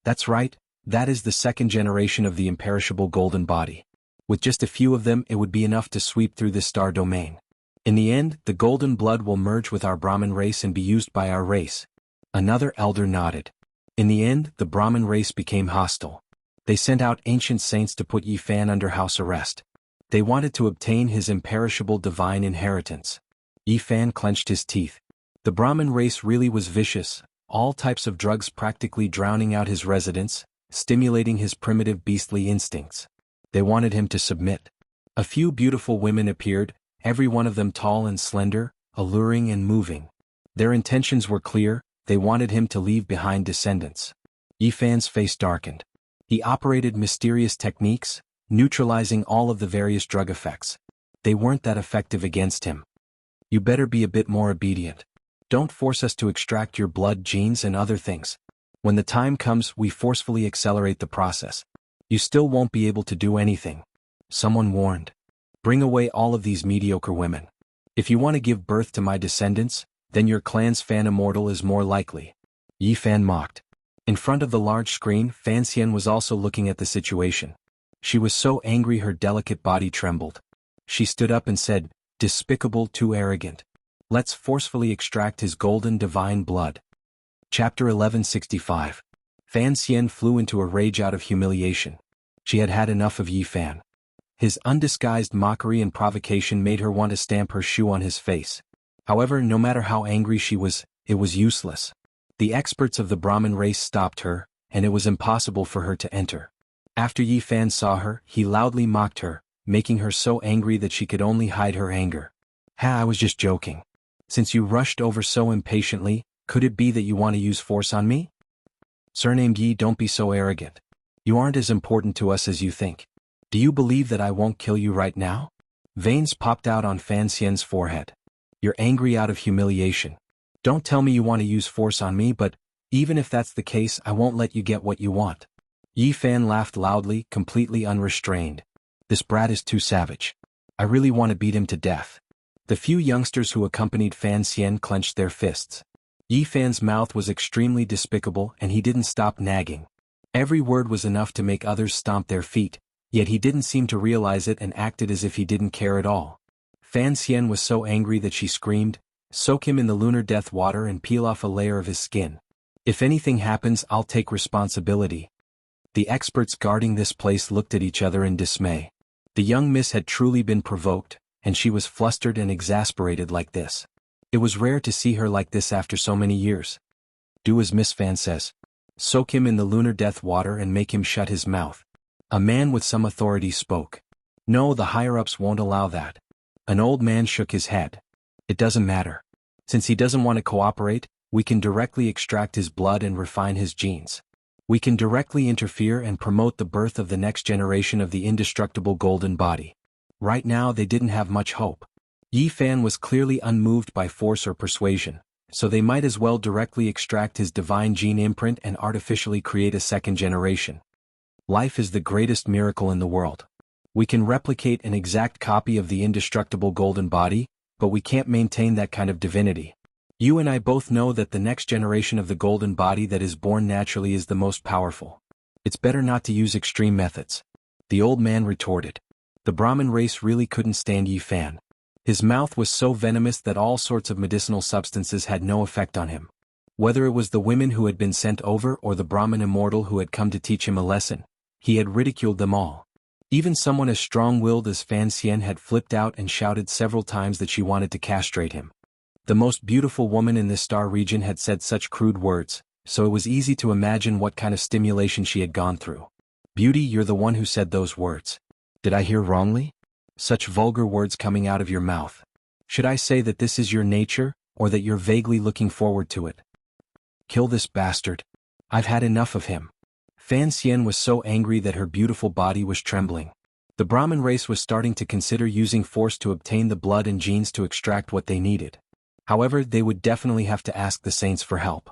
That's right, that is the second generation of the imperishable golden body. With just a few of them, it would be enough to sweep through this star domain. In the end, the golden blood will merge with our Brahmin race and be used by our race. Another elder nodded. In the end, the Brahmin race became hostile. They sent out ancient saints to put Yi Fan under house arrest. They wanted to obtain his imperishable divine inheritance. Yi Fan clenched his teeth. The Brahmin race really was vicious, all types of drugs practically drowning out his residents, stimulating his primitive beastly instincts. They wanted him to submit. A few beautiful women appeared, every one of them tall and slender, alluring and moving. Their intentions were clear, they wanted him to leave behind descendants. Yi Fan's face darkened. He operated mysterious techniques, neutralizing all of the various drug effects. They weren't that effective against him. You better be a bit more obedient. Don't force us to extract your blood, genes and other things. When the time comes, we forcefully accelerate the process. You still won't be able to do anything. Someone warned. Bring away all of these mediocre women. If you want to give birth to my descendants, then your clan's Fan Immortal is more likely. Yi Fan mocked. In front of the large screen, Fan Xian was also looking at the situation. She was so angry her delicate body trembled. She stood up and said, "Despicable, too arrogant. Let's forcefully extract his golden divine blood." Chapter 1165. Fan Xian flew into a rage out of humiliation. She had had enough of Yi Fan. His undisguised mockery and provocation made her want to stamp her shoe on his face. However, no matter how angry she was, it was useless. The experts of the Brahmin race stopped her, and it was impossible for her to enter. After Yi Fan saw her, he loudly mocked her, making her so angry that she could only hide her anger. I was just joking. Since you rushed over so impatiently, could it be that you want to use force on me? Surnamed Yi, don't be so arrogant. You aren't as important to us as you think. Do you believe that I won't kill you right now? Veins popped out on Fan Xian's forehead. You're angry out of humiliation. Don't tell me you want to use force on me, but even if that's the case, I won't let you get what you want. Yi Fan laughed loudly, completely unrestrained. This brat is too savage. I really want to beat him to death. The few youngsters who accompanied Fan Xian clenched their fists. Yi Fan's mouth was extremely despicable and he didn't stop nagging. Every word was enough to make others stomp their feet, yet he didn't seem to realize it and acted as if he didn't care at all. Fan Xian was so angry that she screamed, "Soak him in the lunar death water and peel off a layer of his skin. If anything happens, I'll take responsibility." The experts guarding this place looked at each other in dismay. The young miss had truly been provoked, and she was flustered and exasperated like this. It was rare to see her like this after so many years. Do as Miss Fan says. Soak him in the lunar death water and make him shut his mouth. A man with some authority spoke. No, the higher-ups won't allow that. An old man shook his head. It doesn't matter. Since he doesn't want to cooperate, we can directly extract his blood and refine his genes. We can directly interfere and promote the birth of the next generation of the indestructible golden body. Right now they didn't have much hope. Yi Fan was clearly unmoved by force or persuasion, so they might as well directly extract his divine gene imprint and artificially create a second generation. Life is the greatest miracle in the world. We can replicate an exact copy of the indestructible golden body, but we can't maintain that kind of divinity. You and I both know that the next generation of the golden body that is born naturally is the most powerful. It's better not to use extreme methods. The old man retorted. The Brahmin race really couldn't stand Yi Fan. His mouth was so venomous that all sorts of medicinal substances had no effect on him. Whether it was the women who had been sent over or the Brahmin immortal who had come to teach him a lesson, he had ridiculed them all. Even someone as strong-willed as Fan Xian had flipped out and shouted several times that she wanted to castrate him. The most beautiful woman in this star region had said such crude words, so it was easy to imagine what kind of stimulation she had gone through. Beauty, you're the one who said those words. Did I hear wrongly? Such vulgar words coming out of your mouth. Should I say that this is your nature, or that you're vaguely looking forward to it? Kill this bastard. I've had enough of him. Fan Xian was so angry that her beautiful body was trembling. The Brahmin race was starting to consider using force to obtain the blood and genes to extract what they needed. However, they would definitely have to ask the saints for help.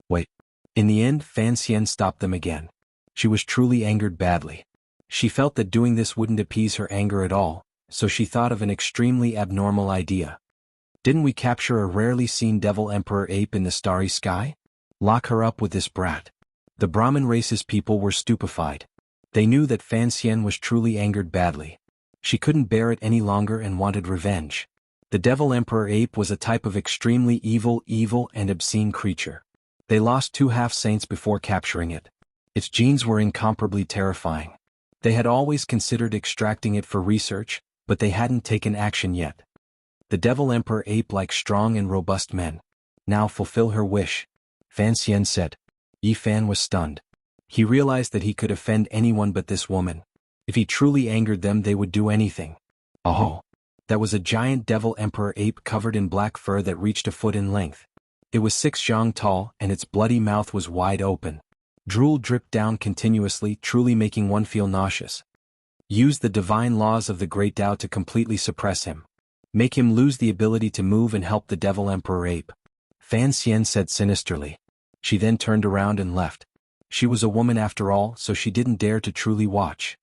Wait. In the end, Fan Xian stopped them again. She was truly angered badly. She felt that doing this wouldn't appease her anger at all, so she thought of an extremely abnormal idea. Didn't we capture a rarely seen devil emperor ape in the starry sky? Lock her up with this brat. The Brahmin race's people were stupefied. They knew that Fan Xian was truly angered badly. She couldn't bear it any longer and wanted revenge. The devil emperor ape was a type of extremely evil and obscene creature. They lost 2 half-saints before capturing it. Its genes were incomparably terrifying. They had always considered extracting it for research, but they hadn't taken action yet. The devil emperor ape liked strong and robust men. Now fulfill her wish, Fan Xian said. Yi Fan was stunned. He realized that he could offend anyone but this woman. If he truly angered them, they would do anything. Oh! That was a giant devil emperor ape covered in black fur that reached a foot in length. It was 6 xiang tall and its bloody mouth was wide open. Drool dripped down continuously, truly making one feel nauseous. Use the divine laws of the Great Tao to completely suppress him. Make him lose the ability to move and help the devil emperor ape. Fan Xian said sinisterly. She then turned around and left. She was a woman after all, so she didn't dare to truly watch.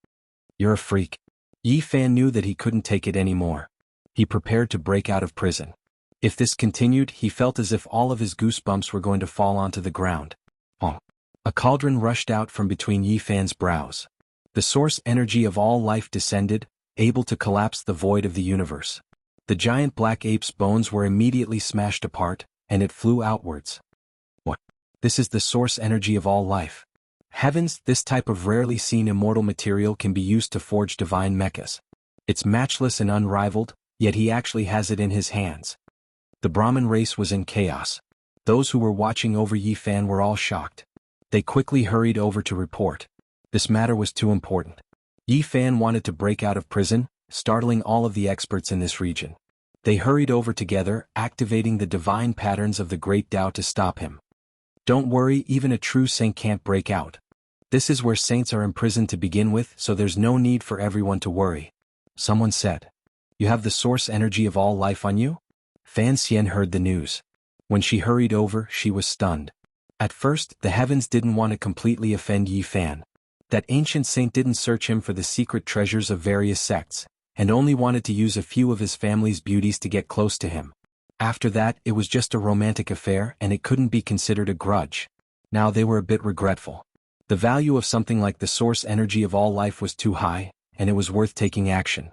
You're a freak. Yi Fan knew that he couldn't take it anymore. He prepared to break out of prison. If this continued, he felt as if all of his goosebumps were going to fall onto the ground. Oh! A cauldron rushed out from between Yi Fan's brows. The source energy of all life descended, able to collapse the void of the universe. The giant black ape's bones were immediately smashed apart, and it flew outwards. What? This is the source energy of all life. Heavens, this type of rarely seen immortal material can be used to forge divine mechas. It's matchless and unrivaled, yet he actually has it in his hands. The Brahmin race was in chaos. Those who were watching over Yi Fan were all shocked. They quickly hurried over to report. This matter was too important. Yi Fan wanted to break out of prison, startling all of the experts in this region. They hurried over together, activating the divine patterns of the great Tao to stop him. Don't worry, even a true saint can't break out. This is where saints are imprisoned to begin with, so there's no need for everyone to worry. Someone said. You have the source energy of all life on you? Fan Xian heard the news. When she hurried over, she was stunned. At first, the heavens didn't want to completely offend Yi Fan. That ancient saint didn't search him for the secret treasures of various sects, and only wanted to use a few of his family's beauties to get close to him. After that, it was just a romantic affair and it couldn't be considered a grudge. Now they were a bit regretful. The value of something like the source energy of all life was too high, and it was worth taking action.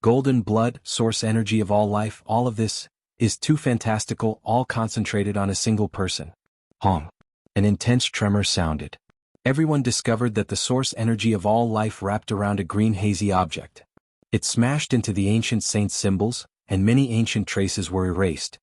Golden blood, source energy of all life, all of this is too fantastical, all concentrated on a single person. Hong. An intense tremor sounded. Everyone discovered that the source energy of all life wrapped around a green hazy object. It smashed into the ancient saint's symbols, and many ancient traces were erased.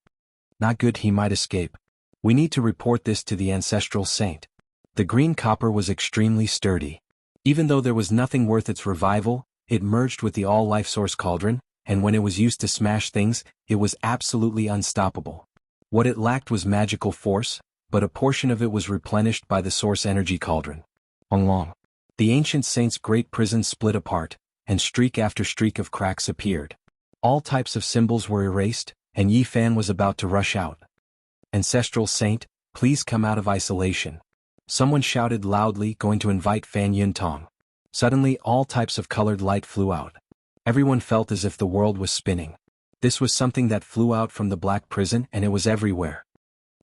Not good, he might escape. We need to report this to the ancestral saint. The green copper was extremely sturdy. Even though there was nothing worth its revival, it merged with the all-life source cauldron, and when it was used to smash things, it was absolutely unstoppable. What it lacked was magical force, but a portion of it was replenished by the source energy cauldron. Long. The ancient saint's great prison split apart, and streak after streak of cracks appeared. All types of symbols were erased, and Yi Fan was about to rush out. Ancestral saint, please come out of isolation. Someone shouted loudly, going to invite Fan Yuntong. Suddenly, all types of colored light flew out. Everyone felt as if the world was spinning. This was something that flew out from the black prison, and it was everywhere.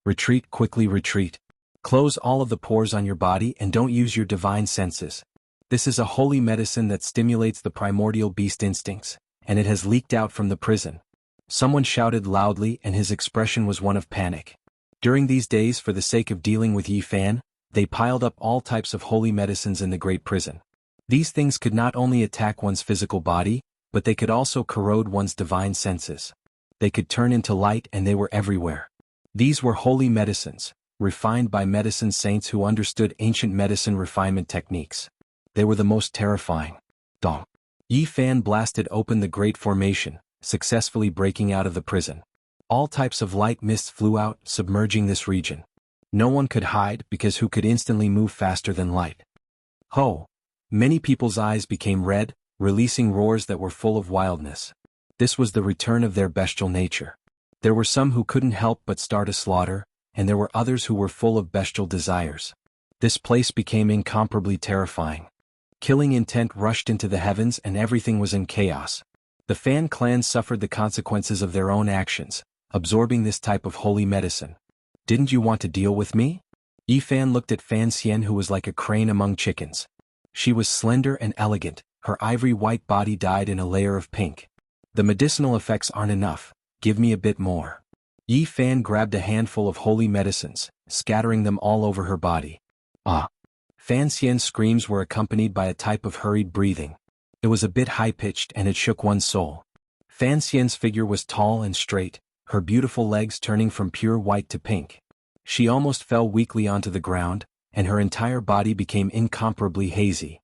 Retreat, quickly retreat. Close all of the pores on your body and don't use your divine senses. This is a holy medicine that stimulates the primordial beast instincts, and it has leaked out from the prison. Someone shouted loudly, and his expression was one of panic. During these days, for the sake of dealing with Yi Fan, they piled up all types of holy medicines in the great prison. These things could not only attack one's physical body, but they could also corrode one's divine senses. They could turn into light, and they were everywhere. These were holy medicines, refined by medicine saints who understood ancient medicine refinement techniques. They were the most terrifying. Dong. Yi Fan blasted open the great formation, successfully breaking out of the prison. All types of light mists flew out, submerging this region. No one could hide because who could instantly move faster than light? Ho! Many people's eyes became red, releasing roars that were full of wildness. This was the return of their bestial nature. There were some who couldn't help but start a slaughter, and there were others who were full of bestial desires. This place became incomparably terrifying. Killing intent rushed into the heavens and everything was in chaos. The Fan clan suffered the consequences of their own actions, absorbing this type of holy medicine. Didn't you want to deal with me? Yi Fan looked at Fan Xian, who was like a crane among chickens. She was slender and elegant, her ivory white body dyed in a layer of pink. The medicinal effects aren't enough, give me a bit more. Yi Fan grabbed a handful of holy medicines, scattering them all over her body. Ah! Fan Xian's screams were accompanied by a type of hurried breathing. It was a bit high-pitched and it shook one's soul. Fan Xian's figure was tall and straight, her beautiful legs turning from pure white to pink. She almost fell weakly onto the ground, and her entire body became incomparably hazy.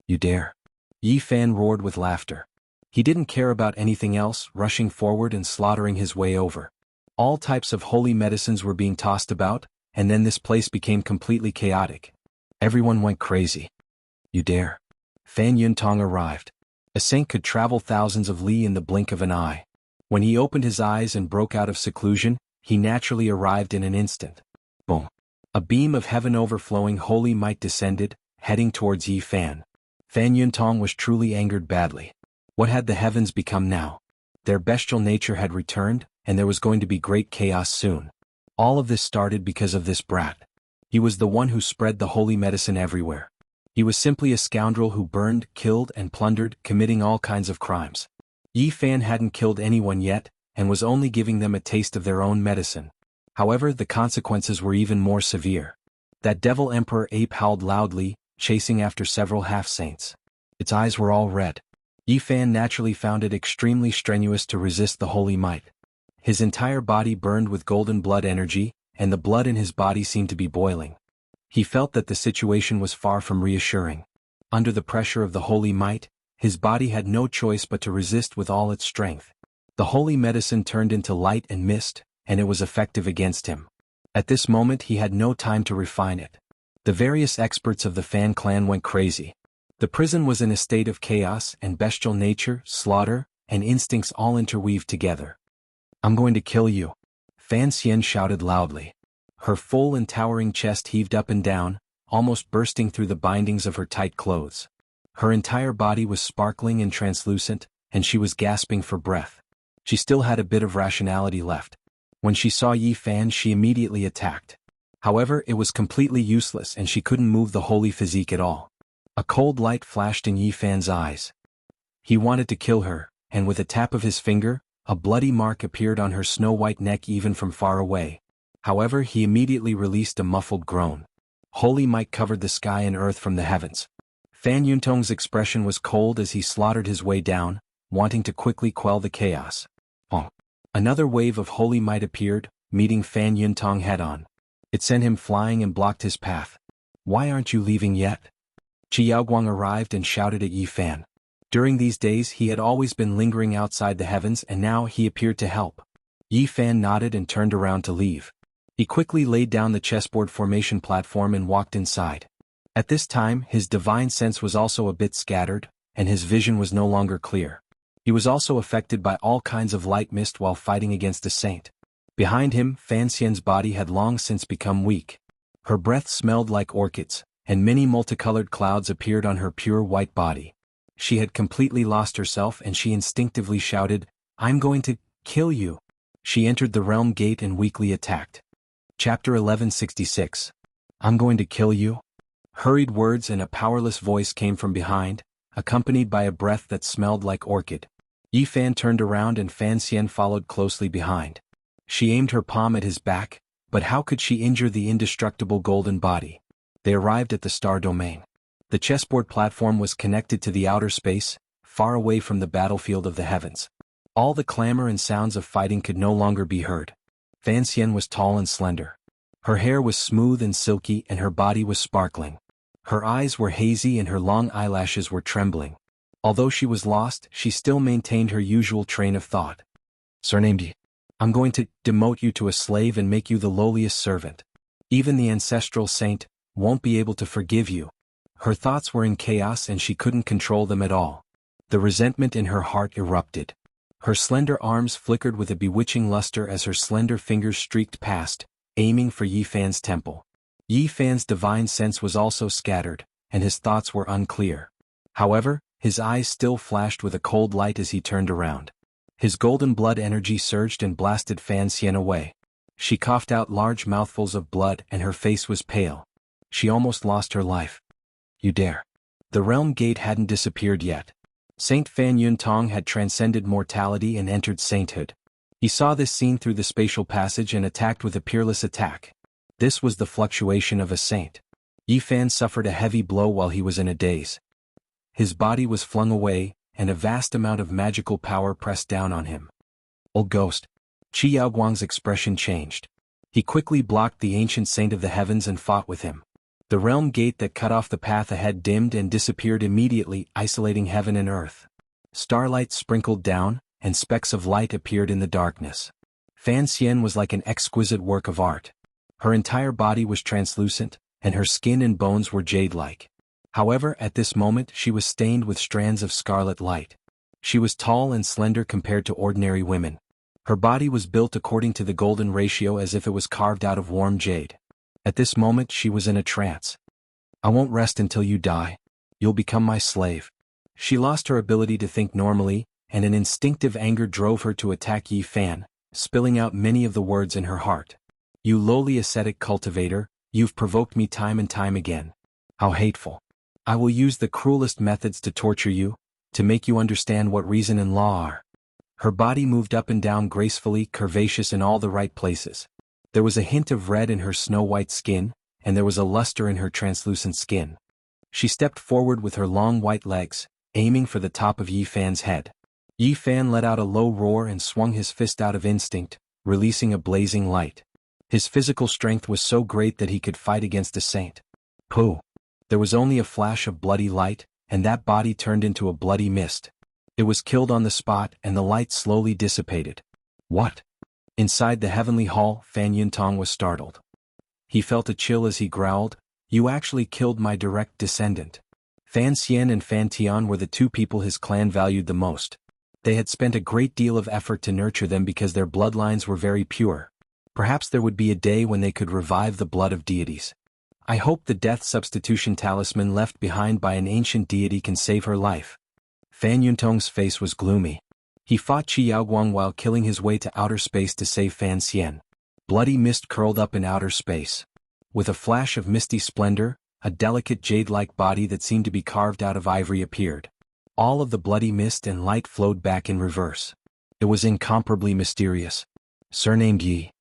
You dare? Yi Fan roared with laughter. He didn't care about anything else, rushing forward and slaughtering his way over. All types of holy medicines were being tossed about, and then this place became completely chaotic. Everyone went crazy. You dare? Fan Yuntong arrived. A saint could travel thousands of li in the blink of an eye. When he opened his eyes and broke out of seclusion, he naturally arrived in an instant. Boom! A beam of heaven overflowing holy might descended, heading towards Yi Fan. Fan Yuntong was truly angered badly. What had the heavens become now? Their bestial nature had returned, and there was going to be great chaos soon. All of this started because of this brat. He was the one who spread the holy medicine everywhere. He was simply a scoundrel who burned, killed, and plundered, committing all kinds of crimes. Yi Fan hadn't killed anyone yet, and was only giving them a taste of their own medicine. However, the consequences were even more severe. That devil emperor ape howled loudly, chasing after several half-saints. Its eyes were all red. Yi Fan naturally found it extremely strenuous to resist the holy might. His entire body burned with golden blood energy, and the blood in his body seemed to be boiling. He felt that the situation was far from reassuring. Under the pressure of the holy might, his body had no choice but to resist with all its strength. The holy medicine turned into light and mist, and it was effective against him. At this moment he had no time to refine it. The various experts of the Fan clan went crazy. The prison was in a state of chaos, and bestial nature, slaughter, and instincts all interweaved together. "I'm going to kill you," Fan Xian shouted loudly. Her full and towering chest heaved up and down, almost bursting through the bindings of her tight clothes. Her entire body was sparkling and translucent, and she was gasping for breath. She still had a bit of rationality left. When she saw Yi Fan, she immediately attacked. However, it was completely useless and she couldn't move the holy physique at all. A cold light flashed in Yi Fan's eyes. He wanted to kill her, and with a tap of his finger, a bloody mark appeared on her snow-white neck even from far away. However, he immediately released a muffled groan. Holy might covered the sky and earth from the heavens. Fan Yuntong's expression was cold as he slaughtered his way down, wanting to quickly quell the chaos. Another wave of holy might appeared, meeting Fan Yuntong head-on. It sent him flying and blocked his path. "Why aren't you leaving yet?" Qi Yaoguang arrived and shouted at Yi Fan. During these days he had always been lingering outside the heavens and now he appeared to help. Yi Fan nodded and turned around to leave. He quickly laid down the chessboard formation platform and walked inside. At this time his divine sense was also a bit scattered, and his vision was no longer clear. He was also affected by all kinds of light mist while fighting against a saint. Behind him, Fan Xian's body had long since become weak. Her breath smelled like orchids, and many multicolored clouds appeared on her pure white body. She had completely lost herself and she instinctively shouted, "I'm going to kill you." She entered the realm gate and weakly attacked. Chapter 1166. "I'm going to kill you?" Hurried words and a powerless voice came from behind, accompanied by a breath that smelled like orchid. Yi Fan turned around and Fan Xian followed closely behind. She aimed her palm at his back, but how could she injure the indestructible golden body? They arrived at the star domain. The chessboard platform was connected to the outer space, far away from the battlefield of the heavens. All the clamor and sounds of fighting could no longer be heard. Fan Xian was tall and slender. Her hair was smooth and silky and her body was sparkling. Her eyes were hazy and her long eyelashes were trembling. Although she was lost, she still maintained her usual train of thought. "Surnamed Yi. I'm going to demote you to a slave and make you the lowliest servant. Even the ancestral saint won't be able to forgive you." Her thoughts were in chaos and she couldn't control them at all. The resentment in her heart erupted. Her slender arms flickered with a bewitching luster as her slender fingers streaked past, aiming for Yi Fan's temple. Yi Fan's divine sense was also scattered, and his thoughts were unclear. However, his eyes still flashed with a cold light as he turned around. His golden blood energy surged and blasted Fan Xian away. She coughed out large mouthfuls of blood and her face was pale. She almost lost her life. "You dare." The realm gate hadn't disappeared yet. Saint Fan Yuntong had transcended mortality and entered sainthood. He saw this scene through the spatial passage and attacked with a peerless attack. This was the fluctuation of a saint. Yi Fan suffered a heavy blow while he was in a daze. His body was flung away, and a vast amount of magical power pressed down on him. "Old ghost." Qi Yaoguang's expression changed. He quickly blocked the ancient saint of the heavens and fought with him. The realm gate that cut off the path ahead dimmed and disappeared immediately, isolating heaven and earth. Starlight sprinkled down, and specks of light appeared in the darkness. Fan Xian was like an exquisite work of art. Her entire body was translucent, and her skin and bones were jade-like. However, at this moment she was stained with strands of scarlet light. She was tall and slender compared to ordinary women. Her body was built according to the golden ratio as if it was carved out of warm jade. At this moment she was in a trance. "I won't rest until you die. You'll become my slave." She lost her ability to think normally, and an instinctive anger drove her to attack Yi Fan, spilling out many of the words in her heart. "You lowly ascetic cultivator, you've provoked me time and time again. How hateful. I will use the cruelest methods to torture you, to make you understand what reason and law are." Her body moved up and down gracefully, curvaceous in all the right places. There was a hint of red in her snow-white skin, and there was a luster in her translucent skin. She stepped forward with her long white legs, aiming for the top of Yi Fan's head. Yi Fan let out a low roar and swung his fist out of instinct, releasing a blazing light. His physical strength was so great that he could fight against a saint. Pooh! There was only a flash of bloody light, and that body turned into a bloody mist. It was killed on the spot, and the light slowly dissipated. What? Inside the heavenly hall, Fan Yuntong was startled. He felt a chill as he growled, "You actually killed my direct descendant." Fan Xian and Fan Tian were the two people his clan valued the most. They had spent a great deal of effort to nurture them because their bloodlines were very pure. Perhaps there would be a day when they could revive the blood of deities. I hope the death substitution talisman left behind by an ancient deity can save her life. Fan Yuntong's face was gloomy. He fought Qi Yaoguang while killing his way to outer space to save Fan Xian. Bloody mist curled up in outer space. With a flash of misty splendor, a delicate jade-like body that seemed to be carved out of ivory appeared. All of the bloody mist and light flowed back in reverse. It was incomparably mysterious. Surnamed Yi.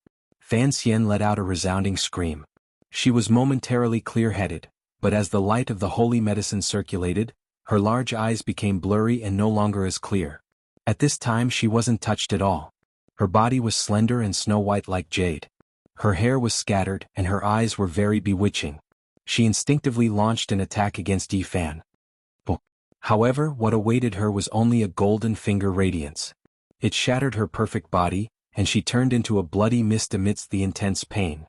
Fan Xian let out a resounding scream. She was momentarily clear-headed, but as the light of the holy medicine circulated, her large eyes became blurry and no longer as clear. At this time she wasn't touched at all. Her body was slender and snow-white like jade. Her hair was scattered and her eyes were very bewitching. She instinctively launched an attack against Yi Fan. However, what awaited her was only a golden finger radiance. It shattered her perfect body, and she turned into a bloody mist amidst the intense pain.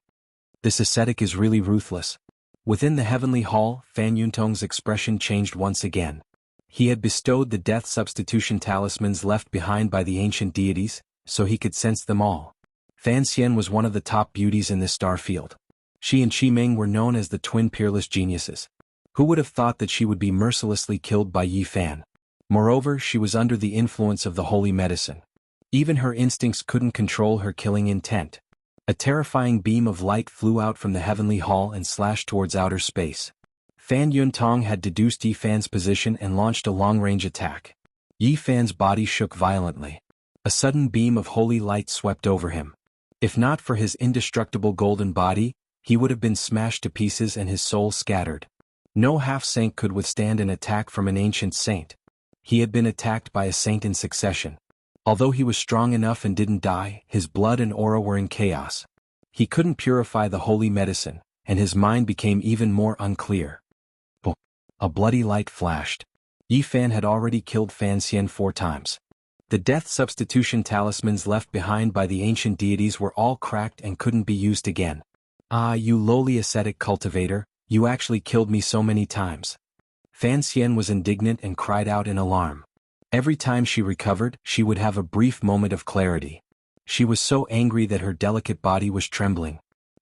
This ascetic is really ruthless. Within the heavenly hall, Fan Yuntong's expression changed once again. He had bestowed the death substitution talismans left behind by the ancient deities, so he could sense them all. Fan Xian was one of the top beauties in this star field. She and Qi Meng were known as the twin peerless geniuses. Who would have thought that she would be mercilessly killed by Yi Fan? Moreover, she was under the influence of the holy medicine. Even her instincts couldn't control her killing intent. A terrifying beam of light flew out from the heavenly hall and slashed towards outer space. Fan Yuntong had deduced Yi Fan's position and launched a long-range attack. Yi Fan's body shook violently. A sudden beam of holy light swept over him. If not for his indestructible golden body, he would have been smashed to pieces and his soul scattered. No half-saint could withstand an attack from an ancient saint. He had been attacked by a saint in succession. Although he was strong enough and didn't die, his blood and aura were in chaos. He couldn't purify the holy medicine, and his mind became even more unclear. A bloody light flashed. Yi Fan had already killed Fan Xian 4 times. The death substitution talismans left behind by the ancient deities were all cracked and couldn't be used again. Ah, you lowly ascetic cultivator, you actually killed me so many times. Fan Xian was indignant and cried out in alarm. Every time she recovered, she would have a brief moment of clarity. She was so angry that her delicate body was trembling.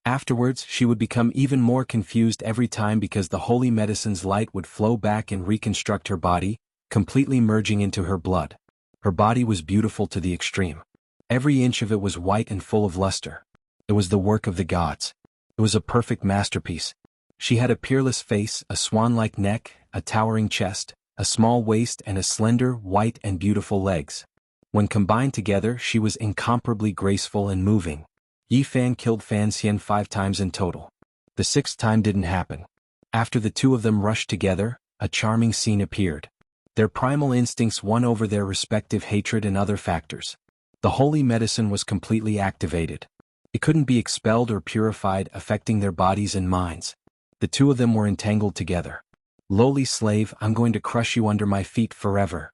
Afterwards, she would become even more confused every time because the holy medicine's light would flow back and reconstruct her body, completely merging into her blood. Her body was beautiful to the extreme. Every inch of it was white and full of luster. It was the work of the gods. It was a perfect masterpiece. She had a peerless face, a swan-like neck, a towering chest, a small waist and a slender, white and beautiful legs. When combined together, she was incomparably graceful and moving. Yi Fan killed Fan Xian 5 times in total. The 6th time didn't happen. After the two of them rushed together, a charming scene appeared. Their primal instincts won over their respective hatred and other factors. The holy medicine was completely activated. It couldn't be expelled or purified, affecting their bodies and minds. The two of them were entangled together. Lowly slave, I'm going to crush you under my feet forever.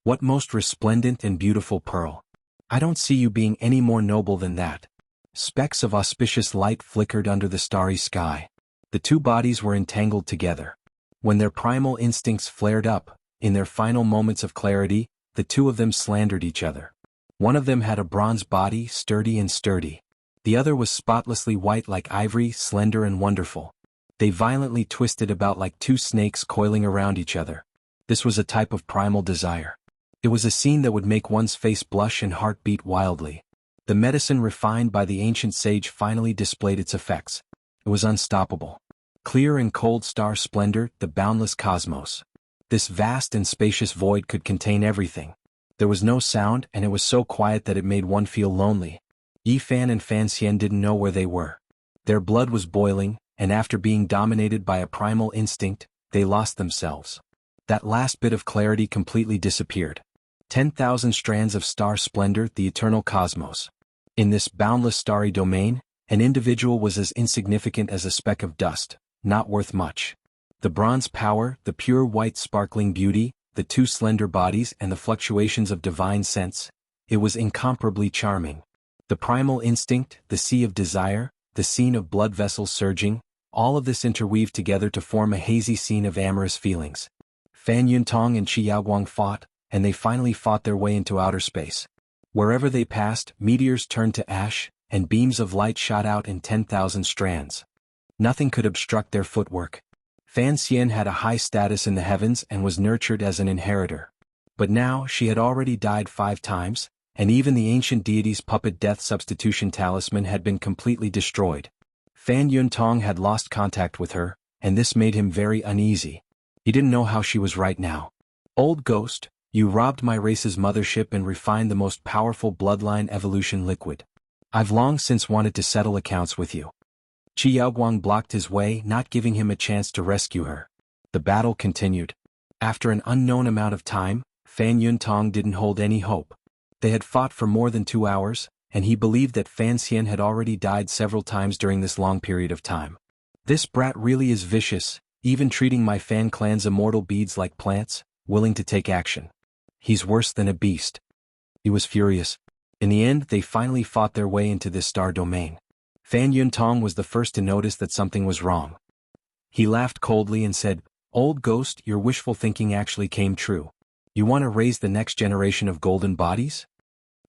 What most resplendent and beautiful pearl. I don't see you being any more noble than that. Specks of auspicious light flickered under the starry sky. The two bodies were entangled together. When their primal instincts flared up, in their final moments of clarity, the two of them slandered each other. One of them had a bronze body, sturdy and sturdy. The other was spotlessly white like ivory, slender and wonderful. They violently twisted about like two snakes coiling around each other. This was a type of primal desire. It was a scene that would make one's face blush and heart beat wildly. The medicine refined by the ancient sage finally displayed its effects. It was unstoppable. Clear and cold star splendor, the boundless cosmos. This vast and spacious void could contain everything. There was no sound, and it was so quiet that it made one feel lonely. Yi Fan and Fan Xian didn't know where they were. Their blood was boiling, and after being dominated by a primal instinct, they lost themselves. That last bit of clarity completely disappeared. 10,000 strands of star splendor, the eternal cosmos. In this boundless starry domain, an individual was as insignificant as a speck of dust, not worth much. The bronze power, the pure white sparkling beauty, the two slender bodies and the fluctuations of divine sense, it was incomparably charming. The primal instinct, the sea of desire, the scene of blood vessels surging, all of this interweaved together to form a hazy scene of amorous feelings. Fan Yuntong and Qi Yaoguang fought, and they finally fought their way into outer space. Wherever they passed, meteors turned to ash, and beams of light shot out in 10,000 strands. Nothing could obstruct their footwork. Fan Xian had a high status in the heavens and was nurtured as an inheritor. But now she had already died 5 times, and even the ancient deity's puppet death substitution talisman had been completely destroyed. Fan Yuntong had lost contact with her, and this made him very uneasy. He didn't know how she was right now. Old ghost, you robbed my race's mothership and refined the most powerful bloodline evolution liquid. I've long since wanted to settle accounts with you. Qi Yaoguang blocked his way, not giving him a chance to rescue her. The battle continued. After an unknown amount of time, Fan Yuntong didn't hold any hope. They had fought for more than 2 hours, and he believed that Fan Xian had already died several times during this long period of time. This brat really is vicious, even treating my Fan clan's immortal beads like plants, willing to take action. He's worse than a beast. He was furious. In the end, they finally fought their way into this star domain. Fan Yuntong was the first to notice that something was wrong. He laughed coldly and said, "Old ghost, your wishful thinking actually came true. You want to raise the next generation of golden bodies?"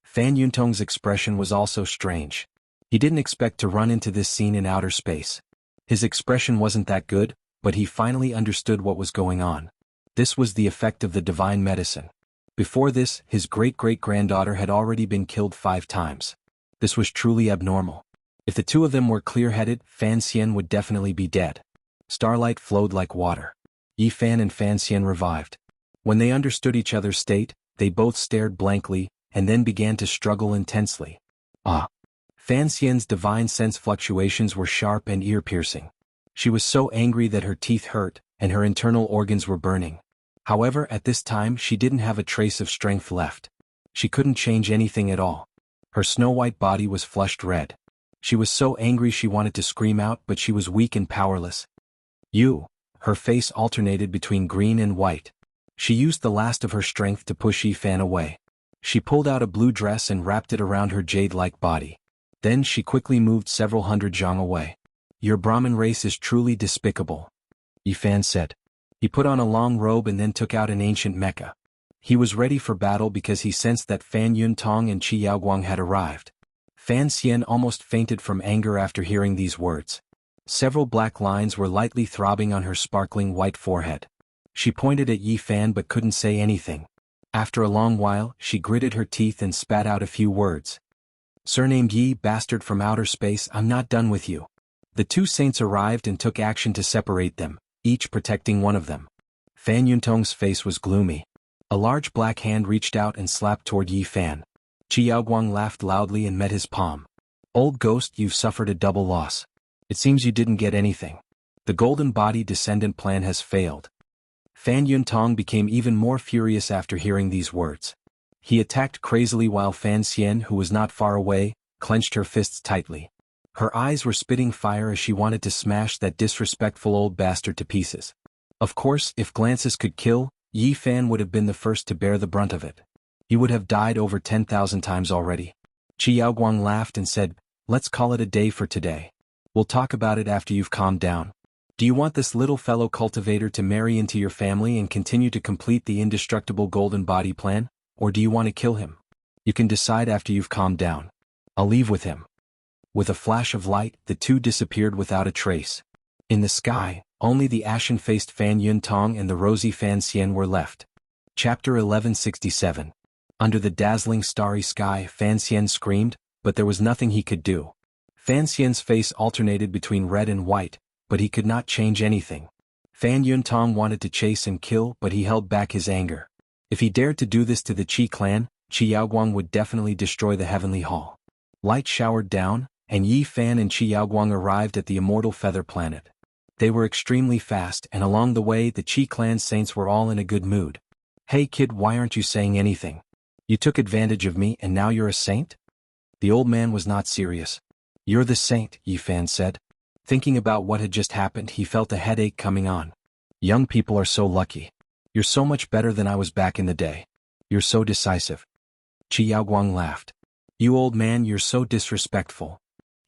Fan Yuntong's expression was also strange. He didn't expect to run into this scene in outer space. His expression wasn't that good, but he finally understood what was going on. This was the effect of the divine medicine. Before this, his great-great-granddaughter had already been killed 5 times. This was truly abnormal. If the two of them were clear-headed, Fan Xian would definitely be dead. Starlight flowed like water. Yi Fan and Fan Xian revived. When they understood each other's state, they both stared blankly, and then began to struggle intensely. Fan Xian's divine sense fluctuations were sharp and ear-piercing. She was so angry that her teeth hurt, and her internal organs were burning. However, at this time she didn't have a trace of strength left. She couldn't change anything at all. Her snow-white body was flushed red. She was so angry she wanted to scream out, but she was weak and powerless. Her face alternated between green and white. She used the last of her strength to push Yi Fan away. She pulled out a blue dress and wrapped it around her jade-like body. Then she quickly moved several hundred zhang away. "Your Brahmin race is truly despicable," Yi Fan said. He put on a long robe and then took out an ancient mecha. He was ready for battle because he sensed that Fan Yuntong and Qi Yaoguang had arrived. Fan Xian almost fainted from anger after hearing these words. Several black lines were lightly throbbing on her sparkling white forehead. She pointed at Yi Fan but couldn't say anything. After a long while, she gritted her teeth and spat out a few words. "Surnamed Yi, bastard from outer space, I'm not done with you." The two saints arrived and took action to separate them, each protecting one of them. Fan Yuntong's face was gloomy. A large black hand reached out and slapped toward Yi Fan. Qi Yaoguang laughed loudly and met his palm. "Old ghost, you've suffered a double loss. It seems you didn't get anything. The golden body descendant plan has failed." Fan Yuntong became even more furious after hearing these words. He attacked crazily while Fan Xian, who was not far away, clenched her fists tightly. Her eyes were spitting fire as she wanted to smash that disrespectful old bastard to pieces. Of course, if glances could kill, Yi Fan would have been the first to bear the brunt of it. He would have died over 10,000 times already. Qi Yaoguang laughed and said, "Let's call it a day for today. We'll talk about it after you've calmed down. Do you want this little fellow cultivator to marry into your family and continue to complete the indestructible golden body plan, or do you want to kill him? You can decide after you've calmed down. I'll leave with him." With a flash of light, the two disappeared without a trace. In the sky, only the ashen-faced Fan Yuntong and the rosy Fan Xian were left. Chapter 1167. Under the dazzling starry sky, Fan Xian screamed, but there was nothing he could do. Fan Xian's face alternated between red and white, but he could not change anything. Fan Yuntong wanted to chase and kill, but he held back his anger. If he dared to do this to the Qi clan, Qi Yaoguang would definitely destroy the heavenly hall. Light showered down, and Yi Fan and Qi Yaoguang arrived at the immortal feather planet. They were extremely fast, and along the way the Qi clan saints were all in a good mood. "Hey kid, why aren't you saying anything? You took advantage of me and now you're a saint?" The old man was not serious. "You're the saint," Yi Fan said. Thinking about what had just happened, he felt a headache coming on. "Young people are so lucky. You're so much better than I was back in the day. You're so decisive." Qi Yaoguang laughed. "You old man, you're so disrespectful."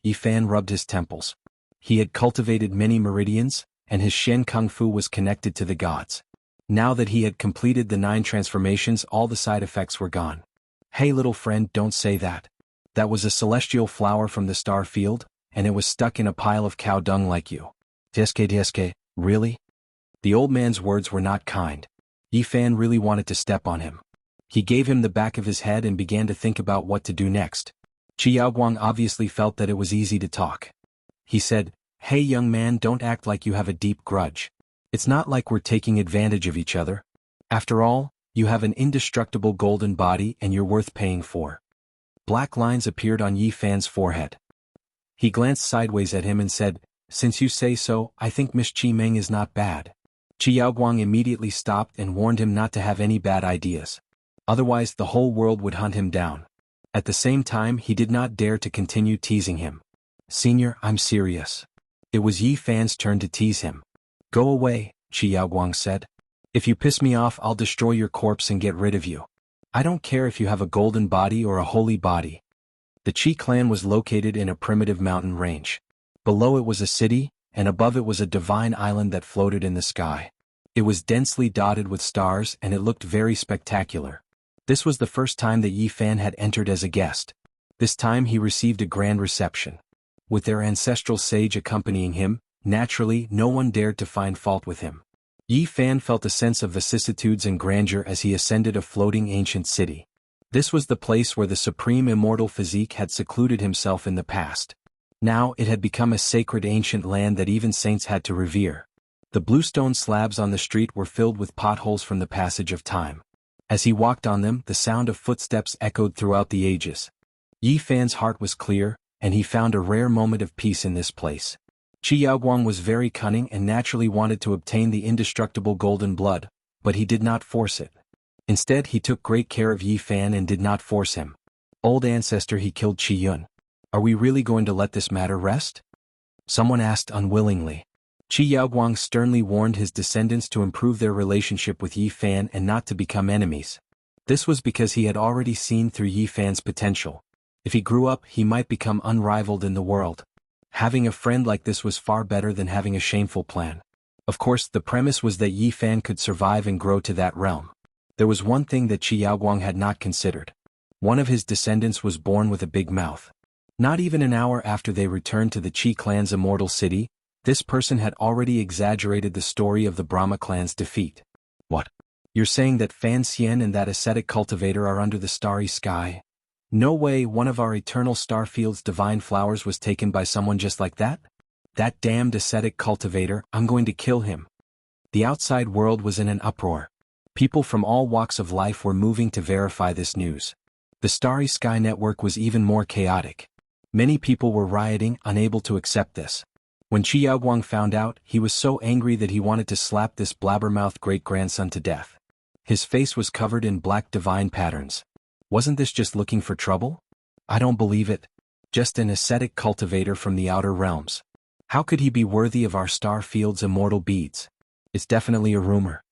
Yi Fan rubbed his temples. He had cultivated many meridians, and his Shen Kung Fu was connected to the gods. Now that he had completed the 9 transformations, all the side effects were gone. "Hey little friend, don't say that. That was a celestial flower from the star field, and it was stuck in a pile of cow dung like you." "Tsk, really?" The old man's words were not kind. Yi Fan really wanted to step on him. He gave him the back of his head and began to think about what to do next. Qi Yaoguang obviously felt that it was easy to talk. He said, "Hey young man, don't act like you have a deep grudge. It's not like we're taking advantage of each other. After all, you have an indestructible golden body and you're worth paying for." Black lines appeared on Yi Fan's forehead. He glanced sideways at him and said, "Since you say so, I think Miss Qi Meng is not bad." Qi Yaoguang immediately stopped and warned him not to have any bad ideas. Otherwise the whole world would hunt him down. At the same time, he did not dare to continue teasing him. "Senior, I'm serious." It was Yi Fan's turn to tease him. "Go away," Qi Yaoguang said. "If you piss me off, I'll destroy your corpse and get rid of you. I don't care if you have a golden body or a holy body." The Qi clan was located in a primitive mountain range. Below it was a city, and above it was a divine island that floated in the sky. It was densely dotted with stars and it looked very spectacular. This was the first time that Yi Fan had entered as a guest. This time he received a grand reception. With their ancestral sage accompanying him, naturally no one dared to find fault with him. Yi Fan felt a sense of vicissitudes and grandeur as he ascended a floating ancient city. This was the place where the supreme immortal physique had secluded himself in the past. Now it had become a sacred ancient land that even saints had to revere. The bluestone slabs on the street were filled with potholes from the passage of time. As he walked on them, the sound of footsteps echoed throughout the ages. Yi Fan's heart was clear, and he found a rare moment of peace in this place. Qi Yaoguang was very cunning and naturally wanted to obtain the indestructible golden blood, but he did not force it. Instead, he took great care of Yi Fan and did not force him. "Old ancestor," he killed Qi Yun. "Are we really going to let this matter rest?" Someone asked unwillingly. Qi Yaoguang sternly warned his descendants to improve their relationship with Yi Fan and not to become enemies. This was because he had already seen through Yi Fan's potential. If he grew up, he might become unrivaled in the world. Having a friend like this was far better than having a shameful plan. Of course, the premise was that Yi Fan could survive and grow to that realm. There was one thing that Qi Yaoguang had not considered. One of his descendants was born with a big mouth. Not even an hour after they returned to the Qi clan's immortal city, this person had already exaggerated the story of the Brahma clan's defeat. "What? You're saying that Fan Xian and that ascetic cultivator are under the starry sky? No way, one of our eternal star field's divine flowers was taken by someone just like that? That damned ascetic cultivator, I'm going to kill him." The outside world was in an uproar. People from all walks of life were moving to verify this news. The Starry Sky Network was even more chaotic. Many people were rioting, unable to accept this. When Qi Yaoguang found out, he was so angry that he wanted to slap this blabbermouth great-grandson to death. His face was covered in black divine patterns. Wasn't this just looking for trouble? I don't believe it. Just an ascetic cultivator from the outer realms. How could he be worthy of our star field's immortal beads? It's definitely a rumor.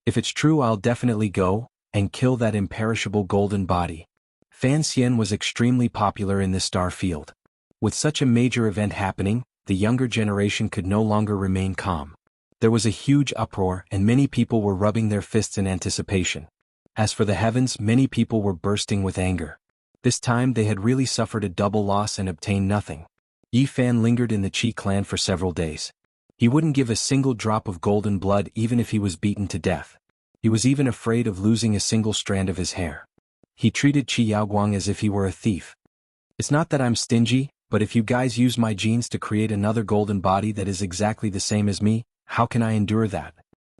If it's true, I'll definitely go and kill that imperishable golden body. Fan Xian was extremely popular in this star field. With such a major event happening, the younger generation could no longer remain calm. There was a huge uproar and many people were rubbing their fists in anticipation. As for the heavens, many people were bursting with anger. This time they had really suffered a double loss and obtained nothing. Yi Fan lingered in the Qi clan for several days. He wouldn't give a single drop of golden blood even if he was beaten to death. He was even afraid of losing a single strand of his hair. He treated Qi Yaoguang as if he were a thief. "It's not that I'm stingy, but if you guys use my genes to create another golden body that is exactly the same as me, how can I endure that?"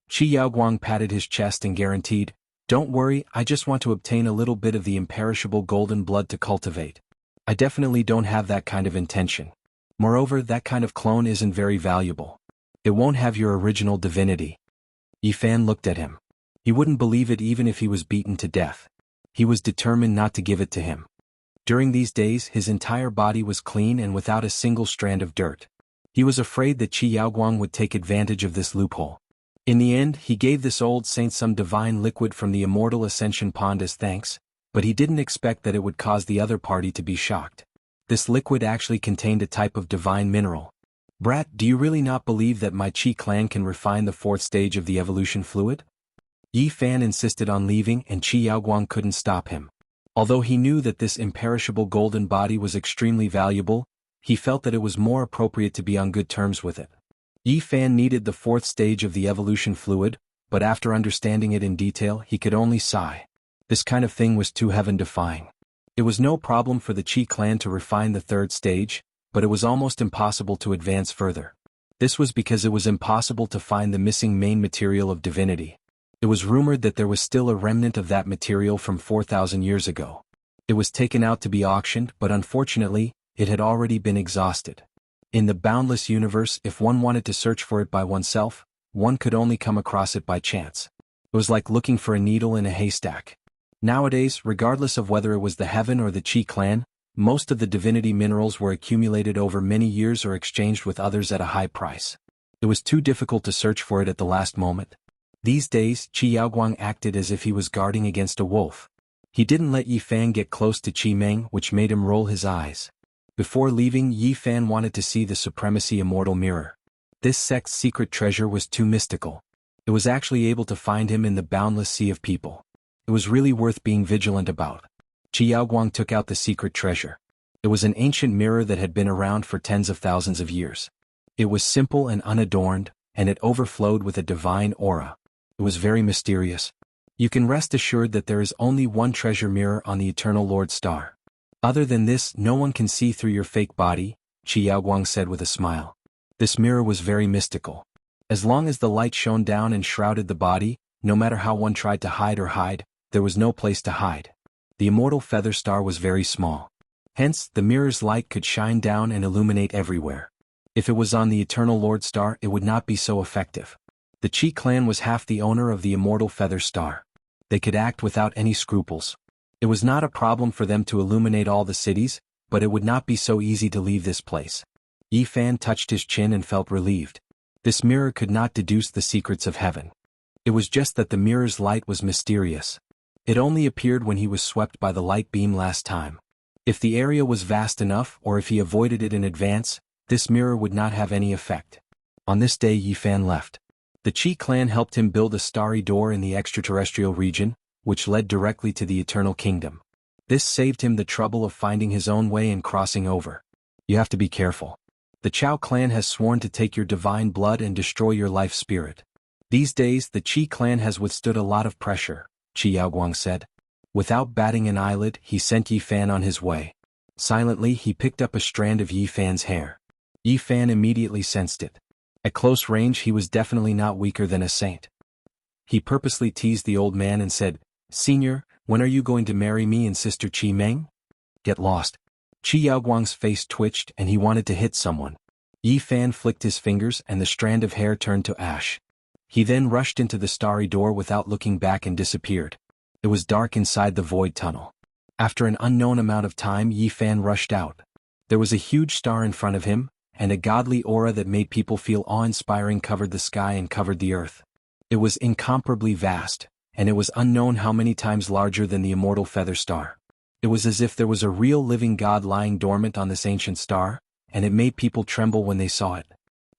Qi Yaoguang patted his chest and guaranteed, "Don't worry, I just want to obtain a little bit of the imperishable golden blood to cultivate." I definitely don't have that kind of intention. Moreover, that kind of clone isn't very valuable. It won't have your original divinity. Yi Fan looked at him. He wouldn't believe it even if he was beaten to death. He was determined not to give it to him. During these days, his entire body was clean and without a single strand of dirt. He was afraid that Qi Yaoguang would take advantage of this loophole. In the end, he gave this old saint some divine liquid from the Immortal Ascension Pond as thanks, but he didn't expect that it would cause the other party to be shocked. This liquid actually contained a type of divine mineral. Brat, do you really not believe that my Qi clan can refine the fourth stage of the evolution fluid? Yi Fan insisted on leaving and Qi Yaoguang couldn't stop him. Although he knew that this imperishable golden body was extremely valuable, he felt that it was more appropriate to be on good terms with it. Yi Fan needed the fourth stage of the evolution fluid, but after understanding it in detail he could only sigh. This kind of thing was too heaven-defying. It was no problem for the Qi clan to refine the third stage, but it was almost impossible to advance further. This was because it was impossible to find the missing main material of divinity. It was rumored that there was still a remnant of that material from 4,000 years ago. It was taken out to be auctioned, but unfortunately, it had already been exhausted. In the boundless universe, if one wanted to search for it by oneself, one could only come across it by chance. It was like looking for a needle in a haystack. Nowadays, regardless of whether it was the Heaven or the Qi clan, most of the divinity minerals were accumulated over many years or exchanged with others at a high price. It was too difficult to search for it at the last moment. These days, Qi Yaoguang acted as if he was guarding against a wolf. He didn't let Yi Fan get close to Qi Meng, which made him roll his eyes. Before leaving, Yi Fan wanted to see the Supremacy Immortal Mirror. This sect's secret treasure was too mystical. It was actually able to find him in the boundless sea of people. It was really worth being vigilant about. Qi Yaoguang took out the secret treasure. It was an ancient mirror that had been around for tens of thousands of years. It was simple and unadorned, and it overflowed with a divine aura. It was very mysterious. You can rest assured that there is only one treasure mirror on the Eternal Lord Star. Other than this, no one can see through your fake body, Qi Yaoguang said with a smile. This mirror was very mystical. As long as the light shone down and shrouded the body, no matter how one tried to hide, there was no place to hide. The immortal feather star was very small. Hence, the mirror's light could shine down and illuminate everywhere. If it was on the Eternal Lord Star, it would not be so effective. The Qi clan was half the owner of the immortal feather star. They could act without any scruples. It was not a problem for them to illuminate all the cities, but it would not be so easy to leave this place. Yi Fan touched his chin and felt relieved. This mirror could not deduce the secrets of heaven. It was just that the mirror's light was mysterious. It only appeared when he was swept by the light beam last time. If the area was vast enough or if he avoided it in advance, this mirror would not have any effect. On this day Yi Fan left. The Qi clan helped him build a starry door in the extraterrestrial region, which led directly to the Eternal Kingdom. This saved him the trouble of finding his own way and crossing over. You have to be careful. The Chao clan has sworn to take your divine blood and destroy your life spirit. These days the Qi clan has withstood a lot of pressure, Qi Yaoguang said. Without batting an eyelid, he sent Yi Fan on his way. Silently he picked up a strand of Yi Fan's hair. Yi Fan immediately sensed it. At close range he was definitely not weaker than a saint. He purposely teased the old man and said, "Senior, when are you going to marry me and Sister Qi Meng?" Get lost. Qi Yaoguang's face twitched and he wanted to hit someone. Yi Fan flicked his fingers and the strand of hair turned to ash. He then rushed into the starry door without looking back and disappeared. It was dark inside the void tunnel. After an unknown amount of time Yi Fan rushed out. There was a huge star in front of him, and a godly aura that made people feel awe-inspiring covered the sky and covered the earth. It was incomparably vast, and it was unknown how many times larger than the immortal feather star. It was as if there was a real living god lying dormant on this ancient star, and it made people tremble when they saw it.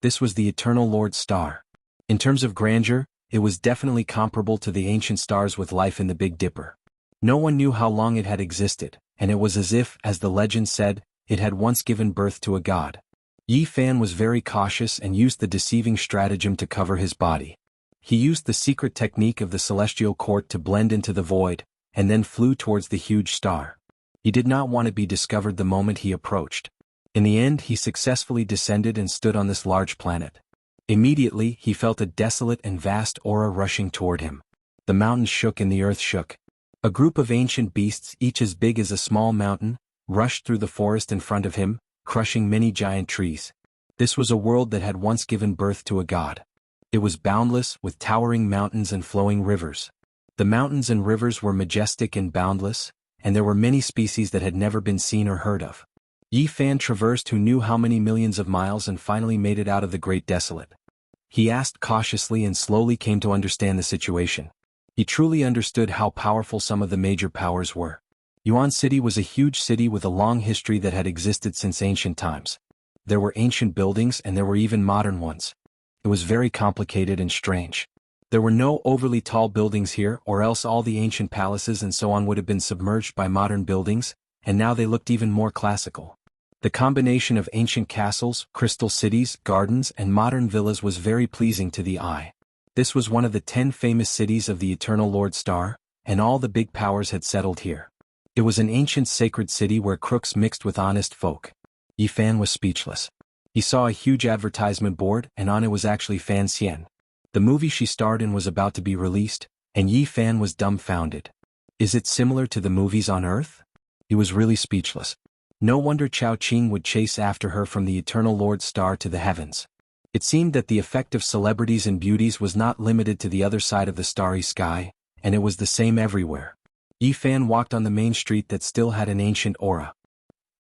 This was the Eternal Lord Star. In terms of grandeur, it was definitely comparable to the ancient stars with life in the Big Dipper. No one knew how long it had existed, and it was as if, as the legend said, it had once given birth to a god. Yi Fan was very cautious and used the deceiving stratagem to cover his body. He used the secret technique of the celestial court to blend into the void, and then flew towards the huge star. He did not want to be discovered the moment he approached. In the end he successfully descended and stood on this large planet. Immediately he felt a desolate and vast aura rushing toward him. The mountains shook and the earth shook. A group of ancient beasts, each as big as a small mountain, rushed through the forest in front of him, crushing many giant trees. This was a world that had once given birth to a god. It was boundless, with towering mountains and flowing rivers. The mountains and rivers were majestic and boundless, and there were many species that had never been seen or heard of. Yi Fan traversed who knew how many millions of miles and finally made it out of the Great Desolate. He asked cautiously and slowly came to understand the situation. He truly understood how powerful some of the major powers were. Yuan City was a huge city with a long history that had existed since ancient times. There were ancient buildings and there were even modern ones. It was very complicated and strange. There were no overly tall buildings here, or else all the ancient palaces and so on would have been submerged by modern buildings, and now they looked even more classical. The combination of ancient castles, crystal cities, gardens, and modern villas was very pleasing to the eye. This was one of the 10 famous cities of the Eternal Lord Star, and all the big powers had settled here. It was an ancient sacred city where crooks mixed with honest folk. Yi Fan was speechless. He saw a huge advertisement board, and on it was actually Fan Xian. The movie she starred in was about to be released, and Yi Fan was dumbfounded. Is it similar to the movies on Earth? He was really speechless. No wonder Chao Qing would chase after her from the Eternal Lord Star to the heavens. It seemed that the effect of celebrities and beauties was not limited to the other side of the starry sky, and it was the same everywhere. Yi Fan walked on the main street that still had an ancient aura.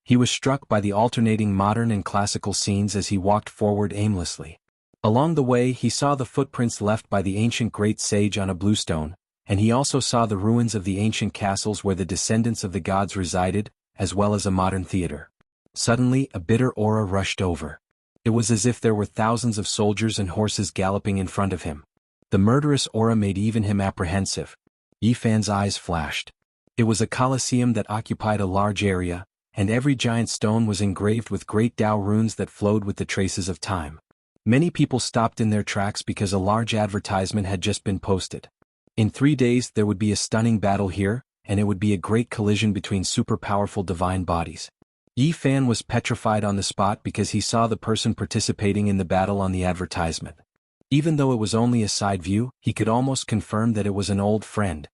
He was struck by the alternating modern and classical scenes as he walked forward aimlessly. Along the way he saw the footprints left by the ancient great sage on a blue stone, and he also saw the ruins of the ancient castles where the descendants of the gods resided, as well as a modern theater. Suddenly a bitter aura rushed over. It was as if there were thousands of soldiers and horses galloping in front of him. The murderous aura made even him apprehensive. Yi Fan's eyes flashed. It was a colosseum that occupied a large area, and every giant stone was engraved with great Tao runes that flowed with the traces of time. Many people stopped in their tracks because a large advertisement had just been posted. In 3 days there would be a stunning battle here, and it would be a great collision between super-powerful divine bodies. Yi Fan was petrified on the spot because he saw the person participating in the battle on the advertisement. Even though it was only a side view, he could almost confirm that it was an old friend.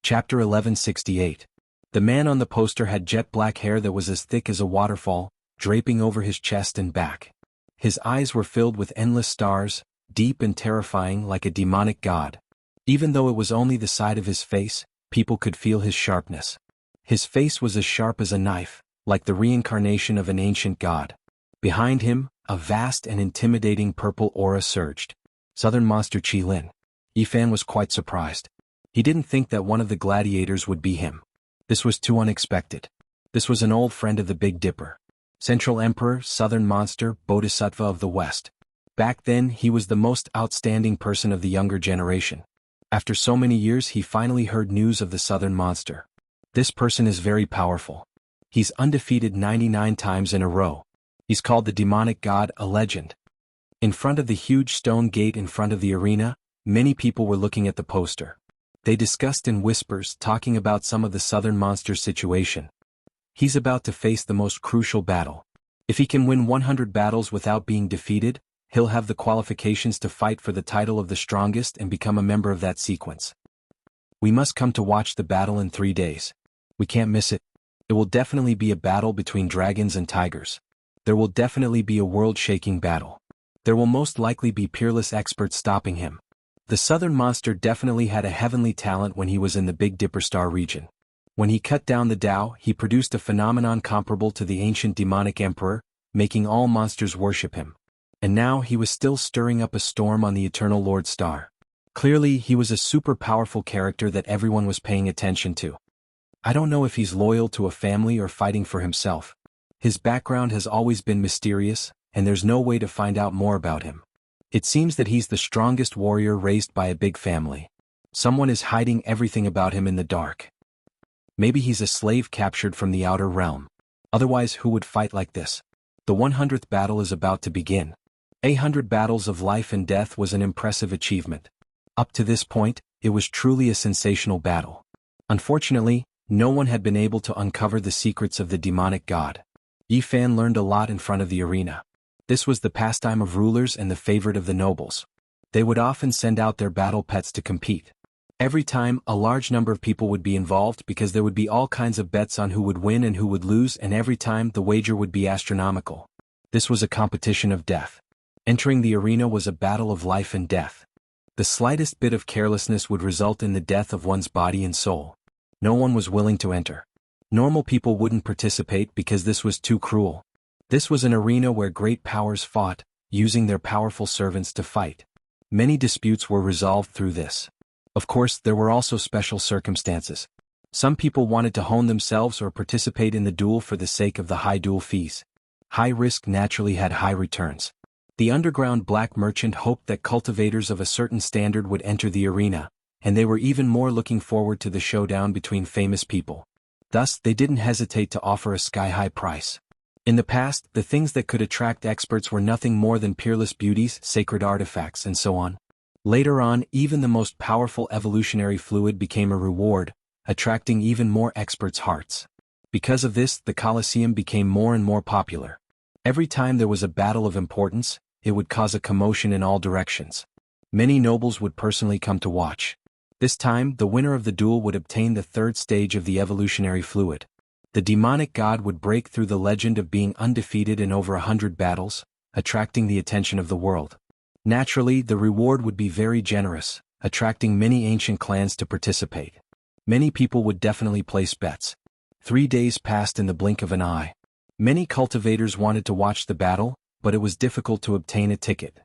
Chapter 1168. The man on the poster had jet black hair that was as thick as a waterfall, draping over his chest and back. His eyes were filled with endless stars, deep and terrifying like a demonic god. Even though it was only the side of his face, people could feel his sharpness. His face was as sharp as a knife, like the reincarnation of an ancient god. Behind him, a vast and intimidating purple aura surged. Southern monster Qi Lin. Yi Fan was quite surprised. He didn't think that one of the gladiators would be him. This was too unexpected. This was an old friend of the Big Dipper. Central Emperor, Southern Monster, Bodhisattva of the West. Back then he was the most outstanding person of the younger generation. After so many years he finally heard news of the Southern Monster. This person is very powerful. He's undefeated 99 times in a row. He's called the demonic god, a legend. In front of the huge stone gate in front of the arena, many people were looking at the poster. They discussed in whispers, talking about some of the Southern Monster's situation. He's about to face the most crucial battle. If he can win 100 battles without being defeated, he'll have the qualifications to fight for the title of the strongest and become a member of that sequence. We must come to watch the battle in 3 days. We can't miss it. It will definitely be a battle between dragons and tigers. There will definitely be a world-shaking battle. There will most likely be peerless experts stopping him. The Southern Monster definitely had a heavenly talent when he was in the Big Dipper Star region. When he cut down the Tao, he produced a phenomenon comparable to the ancient demonic emperor, making all monsters worship him. And now he was still stirring up a storm on the Eternal Lord Star. Clearly he was a super powerful character that everyone was paying attention to. I don't know if he's loyal to a family or fighting for himself. His background has always been mysterious, and there's no way to find out more about him. It seems that he's the strongest warrior raised by a big family. Someone is hiding everything about him in the dark. Maybe he's a slave captured from the outer realm. Otherwise who would fight like this? The 100th battle is about to begin. 100 battles of life and death was an impressive achievement. Up to this point, it was truly a sensational battle. Unfortunately, no one had been able to uncover the secrets of the demonic god. Yi Fan learned a lot in front of the arena. This was the pastime of rulers and the favorite of the nobles. They would often send out their battle pets to compete. Every time, a large number of people would be involved because there would be all kinds of bets on who would win and who would lose, and every time the wager would be astronomical. This was a competition of death. Entering the arena was a battle of life and death. The slightest bit of carelessness would result in the death of one's body and soul. No one was willing to enter. Normal people wouldn't participate because this was too cruel. This was an arena where great powers fought, using their powerful servants to fight. Many disputes were resolved through this. Of course, there were also special circumstances. Some people wanted to hone themselves or participate in the duel for the sake of the high duel fees. High risk naturally had high returns. The underground black merchant hoped that cultivators of a certain standard would enter the arena, and they were even more looking forward to the showdown between famous people. Thus, they didn't hesitate to offer a sky-high price. In the past, the things that could attract experts were nothing more than peerless beauties, sacred artifacts, and so on. Later on, even the most powerful evolutionary fluid became a reward, attracting even more experts' hearts. Because of this, the Colosseum became more and more popular. Every time there was a battle of importance, it would cause a commotion in all directions. Many nobles would personally come to watch. This time, the winner of the duel would obtain the third stage of the evolutionary fluid. The demonic god would break through the legend of being undefeated in over 100 battles, attracting the attention of the world. Naturally, the reward would be very generous, attracting many ancient clans to participate. Many people would definitely place bets. 3 days passed in the blink of an eye. Many cultivators wanted to watch the battle, but it was difficult to obtain a ticket.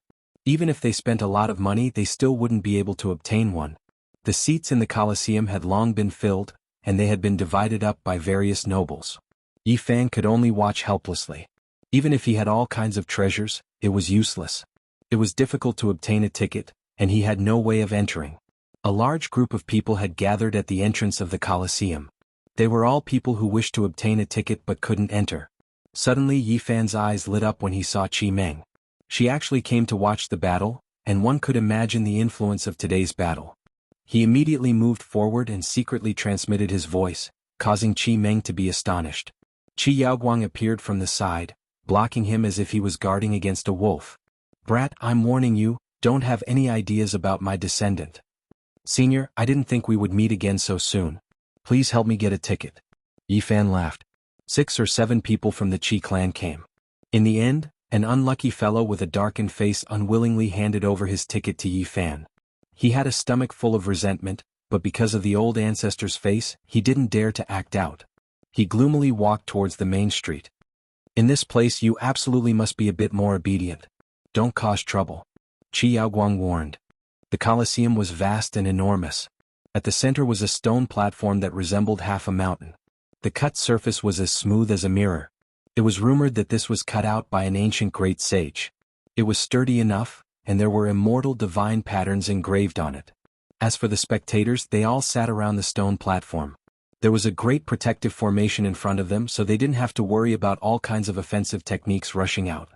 Even if they spent a lot of money, they still wouldn't be able to obtain one. The seats in the Colosseum had long been filled, and they had been divided up by various nobles. Yi Fan could only watch helplessly. Even if he had all kinds of treasures, it was useless. It was difficult to obtain a ticket, and he had no way of entering. A large group of people had gathered at the entrance of the Colosseum. They were all people who wished to obtain a ticket but couldn't enter. Suddenly Yi Fan's eyes lit up when he saw Qi Meng. She actually came to watch the battle, and one could imagine the influence of today's battle. He immediately moved forward and secretly transmitted his voice, causing Qi Meng to be astonished. Qi Yaoguang appeared from the side, blocking him as if he was guarding against a wolf. "Brat, I'm warning you, don't have any ideas about my descendant. Senior, I didn't think we would meet again so soon. Please help me get a ticket." Yi Fan laughed. 6 or 7 people from the Qi clan came. In the end, an unlucky fellow with a darkened face unwillingly handed over his ticket to Yi Fan. He had a stomach full of resentment, but because of the old ancestor's face, he didn't dare to act out. He gloomily walked towards the main street. "In this place you absolutely must be a bit more obedient. Don't cause trouble," Qi Yaoguang warned. The Colosseum was vast and enormous. At the center was a stone platform that resembled half a mountain. The cut surface was as smooth as a mirror. It was rumored that this was cut out by an ancient great sage. It was sturdy enough, and there were immortal divine patterns engraved on it. As for the spectators, they all sat around the stone platform. There was a great protective formation in front of them, so they didn't have to worry about all kinds of offensive techniques rushing out.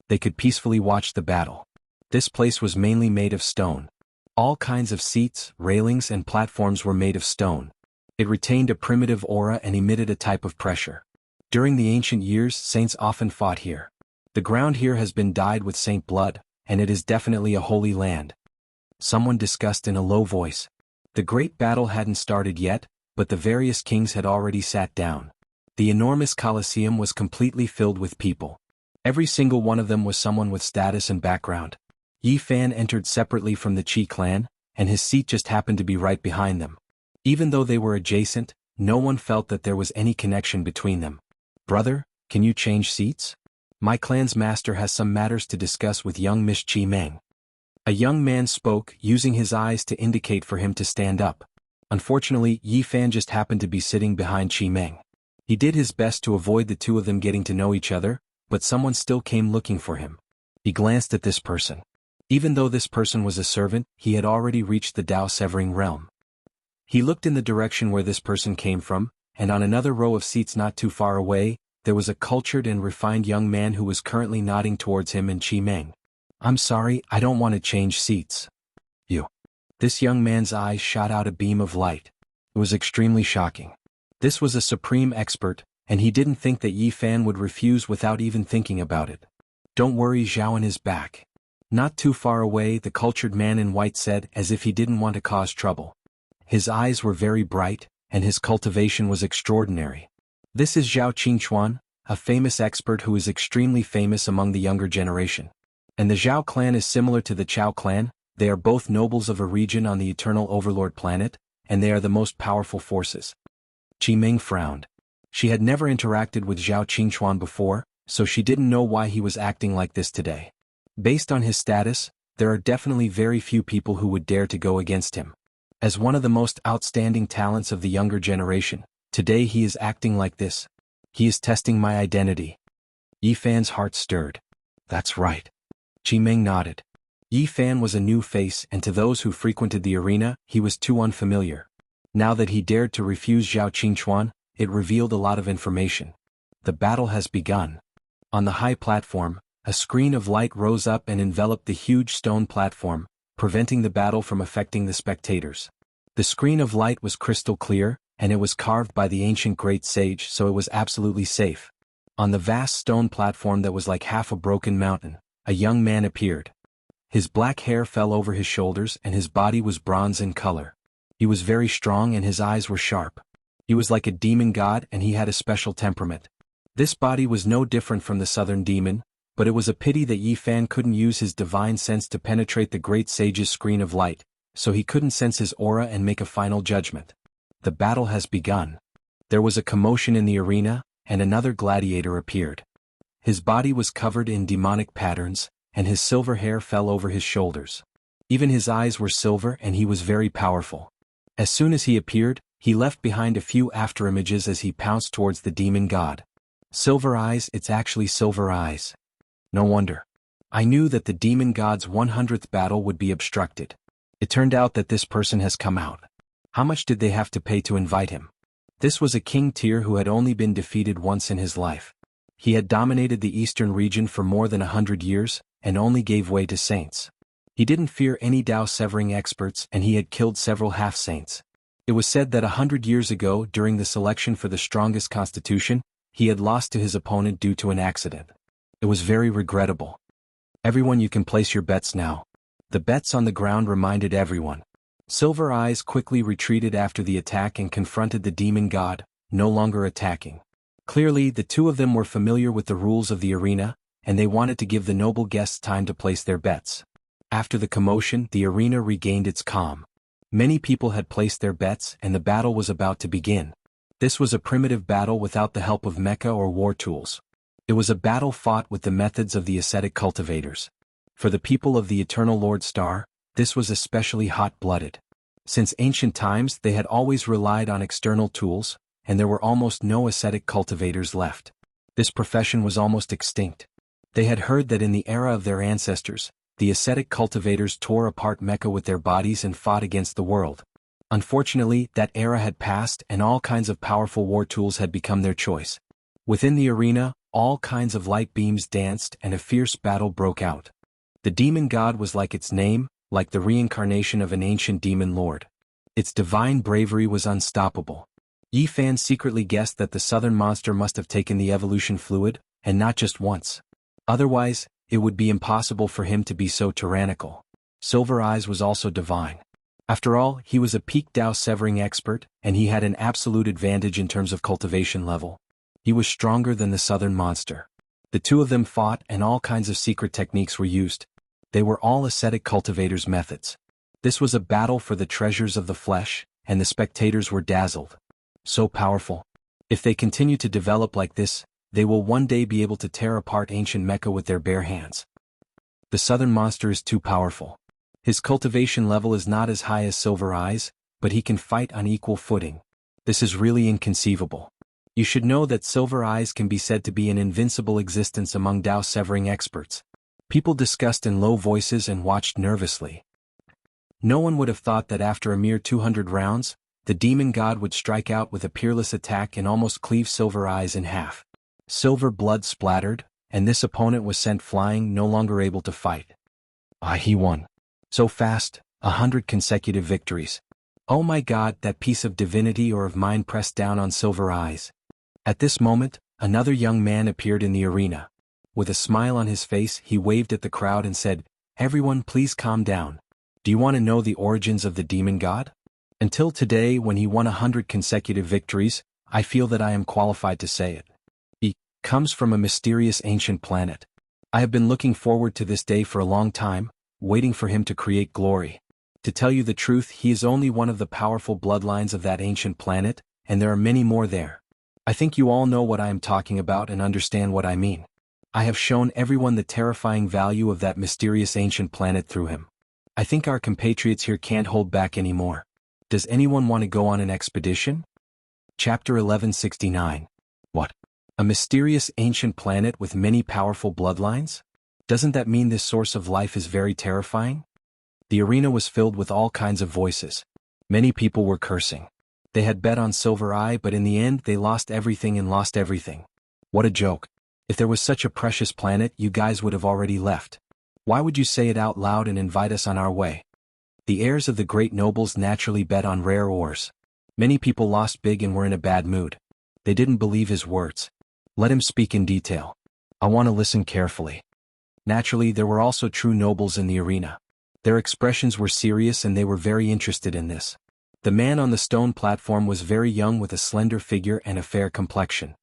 They could peacefully watch the battle. This place was mainly made of stone. All kinds of seats, railings, and platforms were made of stone. It retained a primitive aura and emitted a type of pressure. During the ancient years, saints often fought here. The ground here has been dyed with saint blood, and it is definitely a holy land. Someone discussed in a low voice. The great battle hadn't started yet, but the various kings had already sat down. The enormous Colosseum was completely filled with people. Every single one of them was someone with status and background. Yi Fan entered separately from the Qi clan, and his seat just happened to be right behind them. Even though they were adjacent, no one felt that there was any connection between them. "Brother, can you change seats? My clan's master has some matters to discuss with young Miss Qi Meng." A young man spoke, using his eyes to indicate for him to stand up. Unfortunately, Yi Fan just happened to be sitting behind Qi Meng. He did his best to avoid the two of them getting to know each other, but someone still came looking for him. He glanced at this person. Even though this person was a servant, he had already reached the Dao-severing realm. He looked in the direction where this person came from, and on another row of seats not too far away, there was a cultured and refined young man who was currently nodding towards him and Qi Meng. "I'm sorry, I don't want to change seats." "You." This young man's eyes shot out a beam of light. It was extremely shocking. This was a supreme expert, and he didn't think that Yi Fan would refuse without even thinking about it. "Don't worry, Zhaoan is back." Not too far away, the cultured man in white said, as if he didn't want to cause trouble. His eyes were very bright, and his cultivation was extraordinary. This is Zhao Qingchuan, a famous expert who is extremely famous among the younger generation. And the Zhao clan is similar to the Chao clan. They are both nobles of a region on the Eternal Overlord planet, and they are the most powerful forces. Qi Ming frowned. She had never interacted with Zhao Qingchuan before, so she didn't know why he was acting like this today. Based on his status, there are definitely very few people who would dare to go against him. As one of the most outstanding talents of the younger generation, today he is acting like this. He is testing my identity. Yi Fan's heart stirred. That's right. Qi Ming nodded. Yi Fan was a new face, and to those who frequented the arena, he was too unfamiliar. Now that he dared to refuse Zhao Qingchuan, it revealed a lot of information. The battle has begun. On the high platform, a screen of light rose up and enveloped the huge stone platform, preventing the battle from affecting the spectators. The screen of light was crystal clear, and it was carved by the ancient great sage, so it was absolutely safe. On the vast stone platform that was like half a broken mountain, a young man appeared. His black hair fell over his shoulders and his body was bronze in color. He was very strong and his eyes were sharp. He was like a demon god and he had a special temperament. This body was no different from the southern demon, but it was a pity that Yi Fan couldn't use his divine sense to penetrate the great sage's screen of light, so he couldn't sense his aura and make a final judgment. The battle has begun. There was a commotion in the arena, and another gladiator appeared. His body was covered in demonic patterns, and his silver hair fell over his shoulders. Even his eyes were silver and he was very powerful. As soon as he appeared, he left behind a few afterimages as he pounced towards the demon god. Silver eyes, it's actually silver eyes. No wonder. I knew that the demon god's 100th battle would be obstructed. It turned out that this person has come out. How much did they have to pay to invite him? This was a king tier who had only been defeated once in his life. He had dominated the eastern region for more than 100 years, and only gave way to saints. He didn't fear any Dao-severing experts and he had killed several half-saints. It was said that 100 years ago, during the selection for the strongest constitution, he had lost to his opponent due to an accident. It was very regrettable. Everyone, you can place your bets now. The bets on the ground reminded everyone. Silver Eyes quickly retreated after the attack and confronted the demon god, no longer attacking. Clearly, the two of them were familiar with the rules of the arena, and they wanted to give the noble guests time to place their bets. After the commotion, the arena regained its calm. Many people had placed their bets and the battle was about to begin. This was a primitive battle without the help of mecha or war tools. It was a battle fought with the methods of the ascetic cultivators. For the people of the Eternal Lord Star, this was especially hot-blooded. Since ancient times they had always relied on external tools, and there were almost no ascetic cultivators left. This profession was almost extinct. They had heard that in the era of their ancestors, the ascetic cultivators tore apart mecha with their bodies and fought against the world. Unfortunately, that era had passed and all kinds of powerful war tools had become their choice. Within the arena, all kinds of light beams danced and a fierce battle broke out. The demon god was like its name, like the reincarnation of an ancient demon lord. Its divine bravery was unstoppable. Yi Fan secretly guessed that the southern monster must have taken the evolution fluid, and not just once. Otherwise, it would be impossible for him to be so tyrannical. Silver Eyes was also divine. After all, he was a peak Dao-severing expert, and he had an absolute advantage in terms of cultivation level. He was stronger than the southern monster. The two of them fought and all kinds of secret techniques were used. They were all ascetic cultivators' methods. This was a battle for the treasures of the flesh, and the spectators were dazzled. So powerful. If they continue to develop like this, they will one day be able to tear apart ancient mecha with their bare hands. The southern monster is too powerful. His cultivation level is not as high as Silver Eyes, but he can fight on equal footing. This is really inconceivable. You should know that Silver Eyes can be said to be an invincible existence among Dao-severing experts. People discussed in low voices and watched nervously. No one would have thought that after a mere 200 rounds, the demon god would strike out with a peerless attack and almost cleave Silver Eyes in half. Silver blood splattered, and this opponent was sent flying, no longer able to fight. He won. So fast, 100 consecutive victories. Oh my god, that piece of divinity or of mine pressed down on Silver Eyes. At this moment, another young man appeared in the arena. With a smile on his face, he waved at the crowd and said, "Everyone, please calm down. Do you want to know the origins of the demon god?" Until today, when he won 100 consecutive victories, I feel that I am qualified to say it. He comes from a mysterious ancient planet. I have been looking forward to this day for a long time, waiting for him to create glory. To tell you the truth, he is only one of the powerful bloodlines of that ancient planet, and there are many more there. I think you all know what I am talking about and understand what I mean. I have shown everyone the terrifying value of that mysterious ancient planet through him. I think our compatriots here can't hold back anymore. Does anyone want to go on an expedition? Chapter 1169. What? A mysterious ancient planet with many powerful bloodlines? Doesn't that mean this source of life is very terrifying? The arena was filled with all kinds of voices. Many people were cursing. They had bet on Silver Eye, but in the end they lost everything and lost everything. What a joke. If there was such a precious planet, you guys would have already left. Why would you say it out loud and invite us on our way? The heirs of the great nobles naturally bet on rare ores. Many people lost big and were in a bad mood. They didn't believe his words. Let him speak in detail. I want to listen carefully. Naturally, there were also true nobles in the arena. Their expressions were serious and they were very interested in this. The man on the stone platform was very young with a slender figure and a fair complexion.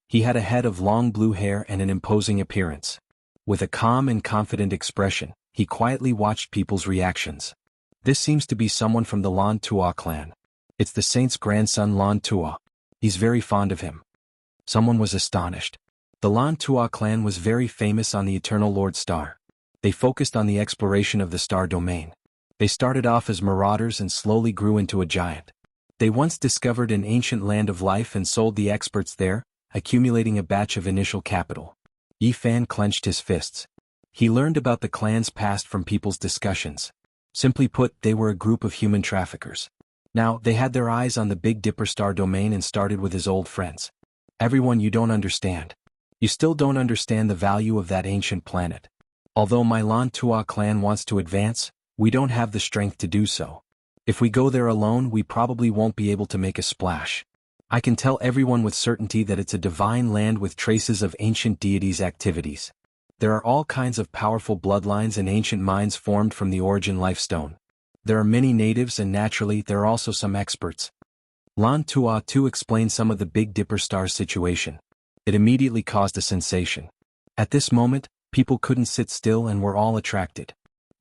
He had a head of long blue hair and an imposing appearance. With a calm and confident expression, he quietly watched people's reactions. This seems to be someone from the Lan Tua clan. It's the saint's grandson Lan Tua. He's very fond of him. Someone was astonished. The Lan Tua clan was very famous on the Eternal Lord Star. They focused on the exploration of the star domain. They started off as marauders and slowly grew into a giant. They once discovered an ancient land of life and sold the experts there, accumulating a batch of initial capital. Yi Fan clenched his fists. He learned about the clan's past from people's discussions. Simply put, they were a group of human traffickers. Now, they had their eyes on the Big Dipper star domain and started with his old friends. Everyone, you don't understand. You still don't understand the value of that ancient planet. Although my Lan Tua clan wants to advance, we don't have the strength to do so. If we go there alone, we probably won't be able to make a splash. I can tell everyone with certainty that it's a divine land with traces of ancient deities' activities. There are all kinds of powerful bloodlines and ancient minds formed from the origin lifestone. There are many natives and naturally there are also some experts. Lan Tua too explained some of the Big Dipper star's situation. It immediately caused a sensation. At this moment, people couldn't sit still and were all attracted.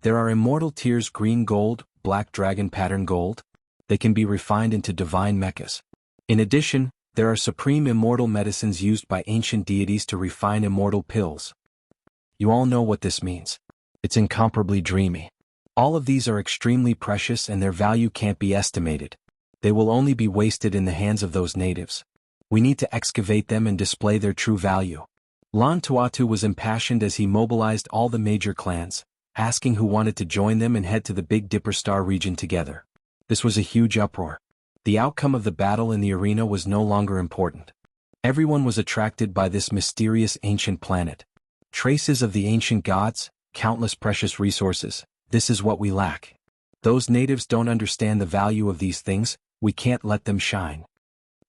There are immortal tears green gold, black dragon pattern gold. They can be refined into divine mechas. In addition, there are supreme immortal medicines used by ancient deities to refine immortal pills. You all know what this means. It's incomparably dreamy. All of these are extremely precious and their value can't be estimated. They will only be wasted in the hands of those natives. We need to excavate them and display their true value. Lan Tuatu was impassioned as he mobilized all the major clans, asking who wanted to join them and head to the Big Dipper Star region together. This was a huge uproar. The outcome of the battle in the arena was no longer important. Everyone was attracted by this mysterious ancient planet. Traces of the ancient gods, countless precious resources, this is what we lack. Those natives don't understand the value of these things, we can't let them shine.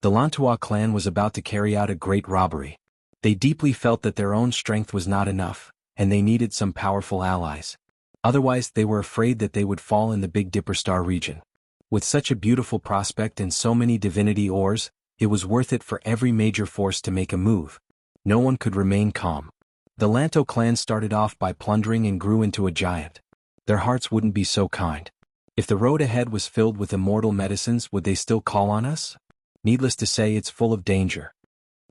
The Lantua clan was about to carry out a great robbery. They deeply felt that their own strength was not enough, and they needed some powerful allies. Otherwise, they were afraid that they would fall in the Big Dipper Star region. With such a beautiful prospect and so many divinity ores, it was worth it for every major force to make a move. No one could remain calm. The Lanto clan started off by plundering and grew into a giant. Their hearts wouldn't be so kind. If the road ahead was filled with immortal medicines, would they still call on us? Needless to say, it's full of danger.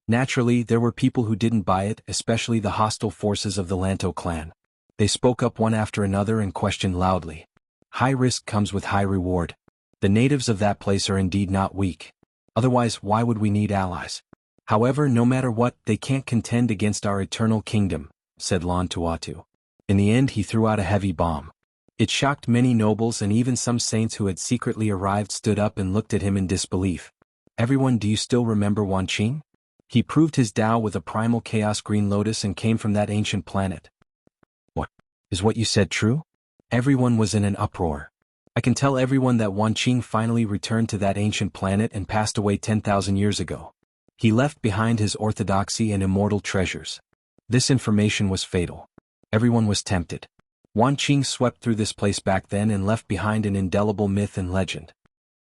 Naturally, there were people who didn't buy it, especially the hostile forces of the Lanto clan. They spoke up one after another and questioned loudly. High risk comes with high reward. The natives of that place are indeed not weak. Otherwise, why would we need allies? However, no matter what, they can't contend against our eternal kingdom, said Lan Tuatu. In the end, he threw out a heavy bomb. It shocked many nobles and even some saints who had secretly arrived stood up and looked at him in disbelief. Everyone, do you still remember Wan Qing? He proved his Tao with a primal chaos green lotus and came from that ancient planet. What? Is what you said true? Everyone was in an uproar. I can tell everyone that Wan Qing finally returned to that ancient planet and passed away 10,000 years ago. He left behind his orthodoxy and immortal treasures. This information was fatal. Everyone was tempted. Wan Qing swept through this place back then and left behind an indelible myth and legend.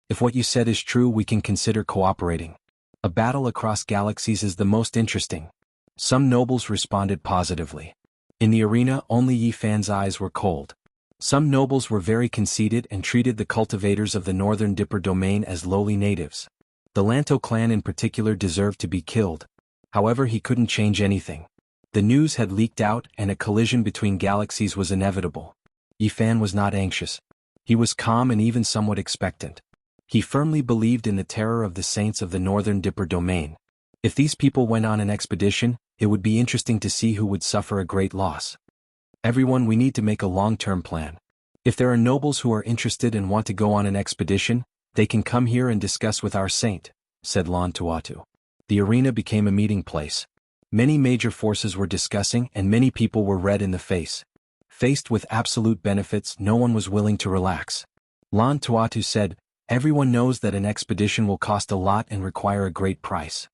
If what you said is true, we can consider cooperating. A battle across galaxies is the most interesting. Some nobles responded positively. In the arena, only Yi Fan's eyes were cold. Some nobles were very conceited and treated the cultivators of the Northern Dipper domain as lowly natives. The Lanto clan in particular deserved to be killed. However, he couldn't change anything. The news had leaked out and a collision between galaxies was inevitable. Yi Fan was not anxious. He was calm and even somewhat expectant. He firmly believed in the terror of the saints of the Northern Dipper domain. If these people went on an expedition, it would be interesting to see who would suffer a great loss. Everyone, we need to make a long-term plan. If there are nobles who are interested and want to go on an expedition, they can come here and discuss with our saint, said Lan Tuatu. The arena became a meeting place. Many major forces were discussing and many people were red in the face. Faced with absolute benefits, no one was willing to relax. Lan Tuatu said, "Everyone knows that an expedition will cost a lot and require a great price.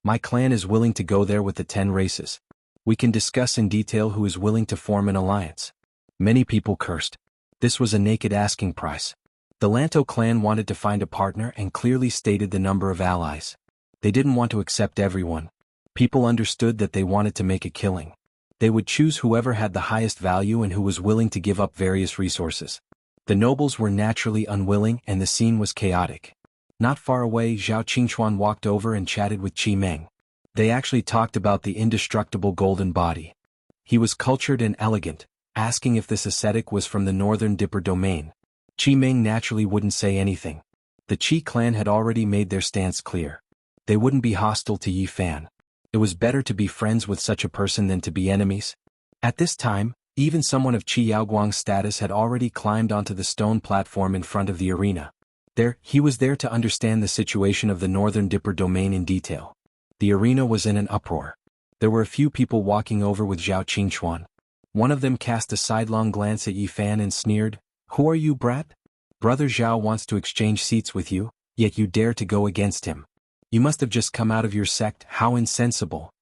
My clan is willing to go there with the 10 races. We can discuss in detail who is willing to form an alliance." Many people cursed. This was a naked asking price. The Lanto clan wanted to find a partner and clearly stated the number of allies. They didn't want to accept everyone. People understood that they wanted to make a killing. They would choose whoever had the highest value and who was willing to give up various resources. The nobles were naturally unwilling and the scene was chaotic. Not far away, Zhao Qingchuan walked over and chatted with Qi Meng. They actually talked about the indestructible golden body. He was cultured and elegant, asking if this ascetic was from the Northern Dipper domain. Qi Meng naturally wouldn't say anything. The Qi clan had already made their stance clear. They wouldn't be hostile to Yi Fan. It was better to be friends with such a person than to be enemies. At this time, even someone of Qi Yaoguang's status had already climbed onto the stone platform in front of the arena. He was there to understand the situation of the Northern Dipper domain in detail. The arena was in an uproar. There were a few people walking over with Zhao Qingchuan. One of them cast a sidelong glance at Yi Fan and sneered, "Who are you, brat? Brother Zhao wants to exchange seats with you, yet you dare to go against him. You must have just come out of your sect, how insensible."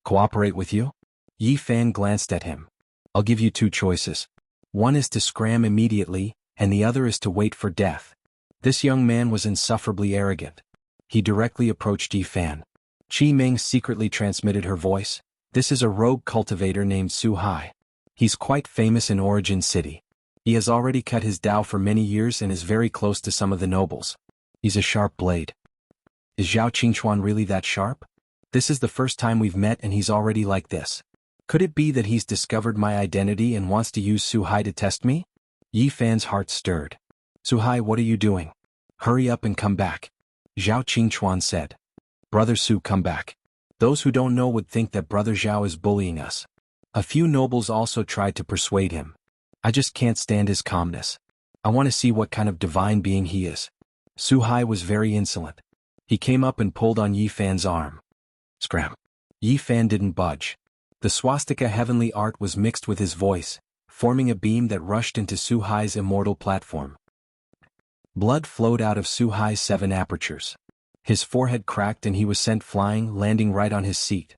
"Cooperate with you?" Yi Fan glanced at him. "I'll give you 2 choices. One is to scram immediately, and the other is to wait for death." This young man was insufferably arrogant. He directly approached Yi Fan. Qi Meng secretly transmitted her voice. "This is a rogue cultivator named Su Hai. He's quite famous in Origin City. He has already cut his Dao for many years and is very close to some of the nobles. He's a sharp blade." "Is Zhao Qingchuan really that sharp? This is the first time we've met and he's already like this. Could it be that he's discovered my identity and wants to use Su Hai to test me?" Yi Fan's heart stirred. "Su Hai, what are you doing? Hurry up and come back." Zhao Qingchuan said. "Brother Su, come back. Those who don't know would think that Brother Zhao is bullying us." A few nobles also tried to persuade him. "I just can't stand his calmness. I want to see what kind of divine being he is." Su Hai was very insolent. He came up and pulled on Yi Fan's arm. Scram. Yi Fan didn't budge. The swastika heavenly art was mixed with his voice, forming a beam that rushed into Su Hai's immortal platform. Blood flowed out of Su Hai's 7 apertures. His forehead cracked and he was sent flying, landing right on his seat.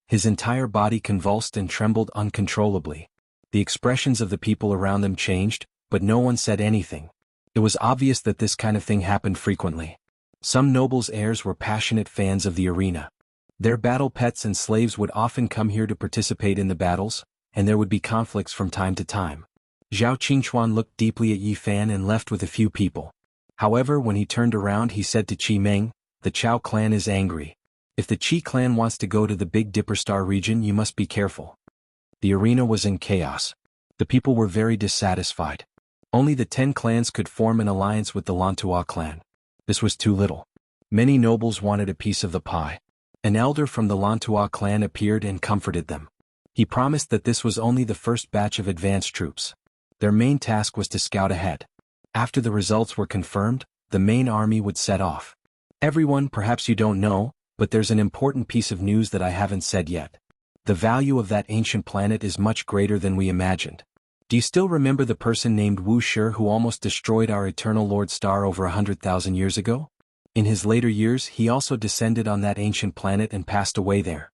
His entire body convulsed and trembled uncontrollably. The expressions of the people around them changed, but no one said anything. It was obvious that this kind of thing happened frequently. Some nobles' heirs were passionate fans of the arena. Their battle pets and slaves would often come here to participate in the battles, and there would be conflicts from time to time. Zhao Qingchuan looked deeply at Yi Fan and left with a few people. However, when he turned around he said to Qi Meng, "The Chao clan is angry. If the Qi clan wants to go to the Big Dipper Star region, you must be careful." The arena was in chaos. The people were very dissatisfied. Only the 10 clans could form an alliance with the Lantua clan. This was too little. Many nobles wanted a piece of the pie. An elder from the Lantua clan appeared and comforted them. He promised that this was only the first batch of advanced troops. Their main task was to scout ahead. After the results were confirmed, the main army would set off. "Everyone, perhaps you don't know, but there's an important piece of news that I haven't said yet. The value of that ancient planet is much greater than we imagined. Do you still remember the person named Wuxia who almost destroyed our eternal Lord Star over 100,000 years ago? In his later years he also descended on that ancient planet and passed away there."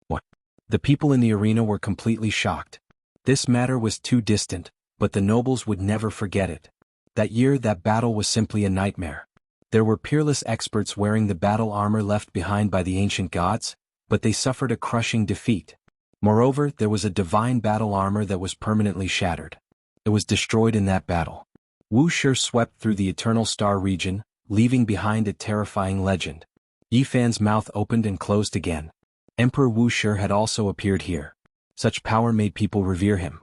What? The people in the arena were completely shocked. This matter was too distant, but the nobles would never forget it. That year that battle was simply a nightmare. There were peerless experts wearing the battle armor left behind by the ancient gods, but they suffered a crushing defeat. Moreover, there was a divine battle armor that was permanently shattered. It was destroyed in that battle. Wuxia swept through the Eternal Star region, leaving behind a terrifying legend. Yifan's mouth opened and closed again. Emperor Wuxia had also appeared here. Such power made people revere him.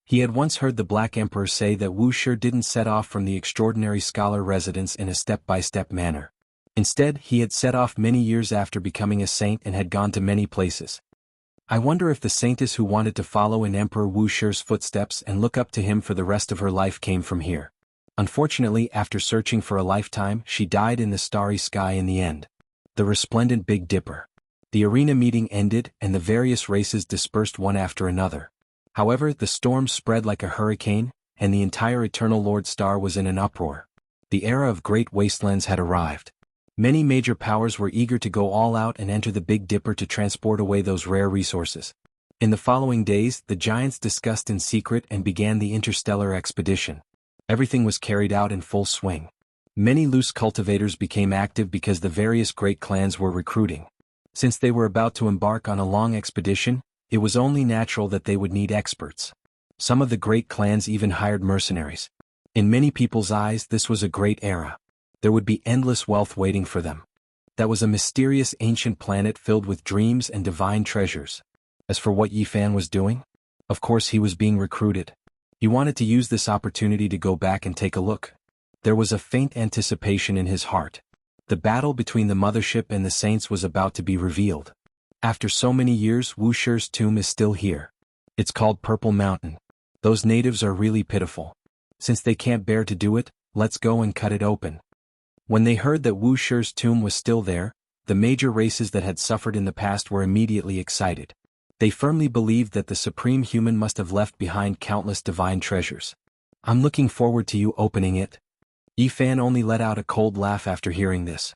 He had once heard the Black Emperor say that Wuxia didn't set off from the extraordinary scholar residence in a step-by-step manner. Instead, he had set off many years after becoming a saint and had gone to many places. I wonder if the saintess who wanted to follow in Emperor Wuxia's footsteps and look up to him for the rest of her life came from here. Unfortunately, after searching for a lifetime, she died in the starry sky in the end. The resplendent Big Dipper. The arena meeting ended and the various races dispersed one after another. However, the storm spread like a hurricane, and the entire Eternal Lord Star was in an uproar. The era of great wastelands had arrived. Many major powers were eager to go all out and enter the Big Dipper to transport away those rare resources. In the following days, the giants discussed in secret and began the interstellar expedition. Everything was carried out in full swing. Many loose cultivators became active because the various great clans were recruiting. Since they were about to embark on a long expedition, it was only natural that they would need experts. Some of the great clans even hired mercenaries. In many people's eyes, this was a great era. There would be endless wealth waiting for them. That was a mysterious ancient planet filled with dreams and divine treasures. As for what Yifan was doing? Of course he was being recruited. He wanted to use this opportunity to go back and take a look. There was a faint anticipation in his heart. The battle between the mothership and the saints was about to be revealed. After so many years, Wuxia's tomb is still here. It's called Purple Mountain. Those natives are really pitiful. Since they can't bear to do it, let's go and cut it open. When they heard that Wuxia's tomb was still there, the major races that had suffered in the past were immediately excited. They firmly believed that the supreme human must have left behind countless divine treasures. I'm looking forward to you opening it. Yifan only let out a cold laugh after hearing this.